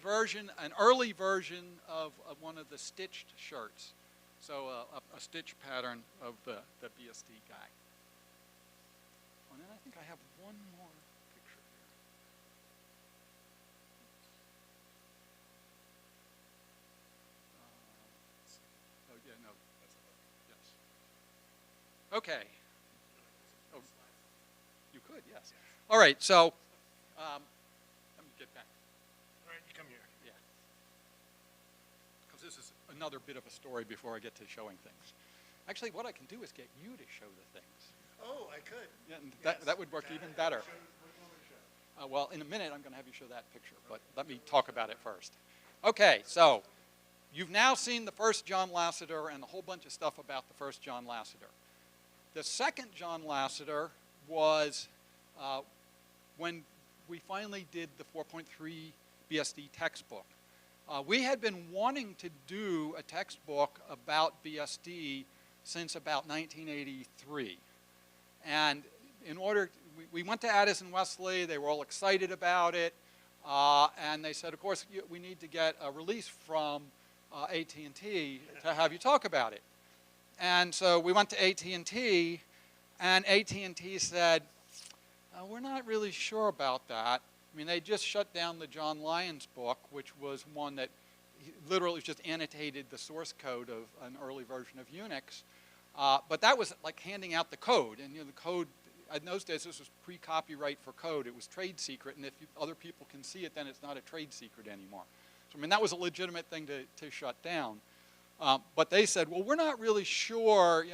early version of one of the stitched shirts. So a stitch pattern of the BSD guy. And then I think I have one more picture here. Oh, yeah, no. Yes. Okay. Oh, you could, yes. All right, so let me get back. All right, you come here. Yeah. Because this is another bit of a story before I get to showing things. Actually, what I can do is get you to show the things. Oh, I could. Yeah, and that would work even better. Well, in a minute, I'm going to have you show that picture, but let me talk about it first. Okay, so you've now seen the first John Lasseter and a whole bunch of stuff about the first John Lasseter. The second John Lasseter was when we finally did the 4.3 BSD textbook. We had been wanting to do a textbook about BSD since about 1983. And in order, we went to Addison Wesley, they were all excited about it, and they said, of course, we need to get a release from AT&T to have you talk about it. And so we went to AT&T, and AT&T said, we're not really sure about that. I mean, they just shut down the John Lyons book, which was one that literally just annotated the source code of an early version of Unix. But that was like handing out the code. And the code, in those days, this was pre-copyright for code. It was trade secret. And if other people can see it, then it's not a trade secret anymore. So, I mean, that was a legitimate thing to shut down. But they said, well, we're not really sure,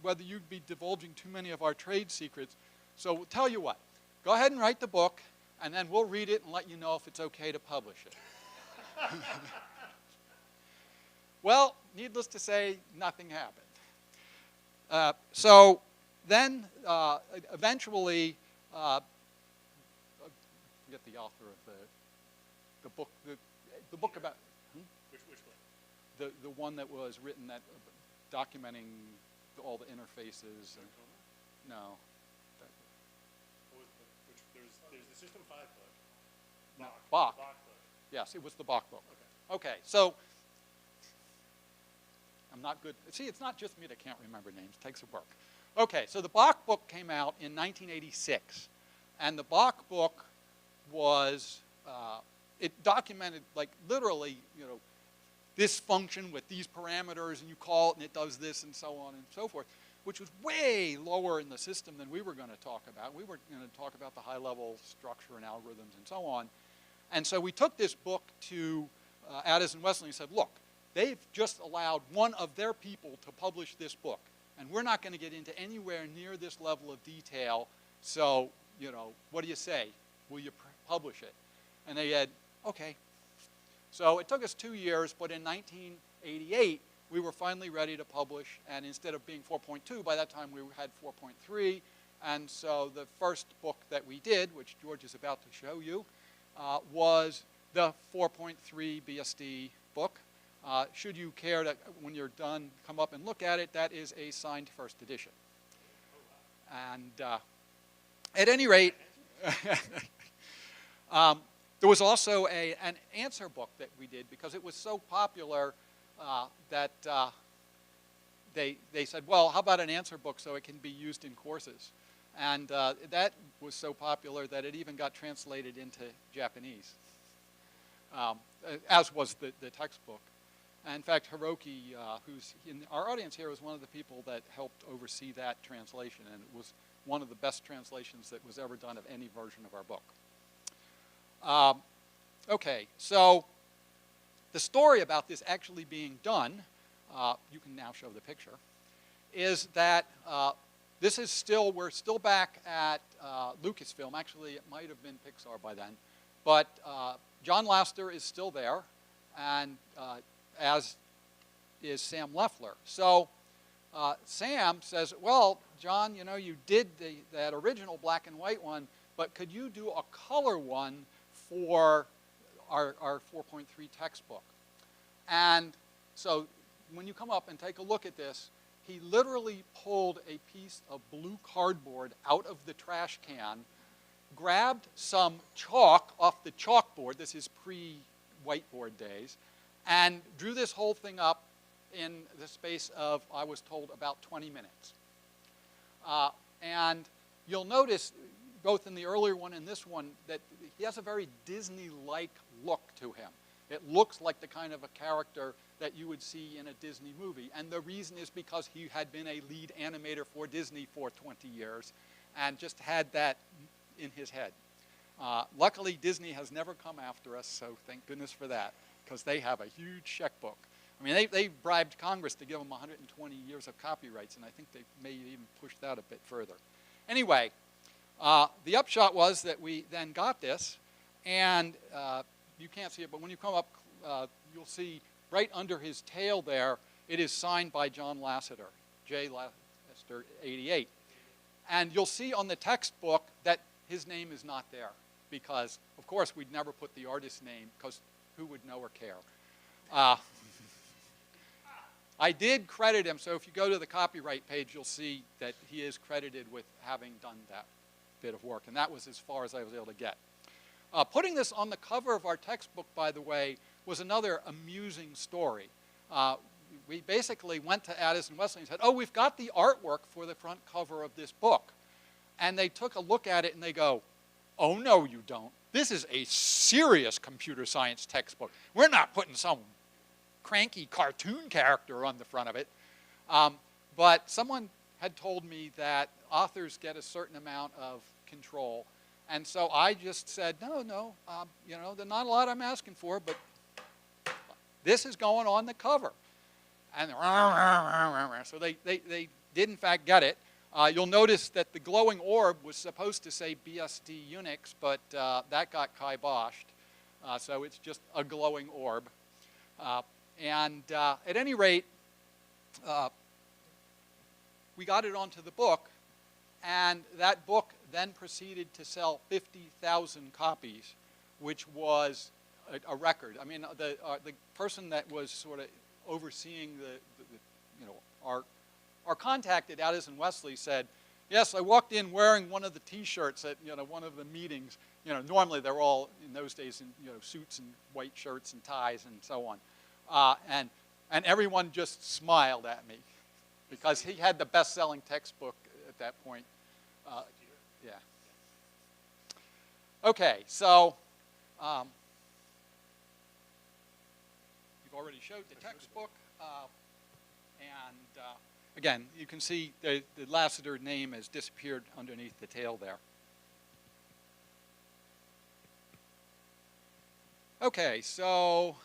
whether you'd be divulging too many of our trade secrets. So we'll tell you what. Go ahead and write the book, and then we'll read it and let you know if it's okay to publish it. Well, needless to say, nothing happened. So then, eventually, forget the author of the book. The book about Which book? the one that was written that documenting all the interfaces. No. There's the System 5 book. No, Bach. Book. Yes, it was the Bach book. Okay, so I'm not good. See, it's not just me that can't remember names. It takes some work. Okay, so the Bach book came out in 1986. And the Bach book was, it documented, like, literally, this function with these parameters, and you call it, and it does this, and so on and so forth, which was way lower in the system than we were going to talk about. We were going to talk about the high-level structure and algorithms and so on. And so we took this book to Addison Wesley and said, look, they've just allowed one of their people to publish this book. And we're not going to get into anywhere near this level of detail. So, you know, what do you say? Will you publish it? And they said, okay. So it took us 2 years, but in 1988, we were finally ready to publish. And instead of being 4.2, by that time we had 4.3. And so the first book that we did, which George is about to show you, was the 4.3 BSD book. Should you care to, when you're done, come up and look at it, that is a signed first edition. And at any rate, there was also an answer book that we did because it was so popular that they said, well, how about an answer book so it can be used in courses? And that was so popular that it even got translated into Japanese, as was the textbook. And in fact, Hiroki, who's in our audience here, was one of the people that helped oversee that translation, and it was one of the best translations that was ever done of any version of our book. Okay, so the story about this actually being done, you can now show the picture, is that this is still, we're still back at Lucasfilm. Actually, it might have been Pixar by then. But John Laster is still there, and as is Sam Leffler. So Sam says, well, John, you know, you did that original black and white one, but could you do a color one for our 4.3 textbook? And so when you come up and take a look at this, he literally pulled a piece of blue cardboard out of the trash can, grabbed some chalk off the chalkboard, this is pre-whiteboard days, and drew this whole thing up in the space of, I was told, about 20 minutes. And you'll notice, both in the earlier one and this one, that he has a very Disney-like look to him. It looks like the kind of a character that you would see in a Disney movie. And the reason is because he had been a lead animator for Disney for 20 years and just had that in his head. Luckily, Disney has never come after us, so thank goodness for that, because they have a huge checkbook. I mean, they bribed Congress to give them 120 years of copyrights, and I think they may even push that a bit further. Anyway, the upshot was that we then got this, and you can't see it, but when you come up, you'll see right under his tail there, it is signed by John Lasseter, J. Lasseter 88. And you'll see on the textbook that his name is not there because, of course, we'd never put the artist's name because who would know or care? I did credit him, so if you go to the copyright page, you'll see that he is credited with having done that bit of work, and that was as far as I was able to get. Putting this on the cover of our textbook, by the way, was another amusing story. We basically went to Addison Wesley and said, oh, we've got the artwork for the front cover of this book. And they took a look at it and they go, oh, no, you don't. This is a serious computer science textbook. We're not putting some cranky cartoon character on the front of it. But someone had told me that authors get a certain amount of control. And so I just said, no, you know, there's not a lot I'm asking for, but this is going on the cover. And so they did, in fact, get it. You'll notice that the glowing orb was supposed to say BSD Unix, but that got kiboshed. So it's just a glowing orb. And at any rate, we got it onto the book, and that book then proceeded to sell 50,000 copies, which was a record. I mean, the person that was sort of overseeing you know, our contact at Addison Wesley said, yes, I walked in wearing one of the T-shirts at, you know, one of the meetings. You know, normally they're all in those days in, you know, suits and white shirts and ties and so on, and everyone just smiled at me because he had the best-selling textbook at that point. Yeah. Okay, so you've already showed the textbook, and again, you can see the Lasseter name has disappeared underneath the tail there. Okay, so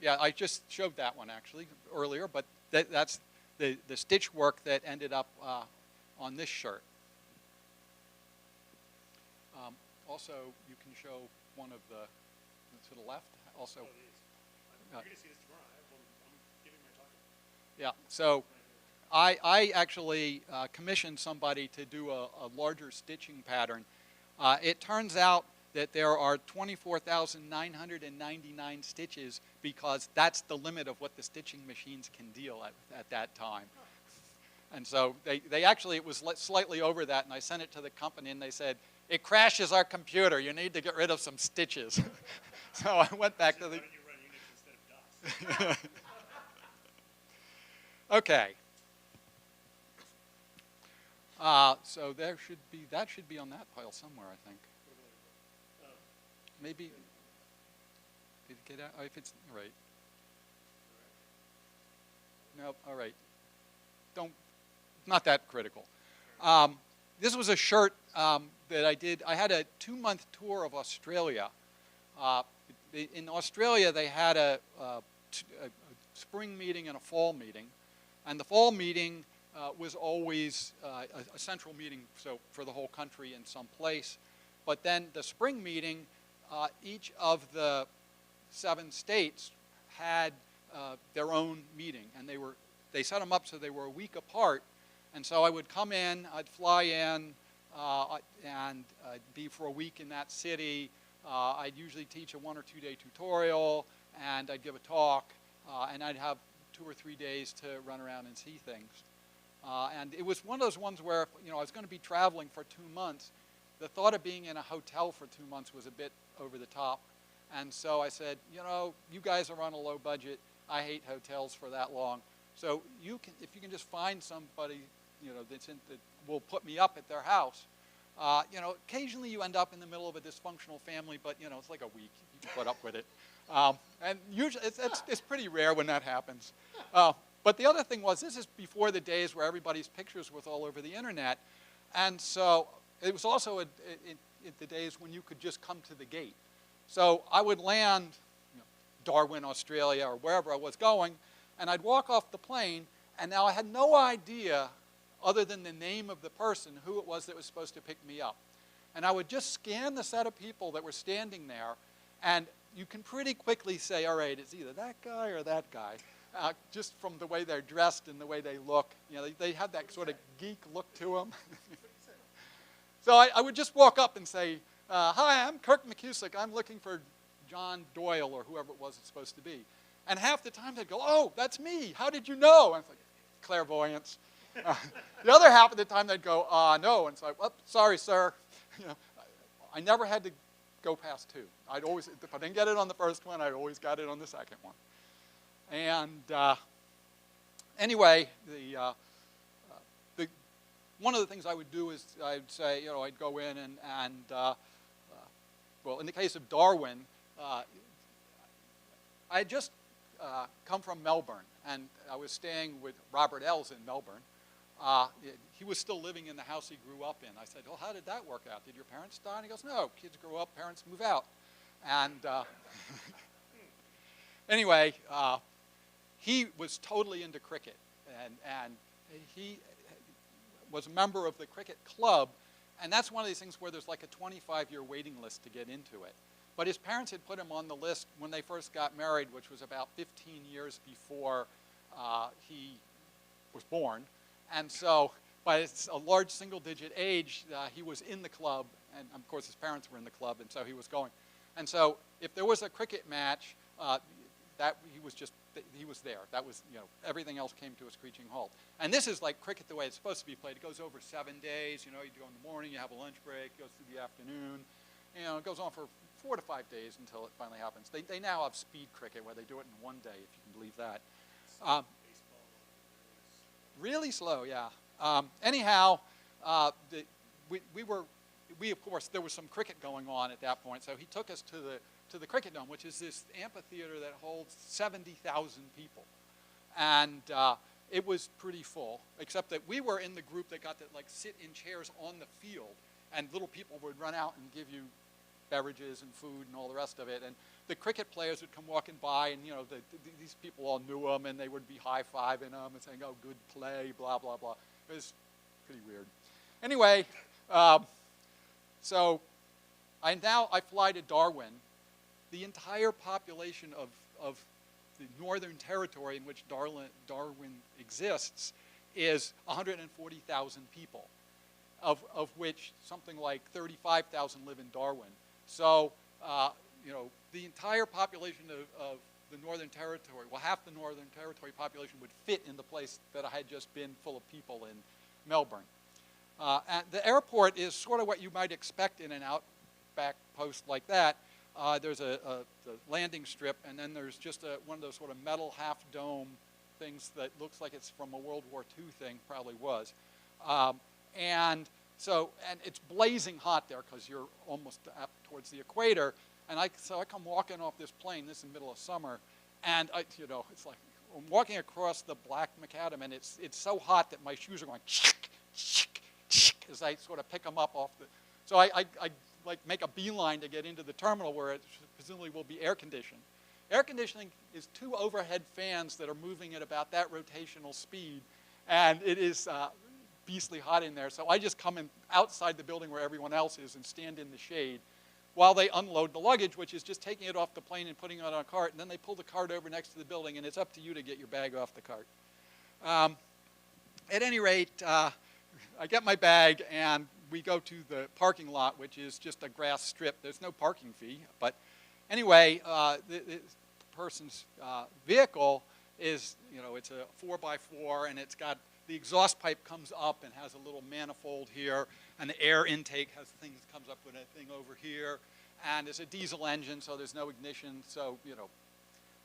yeah, I just showed that one actually earlier, but that's the stitch work that ended up on this shirt. Also, you can show one of the to the left. Also, you're going to see this tomorrow. I'm giving my talk. Yeah. So, I actually commissioned somebody to do a larger stitching pattern. It turns out that there are 24,999 stitches because that's the limit of what the stitching machines can deal at that time. And so they actually, it was slightly over that, and I sent it to the company, and they said, it crashes our computer. You need to get rid of some stitches. So I went back to the... Okay. So there should be, that should be on that pile somewhere, I think. Maybe, did it get out? Oh, if it's, all right. No, all right. Not that critical. This was a shirt that I did. I had a 2-month tour of Australia. In Australia, they had a spring meeting and a fall meeting. And the fall meeting was always a central meeting, so for the whole country in some place. But then the spring meeting, each of the 7 states had their own meeting, and they set them up so they were a week apart. And so I would come in, I'd fly in, and be for a week in that city. I'd usually teach a 1 or 2 day tutorial, and I'd give a talk, and I'd have 2 or 3 days to run around and see things. And it was one of those ones where, I was going to be traveling for 2 months. The thought of being in a hotel for 2 months was a bit over the top. And so I said, you guys are on a low budget. I hate hotels for that long. So if you can just find somebody, that will put me up at their house. Occasionally you end up in the middle of a dysfunctional family, but it's like a week. You can put up with it. And usually it's pretty rare when that happens. But the other thing was, this is before the days where everybody's pictures was all over the internet. And so it was also in the days when you could just come to the gate. So I would land Darwin, Australia, or wherever I was going, and I'd walk off the plane, and now I had no idea, other than the name of the person, who it was that was supposed to pick me up. And I would just scan the set of people that were standing there, and you can pretty quickly say, all right, it's either that guy or that guy, just from the way they're dressed and the way they look. They have that sort of geek look to them. So I would just walk up and say, hi, I'm Kirk McKusick. I'm looking for John Doyle or whoever it was it's supposed to be. And half the time they'd go, oh, that's me. How did you know? And I was like, clairvoyance. The other half of the time they'd go, no. And so I, oh, sorry, sir. I never had to go past 2. I'd always, if I didn't get it on the first one, I always got it on the second one. And anyway, one of the things I would do is I'd say, I'd go in and well, in the case of Darwin, I had just come from Melbourne, and I was staying with Robert Ells in Melbourne. He was still living in the house he grew up in. I said, well, how did that work out? Did your parents die? And he goes, no, kids grow up, parents move out. And anyway, he was totally into cricket, and he was a member of the cricket club, and that's one of these things where there's like a 25-year waiting list to get into it. But his parents had put him on the list when they first got married, which was about 15 years before he was born. And so by a large single-digit age, he was in the club, and of course his parents were in the club, and so he was going. And so if there was a cricket match, he was there. That was, everything else came to a screeching halt. And this is like cricket the way it's supposed to be played. It goes over 7 days. You do it in the morning, you have a lunch break, goes through the afternoon. It goes on for 4 to 5 days until it finally happens. They now have speed cricket where they do it in 1 day, if you can believe that. Really slow, yeah. Anyhow, we of course, there was some cricket going on at that point, so he took us to the Cricket Dome, which is this amphitheater that holds 70,000 people. And it was pretty full, except that we were in the group that got to sit in chairs on the field, and little people would run out and give you beverages and food and all the rest of it. And the cricket players would come walking by, and these people all knew them, and they would be high-fiving them and saying, "Oh, good play," blah blah blah. It was pretty weird. Anyway, so I fly to Darwin. The entire population of the Northern Territory in which Darwin exists is 140,000 people, of which something like 35,000 live in Darwin. So, the entire population of the Northern Territory, well, half the Northern Territory population would fit in the place that I had just been full of people in Melbourne. And the airport is sort of what you might expect in an outback post like that. There's the landing strip, and then there's just one of those sort of metal half-dome things that looks like it's from a World War II thing, probably was. And it's blazing hot there because you're almost up towards the equator. And so I come walking off this plane, this is in the middle of summer, and it's like I'm walking across the black macadam, and it's so hot that my shoes are going as I sort of pick them up off the. So I like make a beeline to get into the terminal where it presumably will be air conditioned. Air conditioning is 2 overhead fans that are moving at about that rotational speed, and it is beastly hot in there. So I just come in outside the building where everyone else is and stand in the shade while they unload the luggage, which is just taking it off the plane and putting it on a cart, and then they pull the cart over next to the building, and it's up to you to get your bag off the cart. At any rate, I get my bag, and we go to the parking lot, which is just a grass strip. There's no parking fee. But anyway, the person's vehicle is, it's a 4x4, and it's got the exhaust pipe comes up and has a little manifold here, and the air intake has things comes up with a thing over here, and it's a diesel engine, so there's no ignition. So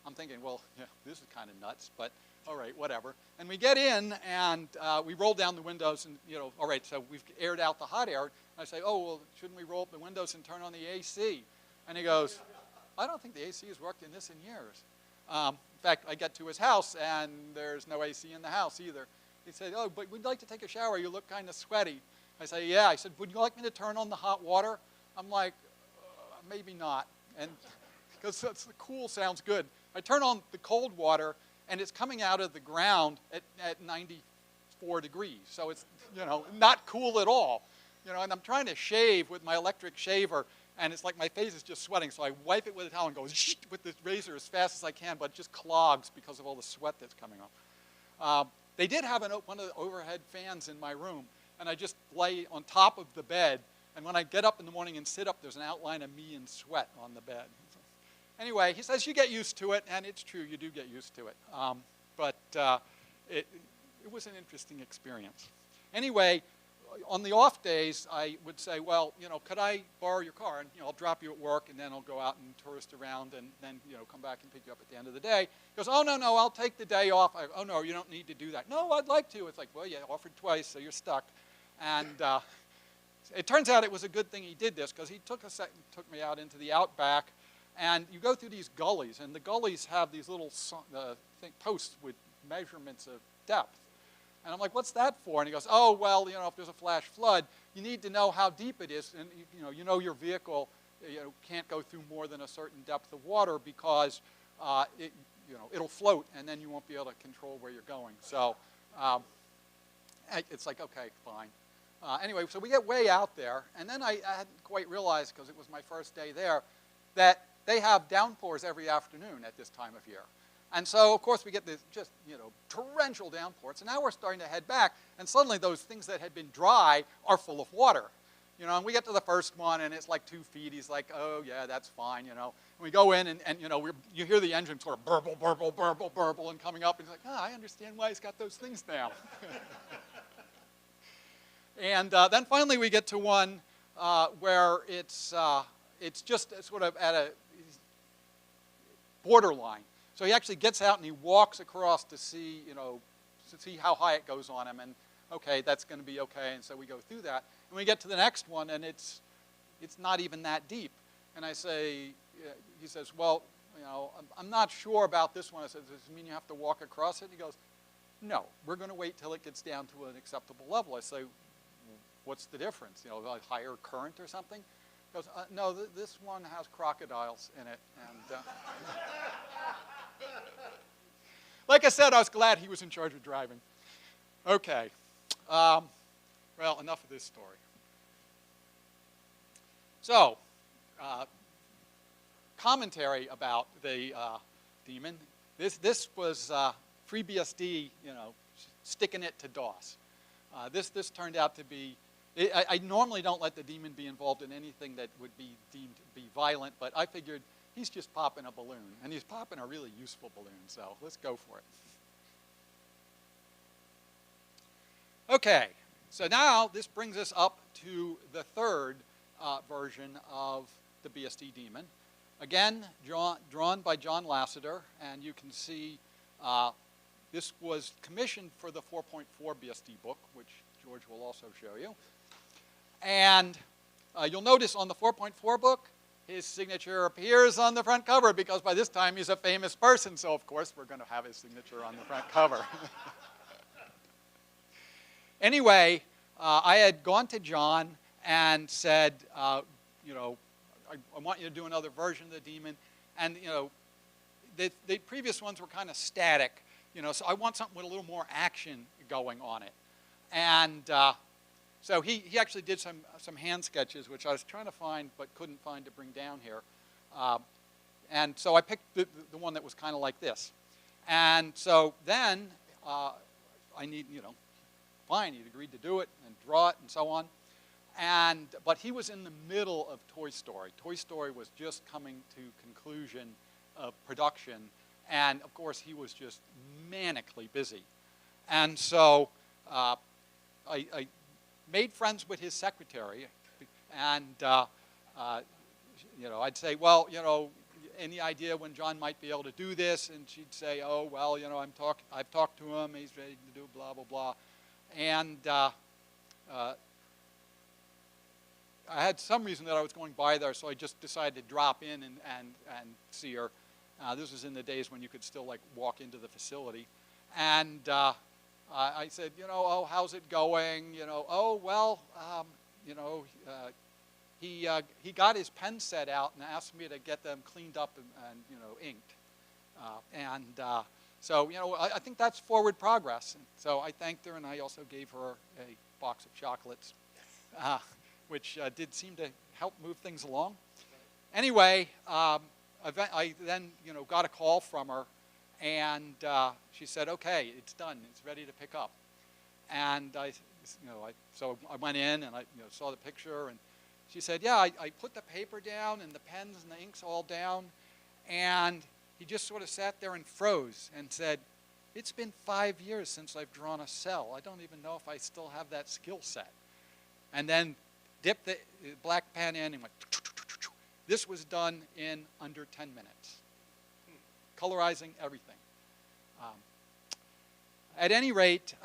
I'm thinking, well, yeah, this is kind of nuts, but all right, whatever. And we get in, and we roll down the windows, and all right, so we've aired out the hot air. And I say, oh, well, shouldn't we roll up the windows and turn on the AC? And he goes, I don't think the AC has worked in this in years. In fact, I get to his house, and there's no AC in the house either. He said, oh, but we'd like to take a shower. You look kind of sweaty. I say, yeah. I said, would you like me to turn on the hot water? I'm like, maybe not. And because the cool sounds good. I turn on the cold water, and it's coming out of the ground at 94 degrees. So it's, not cool at all. And I'm trying to shave with my electric shaver, and it's like my face is just sweating. So I wipe it with a towel and go with the razor as fast as I can, but it just clogs because of all the sweat that's coming off. They did have one of the overhead fans in my room, and I just lay on top of the bed. And when I get up in the morning and sit up, there's an outline of me in sweat on the bed. Anyway, he says you get used to it, and it's true, you do get used to it. But it was an interesting experience. Anyway, on the off days, I would say, well, could I borrow your car? And I'll drop you at work, and then I'll go out and tourist around, and then come back and pick you up at the end of the day. He goes, oh, no, I'll take the day off. Oh, no, you don't need to do that. No, I'd like to. It's like, well, you offered twice, so you're stuck. And it turns out it was a good thing he did this, because he took me out into the outback, and you go through these gullies, and the gullies have these little posts with measurements of depth. And I'm like, what's that for? And he goes, oh, well, if there's a flash flood, you need to know how deep it is. And, your vehicle can't go through more than a certain depth of water because it'll float, and then you won't be able to control where you're going. So it's like, okay, fine. Anyway, so we get way out there. And then I hadn't quite realized, because it was my first day there, that they have downpours every afternoon at this time of year. And so, of course, we get this just, torrential downpour. So now we're starting to head back, and suddenly those things that had been dry are full of water. And we get to the first one, and it's like 2 feet. He's like, oh, yeah, that's fine, And we go in, and you hear the engine sort of burble, burble, burble, burble, and coming up, and he's like, oh, I understand why he's got those things now. And then finally we get to one where it's just sort of at a borderline. So he actually gets out and he walks across to see, how high it goes on him, and okay, that's going to be okay. And so we go through that, and we get to the next one, and it's not even that deep. And I say, he says, well, I'm not sure about this one. I said, does it mean you have to walk across it? And he goes, no, we're going to wait till it gets down to an acceptable level. I say, what's the difference? A higher current or something? He goes, no, this one has crocodiles in it. And like I said, I was glad he was in charge of driving. Okay. Well, enough of this story. So, commentary about the daemon. This was FreeBSD, sticking it to DOS. This turned out to be. I normally don't let the daemon be involved in anything that would be deemed to be violent, but I figured he's just popping a balloon, and he's popping a really useful balloon. So let's go for it. Okay. So now this brings us up to the third version of the BSD daemon. Again, drawn by John Lasseter, and you can see this was commissioned for the 4.4 BSD book, which George will also show you. And you'll notice on the 4.4 book, his signature appears on the front cover because by this time he's a famous person, so of course we're going to have his signature on the front cover. Anyway, I had gone to John and said, I want you to do another version of the daemon. And, the previous ones were kind of static, so I want something with a little more action going on it. And so he actually did some hand sketches, which I was trying to find but couldn't find to bring down here. And so I picked the one that was kind of like this. And so then I need, fine, he'd agreed to do it and draw it and so on. But he was in the middle of Toy Story. Toy Story was just coming to conclusion of production. And of course, he was just manically busy. And so I made friends with his secretary. And, I'd say, well, any idea when John might be able to do this? And she'd say, oh, well, I've talked to him. He's ready to do blah, blah, blah. And I had some reason that I was going by there, so I just decided to drop in and see her. This was in the days when you could still walk into the facility. And I said, oh, how's it going? Oh, well, he got his pen set out and asked me to get them cleaned up and inked. So, I think that's forward progress. And so I thanked her, and I also gave her a box of chocolates, which did seem to help move things along. Anyway, I then, got a call from her, and she said, okay, it's done. It's ready to pick up. And so I went in, and I saw the picture, and she said, yeah, I put the paper down, and the pens and the inks all down, and he just sort of sat there and froze and said, it's been 5 years since I've drawn a cell. I don't even know if I still have that skill set. And then dipped the black pen in and went, this was done in under 10 minutes. Colorizing everything. At any rate,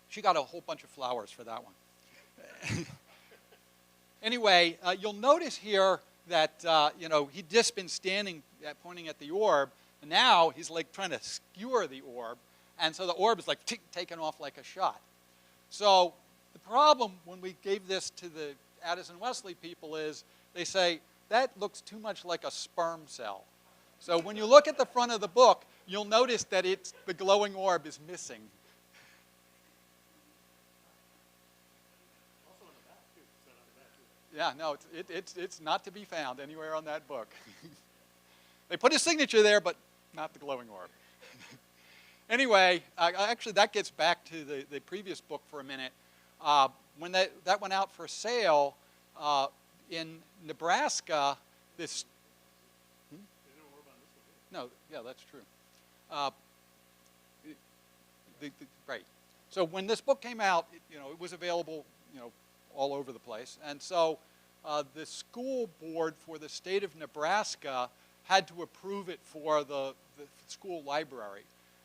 she got a whole bunch of flowers for that one. Anyway, you'll notice here that, he'd just been standing pointing at the orb, and now he's trying to skewer the orb, and so the orb is taken off like a shot. So the problem when we gave this to the Addison Wesley people is they say, that looks too much like a sperm cell. So when you look at the front of the book, you'll notice that the glowing orb is missing. Yeah, no, it's not to be found anywhere on that book. They put his signature there, but not the glowing orb. Anyway, actually that gets back to the previous book for a minute. When that went out for sale in Nebraska, this... No, yeah, that's true. Right. So when this book came out, it was available, all over the place. And so the school board for the state of Nebraska had to approve it for the school library.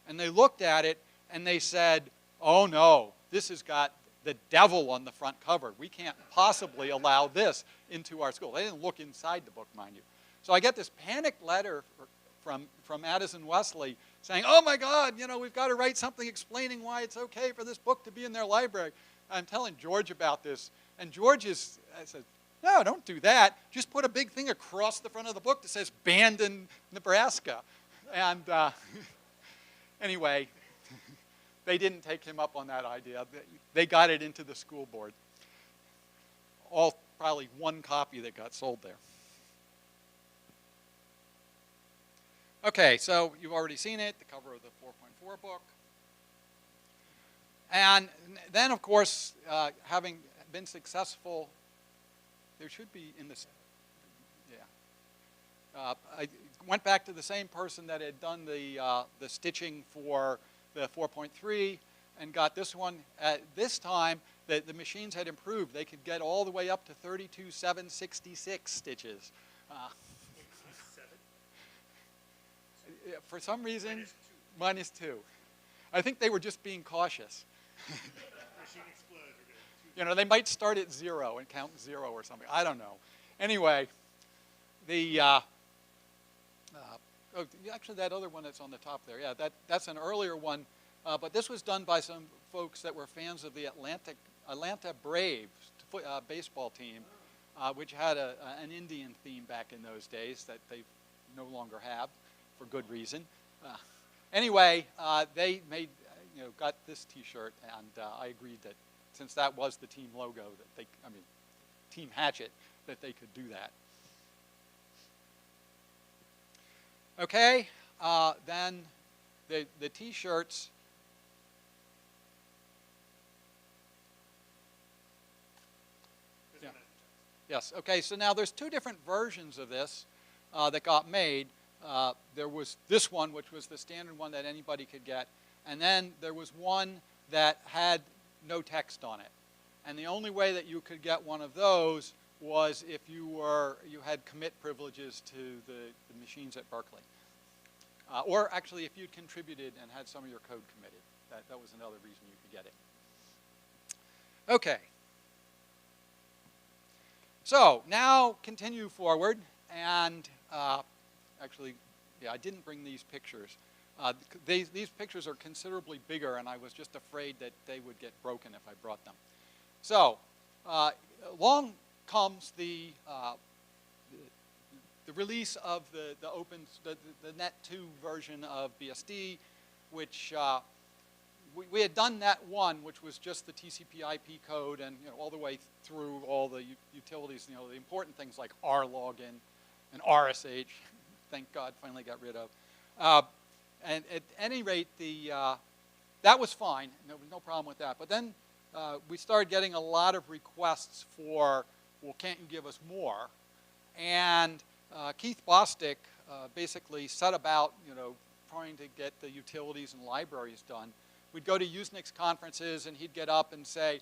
And they looked at it and they said, oh no, this has got the devil on the front cover. We can't possibly allow this into our school. They didn't look inside the book, mind you. So I get this panicked letter from Addison Wesley saying, oh my God, we've got to write something explaining why it's okay for this book to be in their library. I'm telling George about this, and George I said, no, don't do that. Just put a big thing across the front of the book that says banned in Nebraska. And anyway, they didn't take him up on that idea. They got it into the school board. All probably one copy that got sold there. Okay, so you've already seen it, the cover of the 4.4 book. And then, of course, having been successful, there should be in this, yeah. I went back to the same person that had done the stitching for the 4.3 and got this one. At this time, the machines had improved. They could get all the way up to 32,766 stitches. For some reason, -2. I think they were just being cautious. You know, they might start at 0 and count 0 or something. I don't know. Anyway, the actually that other one that's on the top there, yeah, that's an earlier one, but this was done by some folks that were fans of the Atlanta Braves baseball team, which had an Indian theme back in those days that they no longer have for good reason. Anyway, they made, got this T-shirt, and I agreed that since that was the team logo, that they, Team Hatchet, that they could do that. Okay, then the T-shirts. Yeah. Yes. Okay. So now there's two different versions of this that got made. There was this one, which was the standard one that anybody could get, and then there was one that had no text on it. And the only way that you could get one of those was if you had commit privileges to the machines at Berkeley. Or actually if you'd contributed and had some of your code committed. That was another reason you could get it. Okay. So now continue forward, and actually, yeah, I didn't bring these pictures. These pictures are considerably bigger, and I was just afraid that they would get broken if I brought them. So along comes the release of the Net 2 version of BSD, which we had done Net 1, which was just the TCP/IP code, and all the way through all the utilities, the important things like RLogin and RSH. Thank God, finally got rid of. And at any rate, that was fine. There was no problem with that. But then we started getting a lot of requests for, well, can't you give us more? And Keith Bostick basically set about, trying to get the utilities and libraries done. We'd go to Usenix conferences, and he'd get up and say,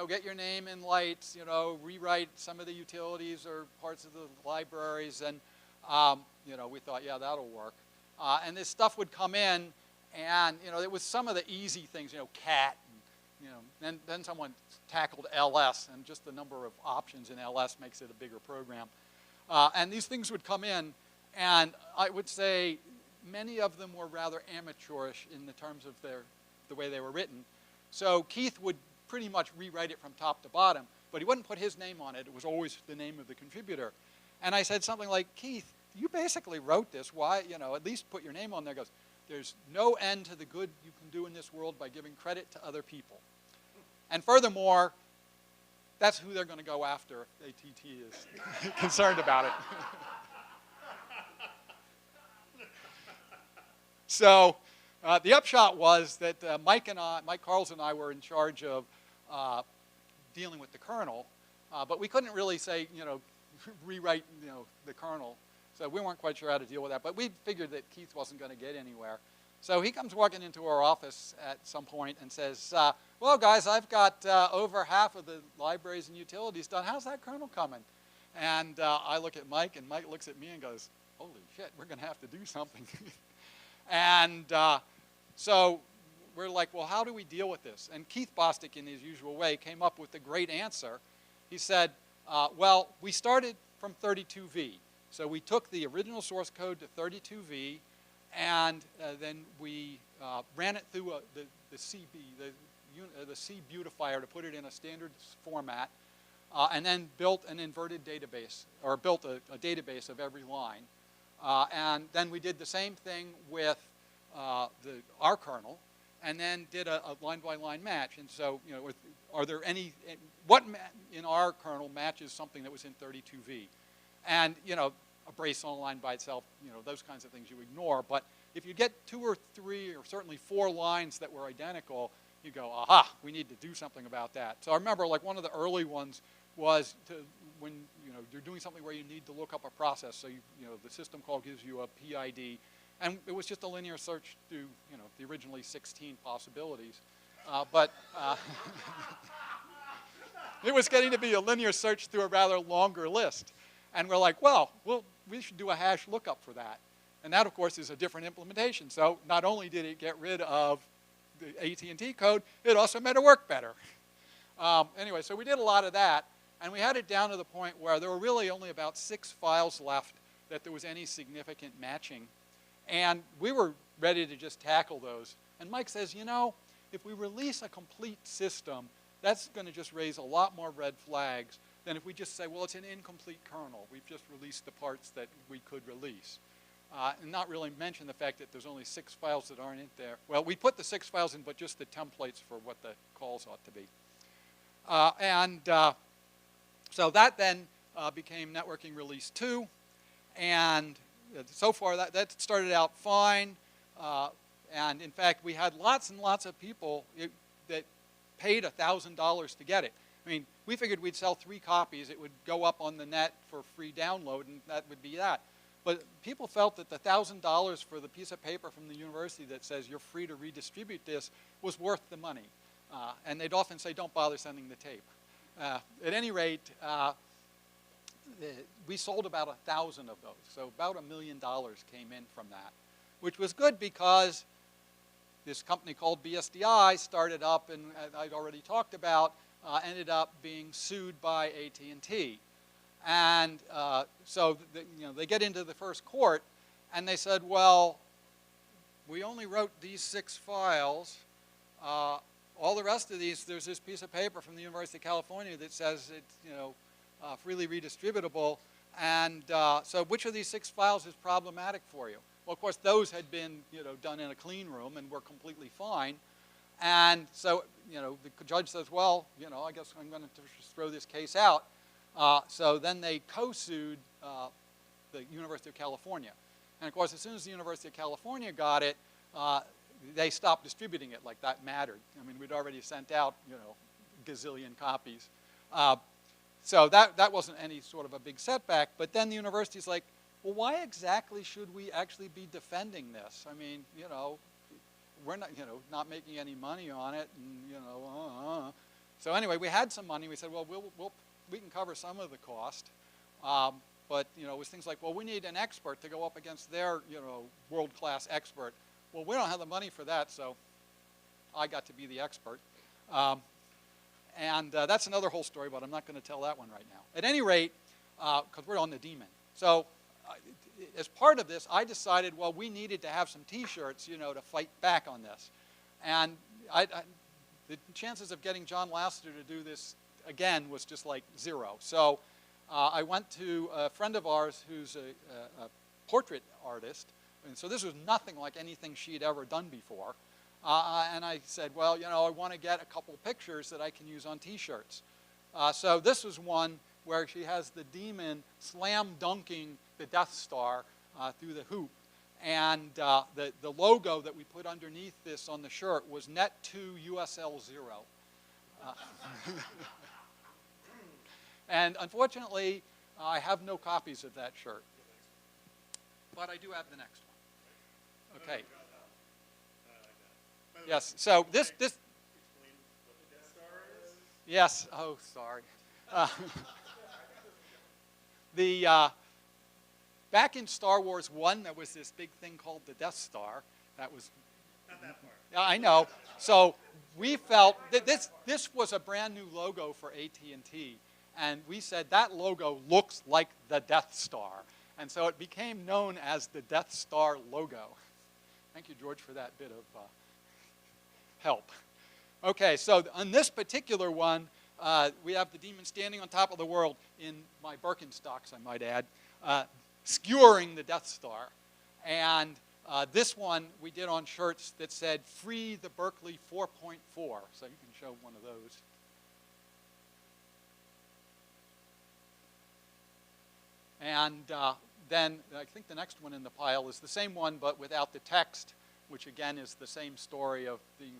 get your name in lights, rewrite some of the utilities or parts of the libraries, and we thought, yeah, that'll work. And this stuff would come in, and it was some of the easy things, cat, and then someone tackled LS, and just the number of options in LS makes it a bigger program. And these things would come in, and I would say many of them were rather amateurish in the terms of the way they were written. So Keith would pretty much rewrite it from top to bottom, but he wouldn't put his name on it. It was always the name of the contributor. And I said something like, Keith, you basically wrote this. Why, at least put your name on there. He goes, there's no end to the good you can do in this world by giving credit to other people. And furthermore, that's who they're going to go after if ATT is concerned about it. So the upshot was that Mike Carls and I were in charge of dealing with the kernel, but we couldn't really say, rewrite, the kernel. So we weren't quite sure how to deal with that, but we figured that Keith wasn't going to get anywhere. So he comes walking into our office at some point and says, well, guys, I've got over half of the libraries and utilities done. How's that kernel coming? And I look at Mike, and Mike looks at me and goes, holy shit, we're going to have to do something. And so we're like, well, how do we deal with this? And Keith Bostick, in his usual way, came up with a great answer. He said, well, we started from 32V. So we took the original source code to 32V, and then we ran it through the C beautifier to put it in a standard format. and then built an inverted database, or built a database of every line. And then we did the same thing with our kernel, and then did a line-by-line match. And so, are there any, what in our kernel matches something that was in 32V? And, a brace on a line by itself, those kinds of things you ignore. But if you get 2 or 3 or certainly 4 lines that were identical, you go, aha, we need to do something about that. So I remember, like, one of the early ones was when you're doing something where you need to look up a process. So the system call gives you a PID, and it was just a linear search through the originally 16 possibilities, but it was getting to be a linear search through a rather longer list. And we're like, well, we should do a hash lookup for that. And that, of course, is a different implementation. So not only did it get rid of the AT&T code, it also made it work better. Anyway, so we did a lot of that. And we had it down to the point where there were really only about 6 files left that there was any significant matching. And we were ready to just tackle those. And Mike says, if we release a complete system, that's going to just raise a lot more red flags than if we just say, well, it's an incomplete kernel. We've just released the parts that we could release. And not really mention the fact that there's only 6 files that aren't in there. Well, we put the 6 files in, but just the templates for what the calls ought to be. So that then became networking release 2. And so far, that started out fine. And in fact, we had lots and lots of people that paid $1,000 to get it. I mean, we figured we'd sell 3 copies. It would go up on the net for free download, and that would be that. But people felt that the $1,000 for the piece of paper from the university that says you're free to redistribute this was worth the money. And they'd often say, don't bother sending the tape. At any rate, we sold about 1,000 of those. So about $1 million came in from that, which was good because this company called BSDI started up, and I'd already talked about, ended up being sued by AT&T. And so they get into the first court, and they said, well, we only wrote these 6 files. All the rest of these, there's this piece of paper from the University of California that says it's freely redistributable. And so which of these 6 files is problematic for you? Well, of course, those had been done in a clean room and were completely fine. And so the judge says, well, I guess I'm going to just throw this case out. So then they co-sued the University of California. And of course, as soon as the University of California got it, they stopped distributing it like that mattered. I mean, we'd already sent out, gazillion copies. So that wasn't any sort of a big setback. But then the university's like, well, why exactly should we actually be defending this? I mean, we're not, not making any money on it, and So anyway, we had some money. We said, well, we can cover some of the cost. But it was things like, well, we need an expert to go up against their world-class expert. Well, we don't have the money for that, so I got to be the expert. And that's another whole story, but I'm not going to tell that one right now. At any rate, because we're on the Daemon. So as part of this, I decided, well, we needed to have some T-shirts, to fight back on this. And the chances of getting John Lasseter to do this again was just like 0. So I went to a friend of ours who's a portrait artist. And so this was nothing like anything she'd ever done before. And I said, well, I want to get a couple pictures that I can use on T-shirts. So this was one where she has the Daemon slam dunking the Death Star through the hoop. And the logo that we put underneath this on the shirt was Net2 USL 0. And unfortunately, I have no copies of that shirt. But I do have the next one. Okay. Yes, so this. Yes, oh, sorry. Back in Star Wars 1, there was this big thing called the Death Star. That was. Not that far. Yeah, I know. So we felt that this was a brand new logo for AT&T. And we said that logo looks like the Death Star. And so it became known as the Death Star logo. Thank you, George, for that bit of help. Okay, so on this particular one, we have the Daemon standing on top of the world in my Birkenstocks, I might add, skewering the Death Star. And this one we did on shirts that said, "Free the Berkeley 4.4." So you can show one of those. And then I think the next one in the pile is the same one, but without the text, which again is the same story of being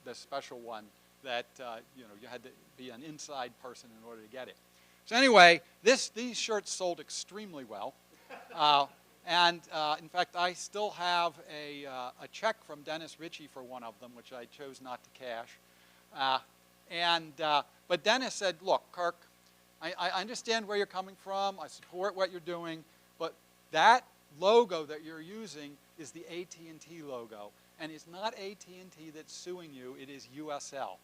the special one that you had to be an inside person in order to get it. So anyway, these shirts sold extremely well. And in fact, I still have a check from Dennis Ritchie for one of them, which I chose not to cash. But Dennis said, "Look, Kirk, I understand where you're coming from. I support what you're doing, but that logo that you're using is the AT&T logo, and it's not AT&T that's suing you. It is USL,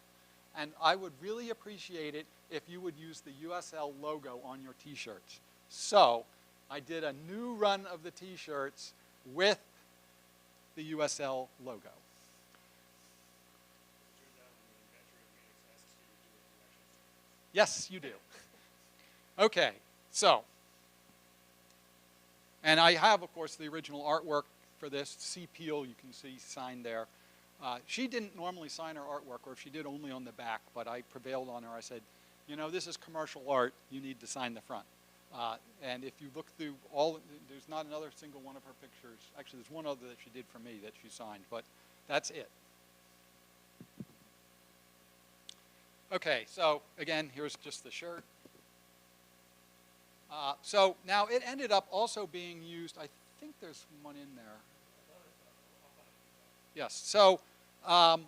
and I would really appreciate it if you would use the USL logo on your T-shirts." So I did a new run of the T-shirts with the USL logo. Yes, you do. Okay, so, and I have, of course, the original artwork for this. C. Peel, you can see signed there. She didn't normally sign her artwork, or if she did, only on the back, but I prevailed on her. I said, this is commercial art. You need to sign the front. And if you look through there's not another single one of her pictures. Actually, there's one other that she did for me that she signed, but that's it. Okay, so again, here's just the shirt. So now it ended up also being used, I think there's one in there. Yes, so try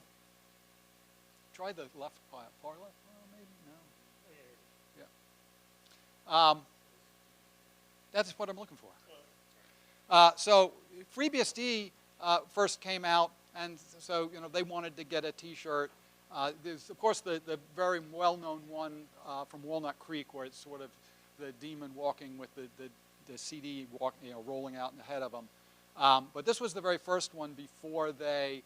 the left far left, well, maybe, no. Yeah. That's what I'm looking for. So FreeBSD first came out, and so they wanted to get a T-shirt. There's of course the very well-known one from Walnut Creek, where it's sort of the demon walking with the CD rolling out ahead of them. But this was the very first one before they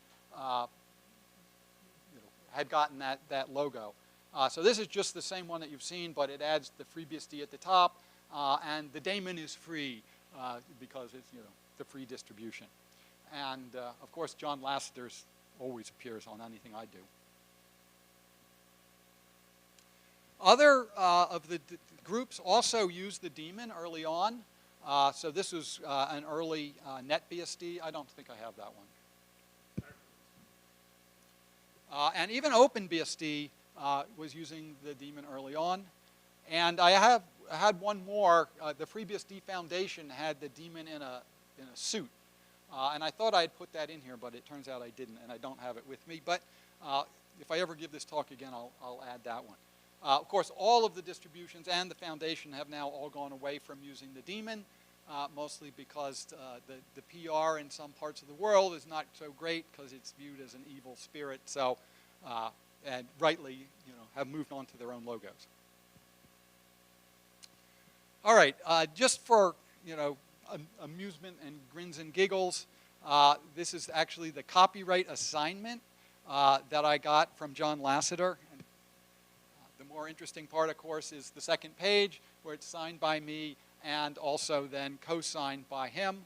had gotten that logo. So this is just the same one that you've seen, but it adds the FreeBSD at the top, and the daemon is free because it's the free distribution. And of course, John Lasseter's always appears on anything I do. Other of the groups also used the daemon early on. So this was an early NetBSD. I don't think I have that one. And even OpenBSD was using the daemon early on. And I had one more. The FreeBSD Foundation had the daemon in a suit. And I thought I'd put that in here, but it turns out I didn't, and I don't have it with me. But if I ever give this talk again, I'll add that one. Of course, all of the distributions and the foundation have now all gone away from using the daemon, mostly because the PR in some parts of the world is not so great because it's viewed as an evil spirit. So, and rightly, have moved on to their own logos. All right, just for amusement and grins and giggles, this is actually the copyright assignment that I got from John Lasseter. The more interesting part, of course, is the second page, where it's signed by me and also then co-signed by him.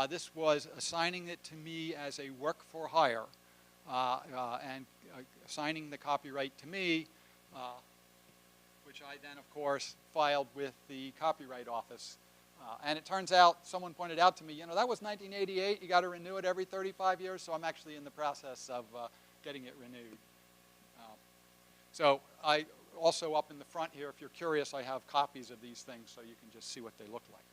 This was assigning it to me as a work for hire and assigning the copyright to me, which I then, of course, filed with the Copyright Office. And it turns out, someone pointed out to me, that was 1988. You got to renew it every 35 years, so I'm actually in the process of getting it renewed. So I also up in the front here, if you're curious, I have copies of these things so you can just see what they look like.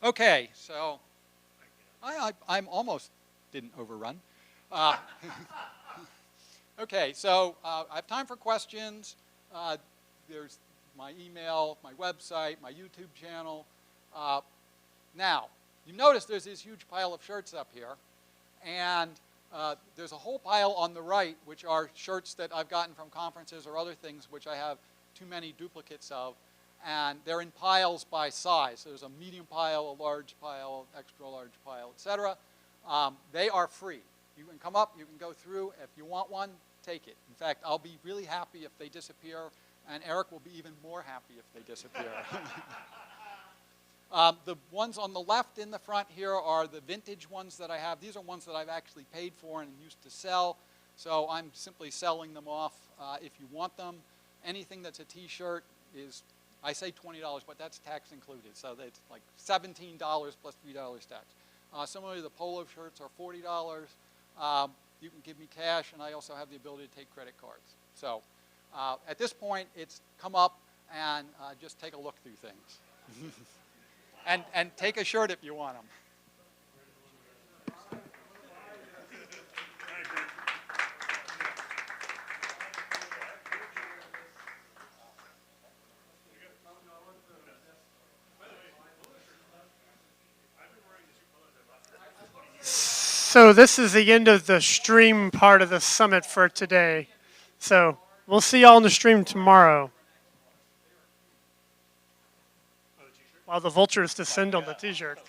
Okay, so I'm almost didn't overrun. Okay, so I have time for questions. There's my email, my website, my YouTube channel. Now, you notice there's this huge pile of shirts up here, and there's a whole pile on the right, which are shirts that I've gotten from conferences or other things, which I have too many duplicates of, and they're in piles by size. So there's a medium pile, a large pile, extra large pile, etc. They are free. You can come up, you can go through. If you want one, take it. In fact, I'll be really happy if they disappear, and Eric will be even more happy if they disappear. The ones on the left in the front here are the vintage ones that I have. These are ones that I've actually paid for and used to sell. So I'm simply selling them off if you want them. Anything that's a t-shirt is, I say $20, but that's tax included. So that's like $17 plus $3 tax. Similarly, the polo shirts are $40. You can give me cash, and I also have the ability to take credit cards. So at this point, it's come up and just take a look through things. and take a shirt if you want them. So this is the end of the stream part of the summit for today. So we'll see y'all on the stream tomorrow. While the vultures descend on the t-shirt.